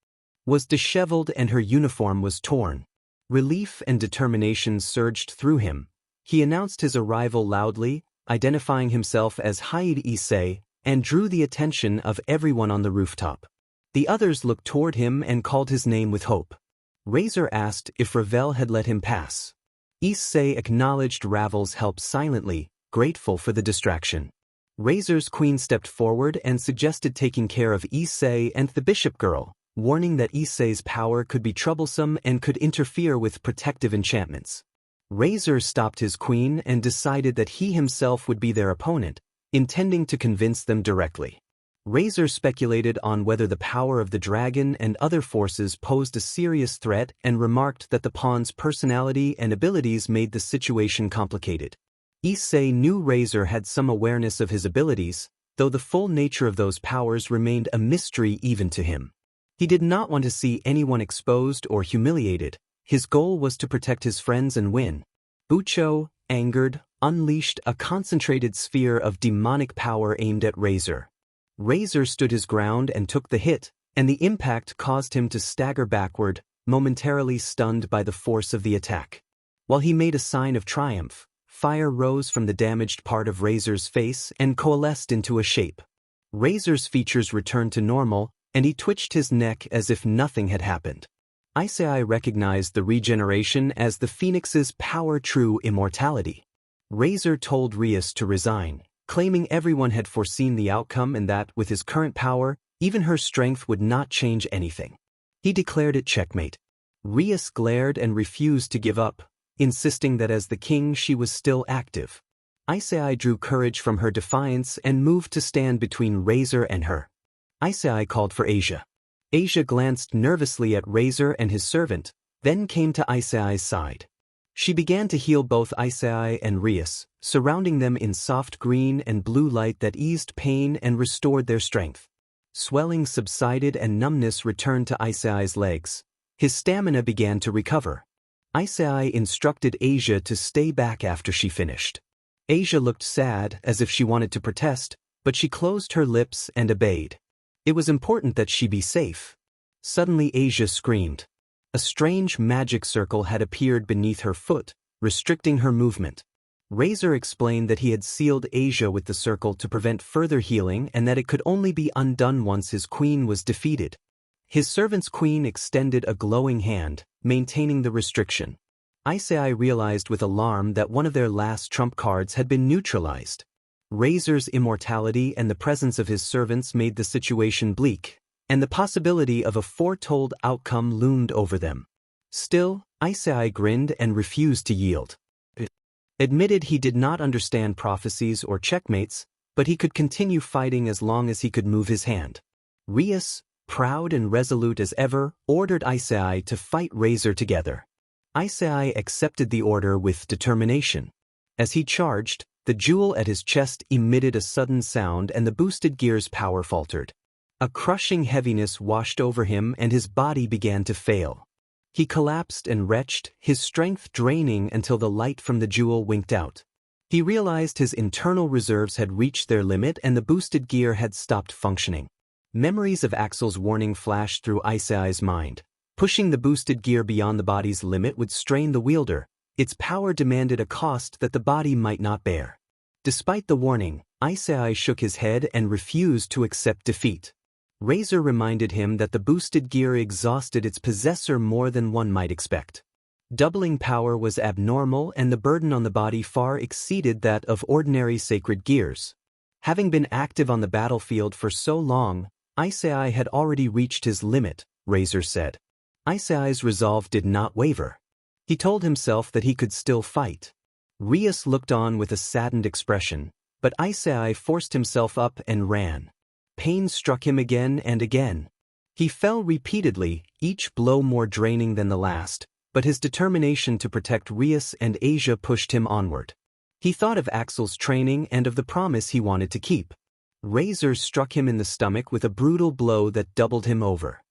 was disheveled and her uniform was torn. Relief and determination surged through him. He announced his arrival loudly, identifying himself as Hyde Issei, and drew the attention of everyone on the rooftop. The others looked toward him and called his name with hope. Razor asked if Ravel had let him pass. Issei acknowledged Ravel's help silently, grateful for the distraction. Razor's queen stepped forward and suggested taking care of Issei and the bishop girl, warning that Issei's power could be troublesome and could interfere with protective enchantments. Razor stopped his queen and decided that he himself would be their opponent, intending to convince them directly. Razor speculated on whether the power of the dragon and other forces posed a serious threat and remarked that the pawn's personality and abilities made the situation complicated. Issei knew Razor had some awareness of his abilities, though the full nature of those powers remained a mystery even to him. He did not want to see anyone exposed or humiliated. His goal was to protect his friends and win. Bucho, angered, unleashed a concentrated sphere of demonic power aimed at Razor. Razor stood his ground and took the hit, and the impact caused him to stagger backward, momentarily stunned by the force of the attack. While he made a sign of triumph, fire rose from the damaged part of Razor's face and coalesced into a shape. Razor's features returned to normal, and he twitched his neck as if nothing had happened. Issei recognized the regeneration as the Phoenix's power-true immortality. Razor told Rias to resign, claiming everyone had foreseen the outcome and that, with his current power, even her strength would not change anything. He declared it checkmate. Rias glared and refused to give up, insisting that as the king she was still active. Issei drew courage from her defiance and moved to stand between Razor and her. Issei called for Asia. Asia glanced nervously at Razor and his servant, then came to Issei's side. She began to heal both Issei and Rias, surrounding them in soft green and blue light that eased pain and restored their strength. Swelling subsided and numbness returned to Issei's legs. His stamina began to recover. Issei instructed Asia to stay back after she finished. Asia looked sad, as if she wanted to protest, but she closed her lips and obeyed. It was important that she be safe. Suddenly Asia screamed. A strange magic circle had appeared beneath her foot, restricting her movement. Razor explained that he had sealed Asia with the circle to prevent further healing and that it could only be undone once his queen was defeated. His servant's queen extended a glowing hand, maintaining the restriction. Issei realized with alarm that one of their last trump cards had been neutralized. Razor's immortality and the presence of his servants made the situation bleak, and the possibility of a foretold outcome loomed over them. Still, Issei grinned and refused to yield. Admitted he did not understand prophecies or checkmates, but he could continue fighting as long as he could move his hand. Rias, proud and resolute as ever, ordered Issei to fight Razor together. Issei accepted the order with determination. As he charged, the jewel at his chest emitted a sudden sound and the boosted gear's power faltered. A crushing heaviness washed over him and his body began to fail. He collapsed and retched, his strength draining until the light from the jewel winked out. He realized his internal reserves had reached their limit and the boosted gear had stopped functioning. Memories of Axel's warning flashed through Issei's mind. Pushing the boosted gear beyond the body's limit would strain the wielder. Its power demanded a cost that the body might not bear. Despite the warning, Issei shook his head and refused to accept defeat. Razor reminded him that the boosted gear exhausted its possessor more than one might expect. Doubling power was abnormal and the burden on the body far exceeded that of ordinary sacred gears. Having been active on the battlefield for so long, Issei had already reached his limit, Razor said. Issei's resolve did not waver. He told himself that he could still fight. Rias looked on with a saddened expression, but Issei forced himself up and ran. Pain struck him again and again. He fell repeatedly, each blow more draining than the last, but his determination to protect Rias and Asia pushed him onward. He thought of Axel's training and of the promise he wanted to keep. Razor struck him in the stomach with a brutal blow that doubled him over.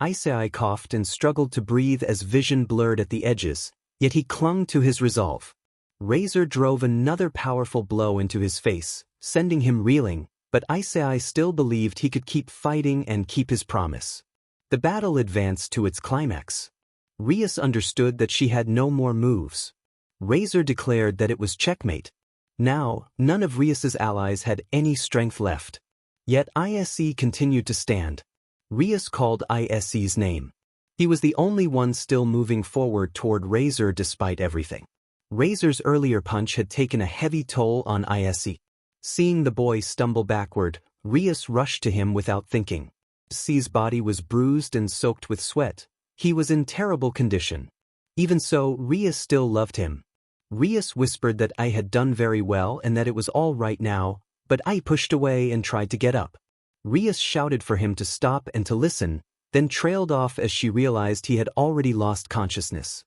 Issei coughed and struggled to breathe as vision blurred at the edges, yet he clung to his resolve. Razor drove another powerful blow into his face, sending him reeling, but Issei still believed he could keep fighting and keep his promise. The battle advanced to its climax. Rias understood that she had no more moves. Razor declared that it was checkmate. Now, none of Rias's allies had any strength left. Yet Issei continued to stand. Rias called Issei's name. He was the only one still moving forward toward Razor despite everything. Razor's earlier punch had taken a heavy toll on Issei. Seeing the boy stumble backward, Rias rushed to him without thinking. Issei's body was bruised and soaked with sweat. He was in terrible condition. Even so, Rias still loved him. Rias whispered that I had done very well and that it was all right now, but I pushed away and tried to get up. Rias shouted for him to stop and to listen, then trailed off as she realized he had already lost consciousness.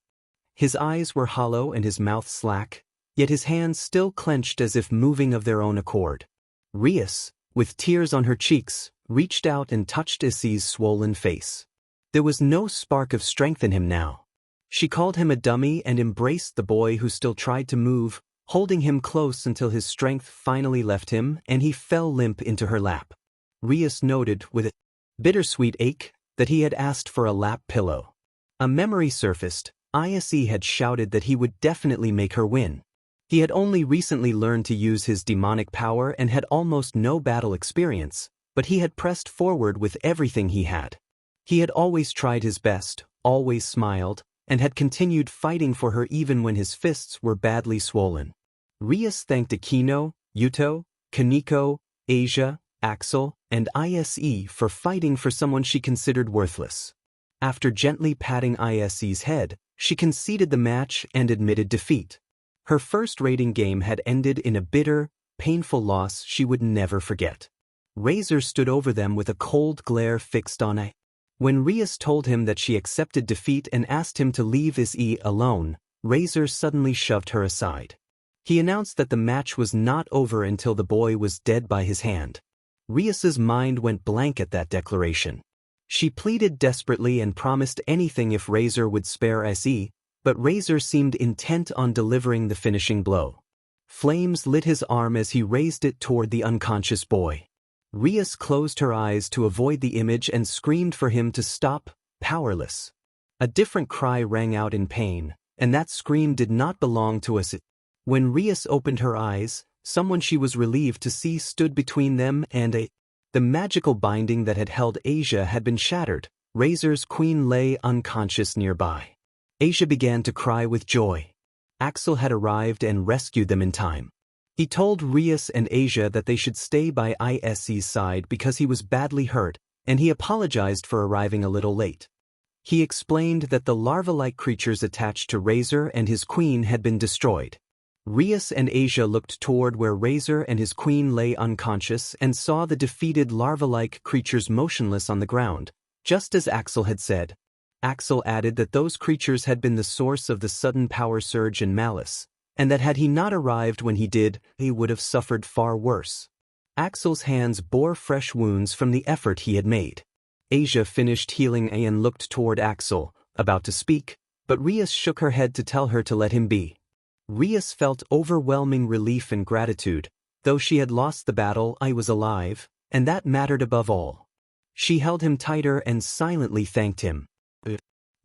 His eyes were hollow and his mouth slack, yet his hands still clenched as if moving of their own accord. Rias, with tears on her cheeks, reached out and touched Issei's swollen face. There was no spark of strength in him now. She called him a dummy and embraced the boy who still tried to move, holding him close until his strength finally left him and he fell limp into her lap. Rias noted, with a bittersweet ache, that he had asked for a lap pillow. A memory surfaced. Issei had shouted that he would definitely make her win. He had only recently learned to use his demonic power and had almost no battle experience, but he had pressed forward with everything he had. He had always tried his best, always smiled, and had continued fighting for her even when his fists were badly swollen. Rias thanked Akino, Yuto, Kaneko, Asia, Axel, and Issei for fighting for someone she considered worthless. After gently patting Issei's head, she conceded the match and admitted defeat. Her first rating game had ended in a bitter, painful loss she would never forget. Razor stood over them with a cold glare fixed on When Rias told him that she accepted defeat and asked him to leave Issei alone, Razor suddenly shoved her aside. He announced that the match was not over until the boy was dead by his hand. Rias's mind went blank at that declaration. She pleaded desperately and promised anything if Razor would spare Issei, but Razor seemed intent on delivering the finishing blow. Flames lit his arm as he raised it toward the unconscious boy. Rias closed her eyes to avoid the image and screamed for him to stop, powerless. A different cry rang out in pain, and that scream did not belong to us. When Rias opened her eyes, someone she was relieved to see stood between them and the magical binding that had held Asia had been shattered. Razor's queen lay unconscious nearby. Asia began to cry with joy. Axel had arrived and rescued them in time. He told Rias and Asia that they should stay by Issei's side because he was badly hurt, and he apologized for arriving a little late. He explained that the larva-like creatures attached to Razor and his queen had been destroyed. Rias and Asia looked toward where Razor and his queen lay unconscious and saw the defeated larva-like creatures motionless on the ground, just as Axel had said. Axel added that those creatures had been the source of the sudden power surge and malice, and that had he not arrived when he did, he would have suffered far worse. Axel's hands bore fresh wounds from the effort he had made. Asia finished healing and looked toward Axel, about to speak, but Rias shook her head to tell her to let him be. Rias felt overwhelming relief and gratitude. Though she had lost the battle, I was alive, and that mattered above all. She held him tighter and silently thanked him.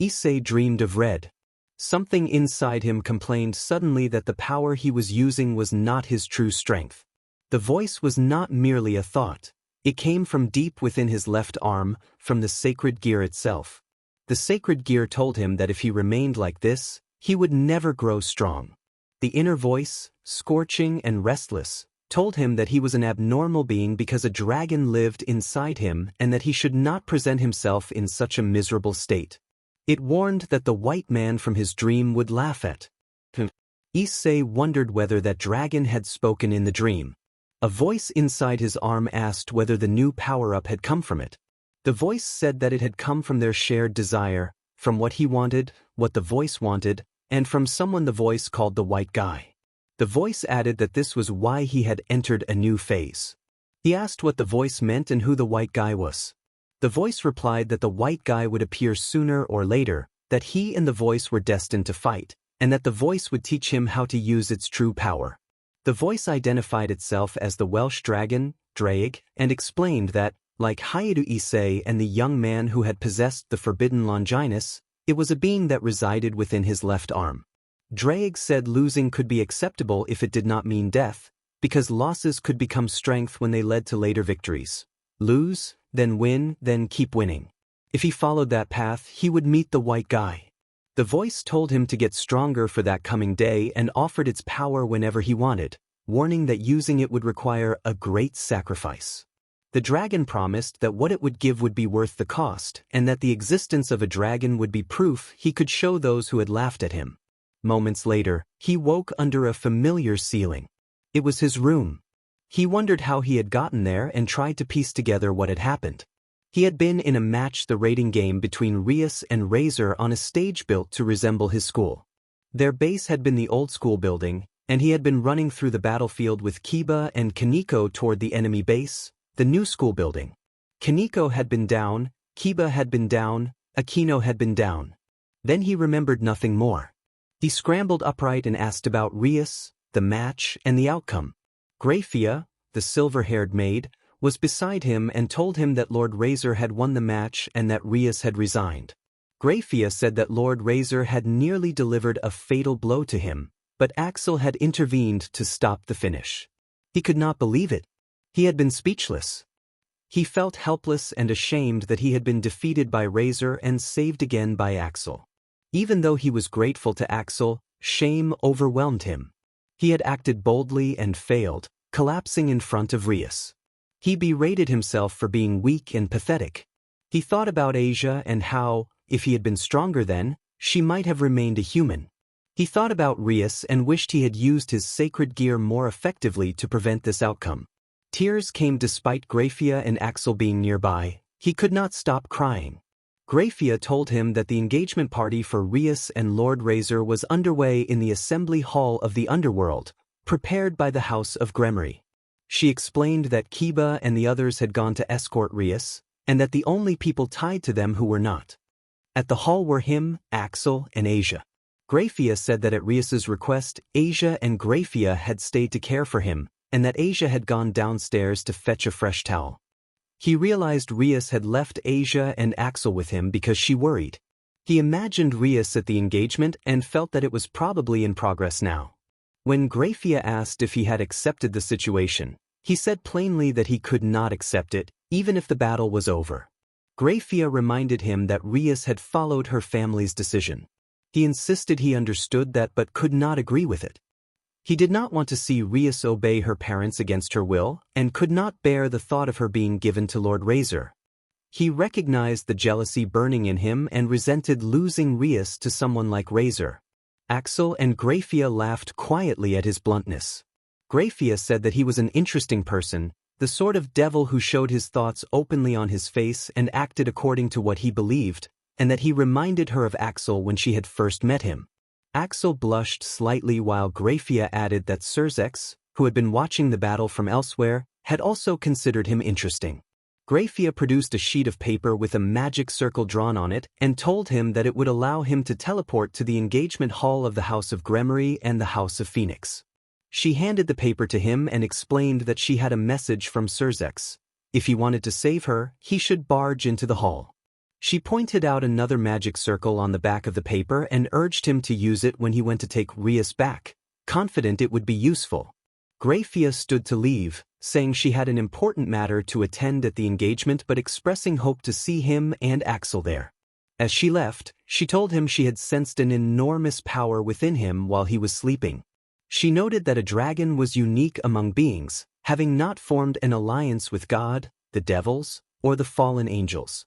Issei dreamed of red. Something inside him complained suddenly that the power he was using was not his true strength. The voice was not merely a thought. It came from deep within his left arm, from the sacred gear itself. The sacred gear told him that if he remained like this, he would never grow strong. The inner voice, scorching and restless, told him that he was an abnormal being because a dragon lived inside him and that he should not present himself in such a miserable state. It warned that the white man from his dream would laugh at him. Issei wondered whether that dragon had spoken in the dream. A voice inside his arm asked whether the new power-up had come from it. The voice said that it had come from their shared desire, from what he wanted, what the voice wanted, and from someone the voice called the white guy. The voice added that this was why he had entered a new phase. He asked what the voice meant and who the white guy was. The voice replied that the white guy would appear sooner or later, that he and the voice were destined to fight, and that the voice would teach him how to use its true power. The voice identified itself as the Welsh dragon, Draig, and explained that, like Hayato Issei and the young man who had possessed the Forbidden Longinus, it was a being that resided within his left arm. Draig said losing could be acceptable if it did not mean death, because losses could become strength when they led to later victories. Lose, then win, then keep winning. If he followed that path, he would meet the white guy. The voice told him to get stronger for that coming day and offered its power whenever he wanted, warning that using it would require a great sacrifice. The dragon promised that what it would give would be worth the cost, and that the existence of a dragon would be proof he could show those who had laughed at him. Moments later, he woke under a familiar ceiling. It was his room. He wondered how he had gotten there and tried to piece together what had happened. He had been in a match the rating game between Rias and Razor on a stage built to resemble his school. Their base had been the old school building, and he had been running through the battlefield with Kiba and Kaneko toward the enemy base, the new school building. Kaneko had been down, Kiba had been down, Akino had been down. Then he remembered nothing more. He scrambled upright and asked about Rias, the match, and the outcome. Grafia, the silver-haired maid, was beside him and told him that Lord Razor had won the match and that Rias had resigned. Grafia said that Lord Razor had nearly delivered a fatal blow to him, but Axel had intervened to stop the finish. He could not believe it. He had been speechless. He felt helpless and ashamed that he had been defeated by Razor and saved again by Axel. Even though he was grateful to Axel, shame overwhelmed him. He had acted boldly and failed, collapsing in front of Rias. He berated himself for being weak and pathetic. He thought about Asia and how, if he had been stronger then, she might have remained a human. He thought about Rias and wished he had used his sacred gear more effectively to prevent this outcome. Tears came despite Grafia and Axel being nearby. He could not stop crying. Graphia told him that the engagement party for Rias and Lord Razor was underway in the assembly hall of the underworld, prepared by the House of Gremory. She explained that Kiba and the others had gone to escort Rias, and that the only people tied to them who were not at the hall were him, Axel, and Asia. Graphia said that at Rias's request, Asia and Graphia had stayed to care for him, and that Asia had gone downstairs to fetch a fresh towel. He realized Rias had left Asia and Axel with him because she worried. He imagined Rias at the engagement and felt that it was probably in progress now. When Graphia asked if he had accepted the situation, he said plainly that he could not accept it, even if the battle was over. Graphia reminded him that Rias had followed her family's decision. He insisted he understood that but could not agree with it. He did not want to see Rias obey her parents against her will, and could not bear the thought of her being given to Lord Razor. He recognized the jealousy burning in him and resented losing Rias to someone like Razor. Axel and Graphia laughed quietly at his bluntness. Graphia said that he was an interesting person, the sort of devil who showed his thoughts openly on his face and acted according to what he believed, and that he reminded her of Axel when she had first met him. Axel blushed slightly while Graphia added that Surzex, who had been watching the battle from elsewhere, had also considered him interesting. Graphia produced a sheet of paper with a magic circle drawn on it and told him that it would allow him to teleport to the engagement hall of the House of Gremory and the House of Phoenix. She handed the paper to him and explained that she had a message from Surzex. If he wanted to save her, he should barge into the hall. She pointed out another magic circle on the back of the paper and urged him to use it when he went to take Rias back, confident it would be useful. Graphia stood to leave, saying she had an important matter to attend at the engagement but expressing hope to see him and Axel there. As she left, she told him she had sensed an enormous power within him while he was sleeping. She noted that a dragon was unique among beings, having not formed an alliance with God, the devils, or the fallen angels.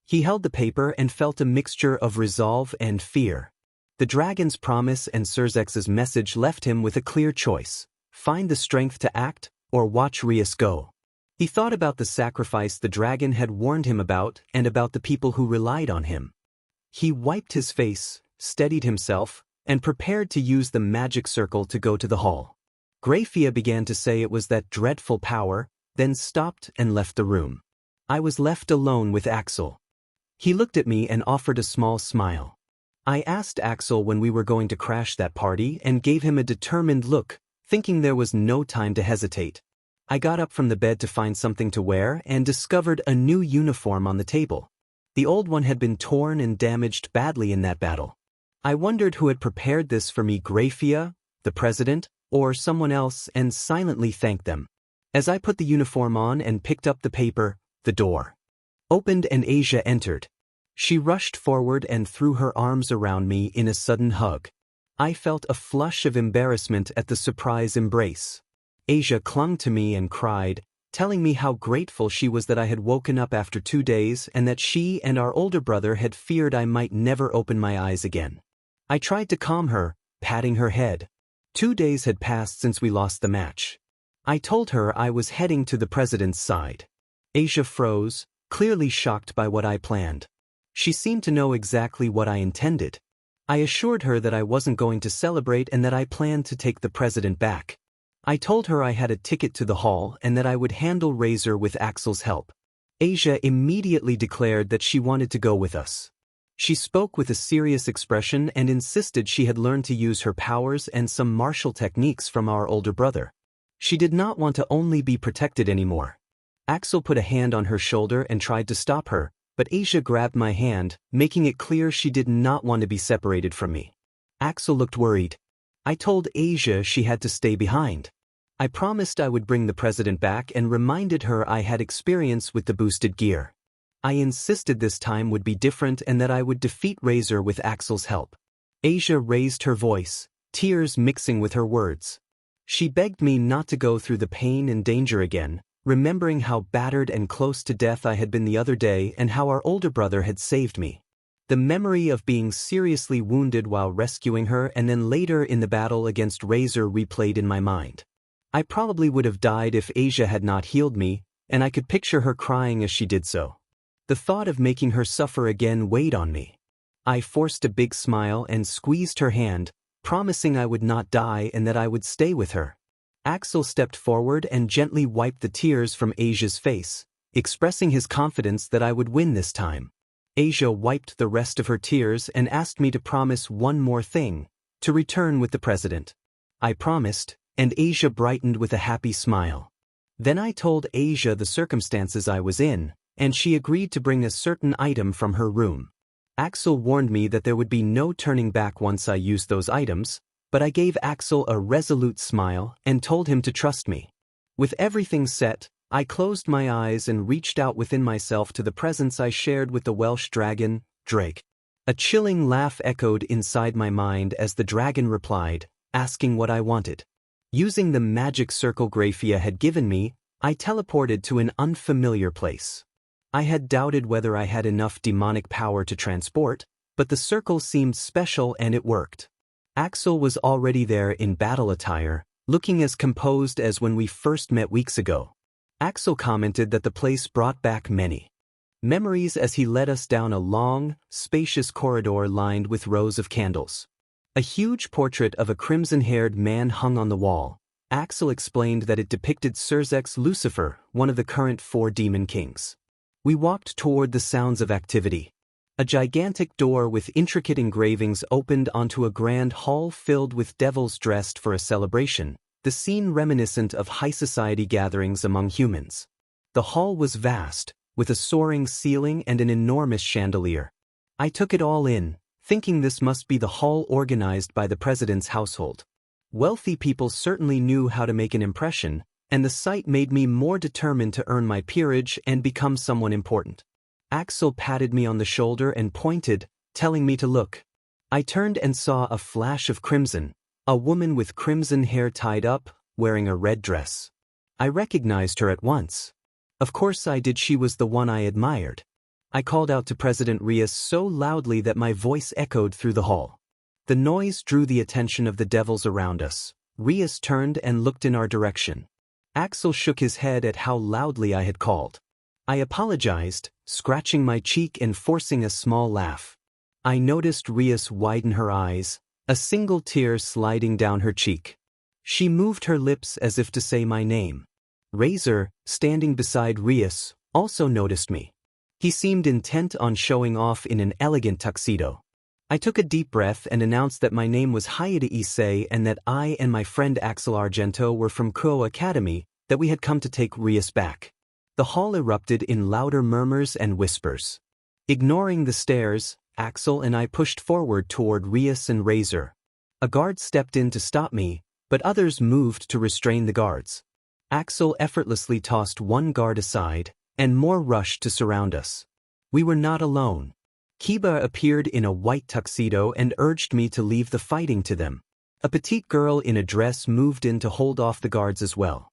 He held the paper and felt a mixture of resolve and fear. The dragon's promise and Surzex's message left him with a clear choice: find the strength to act, or watch Rias go. He thought about the sacrifice the dragon had warned him about and about the people who relied on him. He wiped his face, steadied himself, and prepared to use the magic circle to go to the hall. Graphia began to say it was that dreadful power, then stopped and left the room. I was left alone with Axel. He looked at me and offered a small smile. I asked Axel when we were going to crash that party and gave him a determined look, thinking there was no time to hesitate. I got up from the bed to find something to wear and discovered a new uniform on the table. The old one had been torn and damaged badly in that battle. I wondered who had prepared this for me, Graphia, the president, or someone else, and silently thanked them. As I put the uniform on and picked up the paper, the door opened and Asia entered. She rushed forward and threw her arms around me in a sudden hug. I felt a flush of embarrassment at the surprise embrace. Asia clung to me and cried, telling me how grateful she was that I had woken up after 2 days and that she and our older brother had feared I might never open my eyes again. I tried to calm her, patting her head. 2 days had passed since we lost the match. I told her I was heading to the president's side. Asia froze, clearly shocked by what I planned. She seemed to know exactly what I intended. I assured her that I wasn't going to celebrate and that I planned to take the president back. I told her I had a ticket to the hall and that I would handle Razor with Axel's help. Asia immediately declared that she wanted to go with us. She spoke with a serious expression and insisted she had learned to use her powers and some martial techniques from our older brother. She did not want to only be protected anymore. Axel put a hand on her shoulder and tried to stop her, but Asia grabbed my hand, making it clear she did not want to be separated from me. Axel looked worried. I told Asia she had to stay behind. I promised I would bring the president back and reminded her I had experience with the boosted gear. I insisted this time would be different and that I would defeat Razor with Axel's help. Asia raised her voice, tears mixing with her words. She begged me not to go through the pain and danger again, remembering how battered and close to death I had been the other day and how our older brother had saved me. The memory of being seriously wounded while rescuing her and then later in the battle against Razor replayed in my mind. I probably would have died if Asia had not healed me, and I could picture her crying as she did so. The thought of making her suffer again weighed on me. I forced a big smile and squeezed her hand, promising I would not die and that I would stay with her. Axel stepped forward and gently wiped the tears from Asia's face, expressing his confidence that I would win this time. Asia wiped the rest of her tears and asked me to promise one more thing, to return with the president. I promised, and Asia brightened with a happy smile. Then I told Asia the circumstances I was in, and she agreed to bring a certain item from her room. Axel warned me that there would be no turning back once I used those items, but I gave Axel a resolute smile and told him to trust me. With everything set, I closed my eyes and reached out within myself to the presence I shared with the Welsh dragon, Drake. A chilling laugh echoed inside my mind as the dragon replied, asking what I wanted. Using the magic circle Graphia had given me, I teleported to an unfamiliar place. I had doubted whether I had enough demonic power to transport, but the circle seemed special and it worked. Axel was already there in battle attire, looking as composed as when we first met weeks ago. Axel commented that the place brought back many memories as he led us down a long, spacious corridor lined with rows of candles. A huge portrait of a crimson-haired man hung on the wall. Axel explained that it depicted Surzek's Lucifer, one of the current 4 demon kings. We walked toward the sounds of activity. A gigantic door with intricate engravings opened onto a grand hall filled with devils dressed for a celebration, the scene reminiscent of high society gatherings among humans. The hall was vast, with a soaring ceiling and an enormous chandelier. I took it all in, thinking this must be the hall organized by the president's household. Wealthy people certainly knew how to make an impression, and the sight made me more determined to earn my peerage and become someone important. Axel patted me on the shoulder and pointed, telling me to look. I turned and saw a flash of crimson, a woman with crimson hair tied up, wearing a red dress. I recognized her at once. Of course I did, she was the one I admired. I called out to President Rias so loudly that my voice echoed through the hall. The noise drew the attention of the devils around us. Rias turned and looked in our direction. Axel shook his head at how loudly I had called. I apologized, scratching my cheek and forcing a small laugh. I noticed Rias widen her eyes, a single tear sliding down her cheek. She moved her lips as if to say my name. Razor, standing beside Rias, also noticed me. He seemed intent on showing off in an elegant tuxedo. I took a deep breath and announced that my name was Hayate Issei and that I and my friend Axel Argento were from Kuo Academy, that we had come to take Rias back. The hall erupted in louder murmurs and whispers. Ignoring the stares, Axel and I pushed forward toward Rias and Razor. A guard stepped in to stop me, but others moved to restrain the guards. Axel effortlessly tossed one guard aside, and more rushed to surround us. We were not alone. Kiba appeared in a white tuxedo and urged me to leave the fighting to them. A petite girl in a dress moved in to hold off the guards as well.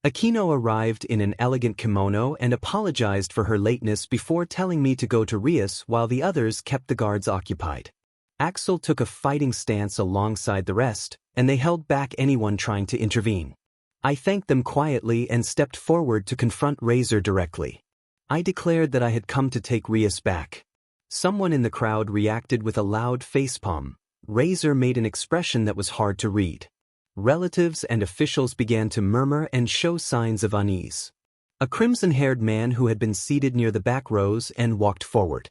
Akino arrived in an elegant kimono and apologized for her lateness before telling me to go to Rias while the others kept the guards occupied. Axel took a fighting stance alongside the rest, and they held back anyone trying to intervene. I thanked them quietly and stepped forward to confront Razor directly. I declared that I had come to take Rias back. Someone in the crowd reacted with a loud facepalm. Razor made an expression that was hard to read. Relatives and officials began to murmur and show signs of unease. A crimson-haired man who had been seated near the back rose and walked forward.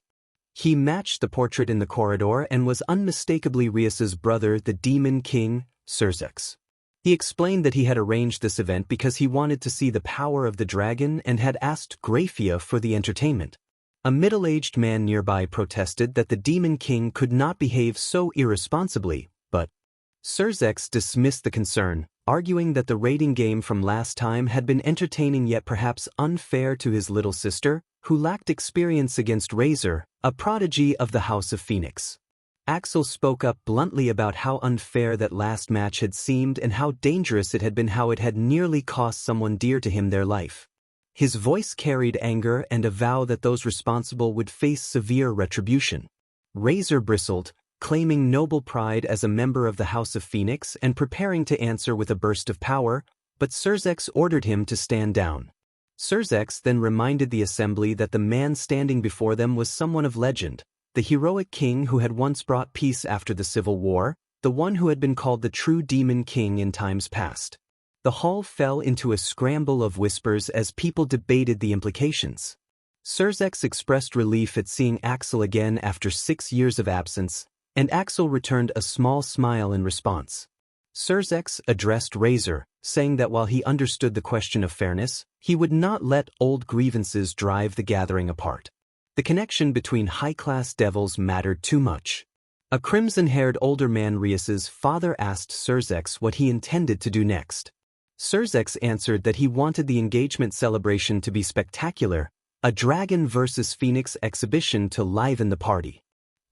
He matched the portrait in the corridor and was unmistakably Rias's brother, the Demon King, Surzek. He explained that he had arranged this event because he wanted to see the power of the dragon and had asked Graphia for the entertainment. A middle-aged man nearby protested that the Demon King could not behave so irresponsibly, but Surzek dismissed the concern, arguing that the raiding game from last time had been entertaining yet perhaps unfair to his little sister, who lacked experience against Razor, a prodigy of the House of Phoenix. Axel spoke up bluntly about how unfair that last match had seemed and how dangerous it had been, how it had nearly cost someone dear to him their life. His voice carried anger and a vow that those responsible would face severe retribution. Razor bristled, claiming noble pride as a member of the House of Phoenix and preparing to answer with a burst of power, but Surzek ordered him to stand down. Surzex then reminded the assembly that the man standing before them was someone of legend, the heroic king who had once brought peace after the Civil War, the one who had been called the true demon king in times past. The hall fell into a scramble of whispers as people debated the implications. Surzex expressed relief at seeing Axel again after 6 years of absence, and Axel returned a small smile in response. Surzex addressed Razor, saying that while he understood the question of fairness, he would not let old grievances drive the gathering apart. The connection between high-class devils mattered too much. A crimson-haired older man, Rias's father, asked Surzex what he intended to do next. Surzex answered that he wanted the engagement celebration to be spectacular, a dragon versus phoenix exhibition to liven the party.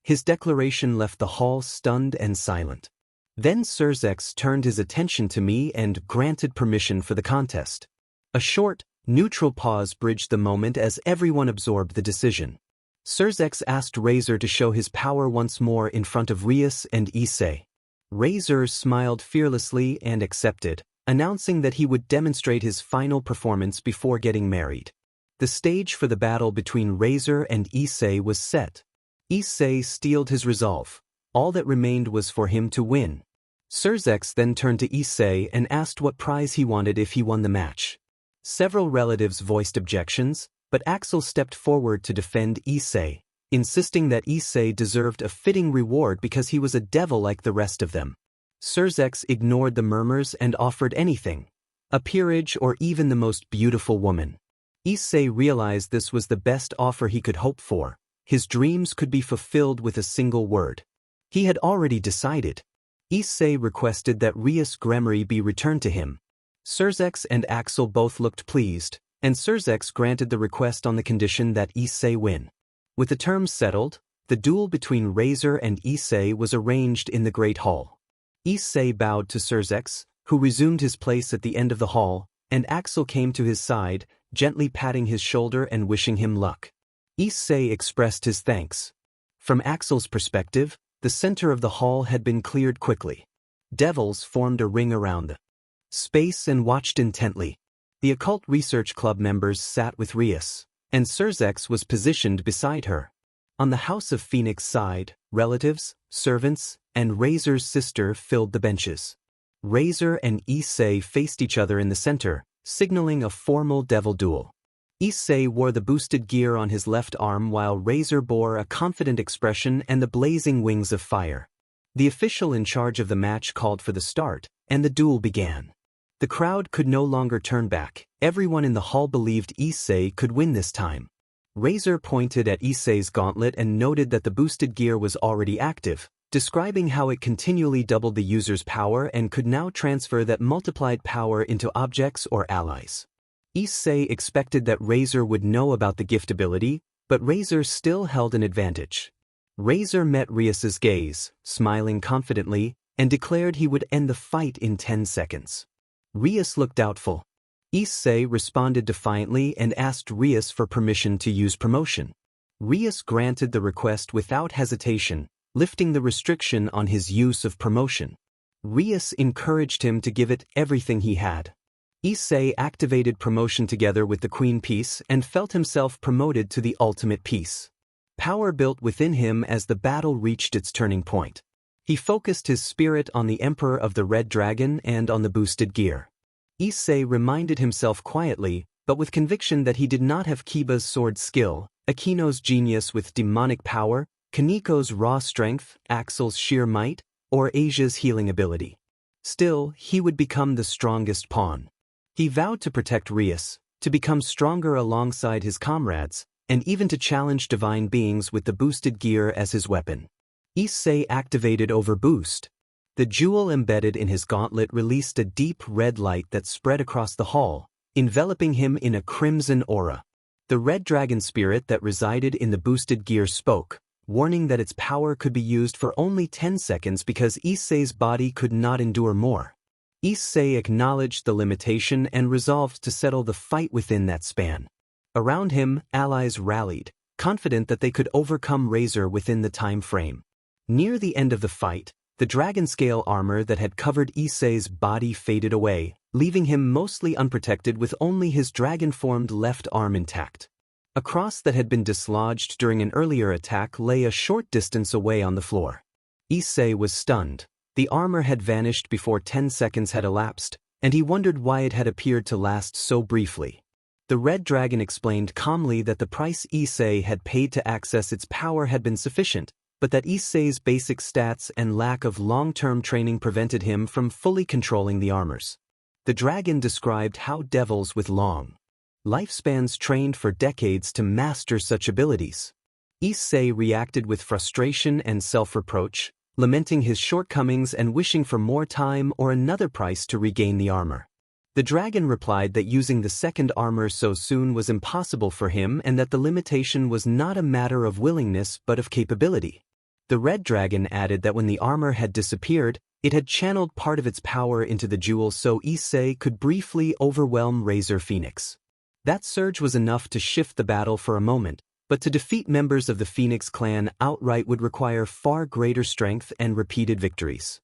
His declaration left the hall stunned and silent. Then Surzex turned his attention to me and granted permission for the contest. A short, neutral pause bridged the moment as everyone absorbed the decision. Surzex asked Razor to show his power once more in front of Rias and Issei. Razor smiled fearlessly and accepted, announcing that he would demonstrate his final performance before getting married. The stage for the battle between Razor and Issei was set. Issei steeled his resolve. All that remained was for him to win. Surzex then turned to Issei and asked what prize he wanted if he won the match. Several relatives voiced objections, but Axel stepped forward to defend Issei, insisting that Issei deserved a fitting reward because he was a devil like the rest of them. Surzex ignored the murmurs and offered anything, a peerage or even the most beautiful woman. Issei realized this was the best offer he could hope for. His dreams could be fulfilled with a single word. He had already decided. Issei requested that Rias Gremory be returned to him. Surzex and Axel both looked pleased, and Surzex granted the request on the condition that Issei win. With the terms settled, the duel between Razor and Issei was arranged in the Great Hall. Issei bowed to Surzex, who resumed his place at the end of the hall, and Axel came to his side, gently patting his shoulder and wishing him luck. Issei expressed his thanks. From Axel's perspective, the center of the hall had been cleared quickly. Devils formed a ring around the space and watched intently. The Occult Research Club members sat with Rias, and Surzex was positioned beside her. On the House of Phoenix side, relatives, servants, and Razor's sister filled the benches. Razor and Issei faced each other in the center, signaling a formal devil duel. Issei wore the boosted gear on his left arm while Razor bore a confident expression and the blazing wings of fire. The official in charge of the match called for the start, and the duel began. The crowd could no longer turn back. Everyone in the hall believed Issei could win this time. Razor pointed at Issei's gauntlet and noted that the boosted gear was already active, describing how it continually doubled the user's power and could now transfer that multiplied power into objects or allies. Issei expected that Razor would know about the gift ability, but Razor still held an advantage. Razor met Rias's gaze, smiling confidently, and declared he would end the fight in 10 seconds. Rias looked doubtful. Issei responded defiantly and asked Rias for permission to use promotion. Rias granted the request without hesitation, lifting the restriction on his use of promotion. Rias encouraged him to give it everything he had. Issei activated promotion together with the Queen Piece and felt himself promoted to the ultimate piece. Power built within him as the battle reached its turning point. He focused his spirit on the Emperor of the Red Dragon and on the boosted gear. Issei reminded himself quietly, but with conviction, that he did not have Kiba's sword skill, Akino's genius with demonic power, Kaniko's raw strength, Axel's sheer might, or Asia's healing ability. Still, he would become the strongest pawn. He vowed to protect Rias, to become stronger alongside his comrades, and even to challenge divine beings with the boosted gear as his weapon. Issei activated Overboost. The jewel embedded in his gauntlet released a deep red light that spread across the hall, enveloping him in a crimson aura. The red dragon spirit that resided in the boosted gear spoke, warning that its power could be used for only 10 seconds because Issei's body could not endure more. Issei acknowledged the limitation and resolved to settle the fight within that span. Around him, allies rallied, confident that they could overcome Razor within the time frame. Near the end of the fight, the dragon scale armor that had covered Issei's body faded away, leaving him mostly unprotected with only his dragon-formed left arm intact. A cross that had been dislodged during an earlier attack lay a short distance away on the floor. Issei was stunned. The armor had vanished before 10 seconds had elapsed, and he wondered why it had appeared to last so briefly. The red dragon explained calmly that the price Issei had paid to access its power had been sufficient, but that Issei's basic stats and lack of long-term training prevented him from fully controlling the armors. The dragon described how devils with long lifespans trained for decades to master such abilities. Issei reacted with frustration and self-reproach, lamenting his shortcomings and wishing for more time or another price to regain the armor. The dragon replied that using the second armor so soon was impossible for him and that the limitation was not a matter of willingness but of capability. The red dragon added that when the armor had disappeared, it had channeled part of its power into the jewel so Issei could briefly overwhelm Razor Phoenix. That surge was enough to shift the battle for a moment, but to defeat members of the Phoenix clan outright would require far greater strength and repeated victories.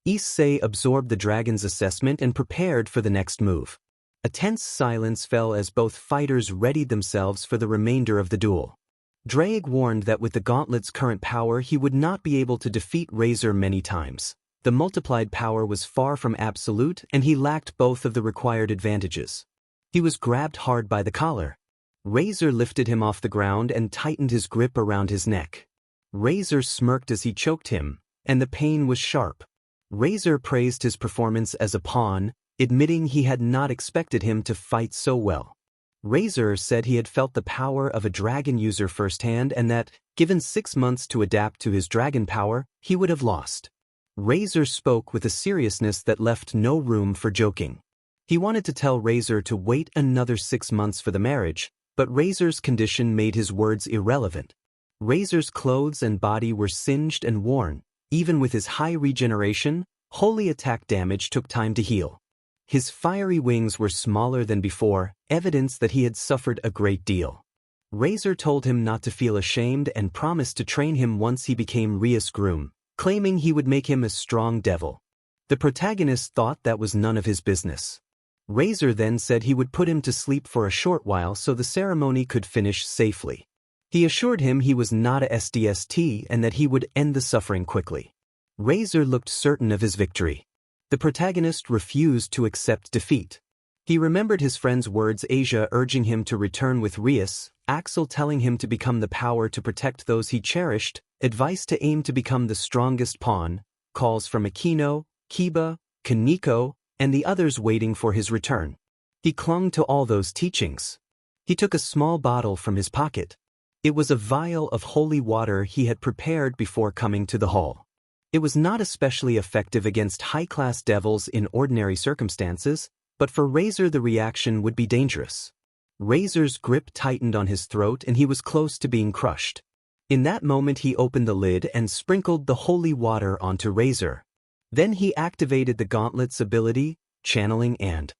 Issei absorbed the dragon's assessment and prepared for the next move. A tense silence fell as both fighters readied themselves for the remainder of the duel. Drake warned that with the gauntlet's current power he would not be able to defeat Razor many times. The multiplied power was far from absolute and he lacked both of the required advantages. He was grabbed hard by the collar. Razor lifted him off the ground and tightened his grip around his neck. Razor smirked as he choked him, and the pain was sharp. Razor praised his performance as a pawn, admitting he had not expected him to fight so well. Razor said he had felt the power of a dragon user firsthand and that, given 6 months to adapt to his dragon power, he would have lost. Razor spoke with a seriousness that left no room for joking. He wanted to tell Razor to wait another 6 months for the marriage, but Razor's condition made his words irrelevant. Razor's clothes and body were singed and worn. Even with his high regeneration, holy attack damage took time to heal. His fiery wings were smaller than before, evidence that he had suffered a great deal. Razor told him not to feel ashamed and promised to train him once he became Rias' groom, claiming he would make him a strong devil. The protagonist thought that was none of his business. Razor then said he would put him to sleep for a short while so the ceremony could finish safely. He assured him he was not a SDST and that he would end the suffering quickly. Razor looked certain of his victory. The protagonist refused to accept defeat. He remembered his friend's words, Asia urging him to return with Rias, Axel telling him to become the power to protect those he cherished, advice to aim to become the strongest pawn, calls from Akino, Kiba, Kaneko, and the others waiting for his return. He clung to all those teachings. He took a small bottle from his pocket. It was a vial of holy water he had prepared before coming to the hall. It was not especially effective against high-class devils in ordinary circumstances, but for Razor the reaction would be dangerous. Razor's grip tightened on his throat and he was close to being crushed. In that moment he opened the lid and sprinkled the holy water onto Razor. Then he activated the gauntlet's ability, channeling and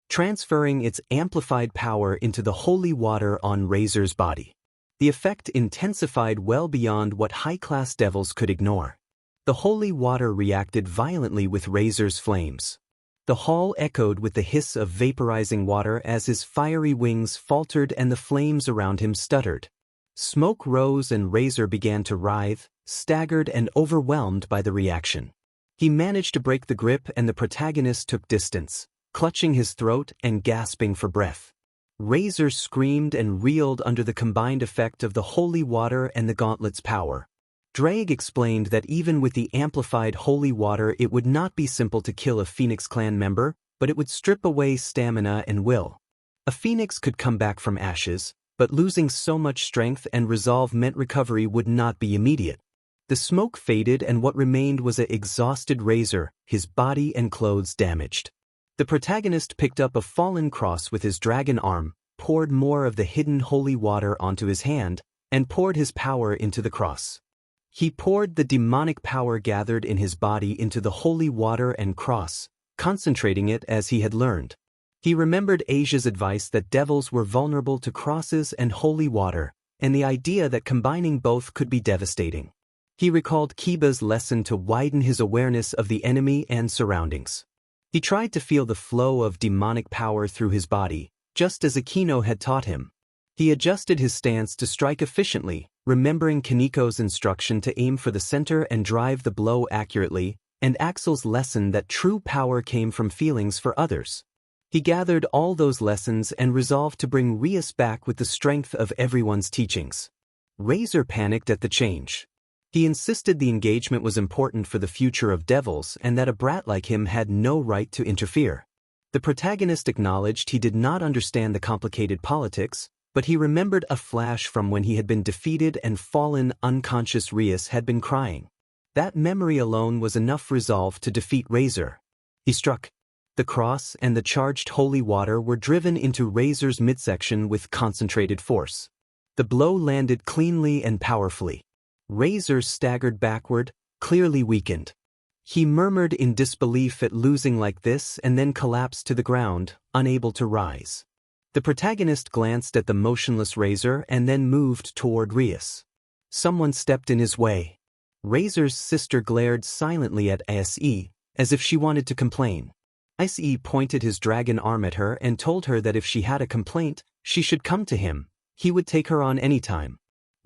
transferring its amplified power into the holy water on Razor's body. The effect intensified well beyond what high-class devils could ignore. The holy water reacted violently with Razor's flames. The hall echoed with the hiss of vaporizing water as his fiery wings faltered and the flames around him stuttered. Smoke rose and Razor began to writhe, staggered and overwhelmed by the reaction. He managed to break the grip and the protagonist took distance, clutching his throat and gasping for breath. Razor screamed and reeled under the combined effect of the holy water and the gauntlet's power. Drake explained that even with the amplified holy water it would not be simple to kill a Phoenix clan member, but it would strip away stamina and will. A Phoenix could come back from ashes, but losing so much strength and resolve meant recovery would not be immediate. The smoke faded and what remained was an exhausted Razor, his body and clothes damaged. The protagonist picked up a fallen cross with his dragon arm, poured more of the hidden holy water onto his hand, and poured his power into the cross. He poured the demonic power gathered in his body into the holy water and cross, concentrating it as he had learned. He remembered Asia's advice that devils were vulnerable to crosses and holy water, and the idea that combining both could be devastating. He recalled Kiba's lesson to widen his awareness of the enemy and surroundings. He tried to feel the flow of demonic power through his body, just as Aquino had taught him. He adjusted his stance to strike efficiently, remembering Kaniko's instruction to aim for the center and drive the blow accurately, and Axel's lesson that true power came from feelings for others. He gathered all those lessons and resolved to bring Rias back with the strength of everyone's teachings. Razor panicked at the change. He insisted the engagement was important for the future of devils and that a brat like him had no right to interfere. The protagonist acknowledged he did not understand the complicated politics, but he remembered a flash from when he had been defeated and fallen unconscious Rias had been crying. That memory alone was enough resolve to defeat Razor. He struck. The cross and the charged holy water were driven into Razor's midsection with concentrated force. The blow landed cleanly and powerfully. Razor staggered backward, clearly weakened. He murmured in disbelief at losing like this and then collapsed to the ground, unable to rise. The protagonist glanced at the motionless Razor and then moved toward Rias. Someone stepped in his way. Razor's sister glared silently at Issei, as if she wanted to complain. Issei pointed his dragon arm at her and told her that if she had a complaint, she should come to him. He would take her on any time.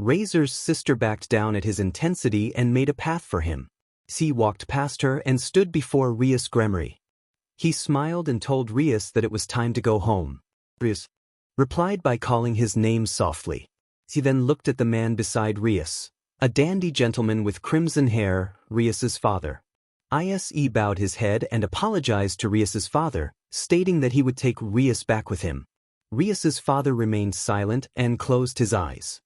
Razor's sister backed down at his intensity and made a path for him. Issei walked past her and stood before Rias Gremory. He smiled and told Rias that it was time to go home. Rias replied by calling his name softly. He then looked at the man beside Rias, a dandy gentleman with crimson hair, Rias's father. Issei bowed his head and apologized to Rias's father, stating that he would take Rias back with him. Rias's father remained silent and closed his eyes.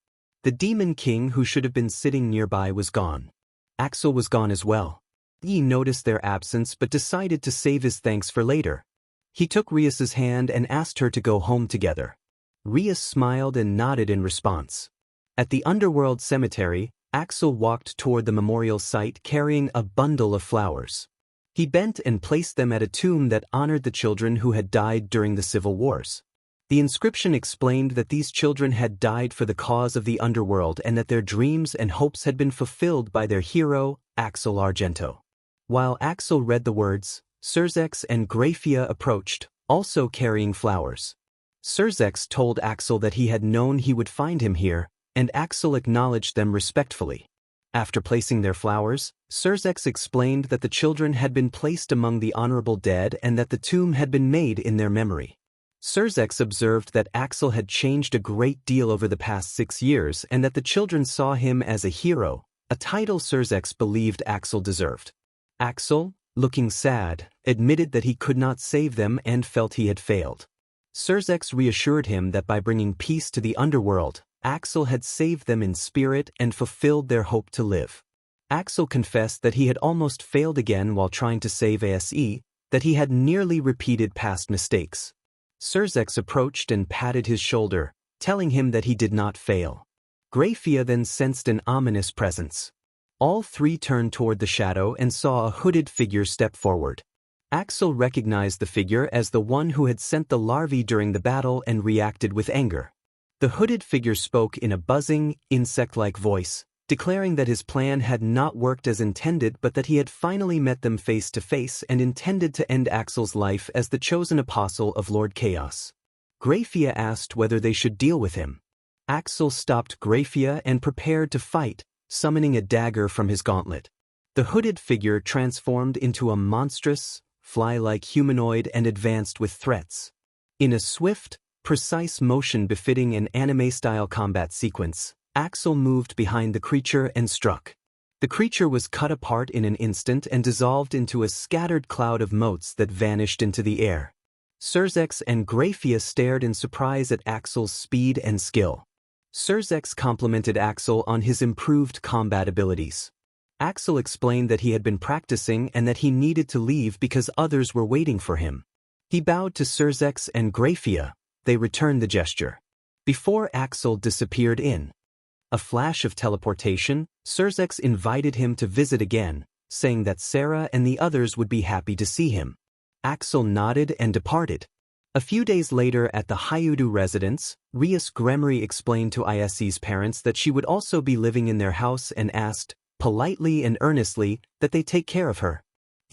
The demon king who should have been sitting nearby was gone. Axel was gone as well. He noticed their absence but decided to save his thanks for later. He took Rias's hand and asked her to go home together. Rias smiled and nodded in response. At the underworld cemetery, Axel walked toward the memorial site carrying a bundle of flowers. He bent and placed them at a tomb that honored the children who had died during the civil wars. The inscription explained that these children had died for the cause of the underworld and that their dreams and hopes had been fulfilled by their hero, Axel Argento. While Axel read the words, Surzex and Grafia approached, also carrying flowers. Surzex told Axel that he had known he would find him here, and Axel acknowledged them respectfully. After placing their flowers, Surzex explained that the children had been placed among the honorable dead and that the tomb had been made in their memory. Surzex observed that Axel had changed a great deal over the past 6 years and that the children saw him as a hero, a title Surzex believed Axel deserved. Axel, looking sad, admitted that he could not save them and felt he had failed. Surzex reassured him that by bringing peace to the underworld, Axel had saved them in spirit and fulfilled their hope to live. Axel confessed that he had almost failed again while trying to save Issei, that he had nearly repeated past mistakes. Surzex approached and patted his shoulder, telling him that he did not fail. Grafia then sensed an ominous presence. All three turned toward the shadow and saw a hooded figure step forward. Axel recognized the figure as the one who had sent the larvae during the battle and reacted with anger. The hooded figure spoke in a buzzing, insect-like voice, declaring that his plan had not worked as intended but that he had finally met them face to face and intended to end Axel's life as the chosen apostle of Lord Chaos. Grafia asked whether they should deal with him. Axel stopped Grafia and prepared to fight, summoning a dagger from his gauntlet. The hooded figure transformed into a monstrous, fly-like humanoid and advanced with threats. In a swift, precise motion befitting an anime-style combat sequence, Axel moved behind the creature and struck. The creature was cut apart in an instant and dissolved into a scattered cloud of motes that vanished into the air. Surzex and Grafia stared in surprise at Axel's speed and skill. Surzex complimented Axel on his improved combat abilities. Axel explained that he had been practicing and that he needed to leave because others were waiting for him. He bowed to Surzex and Grafia. They returned the gesture. Before Axel disappeared in a flash of teleportation, Surzex invited him to visit again, saying that Sarah and the others would be happy to see him. Axel nodded and departed. A few days later at the Hyudu residence, Rias Gremory explained to Issei's parents that she would also be living in their house and asked, politely and earnestly, that they take care of her.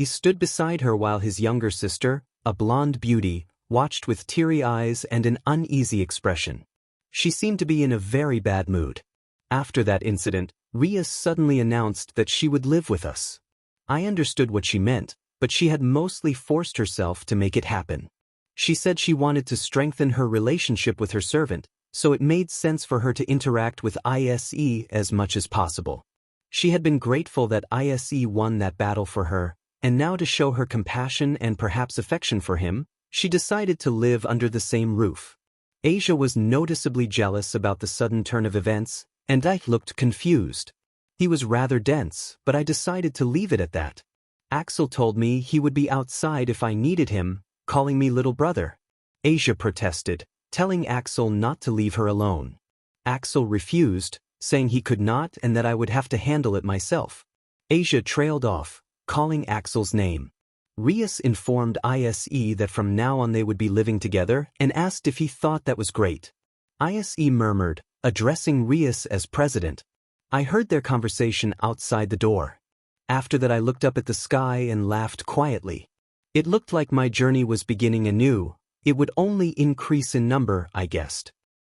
He stood beside her while his younger sister, a blonde beauty, watched with teary eyes and an uneasy expression. She seemed to be in a very bad mood. After that incident, Ria suddenly announced that she would live with us. I understood what she meant, but she had mostly forced herself to make it happen. She said she wanted to strengthen her relationship with her servant, so it made sense for her to interact with Issei as much as possible. She had been grateful that Issei won that battle for her, and now to show her compassion and perhaps affection for him, she decided to live under the same roof. Asia was noticeably jealous about the sudden turn of events, and I looked confused. He was rather dense, but I decided to leave it at that. Axel told me he would be outside if I needed him, calling me little brother. Asia protested, telling Axel not to leave her alone. Axel refused, saying he could not and that I would have to handle it myself. Asia trailed off, calling Axel's name. Rias informed Issei that from now on they would be living together and asked if he thought that was great. Issei murmured, addressing Rias as president. I heard their conversation outside the door. After that I looked up at the sky and laughed quietly. It looked like my journey was beginning anew. It would only increase in number, I guessed.